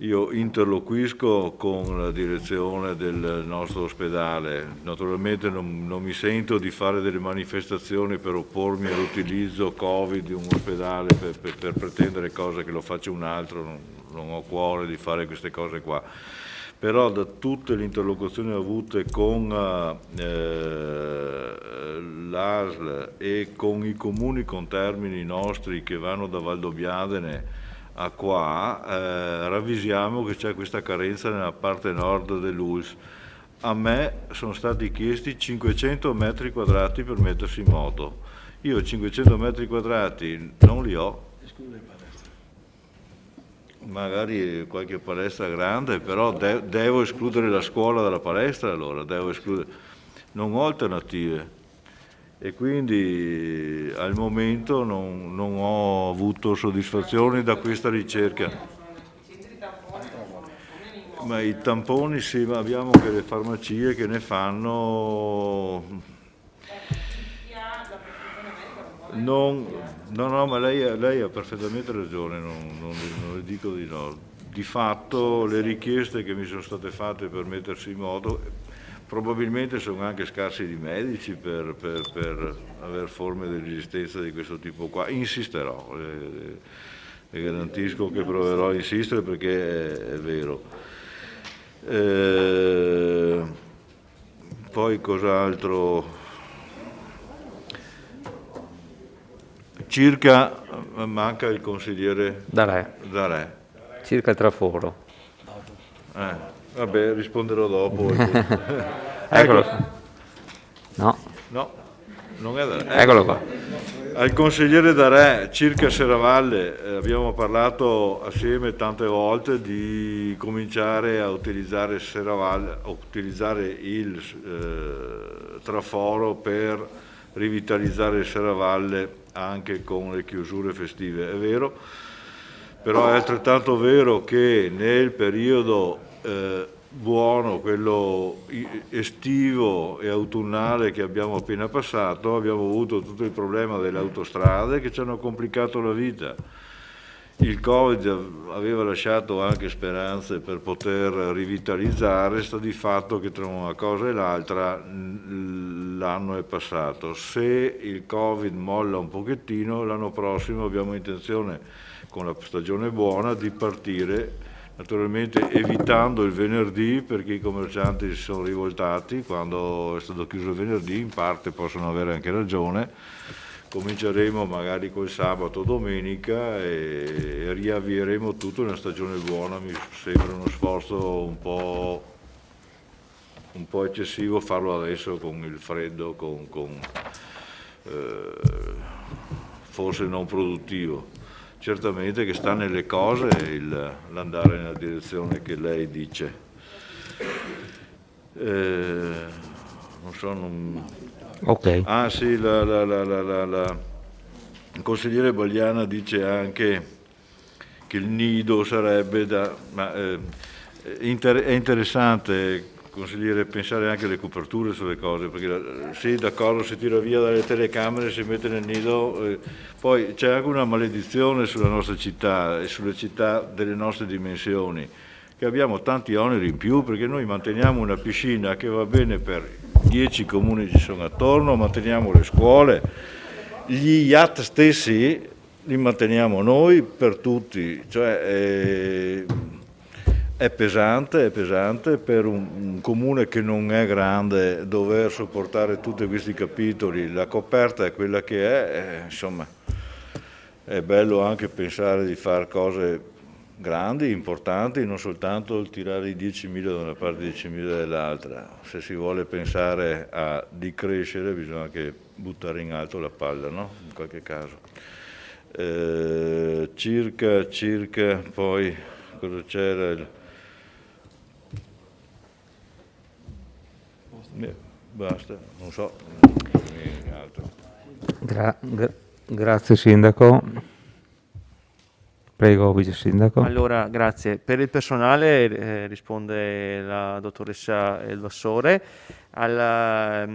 Io interloquisco con la direzione del nostro ospedale, naturalmente non mi sento di fare delle manifestazioni per oppormi all'utilizzo Covid di un ospedale per pretendere cose che lo faccia un altro, non ho cuore di fare queste cose qua. Però da tutte le interlocuzioni avute con l'ASL e con i comuni contermini nostri che vanno da Valdobbiadene a qua, ravvisiamo che c'è questa carenza nella parte nord dell'ULSS. A me sono stati chiesti 500 metri quadrati per mettersi in moto. Io 500 metri quadrati non li ho. Magari qualche palestra grande, però devo escludere la scuola dalla palestra, allora non ho alternative e quindi al momento non ho avuto soddisfazioni da questa ricerca. Ma i tamponi sì, ma abbiamo che le farmacie che ne fanno. No, ma lei ha perfettamente ragione, non le dico di no. Di fatto le richieste che mi sono state fatte per mettersi in moto probabilmente sono anche scarsi di medici per aver forme di resistenza di questo tipo qua. Insisterò, le garantisco che proverò a insistere perché è vero. Poi cos'altro? Circa, manca il consigliere Darè. Circa il traforo. Vabbè, risponderò dopo. Eccolo. No, non è Darè. Eccolo qua. Al consigliere Darè, circa Serravalle, abbiamo parlato assieme tante volte di cominciare a utilizzare Serravalle, utilizzare il traforo per rivitalizzare Serravalle anche con le chiusure festive. È vero, però è altrettanto vero che nel periodo buono, quello estivo e autunnale che abbiamo appena passato, abbiamo avuto tutto il problema delle autostrade che ci hanno complicato la vita. Il Covid aveva lasciato anche speranze per poter rivitalizzare, sta di fatto che tra una cosa e l'altra l'anno è passato. Se il Covid molla un pochettino, l'anno prossimo abbiamo intenzione, con la stagione buona, di partire, naturalmente evitando il venerdì, perché i commercianti si sono rivoltati quando è stato chiuso il venerdì, in parte possono avere anche ragione. Cominceremo magari col sabato o domenica e riavvieremo tutto in una stagione buona. Mi sembra uno sforzo un po' eccessivo farlo adesso con il freddo, forse non produttivo. Certamente che sta nelle cose l'andare nella direzione che lei dice. Non so, Ok. Ah sì, il consigliere Bagliana dice anche che il nido sarebbe è interessante consigliere, pensare anche alle coperture sulle cose, perché sì, d'accordo, si tira via dalle telecamere, si mette nel nido, poi c'è anche una maledizione sulla nostra città e sulle città delle nostre dimensioni, che abbiamo tanti oneri in più, perché noi manteniamo una piscina che va bene per 10 comuni che ci sono attorno, manteniamo le scuole, gli yacht stessi li manteniamo noi per tutti, cioè è pesante per un comune che non è grande dover sopportare tutti questi capitoli, la coperta è quella che è, insomma è bello anche pensare di fare cose grandi, importanti, non soltanto il tirare i 10.000 da una parte e i 10.000 dall'altra. Se si vuole pensare a decrescere bisogna anche buttare in alto la palla, no? In qualche caso. Circa, poi cosa c'era? Basta, non so. Grazie Sindaco. Prego, Vice Sindaco. Allora, grazie. Per il personale risponde la dottoressa Elvassore. Alla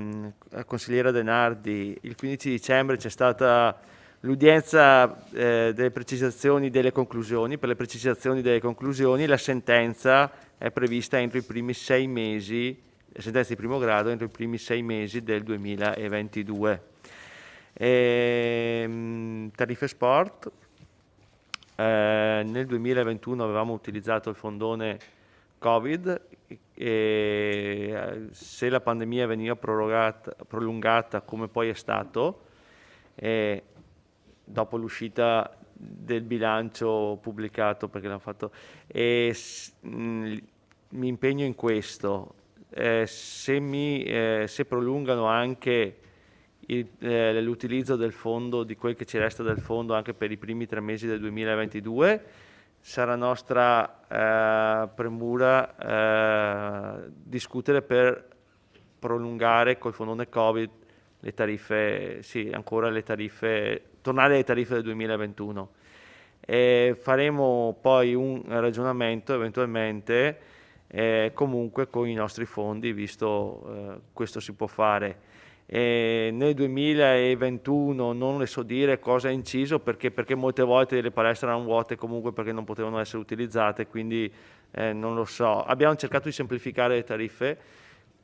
consigliera Denardi, il 15 dicembre c'è stata l'udienza delle precisazioni delle conclusioni. Per le precisazioni delle conclusioni la sentenza è prevista entro i primi 6 mesi, la sentenza di primo grado entro i primi 6 mesi del 2022. Tariffe sport. Nel 2021 avevamo utilizzato il fondone Covid e se la pandemia veniva prolungata come poi è stato, dopo l'uscita del bilancio pubblicato, perché l'hanno fatto, mi impegno in questo, se prolungano anche l'utilizzo del fondo, di quel che ci resta del fondo anche per i primi 3 mesi del 2022, sarà nostra premura discutere per prolungare col fondone Covid le tariffe, sì, ancora le tariffe, tornare alle tariffe del 2021. Faremo poi un ragionamento eventualmente comunque con i nostri fondi, visto questo si può fare. Nel 2021 non le so dire cosa è inciso perché molte volte le palestre erano vuote comunque perché non potevano essere utilizzate, quindi non lo so. Abbiamo cercato di semplificare le tariffe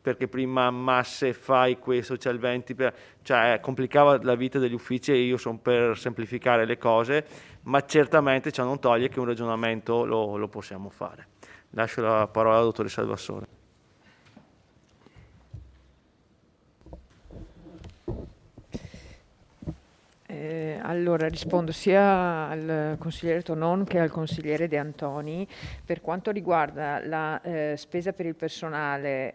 perché prima masse fai questo, c'è il 20%, cioè complicava la vita degli uffici e io sono per semplificare le cose, ma certamente ciò non toglie che un ragionamento lo possiamo fare. Lascio la parola alla dottoressa Elvassore. Allora rispondo sia al consigliere Tonon che al consigliere De Antoni. Per quanto riguarda la spesa per il personale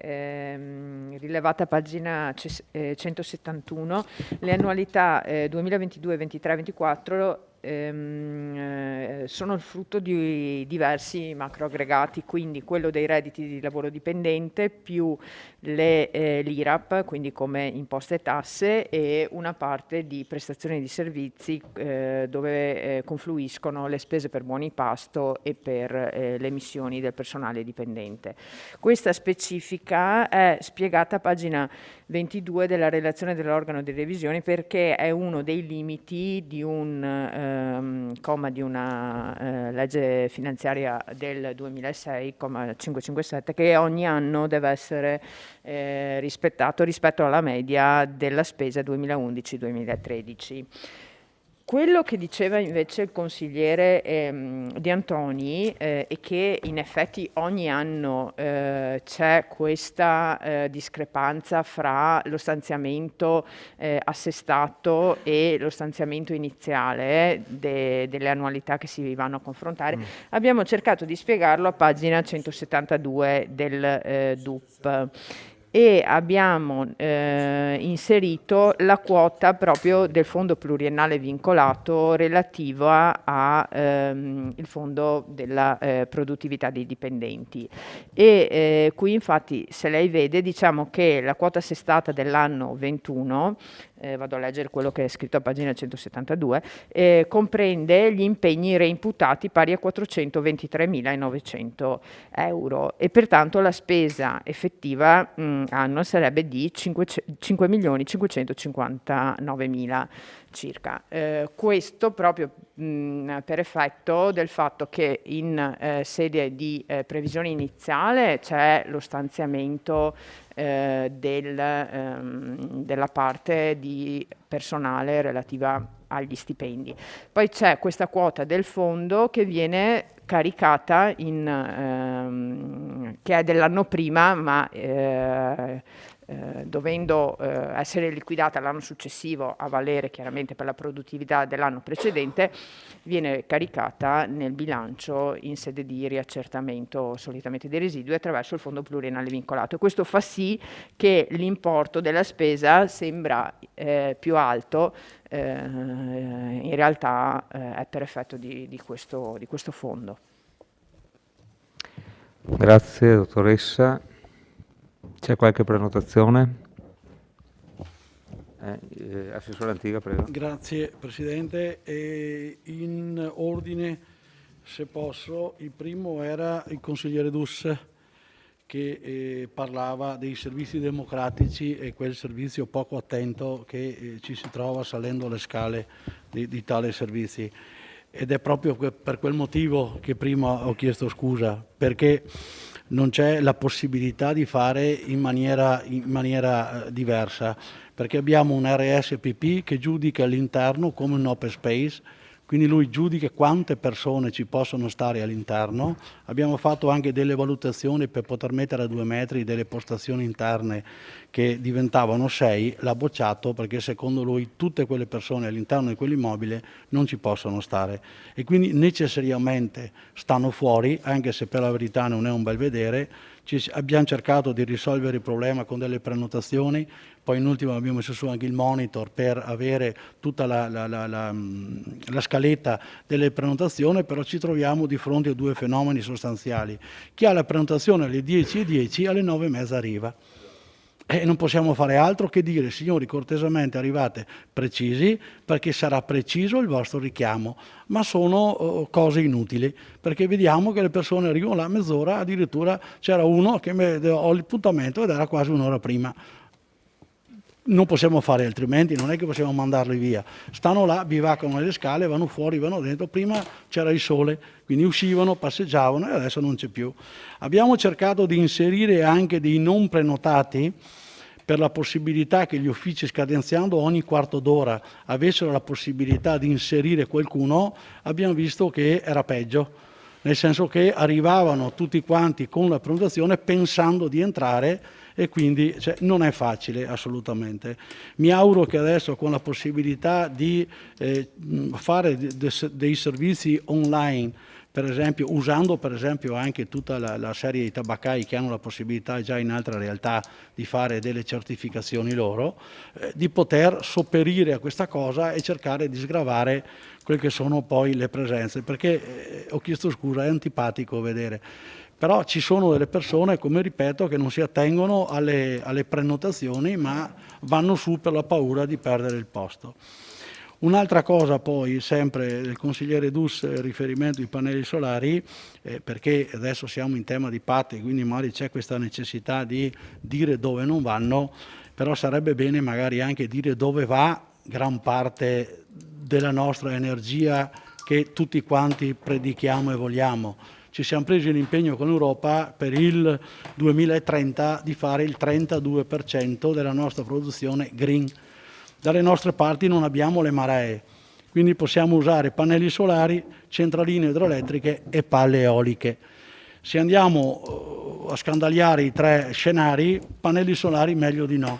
rilevata a pagina 171, le annualità 2022, 23, 24 sono il frutto di diversi macroaggregati, quindi quello dei redditi di lavoro dipendente più l'IRAP, quindi come imposte e tasse, e una parte di prestazioni di servizi dove confluiscono le spese per buoni pasto e per le emissioni del personale dipendente. Questa specifica è spiegata a pagina 22 della relazione dell'organo di revisione perché è uno dei limiti di un comma di una legge finanziaria del 2006, comma 557, che ogni anno deve essere rispettato rispetto alla media della spesa 2011-2013. Quello che diceva invece il consigliere De Antoni è che in effetti ogni anno c'è questa discrepanza fra lo stanziamento assestato e lo stanziamento iniziale delle annualità che si vanno a confrontare. Abbiamo cercato di spiegarlo a pagina 172 del DUP. e abbiamo inserito la quota proprio del fondo pluriennale vincolato relativo il fondo della produttività dei dipendenti. E qui infatti, se lei vede, diciamo che la quota assestata dell'anno 21, vado a leggere quello che è scritto a pagina 172, comprende gli impegni reimputati pari a 423.900 euro e pertanto la spesa effettiva annua sarebbe di 5.559.000 circa. Questo proprio per effetto del fatto che in sede di previsione iniziale c'è lo stanziamento della parte di personale relativa agli stipendi. Poi c'è questa quota del fondo che viene caricata che è dell'anno prima, ma dovendo essere liquidata l'anno successivo a valere chiaramente per la produttività dell'anno precedente, viene caricata nel bilancio in sede di riaccertamento solitamente dei residui attraverso il fondo pluriennale vincolato. Questo fa sì che l'importo della spesa sembra più alto, in realtà è per effetto di questo fondo. Grazie dottoressa. C'è qualche prenotazione? Assessore Antiga, prego. Grazie Presidente. In ordine, se posso, il primo era il consigliere Dus che parlava dei servizi democratici e quel servizio poco attento che ci si trova salendo le scale di tali servizi. Ed è proprio per quel motivo che prima ho chiesto scusa, perché non c'è la possibilità di fare in maniera diversa, perché abbiamo un RSPP che giudica l'interno come un open space, quindi lui giudica quante persone ci possono stare all'interno. Abbiamo fatto anche delle valutazioni per poter mettere a 2 metri delle postazioni interne che diventavano 6, l'ha bocciato perché secondo lui tutte quelle persone all'interno di quell'immobile non ci possono stare e quindi necessariamente stanno fuori, anche se per la verità non è un bel vedere. Abbiamo cercato di risolvere il problema con delle prenotazioni, poi in ultimo abbiamo messo su anche il monitor per avere tutta la scaletta delle prenotazioni, però ci troviamo di fronte a 2 fenomeni sostanziali. Chi ha la prenotazione alle 10:10, alle 9:30 arriva. E non possiamo fare altro che dire, signori, cortesemente arrivate precisi, perché sarà preciso il vostro richiamo, ma sono cose inutili, perché vediamo che le persone arrivano là mezz'ora, addirittura c'era uno che ho l'appuntamento ed era quasi un'ora prima. Non possiamo fare altrimenti, non è che possiamo mandarli via. Stanno là, bivaccano nelle scale, vanno fuori, vanno dentro. Prima c'era il sole, quindi uscivano, passeggiavano e adesso non c'è più. Abbiamo cercato di inserire anche dei non prenotati per la possibilità che gli uffici, scadenziando ogni quarto d'ora, avessero la possibilità di inserire qualcuno. Abbiamo visto che era peggio, nel senso che arrivavano tutti quanti con la prenotazione pensando di entrare e quindi non è facile assolutamente. Mi auguro che adesso con la possibilità di fare dei servizi online, per esempio usando per esempio anche tutta la serie di tabaccai che hanno la possibilità già in altre realtà di fare delle certificazioni loro, di poter sopperire a questa cosa e cercare di sgravare quelle che sono poi le presenze, perché ho chiesto scusa, è antipatico vedere. Però ci sono delle persone, come ripeto, che non si attengono alle prenotazioni, ma vanno su per la paura di perdere il posto. Un'altra cosa poi, sempre del consigliere Dus, riferimento ai pannelli solari, perché adesso siamo in tema di PAT, quindi magari c'è questa necessità di dire dove non vanno, però sarebbe bene magari anche dire dove va gran parte della nostra energia che tutti quanti predichiamo e vogliamo. Ci siamo presi l'impegno con l'Europa per il 2030 di fare il 32% della nostra produzione green. Dalle nostre parti non abbiamo le maree, quindi possiamo usare pannelli solari, centraline idroelettriche e palle eoliche. Se andiamo a scandagliare i 3 scenari, pannelli solari meglio di no.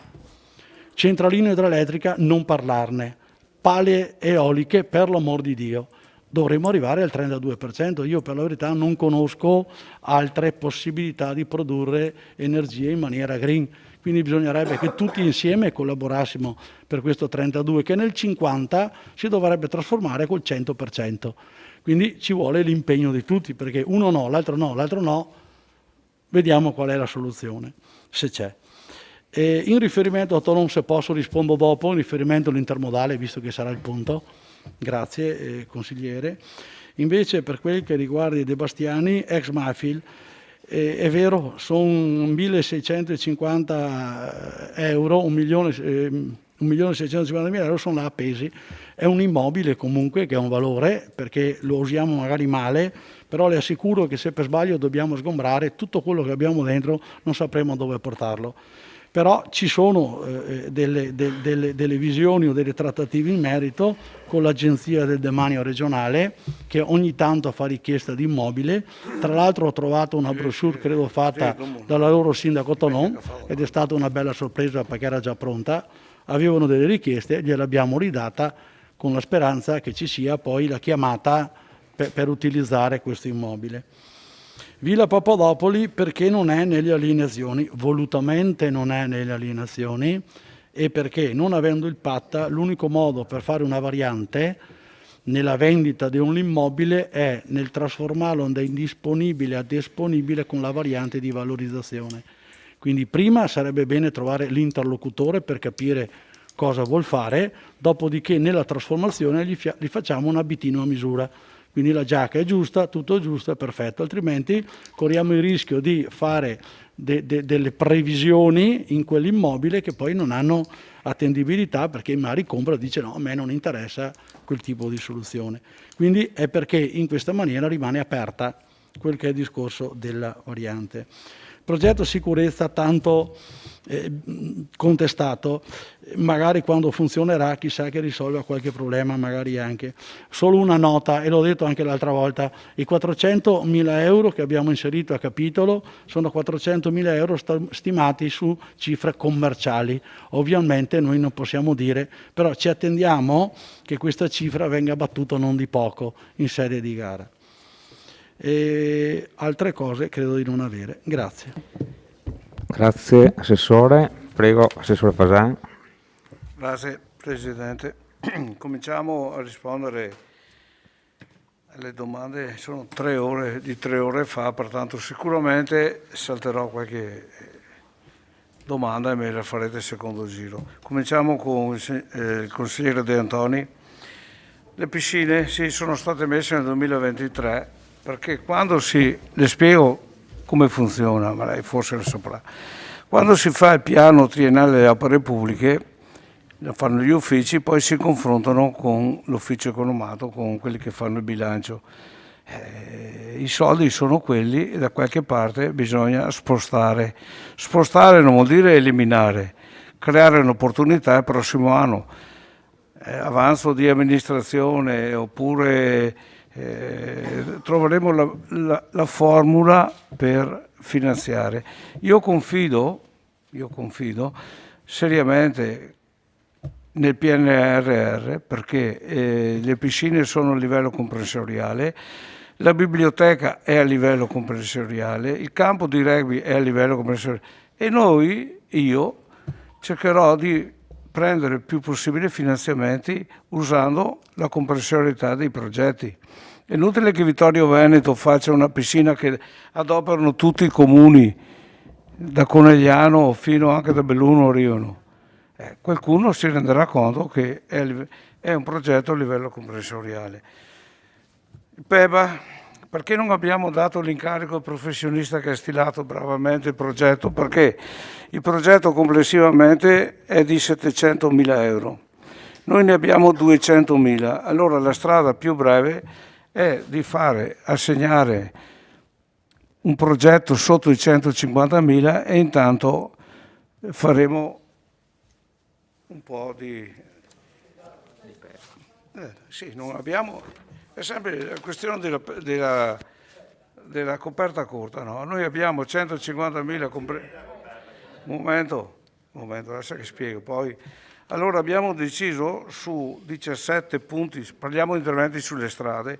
Centralina idroelettrica non parlarne, pale eoliche per l'amor di Dio. dovremmo arrivare al 32%. Io per la verità non conosco altre possibilità di produrre energia in maniera green, quindi bisognerebbe che tutti insieme collaborassimo per questo 32%, che nel 50% si dovrebbe trasformare col 100%. Quindi ci vuole l'impegno di tutti, perché uno no, l'altro no, l'altro no, vediamo qual è la soluzione, se c'è. In riferimento a Tonon, se posso rispondo dopo, in riferimento all'intermodale, visto che sarà il punto. Grazie, consigliere. Invece per quel che riguarda i De Bastiani, ex Mafil, è vero, sono 1.650 euro, 1.650.000 euro sono là appesi. È un immobile comunque che ha un valore, perché lo usiamo magari male, però le assicuro che se per sbaglio dobbiamo sgombrare tutto quello che abbiamo dentro non sapremo dove portarlo. Però ci sono delle visioni o delle trattative in merito con l'Agenzia del Demanio regionale, che ogni tanto fa richiesta di immobile. Tra l'altro ho trovato una brochure, credo fatta dalla loro sindaco Tonon, ed è stata una bella sorpresa perché era già pronta. Avevano delle richieste, gliel'abbiamo ridata con la speranza che ci sia poi la chiamata per utilizzare questo immobile. Villa Papadopoli perché non è nelle alienazioni, volutamente non è nelle alienazioni, e perché non avendo il PAT l'unico modo per fare una variante nella vendita di un immobile è nel trasformarlo da indisponibile a disponibile con la variante di valorizzazione. Quindi prima sarebbe bene trovare l'interlocutore per capire cosa vuol fare, dopodiché nella trasformazione gli facciamo un abitino a misura. Quindi la giacca è giusta, tutto è giusto, è perfetto, altrimenti corriamo il rischio di fare delle previsioni in quell'immobile che poi non hanno attendibilità, perché magari compra e dice no, a me non interessa quel tipo di soluzione. Quindi è perché in questa maniera rimane aperta quel che è il discorso della variante. Progetto sicurezza tanto contestato, magari quando funzionerà chissà che risolva qualche problema, magari anche. Solo una nota, e l'ho detto anche l'altra volta, i 400.000 euro che abbiamo inserito a capitolo sono 400.000 euro stimati su cifre commerciali. Ovviamente noi non possiamo dire, però ci attendiamo che questa cifra venga battuta non di poco in sede di gara. E altre cose credo di non avere. Grazie. Grazie Assessore. Prego Assessore Fasan. Grazie Presidente. Cominciamo a rispondere alle domande. Sono 3 ore di 3 ore fa, pertanto sicuramente salterò qualche domanda e me la farete secondo giro. Cominciamo con il consigliere De Antoni. Le piscine sì, sono state messe nel 2023, perché quando le spiego come funziona, ma lei forse lo saprà. Quando si fa il piano triennale delle opere pubbliche, lo fanno gli uffici, poi si confrontano con l'ufficio economato, con quelli che fanno il bilancio. I soldi sono quelli e da qualche parte bisogna spostare. Spostare non vuol dire eliminare, creare un'opportunità il prossimo anno. Avanzo di amministrazione oppure troveremo la formula per finanziare. Io confido seriamente nel PNRR, perché le piscine sono a livello comprensoriale, la biblioteca è a livello comprensoriale, il campo di rugby è a livello comprensoriale e io cercherò di prendere il più possibile finanziamenti usando la comprensorialità dei progetti. È inutile che Vittorio Veneto faccia una piscina che adoperano tutti i comuni, da Conegliano fino anche da Belluno o Riono. Qualcuno si renderà conto che è un progetto a livello comprensoriale. Il PEBA, perché non abbiamo dato l'incarico al professionista che ha stilato bravamente il progetto? Perché il progetto complessivamente è di 700.000 euro. Noi ne abbiamo 200.000. Allora la strada più breve è di assegnare un progetto sotto i 150.000 e intanto faremo un po' di... sì, non abbiamo... È sempre la questione della coperta corta, no? Noi abbiamo 150.000 momento, adesso che spiego, poi Allora abbiamo deciso su 17 punti, parliamo di interventi sulle strade,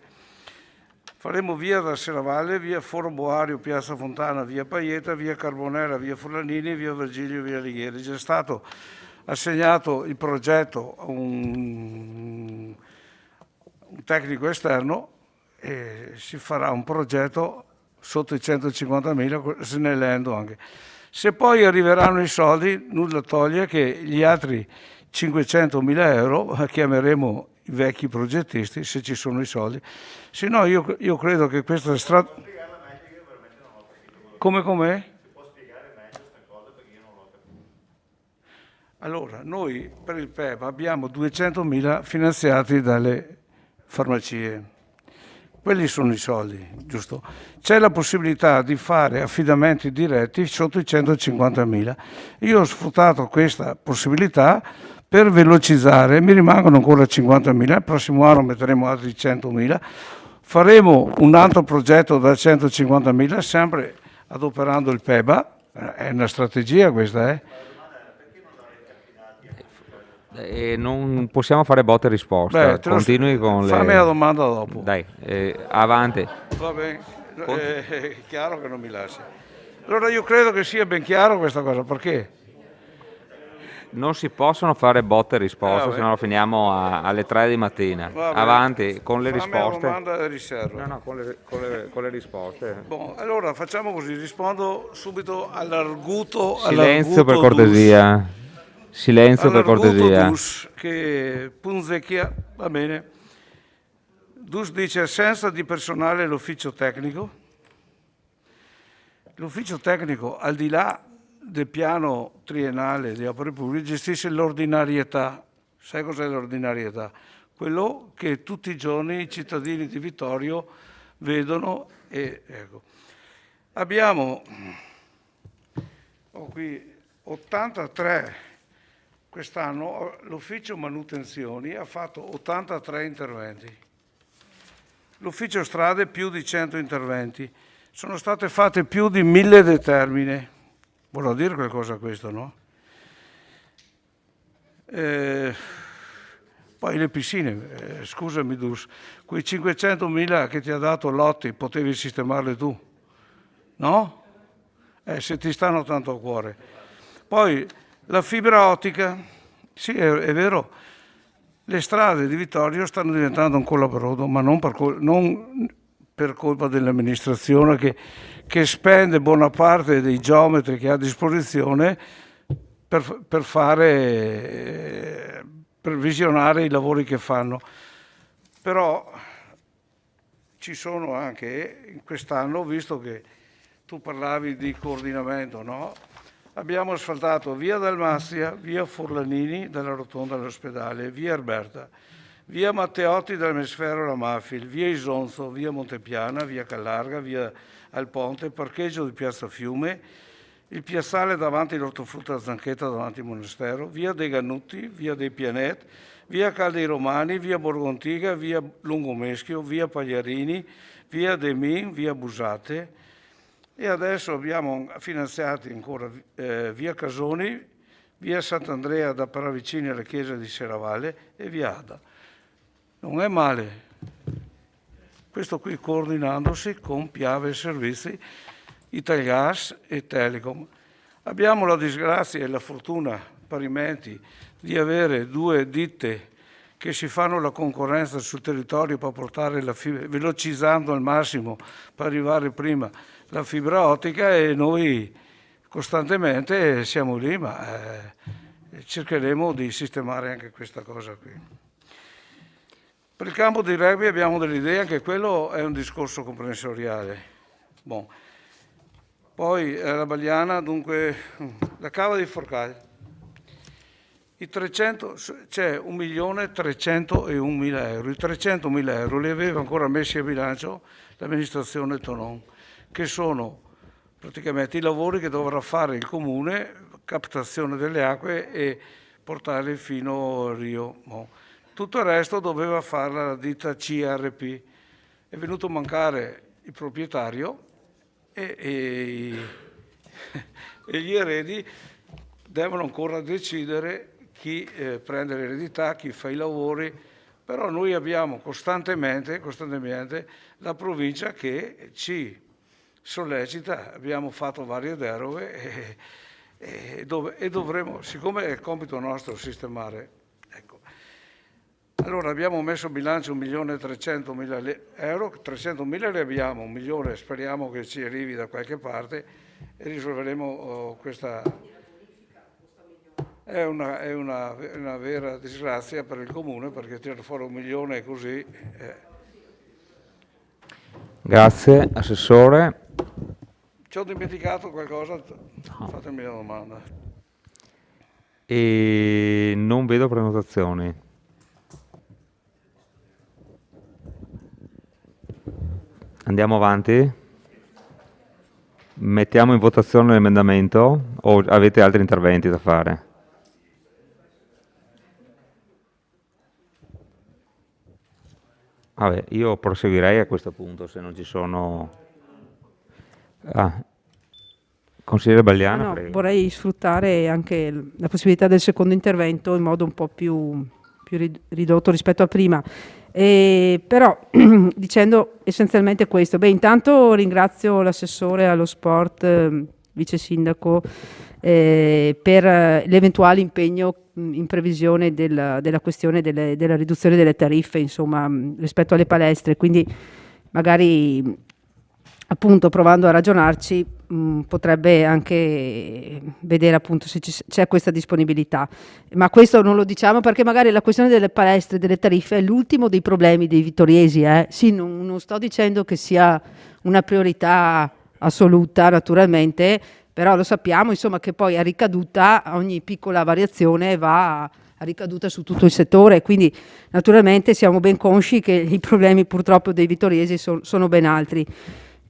faremo via da Serravalle, via Foro Boario, Piazza Fontana, via Paieta, via Carbonera, via Forlanini, via Virgilio, via Righieri. È già stato assegnato il progetto a un tecnico esterno e si farà un progetto sotto i 150.000, snellendo anche. Se poi arriveranno i soldi, nulla toglie che gli altri 500.000 euro chiameremo i vecchi progettisti, se ci sono i soldi. Se no io credo che questa strada... Come? Allora, noi per il PEP abbiamo 200.000 finanziati dalle farmacie. Quelli sono i soldi, giusto? C'è la possibilità di fare affidamenti diretti sotto i 150.000. Io ho sfruttato questa possibilità per velocizzare, mi rimangono ancora 50.000, il prossimo anno metteremo altri 100.000, faremo un altro progetto da 150.000, sempre adoperando il PEBA, è una strategia questa, non possiamo fare botte e risposta. Continui con fammi le... la domanda dopo. Dai, avanti. Va bene, è chiaro che non mi lasci. Allora io credo che sia ben chiaro questa cosa, perché? Non si possono fare botte e risposte, se no finiamo alle 3 di mattina. Avanti con le risposte. Fammi la domanda e riservo. No, con le risposte. Bon, allora facciamo così, rispondo subito all'arguto. Silenzio per cortesia. Silenzio per cortesia. Dus, che punzecchia, va bene. Dus dice assenza di personale all'ufficio tecnico. L'ufficio tecnico, al di là del piano triennale di opere pubbliche, gestisce l'ordinarietà. Sai cos'è l'ordinarietà? Quello che tutti i giorni i cittadini di Vittorio vedono e ecco. Abbiamo qui 83. Quest'anno l'ufficio manutenzioni ha fatto 83 interventi, l'ufficio strade più di 100 interventi, sono state fatte più di 1000 determine. Vorrà dire qualcosa questo, no? Poi le piscine, scusami Dus, quei 500.000 che ti ha dato Lotti potevi sistemarle tu, no? Se ti stanno tanto a cuore. Poi la fibra ottica, sì è vero, le strade di Vittorio stanno diventando un colabrodo, ma non per colpa dell'amministrazione che spende buona parte dei geometri che ha a disposizione per visionare i lavori che fanno. Però ci sono anche, quest'anno, visto che tu parlavi di coordinamento, no? Abbiamo asfaltato via Dalmazia, via Forlanini dalla rotonda all'ospedale, via Erberta, via Matteotti dall'Emisfero alla Mafil, via Isonzo, via Montepiana, via Callarga, via al Ponte, parcheggio di Piazza Fiume, il piazzale davanti all'ortofrutta Zanchetta davanti al monastero, via dei Gannutti, via dei Pianet, via Caldi Romani, via Borgontiga, via Lungomeschio, via Pagliarini, via Demin, via Busate. E adesso abbiamo finanziati ancora via Casoni, via Sant'Andrea da Paravicini alla chiesa di Serravalle e via Ada. Non è male. Questo qui coordinandosi con Piave Servizi, Italgas e Telecom. Abbiamo la disgrazia e la fortuna parimenti di avere due ditte che si fanno la concorrenza sul territorio per portare la fibra, velocizzando al massimo per arrivare prima la fibra ottica, e noi costantemente siamo lì, ma cercheremo di sistemare anche questa cosa qui. Per il campo di rugby abbiamo delle idee, anche quello è un discorso comprensioriale. Bon. Poi la Bagliana, dunque la cava di Forcaglia. I 300, c'è 1.301.000 euro. I 300.000 euro li aveva ancora messi a bilancio l'amministrazione Tonon, che sono praticamente i lavori che dovrà fare il comune, captazione delle acque e portarle fino a Rio. Bon. Tutto il resto doveva farla la ditta CRP. È venuto a mancare il proprietario e gli eredi devono ancora decidere chi prende l'eredità, chi fa i lavori, però noi abbiamo costantemente la provincia che ci sollecita, abbiamo fatto varie deroghe e dovremo, siccome è il compito nostro sistemare, ecco. Allora abbiamo messo in bilancio 1.300.000 euro, 300.000 li abbiamo, 1 milione speriamo che ci arrivi da qualche parte e risolveremo questa... È una vera disgrazia per il comune perché tirare fuori 1 milione così... Grazie, Assessore. Ci ho dimenticato qualcosa? Fatemi una domanda. E non vedo prenotazioni. Andiamo avanti? Mettiamo in votazione l'emendamento o avete altri interventi da fare? Vabbè, io proseguirei a questo punto se non ci sono... Consigliere Bagliana, No, prego. vorrei sfruttare anche la possibilità del secondo intervento in modo un po' più ridotto rispetto a prima. Però dicendo essenzialmente questo. Beh, intanto ringrazio l'assessore allo sport, vice sindaco, per l'eventuale impegno in previsione della questione della riduzione delle tariffe, insomma, rispetto alle palestre. Quindi magari appunto provando a ragionarci potrebbe anche vedere appunto se c'è questa disponibilità, ma questo non lo diciamo perché magari la questione delle palestre, delle tariffe è l'ultimo dei problemi dei vittoriesi, Sì, non sto dicendo che sia una priorità assoluta naturalmente, però lo sappiamo insomma che poi a ricaduta ogni piccola variazione va a ricaduta su tutto il settore, quindi naturalmente siamo ben consci che i problemi purtroppo dei vittoriesi sono ben altri.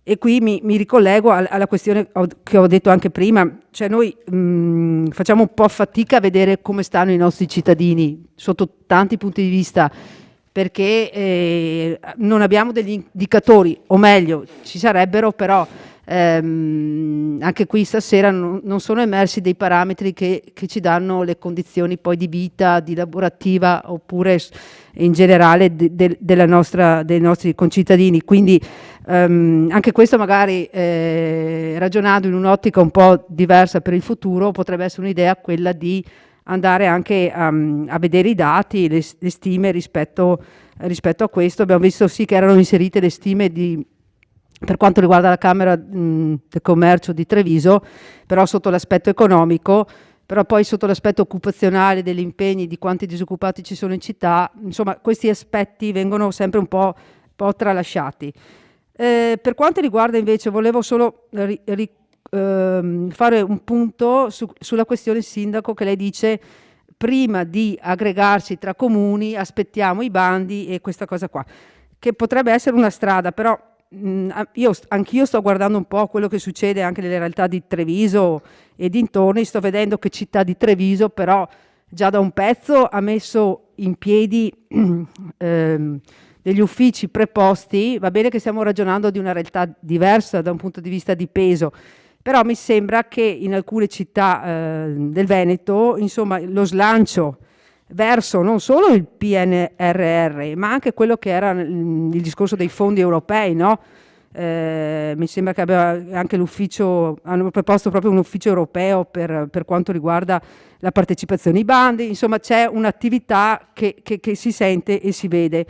E qui mi ricollego alla questione che ho detto anche prima, cioè noi facciamo un po' fatica a vedere come stanno i nostri cittadini sotto tanti punti di vista, perché non abbiamo degli indicatori, o meglio, ci sarebbero, però anche qui stasera non sono emersi dei parametri che ci danno le condizioni poi di vita, di lavorativa, oppure in generale dei nostri concittadini. Quindi anche questo magari ragionando in un'ottica un po' diversa per il futuro potrebbe essere un'idea quella di andare anche a vedere i dati, le stime rispetto a questo. Abbiamo visto sì che erano inserite le stime per quanto riguarda la Camera del Commercio di Treviso, però sotto l'aspetto economico, però poi sotto l'aspetto occupazionale, degli impegni, di quanti disoccupati ci sono in città, insomma questi aspetti vengono sempre un po' tralasciati. Per quanto riguarda invece, volevo solo fare un punto sulla questione sindaco, che lei dice prima di aggregarsi tra comuni aspettiamo i bandi e questa cosa qua, che potrebbe essere una strada, però anch'io sto guardando un po' quello che succede anche nelle realtà di Treviso e dintorni, sto vedendo che città di Treviso però già da un pezzo ha messo in piedi degli uffici preposti. Va bene che stiamo ragionando di una realtà diversa da un punto di vista di peso, però mi sembra che in alcune città del Veneto, insomma, lo slancio verso non solo il PNRR, ma anche quello che era il discorso dei fondi europei, no? Mi sembra che anche l'ufficio, hanno proposto proprio un ufficio europeo per quanto riguarda la partecipazione ai bandi, insomma c'è un'attività che si sente e si vede.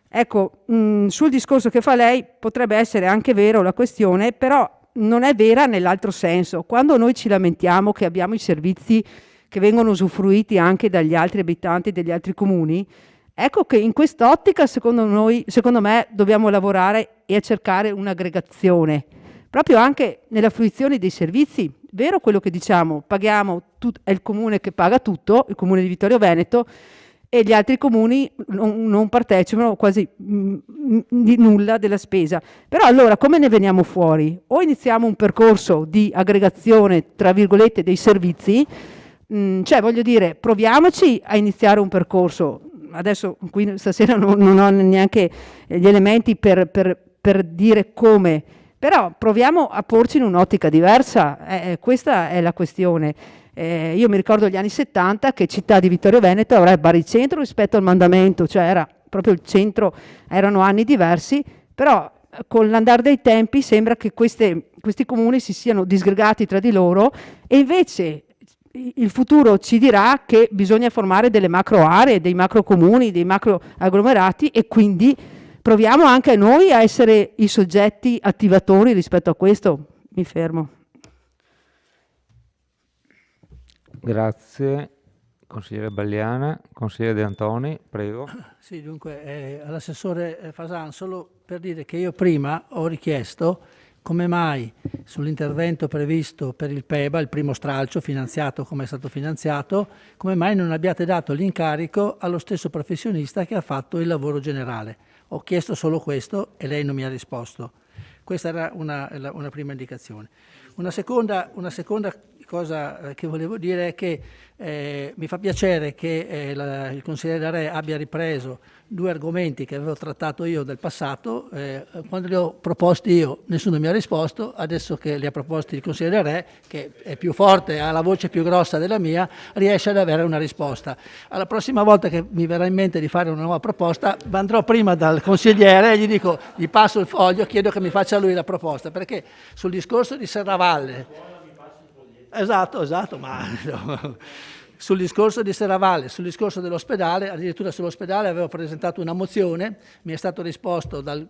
Ecco, sul discorso che fa lei potrebbe essere anche vero la questione, però non è vera nell'altro senso. Quando noi ci lamentiamo che abbiamo i servizi che vengono usufruiti anche dagli altri abitanti degli altri comuni, ecco che in quest'ottica secondo me dobbiamo lavorare e a cercare un'aggregazione, proprio anche nella fruizione dei servizi. Vero quello che diciamo, paghiamo, è il comune che paga tutto, il comune di Vittorio Veneto, e gli altri comuni non partecipano quasi di nulla della spesa. Però allora come ne veniamo fuori? O iniziamo un percorso di aggregazione, tra virgolette, dei servizi, cioè voglio dire, proviamoci a iniziare un percorso. Adesso qui stasera non ho neanche gli elementi per dire come, però proviamo a porci in un'ottica diversa, questa è la questione. Io mi ricordo gli anni 70 che Città di Vittorio Veneto aveva il baricentro rispetto al mandamento, cioè era proprio il centro, erano anni diversi, però con l'andare dei tempi sembra che questi comuni si siano disgregati tra di loro e invece il futuro ci dirà che bisogna formare delle macro aree, dei macro comuni, dei macro agglomerati e quindi proviamo anche noi a essere i soggetti attivatori rispetto a questo. Mi fermo. Grazie. Consigliere Bagliana, consigliere De Antoni, prego. Sì, dunque all'assessore Fasan, solo per dire che io prima ho richiesto come mai sull'intervento previsto per il PEBA, il primo stralcio finanziato come è stato finanziato, come mai non abbiate dato l'incarico allo stesso professionista che ha fatto il lavoro generale. Ho chiesto solo questo e lei non mi ha risposto. Questa era una prima indicazione. Una seconda cosa che volevo dire è che mi fa piacere che il consigliere Re abbia ripreso 2 argomenti che avevo trattato io del passato. Quando li ho proposti io nessuno mi ha risposto, adesso che li ha proposti il consigliere Re, che è più forte, ha la voce più grossa della mia, riesce ad avere una risposta. Alla prossima volta che mi verrà in mente di fare una nuova proposta, andrò prima dal consigliere e gli passo il foglio, chiedo che mi faccia lui la proposta, perché sul discorso di Serravalle, esatto, ma sul discorso di Serravalle, sul discorso dell'ospedale, addirittura sull'ospedale avevo presentato una mozione, mi è stato risposto dal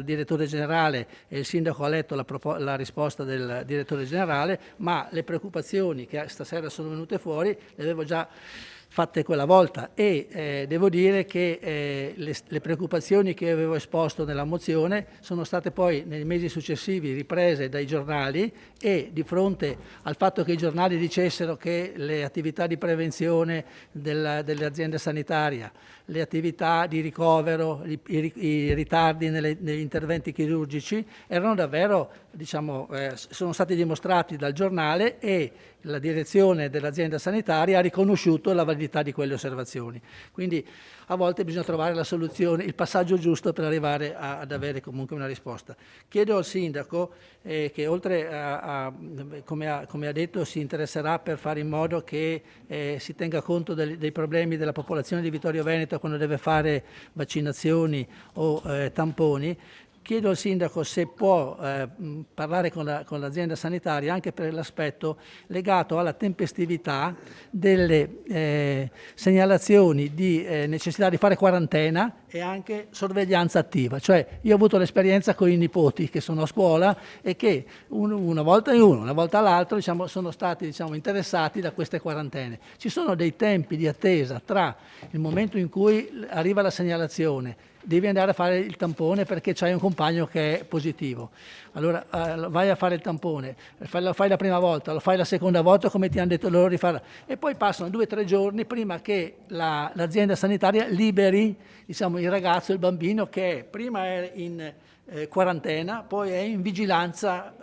direttore generale e il sindaco ha letto la risposta del direttore generale, ma le preoccupazioni che stasera sono venute fuori le avevo già fatte quella volta e devo dire che le preoccupazioni che avevo esposto nella mozione sono state poi nei mesi successivi riprese dai giornali e di fronte al fatto che i giornali dicessero che le attività di prevenzione delle aziende sanitarie, le attività di ricovero, i ritardi negli interventi chirurgici erano davvero, sono stati dimostrati dal giornale e la direzione dell'azienda sanitaria ha riconosciuto la validità di quelle osservazioni. Quindi a volte bisogna trovare la soluzione, il passaggio giusto per arrivare ad avere comunque una risposta. Chiedo al sindaco che oltre come ha detto, si interesserà per fare in modo che si tenga conto dei problemi della popolazione di Vittorio Veneto quando deve fare vaccinazioni o tamponi. Chiedo al sindaco se può parlare con l'azienda sanitaria anche per l'aspetto legato alla tempestività delle segnalazioni di necessità di fare quarantena e anche sorveglianza attiva. Cioè io ho avuto l'esperienza con i nipoti che sono a scuola e che una volta in uno, una volta all'altro sono stati interessati da queste quarantene. Ci sono dei tempi di attesa tra il momento in cui arriva la segnalazione, devi andare a fare il tampone perché c'hai un compagno che è positivo. Allora vai a fare il tampone, lo fai la prima volta, lo fai la seconda volta come ti hanno detto loro di fare. E poi passano 2 o 3 giorni prima che l'azienda sanitaria liberi il ragazzo, il bambino che prima è in quarantena, poi è in vigilanza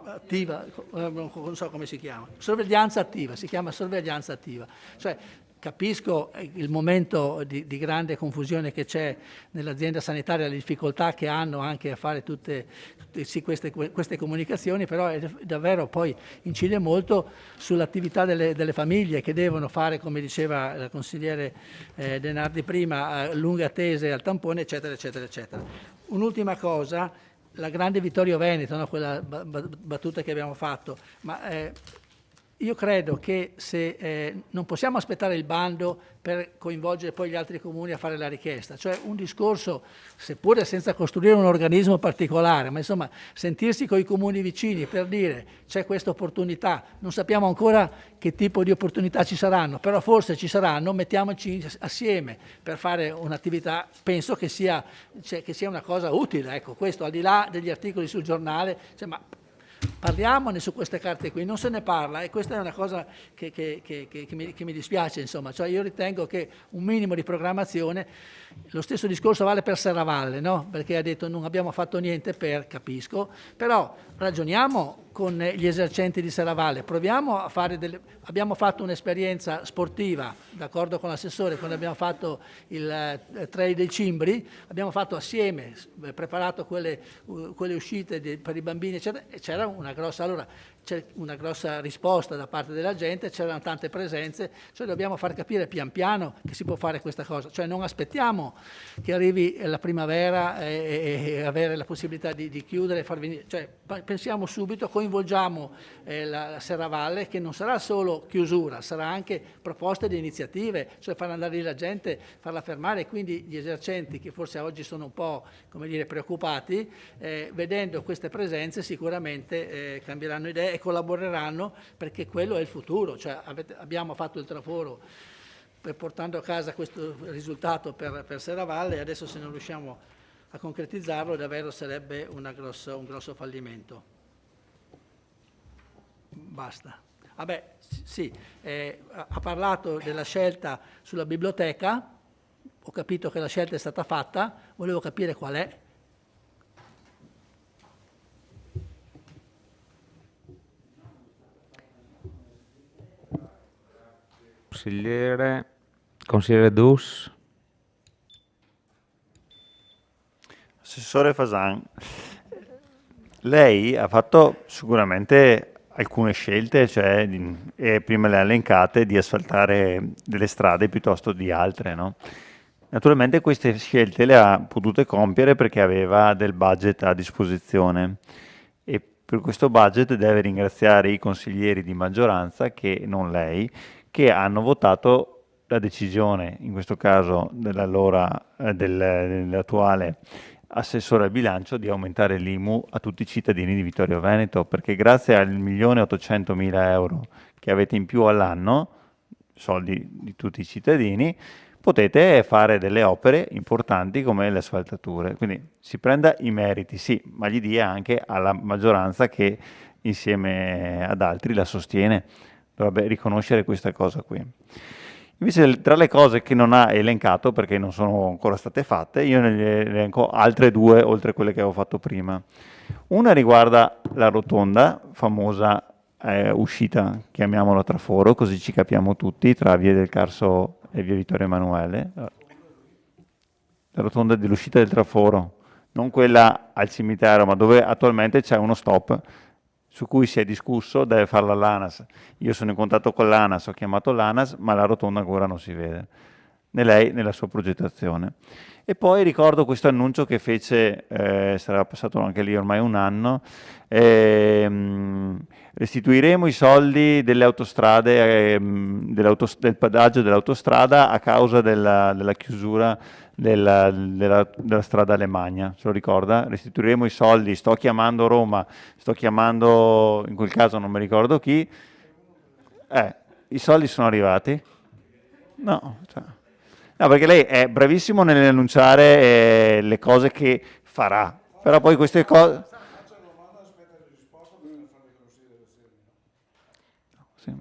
attiva, non so come si chiama, sorveglianza attiva, si chiama sorveglianza attiva. Cioè, capisco il momento di grande confusione che c'è nell'azienda sanitaria, le difficoltà che hanno anche a fare tutte queste comunicazioni, però davvero poi incide molto sull'attività delle famiglie che devono fare, come diceva la consigliere Denardi prima, lunghe attese al tampone, eccetera, eccetera, eccetera. Un'ultima cosa, la grande Vittorio Veneto, no? Quella battuta che abbiamo fatto, ma io credo che se non possiamo aspettare il bando per coinvolgere poi gli altri comuni a fare la richiesta, cioè un discorso, seppure senza costruire un organismo particolare, ma insomma sentirsi con i comuni vicini per dire c'è questa opportunità, non sappiamo ancora che tipo di opportunità ci saranno, però forse ci saranno, mettiamoci assieme per fare un'attività, penso che sia una cosa utile, ecco, questo al di là degli articoli sul giornale, ma parliamone su queste carte qui, non se ne parla e questa è una cosa che mi dispiace, insomma, cioè io ritengo che un minimo di programmazione, lo stesso discorso vale per Serravalle, no? Perché ha detto non abbiamo fatto niente capisco, però ragioniamo con gli esercenti di Serravalle, proviamo a fare abbiamo fatto un'esperienza sportiva, d'accordo con l'assessore, quando abbiamo fatto il Trail dei Cimbri, abbiamo fatto assieme, preparato quelle uscite per i bambini, eccetera, e c'era una grossa risposta da parte della gente, c'erano tante presenze, cioè dobbiamo far capire pian piano che si può fare questa cosa, cioè non aspettiamo che arrivi la primavera e avere la possibilità di chiudere e far venire, cioè pensiamo subito, coinvolgiamo la Serravalle, che non sarà solo chiusura, sarà anche proposte di iniziative, cioè far andare lì la gente, farla fermare, e quindi gli esercenti che forse oggi sono un po', come dire, preoccupati, vedendo queste presenze sicuramente cambieranno idee e collaboreranno, perché quello è il futuro, cioè abbiamo fatto il traforo portando a casa questo risultato per Serravalle, e adesso se non riusciamo a concretizzarlo davvero sarebbe un grosso fallimento. Basta. Vabbè, sì, ha parlato della scelta sulla biblioteca, ho capito che la scelta è stata fatta, volevo capire qual è. Consigliere Dus. Assessore Fasan, lei ha fatto sicuramente alcune scelte, cioè prima le ha elencate, di asfaltare delle strade piuttosto di altre, no? Naturalmente queste scelte le ha potute compiere perché aveva del budget a disposizione, e per questo budget deve ringraziare i consiglieri di maggioranza, che non lei, che hanno votato la decisione, in questo caso dell'attuale assessore al bilancio, di aumentare l'IMU a tutti i cittadini di Vittorio Veneto, perché grazie al 1.800.000 euro che avete in più all'anno, soldi di tutti i cittadini, potete fare delle opere importanti come le asfaltature. Quindi si prenda i meriti, sì, ma gli dia anche alla maggioranza che insieme ad altri la sostiene. Dovrebbe riconoscere questa cosa qui. Invece, tra le cose che non ha elencato, perché non sono ancora state fatte, io ne elenco altre due oltre a quelle che avevo fatto prima. Una riguarda la rotonda, famosa uscita, chiamiamola traforo, così ci capiamo tutti, tra via del Carso e via Vittorio Emanuele. La rotonda dell'uscita del traforo, non quella al cimitero, ma dove attualmente c'è uno stop su cui si è discusso, deve farla l'ANAS. Io sono in contatto con l'ANAS, ho chiamato l'ANAS, ma la rotonda ancora non si vede, né lei né la sua progettazione. E poi ricordo questo annuncio che fece, sarà passato anche lì ormai un anno, restituiremo i soldi delle autostrade, del pedaggio dell'autostrada a causa della chiusura della strada Alemagna, se lo ricorda? Restituiremo i soldi, sto chiamando Roma, sto chiamando, in quel caso non mi ricordo chi, i soldi sono arrivati? No, no, perché lei è bravissimo nell'annunciare le cose che farà, però poi queste cose...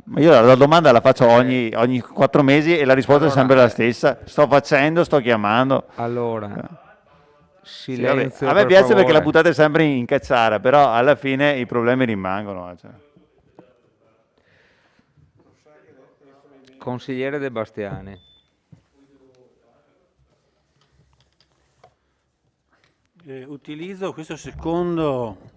Ma io la domanda la faccio ogni 4 mesi e la risposta è sempre la stessa. Sto facendo, sto chiamando. Allora, silenzio. Sì, a me piace perché la buttate sempre in cacciara, però alla fine i problemi rimangono. Cioè. Consigliere De Bastiani. Utilizzo questo secondo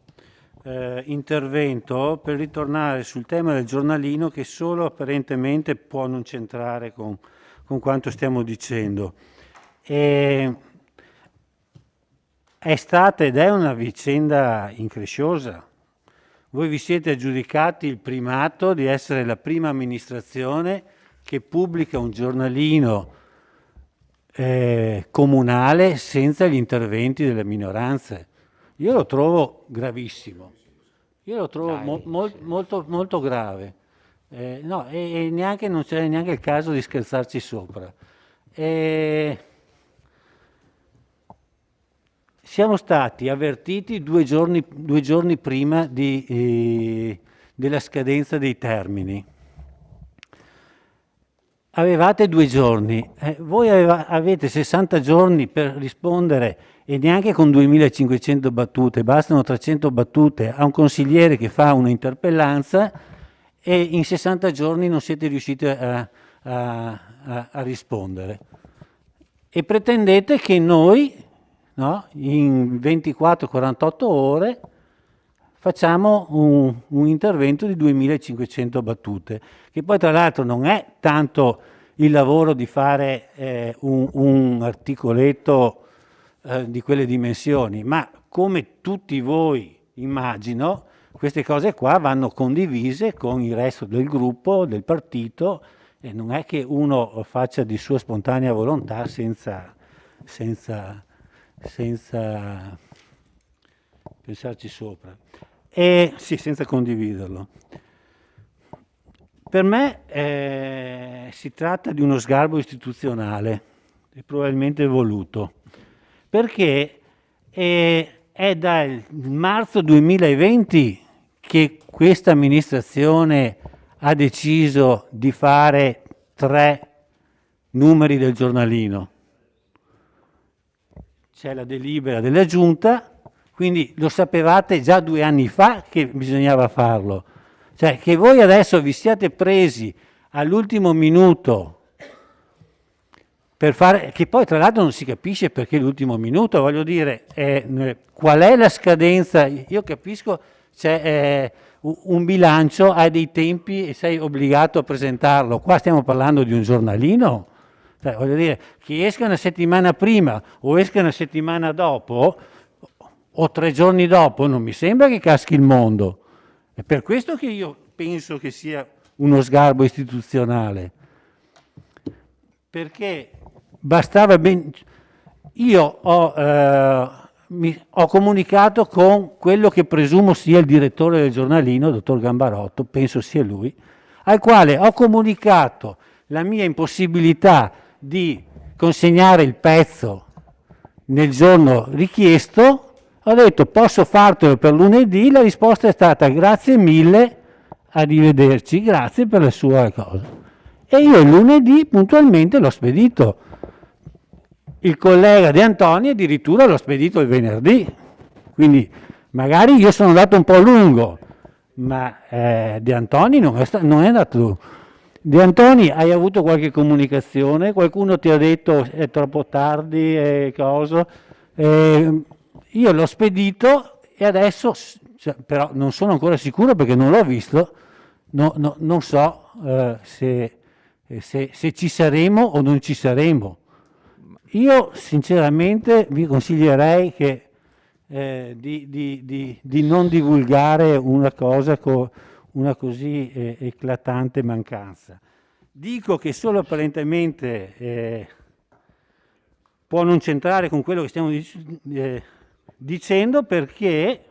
intervento per ritornare sul tema del giornalino, che solo apparentemente può non c'entrare con quanto stiamo dicendo. È stata ed è una vicenda incresciosa. Voi vi siete aggiudicati il primato di essere la prima amministrazione che pubblica un giornalino comunale senza gli interventi delle minoranze. Io lo trovo gravissimo, io lo trovo molto, molto grave, no, e neanche, non c'è neanche il caso di scherzarci sopra. Siamo stati avvertiti 2 giorni prima della scadenza dei termini. Avevate 2 giorni, voi avete 60 giorni per rispondere e neanche con 2500 battute, bastano 300 battute a un consigliere che fa un'interpellanza e in 60 giorni non siete riusciti a rispondere. E pretendete che noi, no, in 24-48 ore facciamo un intervento di 2500 battute, che poi tra l'altro non è tanto il lavoro di fare un articoletto di quelle dimensioni, ma come tutti voi immagino, queste cose qua vanno condivise con il resto del gruppo, del partito, e non è che uno faccia di sua spontanea volontà senza pensarci sopra. E sì, senza condividerlo. Per me si tratta di uno sgarbo istituzionale, e probabilmente voluto, perché è dal marzo 2020 che questa amministrazione ha deciso di fare 3 numeri del giornalino. C'è la delibera della Giunta, quindi lo sapevate già 2 anni fa che bisognava farlo. Cioè che voi adesso vi siate presi all'ultimo minuto per fare, che poi tra l'altro non si capisce perché l'ultimo minuto, voglio dire, qual è la scadenza? Io capisco, c'è un bilancio, hai dei tempi e sei obbligato a presentarlo. Qua stiamo parlando di un giornalino, cioè, voglio dire, che esca una settimana prima o esca una settimana dopo o 3 giorni dopo, non mi sembra che caschi il mondo. È per questo che io penso che sia uno sgarbo istituzionale, perché bastava ben... Io ho comunicato con quello che presumo sia il direttore del giornalino, il dottor Gambarotto, penso sia lui, al quale ho comunicato la mia impossibilità di consegnare il pezzo nel giorno richiesto. Ho detto posso fartelo per lunedì, la risposta è stata grazie mille, arrivederci, grazie per la sua cosa. E io il lunedì puntualmente l'ho spedito. Il collega De Antoni addirittura l'ho spedito il venerdì, quindi magari io sono andato un po' lungo, ma De Antoni non è andato lungo. De Antoni, hai avuto qualche comunicazione? Qualcuno ti ha detto è troppo tardi e cosa? Io l'ho spedito e adesso, però non sono ancora sicuro perché non l'ho visto, non so se ci saremo o non ci saremo. Io sinceramente vi consiglierei di non divulgare una cosa con una così eclatante mancanza. Dico che solo apparentemente può non c'entrare con quello che stiamo dicendo, perché,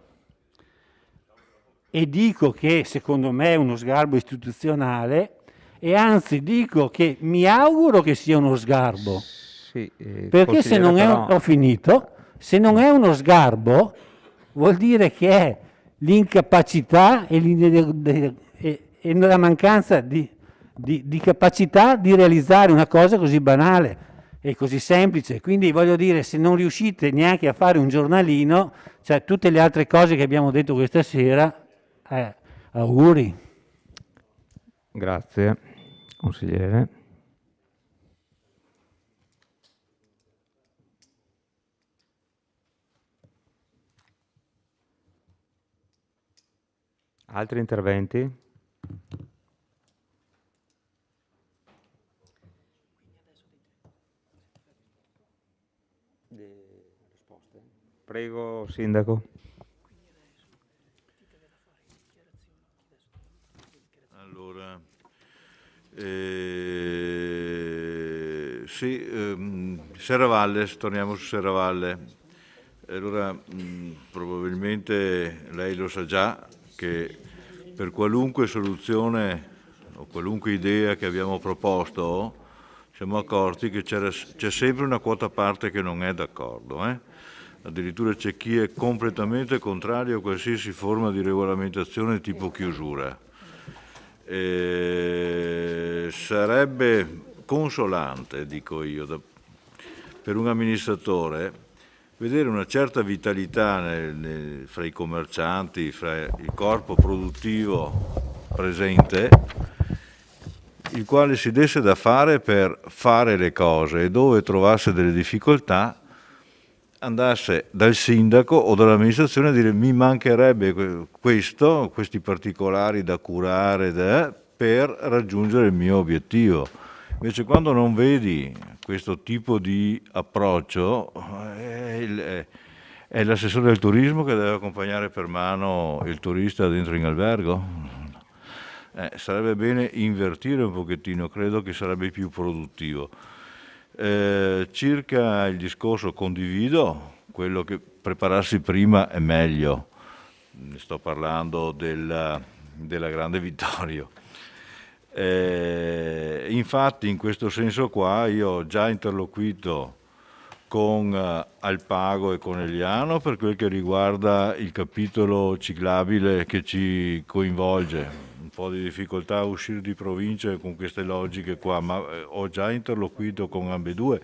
e dico che secondo me è uno sgarbo istituzionale, e anzi dico che mi auguro che sia uno sgarbo. Sì, perché se non però... ho finito, se non è uno sgarbo vuol dire che è l'incapacità e la mancanza di capacità di realizzare una cosa così banale e così semplice. Quindi voglio dire, se non riuscite neanche a fare un giornalino, cioè tutte le altre cose che abbiamo detto questa sera, auguri. Grazie, consigliere. Altri interventi? Prego, Sindaco. Allora, Serravalle, torniamo su Serravalle. Allora, probabilmente lei lo sa già che per qualunque soluzione o qualunque idea che abbiamo proposto siamo accorti che c'è sempre una quota parte che non è d'accordo. Addirittura c'è chi è completamente contrario a qualsiasi forma di regolamentazione tipo chiusura. Sarebbe consolante, dico io, per un amministratore vedere una certa vitalità fra i commercianti, fra il corpo produttivo presente, il quale si desse da fare per fare le cose, e dove trovasse delle difficoltà andasse dal sindaco o dall'amministrazione a dire: mi mancherebbe questi particolari da curare per raggiungere il mio obiettivo. Invece quando non vedi questo tipo di approccio, è l'assessore del turismo che deve accompagnare per mano il turista dentro in albergo? Sarebbe bene invertire un pochettino, credo che sarebbe più produttivo. Circa il discorso, condivido quello che prepararsi prima è meglio. Ne sto parlando della Grande Vittorio. Infatti in questo senso qua io ho già interloquito con Alpago e Conegliano per quel che riguarda il capitolo ciclabile che ci coinvolge. Un po' di difficoltà a uscire di provincia con queste logiche qua, ma ho già interloquito con ambedue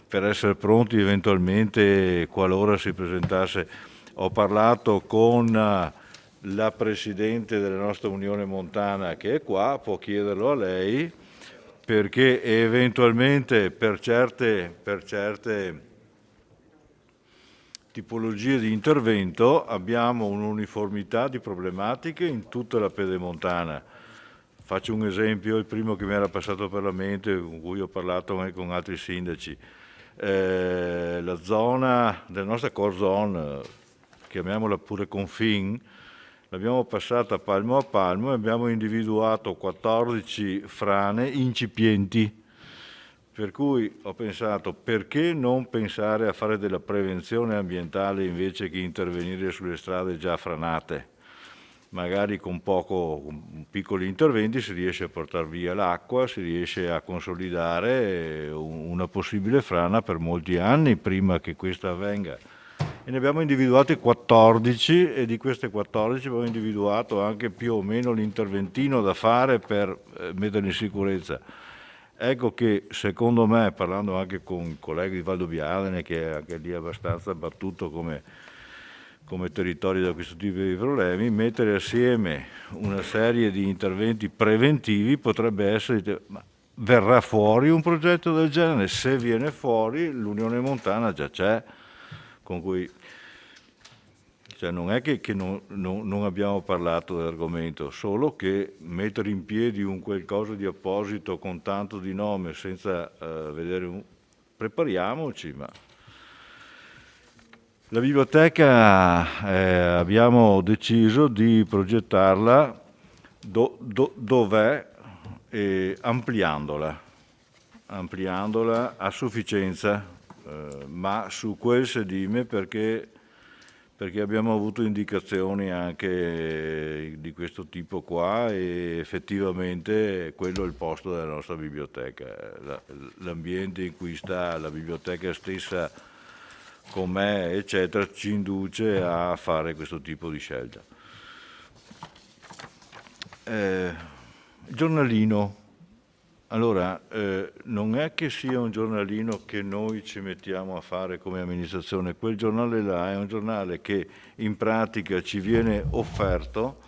per essere pronti eventualmente qualora si presentasse. Ho parlato con la Presidente della nostra Unione Montana che è qua, può chiederlo a lei, perché eventualmente per certe tipologie di intervento abbiamo un'uniformità di problematiche in tutta la pedemontana. Faccio un esempio, il primo che mi era passato per la mente, con cui ho parlato anche con altri sindaci. La zona della nostra core zone, chiamiamola pure confin, l'abbiamo passata palmo a palmo e abbiamo individuato 14 frane incipienti. Per cui ho pensato, perché non pensare a fare della prevenzione ambientale invece che intervenire sulle strade già franate? Magari con piccoli interventi si riesce a portare via l'acqua, si riesce a consolidare una possibile frana per molti anni prima che questa avvenga. E ne abbiamo individuati 14 e di queste 14 abbiamo individuato anche più o meno l'interventino da fare per metterli in sicurezza. Ecco che secondo me, parlando anche con colleghi di Valdobbiadene, che è anche lì abbastanza battuto come territorio da questo tipo di problemi, mettere assieme una serie di interventi preventivi potrebbe essere... Ma verrà fuori un progetto del genere? Se viene fuori, l'Unione Montana già c'è, con cui... Cioè non è che non abbiamo parlato dell'argomento, solo che mettere in piedi un qualcosa di apposito con tanto di nome senza vedere prepariamoci, ma la biblioteca abbiamo deciso di progettarla dov'è ampliandola a sufficienza, ma su quel sedime perché abbiamo avuto indicazioni anche di questo tipo qua e effettivamente quello è il posto della nostra biblioteca. L'ambiente in cui sta la biblioteca stessa, com'è, eccetera, ci induce a fare questo tipo di scelta. Giornalino. Allora, non è che sia un giornalino che noi ci mettiamo a fare come amministrazione, quel giornale là è un giornale che in pratica ci viene offerto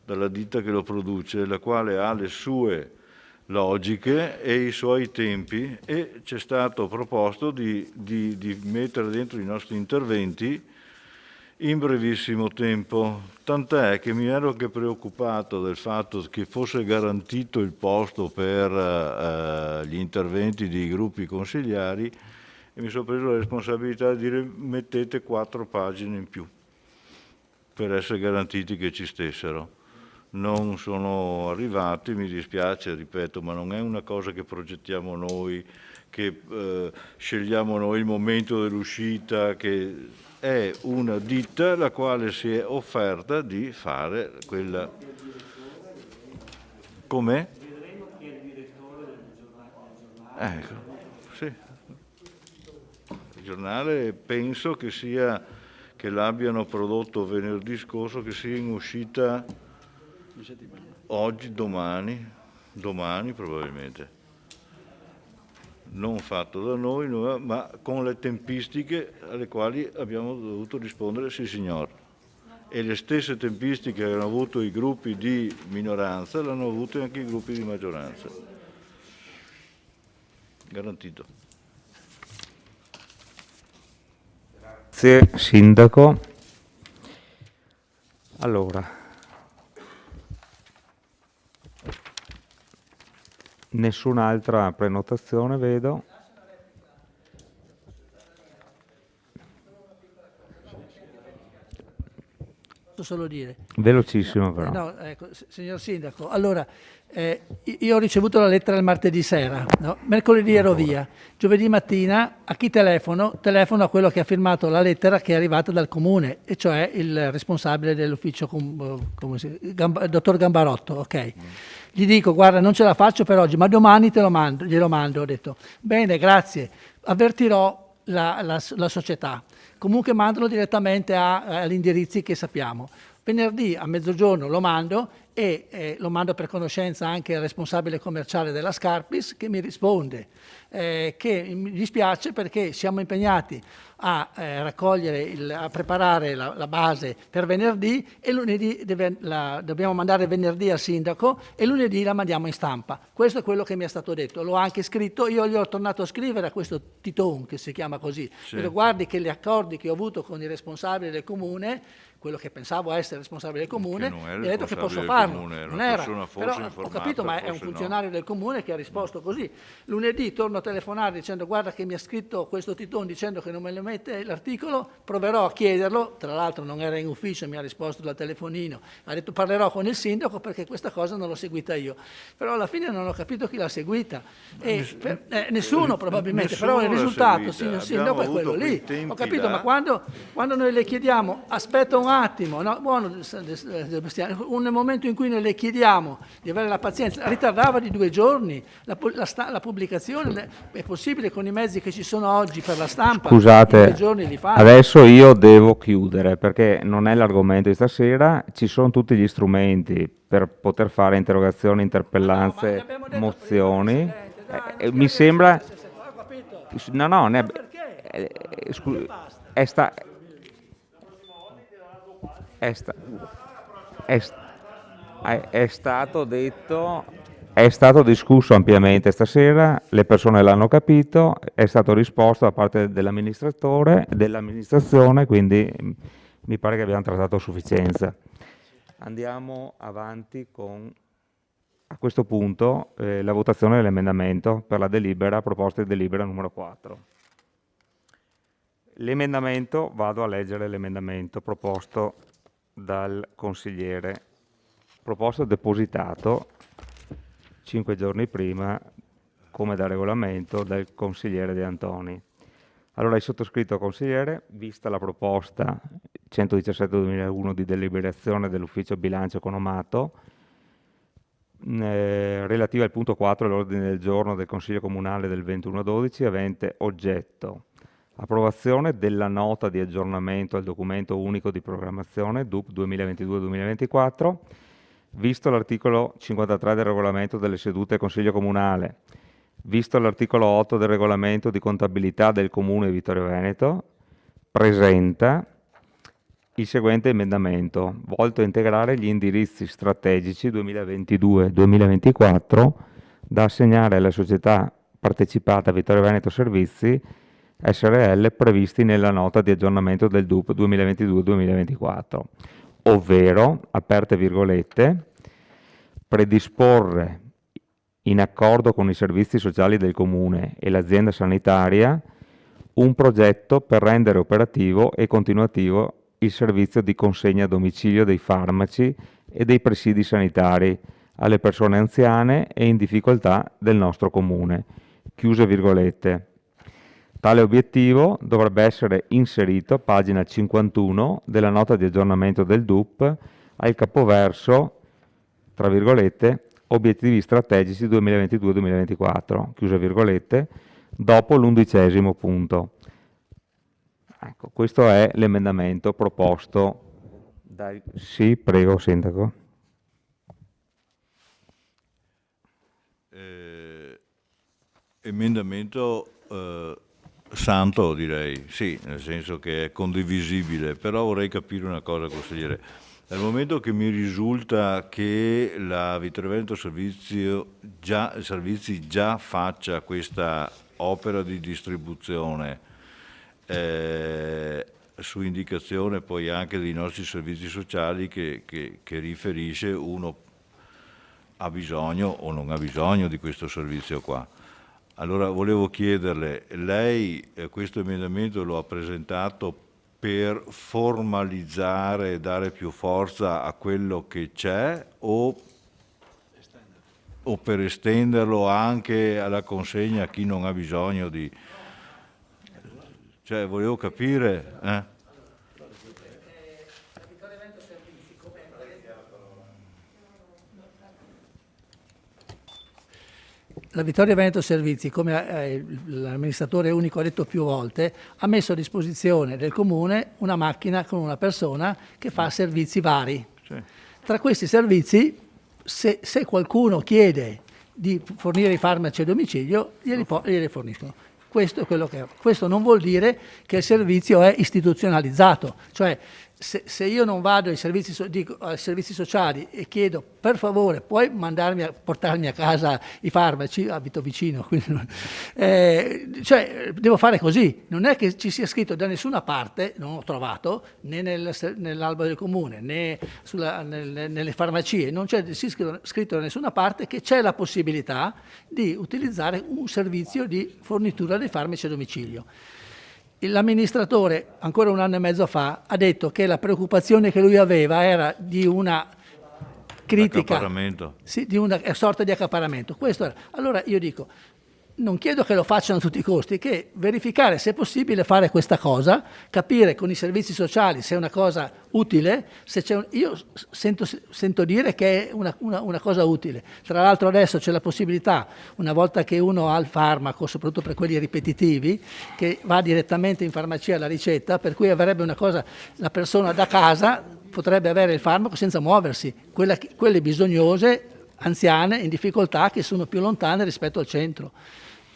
dalla ditta che lo produce, la quale ha le sue logiche e i suoi tempi, e ci è stato proposto di mettere dentro i nostri interventi in brevissimo tempo, tant'è che mi ero anche preoccupato del fatto che fosse garantito il posto per gli interventi dei gruppi consigliari e mi sono preso la responsabilità di dire mettete 4 pagine in più per essere garantiti che ci stessero. Non sono arrivati, mi dispiace, ripeto, ma non è una cosa che progettiamo noi, che scegliamo noi il momento dell'uscita, che è una ditta la quale si è offerta di fare quella... Com'è? Ecco, sì. Il giornale penso che sia, che l'abbiano prodotto venerdì scorso, che sia in uscita oggi, domani probabilmente. non fatto da noi, ma con le tempistiche alle quali abbiamo dovuto rispondere sì signor. E le stesse tempistiche che hanno avuto i gruppi di minoranza l'hanno avute anche i gruppi di maggioranza. Garantito. Grazie Sindaco. Allora, nessun'altra prenotazione vedo. Posso solo dire. Velocissimo però. No, ecco, signor Sindaco, allora io ho ricevuto la lettera il martedì sera, no? Mercoledì ero via, giovedì mattina a chi telefono? Telefono a quello che ha firmato la lettera che è arrivata dal comune, e cioè il responsabile dell'ufficio, il dottor Gambarotto, ok. Gli dico, guarda, non ce la faccio per oggi, ma domani glielo mando. Ho detto, bene, grazie, avvertirò la società. Comunque mandalo direttamente agli indirizzi che sappiamo. Venerdì a mezzogiorno lo mando e lo mando per conoscenza anche al responsabile commerciale della Scarpis, che mi risponde che mi dispiace perché siamo impegnati a a preparare la base per venerdì, e lunedì dobbiamo mandare venerdì al sindaco e lunedì la mandiamo in stampa. Questo è quello che mi è stato detto, l'ho anche scritto, io gli ho tornato a scrivere a questo Titon, che si chiama così, Sì. però guardi che gli accordi che ho avuto con i responsabili del comune, quello che pensavo essere responsabile del comune, Che non era mi ha detto che posso responsabile del farlo. comune, era Non una era, persona forse però ho informata, capito, ma è un forse no. funzionario del comune che ha risposto così. Lunedì torno a telefonare dicendo guarda che mi ha scritto questo Titon dicendo che non me lo mette l'articolo, proverò a chiederlo, tra l'altro non era in ufficio, mi ha risposto dal telefonino, ha detto parlerò con il sindaco perché questa cosa non l'ho seguita io, però alla fine non ho capito chi l'ha seguita, nessuno probabilmente, nessuno però il l'ha risultato, seguita. signor sindaco, è Abbiamo quello avuto lì. quei tempi Ho capito, là. ma quando noi le chiediamo aspetta un attimo, no? Buono Sebastiano, un momento in cui noi le chiediamo di avere la pazienza, ritardava di 2 giorni la pubblicazione, è possibile con i mezzi che ci sono oggi per la stampa, in 2 Scusate, giorni li fanno. adesso io devo chiudere perché non è l'argomento di stasera, ci sono tutti gli strumenti per poter fare interrogazioni, interpellanze, mozioni. Mi sembra... No, è stato detto, è stato discusso ampiamente stasera, le persone l'hanno capito, è stato risposto da parte dell'amministratore, dell'amministrazione, quindi mi pare che abbiamo trattato a sufficienza. Andiamo avanti con, a questo punto, la votazione dell'emendamento per la delibera, proposta di delibera numero 4. L'emendamento, vado a leggere l'emendamento proposto dal consigliere, proposto e depositato 5 giorni prima, come da regolamento, del consigliere De Antoni. Allora, il sottoscritto consigliere, vista la proposta 117/2001 di deliberazione dell'ufficio bilancio economato, relativa al punto 4 dell'ordine del giorno del Consiglio Comunale del 21/12, avente oggetto approvazione della nota di aggiornamento al documento unico di programmazione DUP 2022-2024, visto l'articolo 53 del regolamento delle sedute del Consiglio Comunale, visto l'articolo 8 del regolamento di contabilità del Comune di Vittorio Veneto, presenta il seguente emendamento, volto a integrare gli indirizzi strategici 2022-2024 da assegnare alla società partecipata Vittorio Veneto Servizi SRL previsti nella nota di aggiornamento del DUP 2022-2024, ovvero, aperte virgolette, predisporre in accordo con i servizi sociali del Comune e l'azienda sanitaria un progetto per rendere operativo e continuativo il servizio di consegna a domicilio dei farmaci e dei presidi sanitari alle persone anziane e in difficoltà del nostro Comune, chiuse virgolette. Tale obiettivo dovrebbe essere inserito a pagina 51 della nota di aggiornamento del DUP al capoverso, tra virgolette, obiettivi strategici 2022-2024, chiuse virgolette, dopo l'11° punto. Ecco, questo è l'emendamento proposto dai... Sì, prego, Sindaco. emendamento santo, direi, sì, nel senso che è condivisibile, però vorrei capire una cosa, consigliere. Dal momento che mi risulta che la Vittorio Veneto Servizi già faccia questa opera di distribuzione su indicazione poi anche dei nostri servizi sociali che riferisce uno ha bisogno o non ha bisogno di questo servizio qua. Allora volevo chiederle, lei questo emendamento lo ha presentato per formalizzare e dare più forza a quello che c'è o per estenderlo anche alla consegna a chi non ha bisogno di... Cioè, volevo capire... La Vittorio Veneto Servizi, come l'amministratore unico ha detto più volte, ha messo a disposizione del comune una macchina con una persona che fa servizi vari. Sì. Tra questi servizi, se qualcuno chiede di fornire i farmaci a domicilio, glieli forniscono. Questo è quello che è. Questo non vuol dire che il servizio è istituzionalizzato, cioè se io non vado ai servizi sociali e chiedo per favore puoi portarmi a casa i farmaci, abito vicino, quindi cioè devo fare così, non è che ci sia scritto da nessuna parte, non ho trovato, né nell'albo del comune né nelle farmacie, non c'è scritto da nessuna parte che c'è la possibilità di utilizzare un servizio di fornitura dei farmaci a domicilio. L'amministratore, ancora un anno e mezzo fa, ha detto che la preoccupazione che lui aveva era di una critica, sì, di una sorta di accaparramento. Questo era. Allora io dico, non chiedo che lo facciano a tutti i costi, che verificare se è possibile fare questa cosa, capire con i servizi sociali se è una cosa utile, io sento dire che è una cosa utile. Tra l'altro adesso c'è la possibilità, una volta che uno ha il farmaco, soprattutto per quelli ripetitivi, che va direttamente in farmacia la ricetta, per cui avrebbe una cosa, la persona da casa potrebbe avere il farmaco senza muoversi, quelle bisognose, anziane, in difficoltà, che sono più lontane rispetto al centro.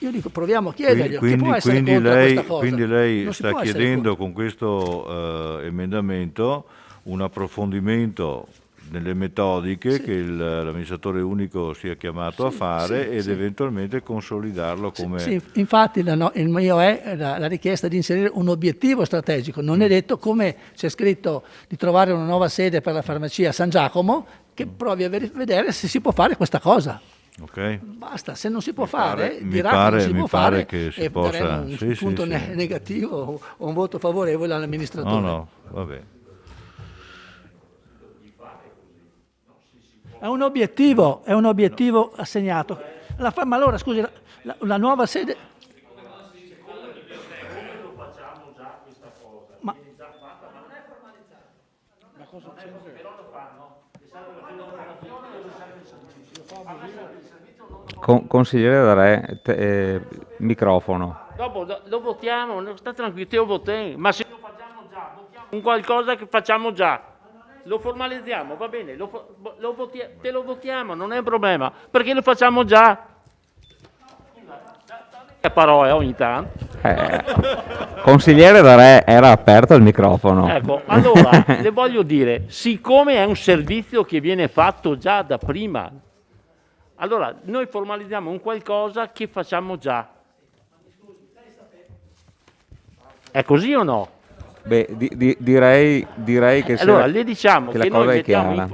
Io dico, proviamo a chiedergli, chi può essere contro questa cosa? Quindi lei sta chiedendo con questo emendamento un approfondimento nelle metodiche sì, che l'amministratore unico sia chiamato a fare ed eventualmente consolidarlo come... Sì, infatti il mio è la richiesta di inserire un obiettivo strategico. Non è detto, come c'è scritto, di trovare una nuova sede per la farmacia a San Giacomo, che provi a vedere se si può fare questa cosa. Okay. Basta, se non si può fare, dirà che non si può fare che si e possa... daremo un punto negativo o un voto favorevole all'amministratore. No, va bene. È un obiettivo assegnato. Ma allora, scusi, la nuova sede... Ma cosa c'entra? Consigliere Darè, microfono. Dopo lo votiamo, sta tranquillo, ma se lo facciamo già, votiamo un qualcosa che facciamo già, lo formalizziamo, va bene, te lo votiamo, non è un problema, perché lo facciamo già. Parole ogni tanto. Consigliere Darè, era aperto il microfono. Ecco, allora le voglio dire, siccome è un servizio che viene fatto già da prima, allora noi formalizziamo un qualcosa che facciamo già. È così o no? Beh, direi che allora le diciamo che noi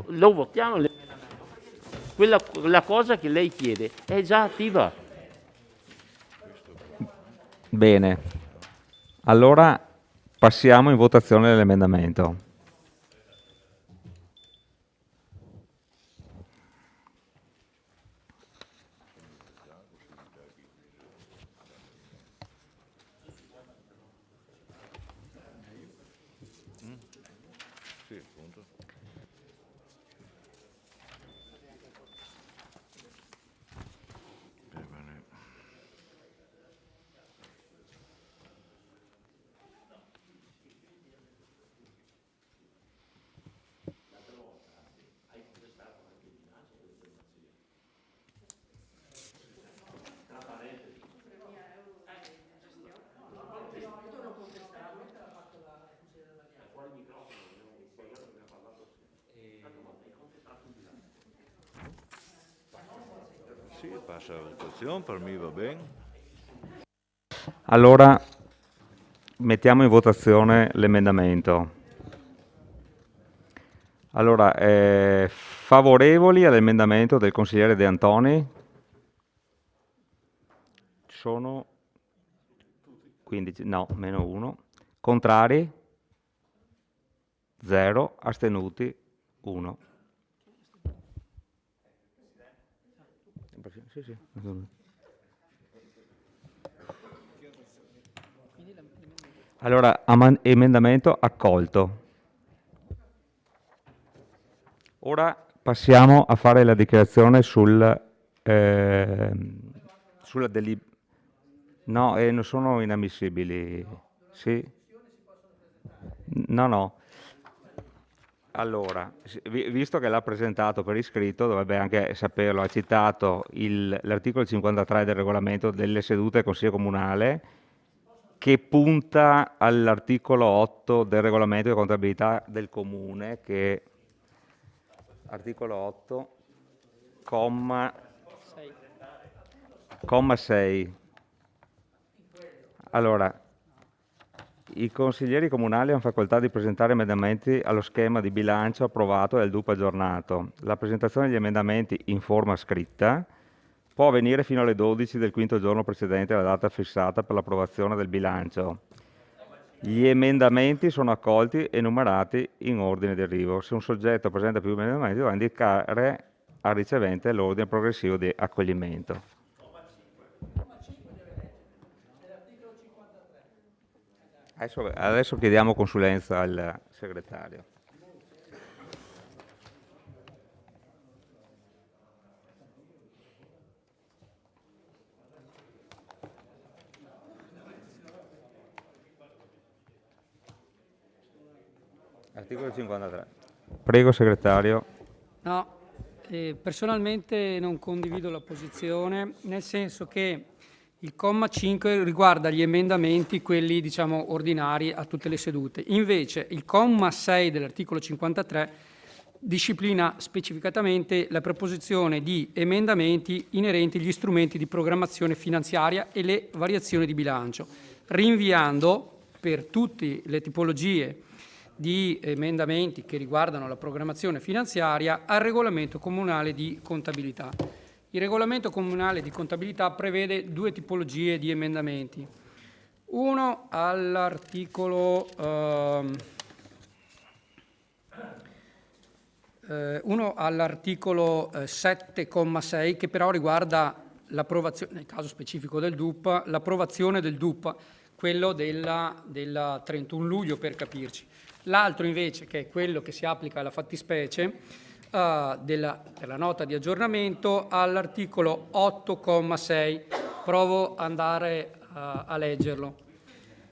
lo votiamo, quella cosa che lei chiede è già attiva. Bene, allora passiamo in votazione dell'emendamento. Sì, passa la votazione, per me va bene. Allora, mettiamo in votazione l'emendamento. Allora, favorevoli all'emendamento del consigliere De Antoni? Sono 15, no, meno 1. Contrari? 0. Astenuti? 1. Sì, sì. Allora, emendamento accolto. Ora passiamo a fare la dichiarazione sulla delibera. No, non sono inammissibili. Sì? No. Allora, visto che l'ha presentato per iscritto, dovrebbe anche saperlo, ha citato l'articolo 53 del regolamento delle sedute del Consiglio Comunale, che punta all'articolo 8 del regolamento di contabilità del Comune, che articolo 8, comma 6. Allora, i consiglieri comunali hanno facoltà di presentare emendamenti allo schema di bilancio approvato dal DUP aggiornato. La presentazione degli emendamenti in forma scritta può avvenire fino alle 12 del quinto giorno precedente alla data fissata per l'approvazione del bilancio. Gli emendamenti sono accolti e numerati in ordine di arrivo. Se un soggetto presenta più emendamenti, dovrà indicare al ricevente l'ordine progressivo di accoglimento. Adesso chiediamo consulenza al segretario. Articolo 53. Prego, segretario. No, personalmente non condivido la posizione, nel senso che il comma 5 riguarda gli emendamenti, quelli diciamo ordinari a tutte le sedute. Invece il comma 6 dell'articolo 53 disciplina specificatamente la proposizione di emendamenti inerenti agli strumenti di programmazione finanziaria e le variazioni di bilancio, rinviando per tutte le tipologie di emendamenti che riguardano la programmazione finanziaria al regolamento comunale di contabilità. Il regolamento comunale di contabilità prevede due tipologie di emendamenti. Uno all'articolo 7,6 che però riguarda l'approvazione, nel caso specifico del DUP, l'approvazione del DUP, quello della 31 luglio per capirci. L'altro invece, che è quello che si applica alla fattispecie per la nota di aggiornamento, all'articolo 8,6. Provo ad andare a leggerlo.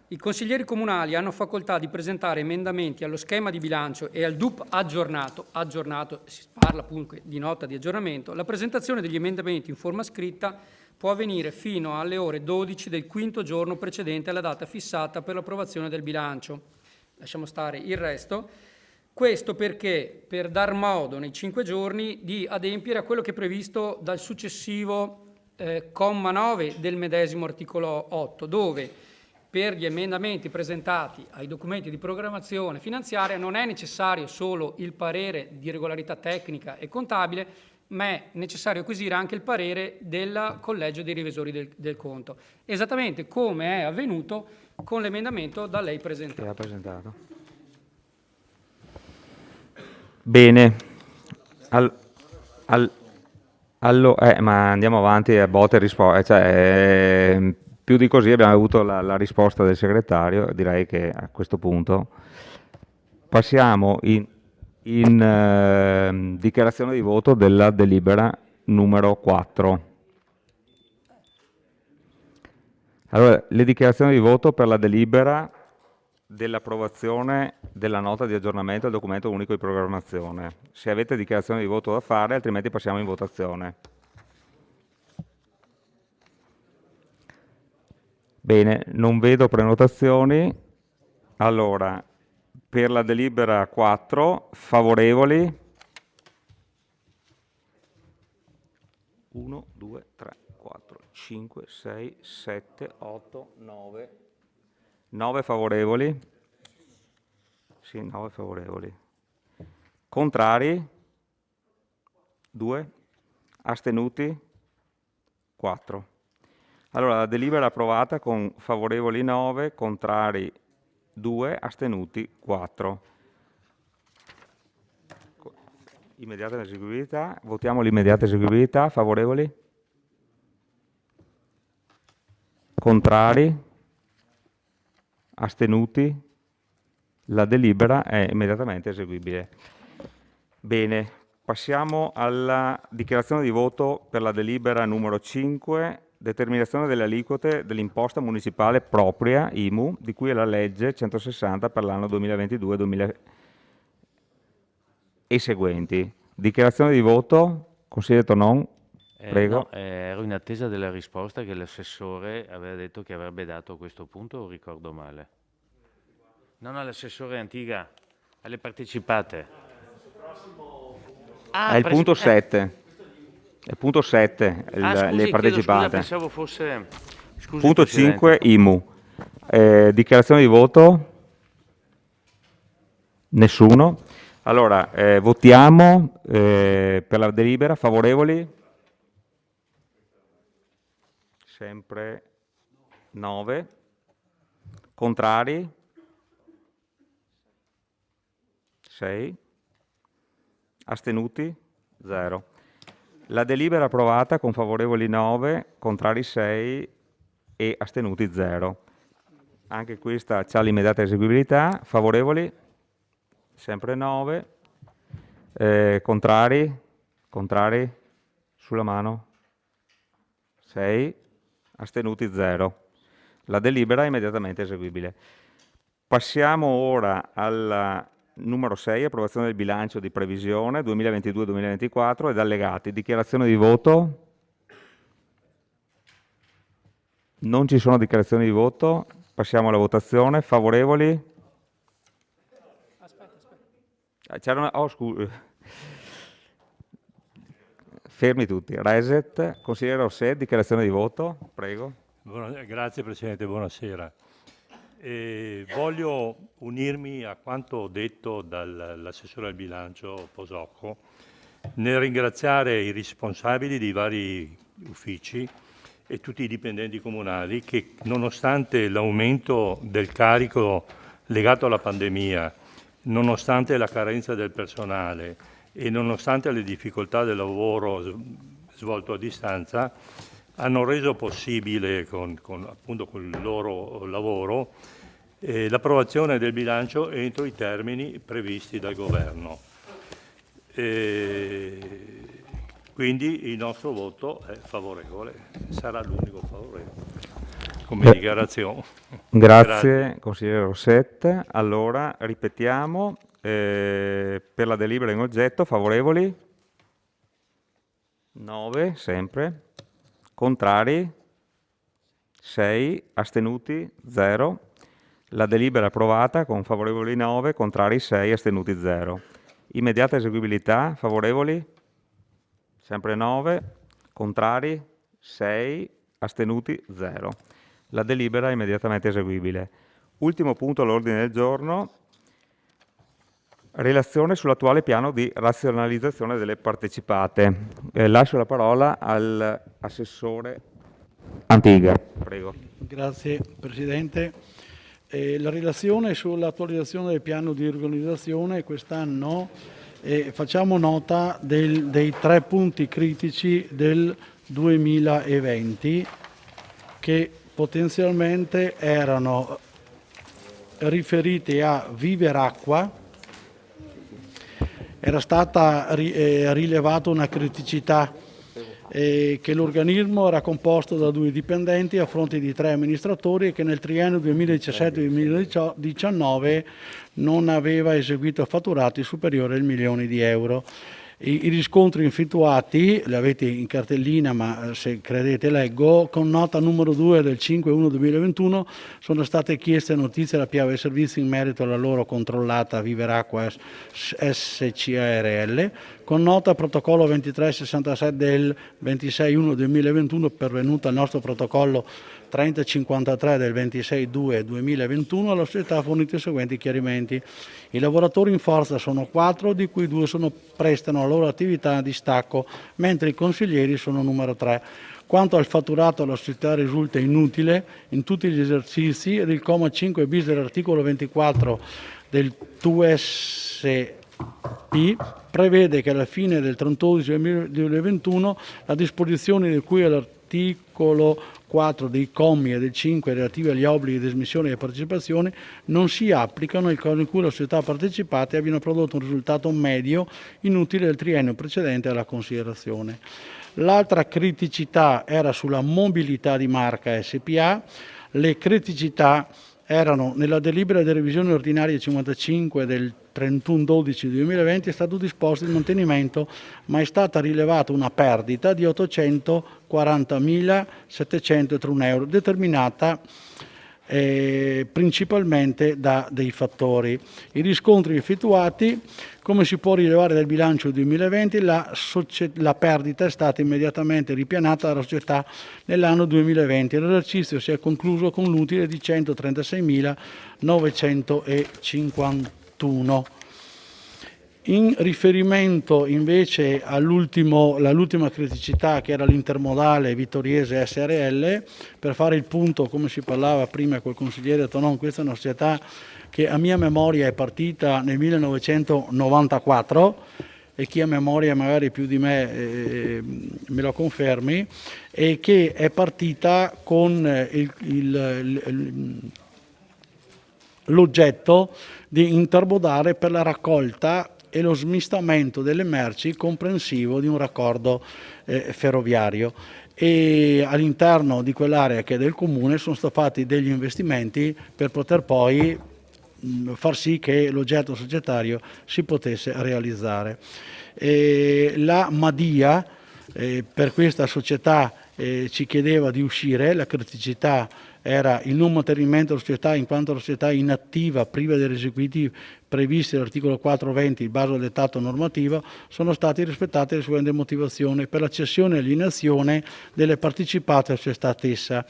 I consiglieri comunali hanno facoltà di presentare emendamenti allo schema di bilancio e al DUP aggiornato, si parla appunto di nota di aggiornamento. La presentazione degli emendamenti in forma scritta può avvenire fino alle ore 12 del quinto giorno precedente alla data fissata per l'approvazione del bilancio. Lasciamo stare il resto. Questo perché per dar modo nei 5 giorni di adempiere a quello che è previsto dal successivo comma 9 del medesimo articolo 8, dove per gli emendamenti presentati ai documenti di programmazione finanziaria non è necessario solo il parere di regolarità tecnica e contabile, ma è necessario acquisire anche il parere del collegio dei revisori del conto, esattamente come è avvenuto con l'emendamento da lei presentato. Bene, ma andiamo avanti a botte e risposte, più di così abbiamo avuto la risposta del segretario, direi che a questo punto passiamo in dichiarazione di voto della delibera numero 4. Allora, le dichiarazioni di voto per la delibera dell'approvazione della nota di aggiornamento del documento unico di programmazione. Se avete dichiarazioni di voto da fare, altrimenti passiamo in votazione. Bene, non vedo prenotazioni. Allora, per la delibera 4, favorevoli? 1, 2, 3, 4, 5, 6, 7, 8, 9. 9 favorevoli. Sì, 9 favorevoli. Contrari? 2. Astenuti? 4. Allora, la delibera è approvata con favorevoli 9, contrari 2, astenuti 4. Immediata eseguibilità. Votiamo l'immediata eseguibilità. Favorevoli? Contrari? Astenuti? La delibera è immediatamente eseguibile. Bene, passiamo alla dichiarazione di voto per la delibera numero 5, determinazione delle aliquote dell'imposta municipale propria, IMU, di cui è la legge 160 per l'anno 2022-2023 e seguenti. Dichiarazione di voto, consigliere Tonon, prego. No, ero in attesa della risposta che l'assessore aveva detto che avrebbe dato a questo punto, o ricordo male? No, l'assessore Antiga, alle partecipate. È il punto 7. È il punto 7, le partecipate. Scusa, pensavo fosse... Scusi, punto Presidente. 5, IMU. Dichiarazione di voto? Nessuno. Allora, votiamo per la delibera. Favorevoli? Sempre 9. Contrari? 6. Astenuti? 0. La delibera è approvata con favorevoli 9, contrari 6 e astenuti 0. Anche questa ha l'immediata eseguibilità. Favorevoli? Sempre 9. Contrari? Contrari? Sulla mano? 6. Astenuti 0. La delibera è immediatamente eseguibile. Passiamo ora alla numero 6, approvazione del bilancio di previsione 2022-2024 ed allegati. Dichiarazione di voto? Non ci sono dichiarazioni di voto. Passiamo alla votazione. Favorevoli? C'era una... Oh, scusa. Fermi tutti. Reset. Consigliere Rosset, dichiarazione di voto. Prego. Grazie Presidente, buonasera. Voglio unirmi a quanto detto dall'assessore al bilancio Posocco nel ringraziare i responsabili di vari uffici e tutti i dipendenti comunali che, nonostante l'aumento del carico legato alla pandemia, nonostante la carenza del personale e nonostante le difficoltà del lavoro svolto a distanza, hanno reso possibile appunto con il loro lavoro l'approvazione del bilancio entro i termini previsti dal Governo. Quindi il nostro voto è favorevole, sarà l'unico favorevole come dichiarazione. Grazie consigliere Rosset. Allora ripetiamo, per la delibera in oggetto favorevoli? 9 sempre. Contrari? 6. Astenuti? 0. La delibera è approvata con favorevoli 9, contrari 6, astenuti 0. Immediata eseguibilità, favorevoli? Sempre 9, contrari 6, astenuti 0. La delibera è immediatamente eseguibile. Ultimo punto all'ordine del giorno, relazione sull'attuale piano di razionalizzazione delle partecipate. Lascio la parola all'assessore Antiga. Prego. Grazie Presidente. La relazione sull'attualizzazione del piano di riorganizzazione quest'anno facciamo nota dei 3 punti critici del 2020 che potenzialmente erano riferiti a Viveracqua. Era stata rilevata una criticità che l'organismo era composto da 2 dipendenti a fronte di 3 amministratori e che nel triennio 2017-2019 non aveva eseguito fatturati superiori al €1.000.000. I riscontri effettuati, li avete in cartellina, ma se credete leggo, con nota numero 2 del 5/1/2021 sono state chieste notizie alla Piave Servizi in merito alla loro controllata Viveracqua SCARL Con nota protocollo 2367 del 26/1/2021 pervenuta al nostro protocollo 3053 del 26/2/2021, alla società ha fornito i seguenti chiarimenti. I lavoratori in forza sono 4, di cui 2 prestano la loro attività a distacco, mentre i consiglieri sono numero 3. Quanto al fatturato, la società risulta inutile in tutti gli esercizi ed il comma 5 bis dell'articolo 24 del TUSP prevede che alla fine del 31/12/2021 la disposizione di cui all'articolo 4 dei commi e del 5 relativi agli obblighi di dismissione e partecipazione non si applicano nel caso in cui le società partecipate abbiano prodotto un risultato medio inutile del triennio precedente alla considerazione. L'altra criticità era sulla mobilità di Marca SPA. Le criticità erano nella delibera di revisione ordinaria 55 del 31/12/2020 è stato disposto il mantenimento, ma è stata rilevata una perdita di 840.703 euro, determinata principalmente da dei fattori. I riscontri effettuati, come si può rilevare dal bilancio 2020, la perdita è stata immediatamente ripianata dalla società nell'anno 2020 e l'esercizio si è concluso con l'utile di 136.951. In riferimento invece all'ultima criticità, che era l'intermodale Vittoriese SRL, per fare il punto, come si parlava prima col consigliere Tonon, questa è una società che a mia memoria è partita nel 1994 e chi ha memoria magari più di me me lo confermi, e che è partita con l'oggetto di intermodale per la raccolta e lo smistamento delle merci comprensivo di un raccordo ferroviario, e all'interno di quell'area che è del comune sono stati fatti degli investimenti per poter poi far sì che l'oggetto societario si potesse realizzare. La Madia per questa società ci chiedeva di uscire. La criticità era il non mantenimento della società in quanto la società inattiva, priva dei requisiti previsti dall'articolo 420 in base al dettato normativo. Sono state rispettate le seguenti motivazioni: per la cessione e alienazione delle partecipate alla società stessa.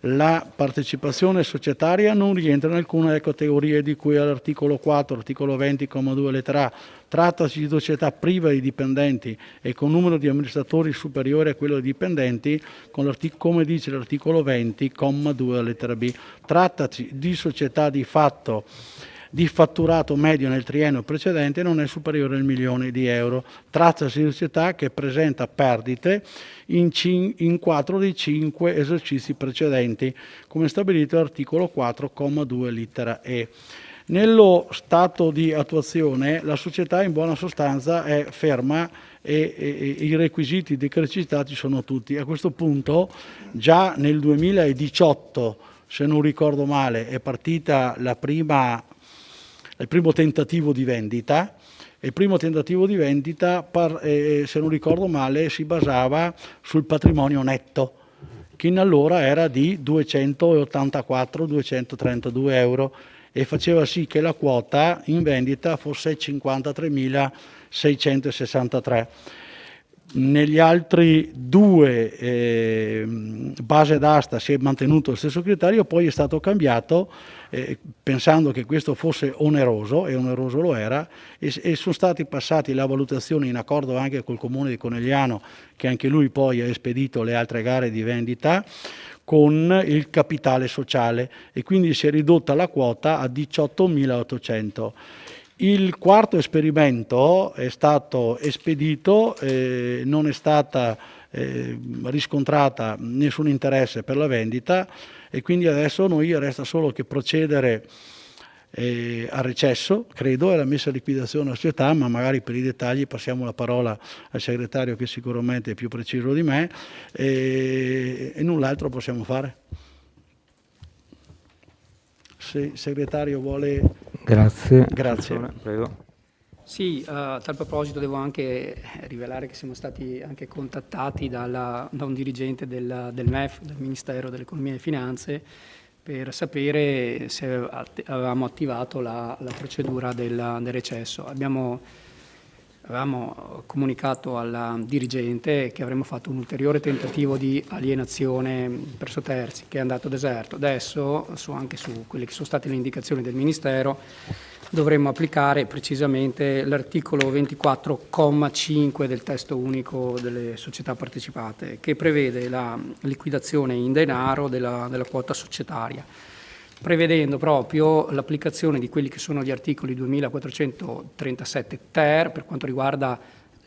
La partecipazione societaria non rientra in alcuna delle categorie di cui all'articolo 4, articolo 20,2 lettera A. Trattasi di società priva di dipendenti e con numero di amministratori superiore a quello di dipendenti, come dice l'articolo 20,2 lettera B. Trattasi di società di fatto di fatturato medio nel triennio precedente non è superiore al €1.000.000. Trattasi di società che presenta perdite in 4 dei 5 esercizi precedenti, come stabilito dall'articolo 4,2 lettera E. Nello stato di attuazione la società in buona sostanza è ferma e i requisiti di criticità ci sono tutti. A questo punto già nel 2018, se non ricordo male, è partita il primo tentativo di vendita. Il primo tentativo di vendita, se non ricordo male, si basava sul patrimonio netto, che in allora era di 284-232 euro, e faceva sì che la quota in vendita fosse 53.663. Negli altri due base d'asta si è mantenuto lo stesso criterio, poi è stato cambiato pensando che questo fosse oneroso, e oneroso lo era, e sono stati passati la valutazione in accordo anche col comune di Conegliano, che anche lui poi ha espedito le altre gare di vendita con il capitale sociale, e quindi si è ridotta la quota a 18.800. Il quarto esperimento è stato espedito, non è stata riscontrata nessun interesse per la vendita, e quindi adesso noi resta solo che procedere al recesso, credo, e alla messa a liquidazione della società, ma magari per i dettagli passiamo la parola al segretario, che sicuramente è più preciso di me, e null'altro possiamo fare. Se il segretario vuole... Grazie. Prego. Sì, a tal proposito devo anche rivelare che siamo stati anche contattati da un dirigente del MEF, del Ministero dell'Economia e delle Finanze, per sapere se avevamo attivato la procedura del recesso. Abbiamo avevamo comunicato alla dirigente che avremmo fatto un ulteriore tentativo di alienazione presso terzi, che è andato deserto. Adesso, anche su quelle che sono state le indicazioni del Ministero, dovremmo applicare precisamente l'articolo 24,5 del testo unico delle società partecipate, che prevede la liquidazione in denaro della quota societaria, prevedendo proprio l'applicazione di quelli che sono gli articoli 2437 ter per quanto riguarda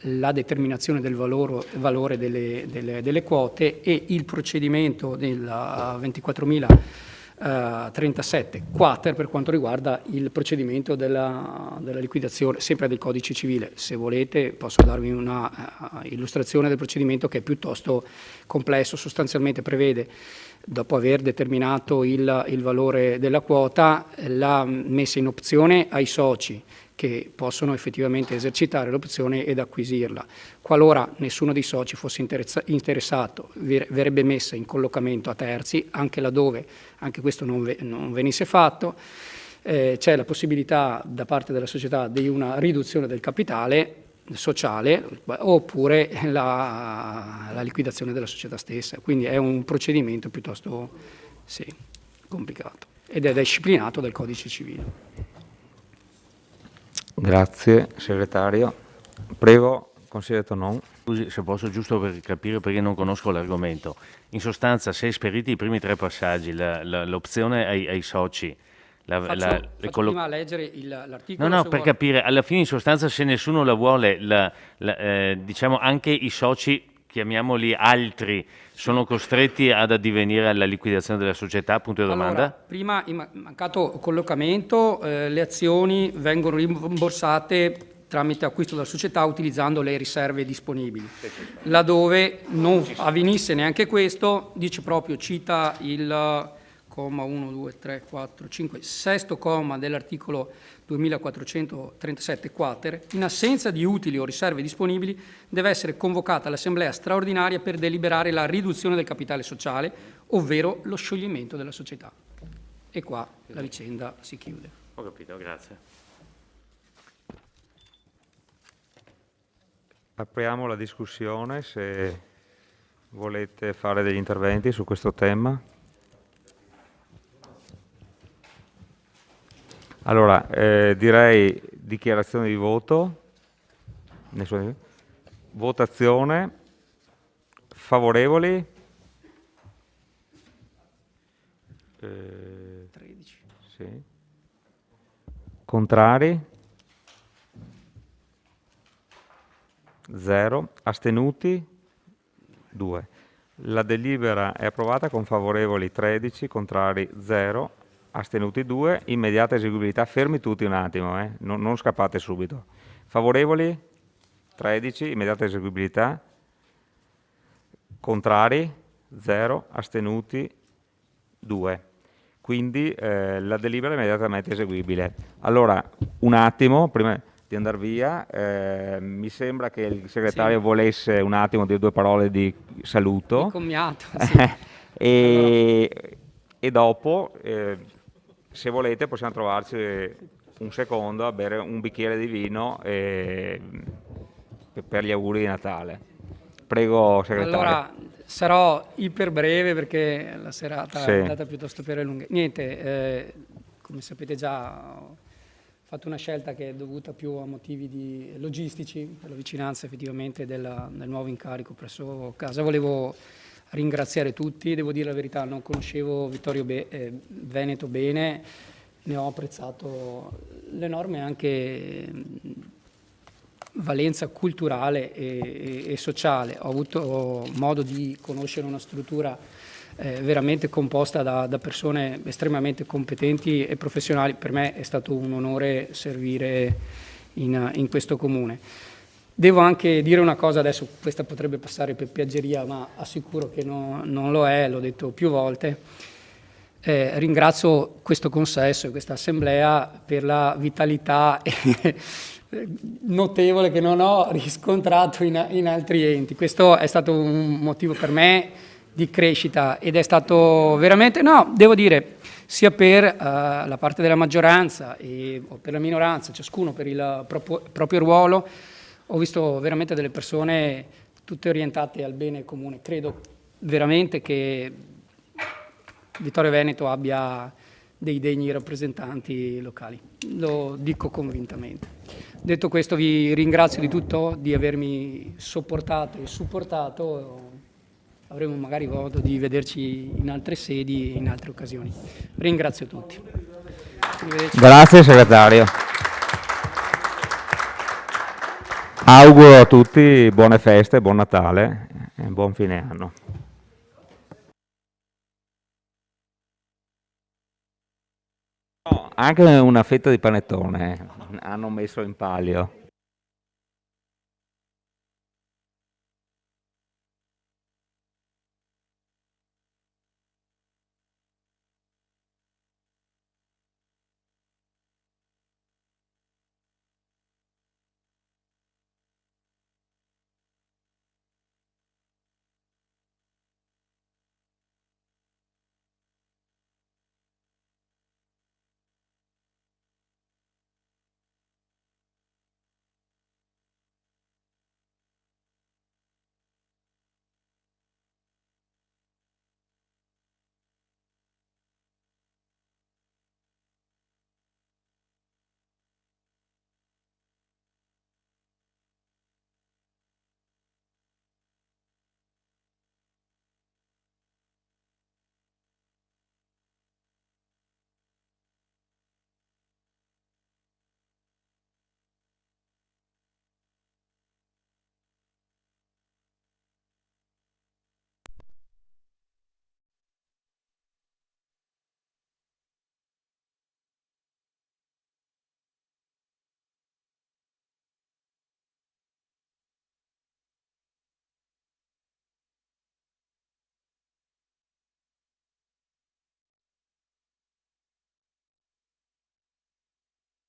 la determinazione del valore delle quote, e il procedimento del 24.037 quater per quanto riguarda il procedimento della liquidazione, sempre del codice civile. Se volete posso darvi una illustrazione del procedimento, che è piuttosto complesso. Sostanzialmente prevede, dopo aver determinato il valore della quota, la messa in opzione ai soci, che possono effettivamente esercitare l'opzione ed acquisirla. Qualora nessuno dei soci fosse interessato, verrebbe messa in collocamento a terzi, anche laddove anche questo non venisse fatto. C'è la possibilità da parte della società di una riduzione del capitale sociale, oppure la liquidazione della società stessa. Quindi è un procedimento piuttosto complicato ed è disciplinato dal codice civile. Grazie segretario. Prego, consigliere Tonon. Scusi, se posso, giusto per capire, perché non conosco l'argomento. In sostanza, se esperiti i primi 3 passaggi, l'opzione ai soci, Faccio prima leggere l'articolo. No, per capire, alla fine in sostanza, se nessuno la vuole, diciamo anche i soci, chiamiamoli altri, sono costretti ad addivenire alla liquidazione della società, punto di domanda? Allora, prima, in mancato collocamento, le azioni vengono rimborsate tramite acquisto della società utilizzando le riserve disponibili. Laddove non avvenisse neanche questo, dice proprio, cita il comma 1, 2, 3, 4, 5, sesto comma dell'articolo 2437 quater, in assenza di utili o riserve disponibili deve essere convocata l'assemblea straordinaria per deliberare la riduzione del capitale sociale, ovvero lo scioglimento della società. E qua la vicenda si chiude. Ho capito, grazie. Apriamo la discussione, se volete fare degli interventi su questo tema. Allora, direi dichiarazione di voto. Votazione. Favorevoli? 13. Sì. Contrari? 0. Astenuti? 2. La delibera è approvata con favorevoli 13, contrari 0. Astenuti 2, immediata eseguibilità. Fermi tutti un attimo, non scappate subito. Favorevoli 13, immediata eseguibilità. Contrari 0, astenuti 2. Quindi la delibera è immediatamente eseguibile. Allora, un attimo, prima di andare via, mi sembra che il segretario volesse un attimo dire 2 parole di saluto. Di commiato, sì. E dopo... se volete possiamo trovarci un secondo a bere un bicchiere di vino per gli auguri di Natale. Prego, segretario. Allora, sarò iper breve perché la serata è andata piuttosto per lunga. Niente, come sapete già ho fatto una scelta che è dovuta più a motivi logistici, per la vicinanza effettivamente del nuovo incarico presso casa. Volevo ringraziare tutti, devo dire la verità, non conoscevo Vittorio Veneto bene, ne ho apprezzato l'enorme anche valenza culturale e sociale. Ho avuto modo di conoscere una struttura veramente composta da persone estremamente competenti e professionali. Per me è stato un onore servire in questo comune. Devo anche dire una cosa, adesso questa potrebbe passare per piaggeria, ma assicuro che non lo è, l'ho detto più volte. Ringrazio questo consesso e questa assemblea per la vitalità notevole che non ho riscontrato in altri enti. Questo è stato un motivo per me di crescita ed è stato veramente, devo dire, sia per la parte della maggioranza o per la minoranza, ciascuno per il proprio ruolo. ho visto veramente delle persone tutte orientate al bene comune. Credo veramente che Vittorio Veneto abbia dei degni rappresentanti locali, lo dico convintamente. Detto questo, vi ringrazio di tutto, di avermi sopportato e supportato. Avremo magari modo di vederci in altre sedi, in altre occasioni. Ringrazio tutti. Grazie segretario. Auguro a tutti buone feste, buon Natale e buon fine anno. Anche una fetta di panettone hanno messo in palio.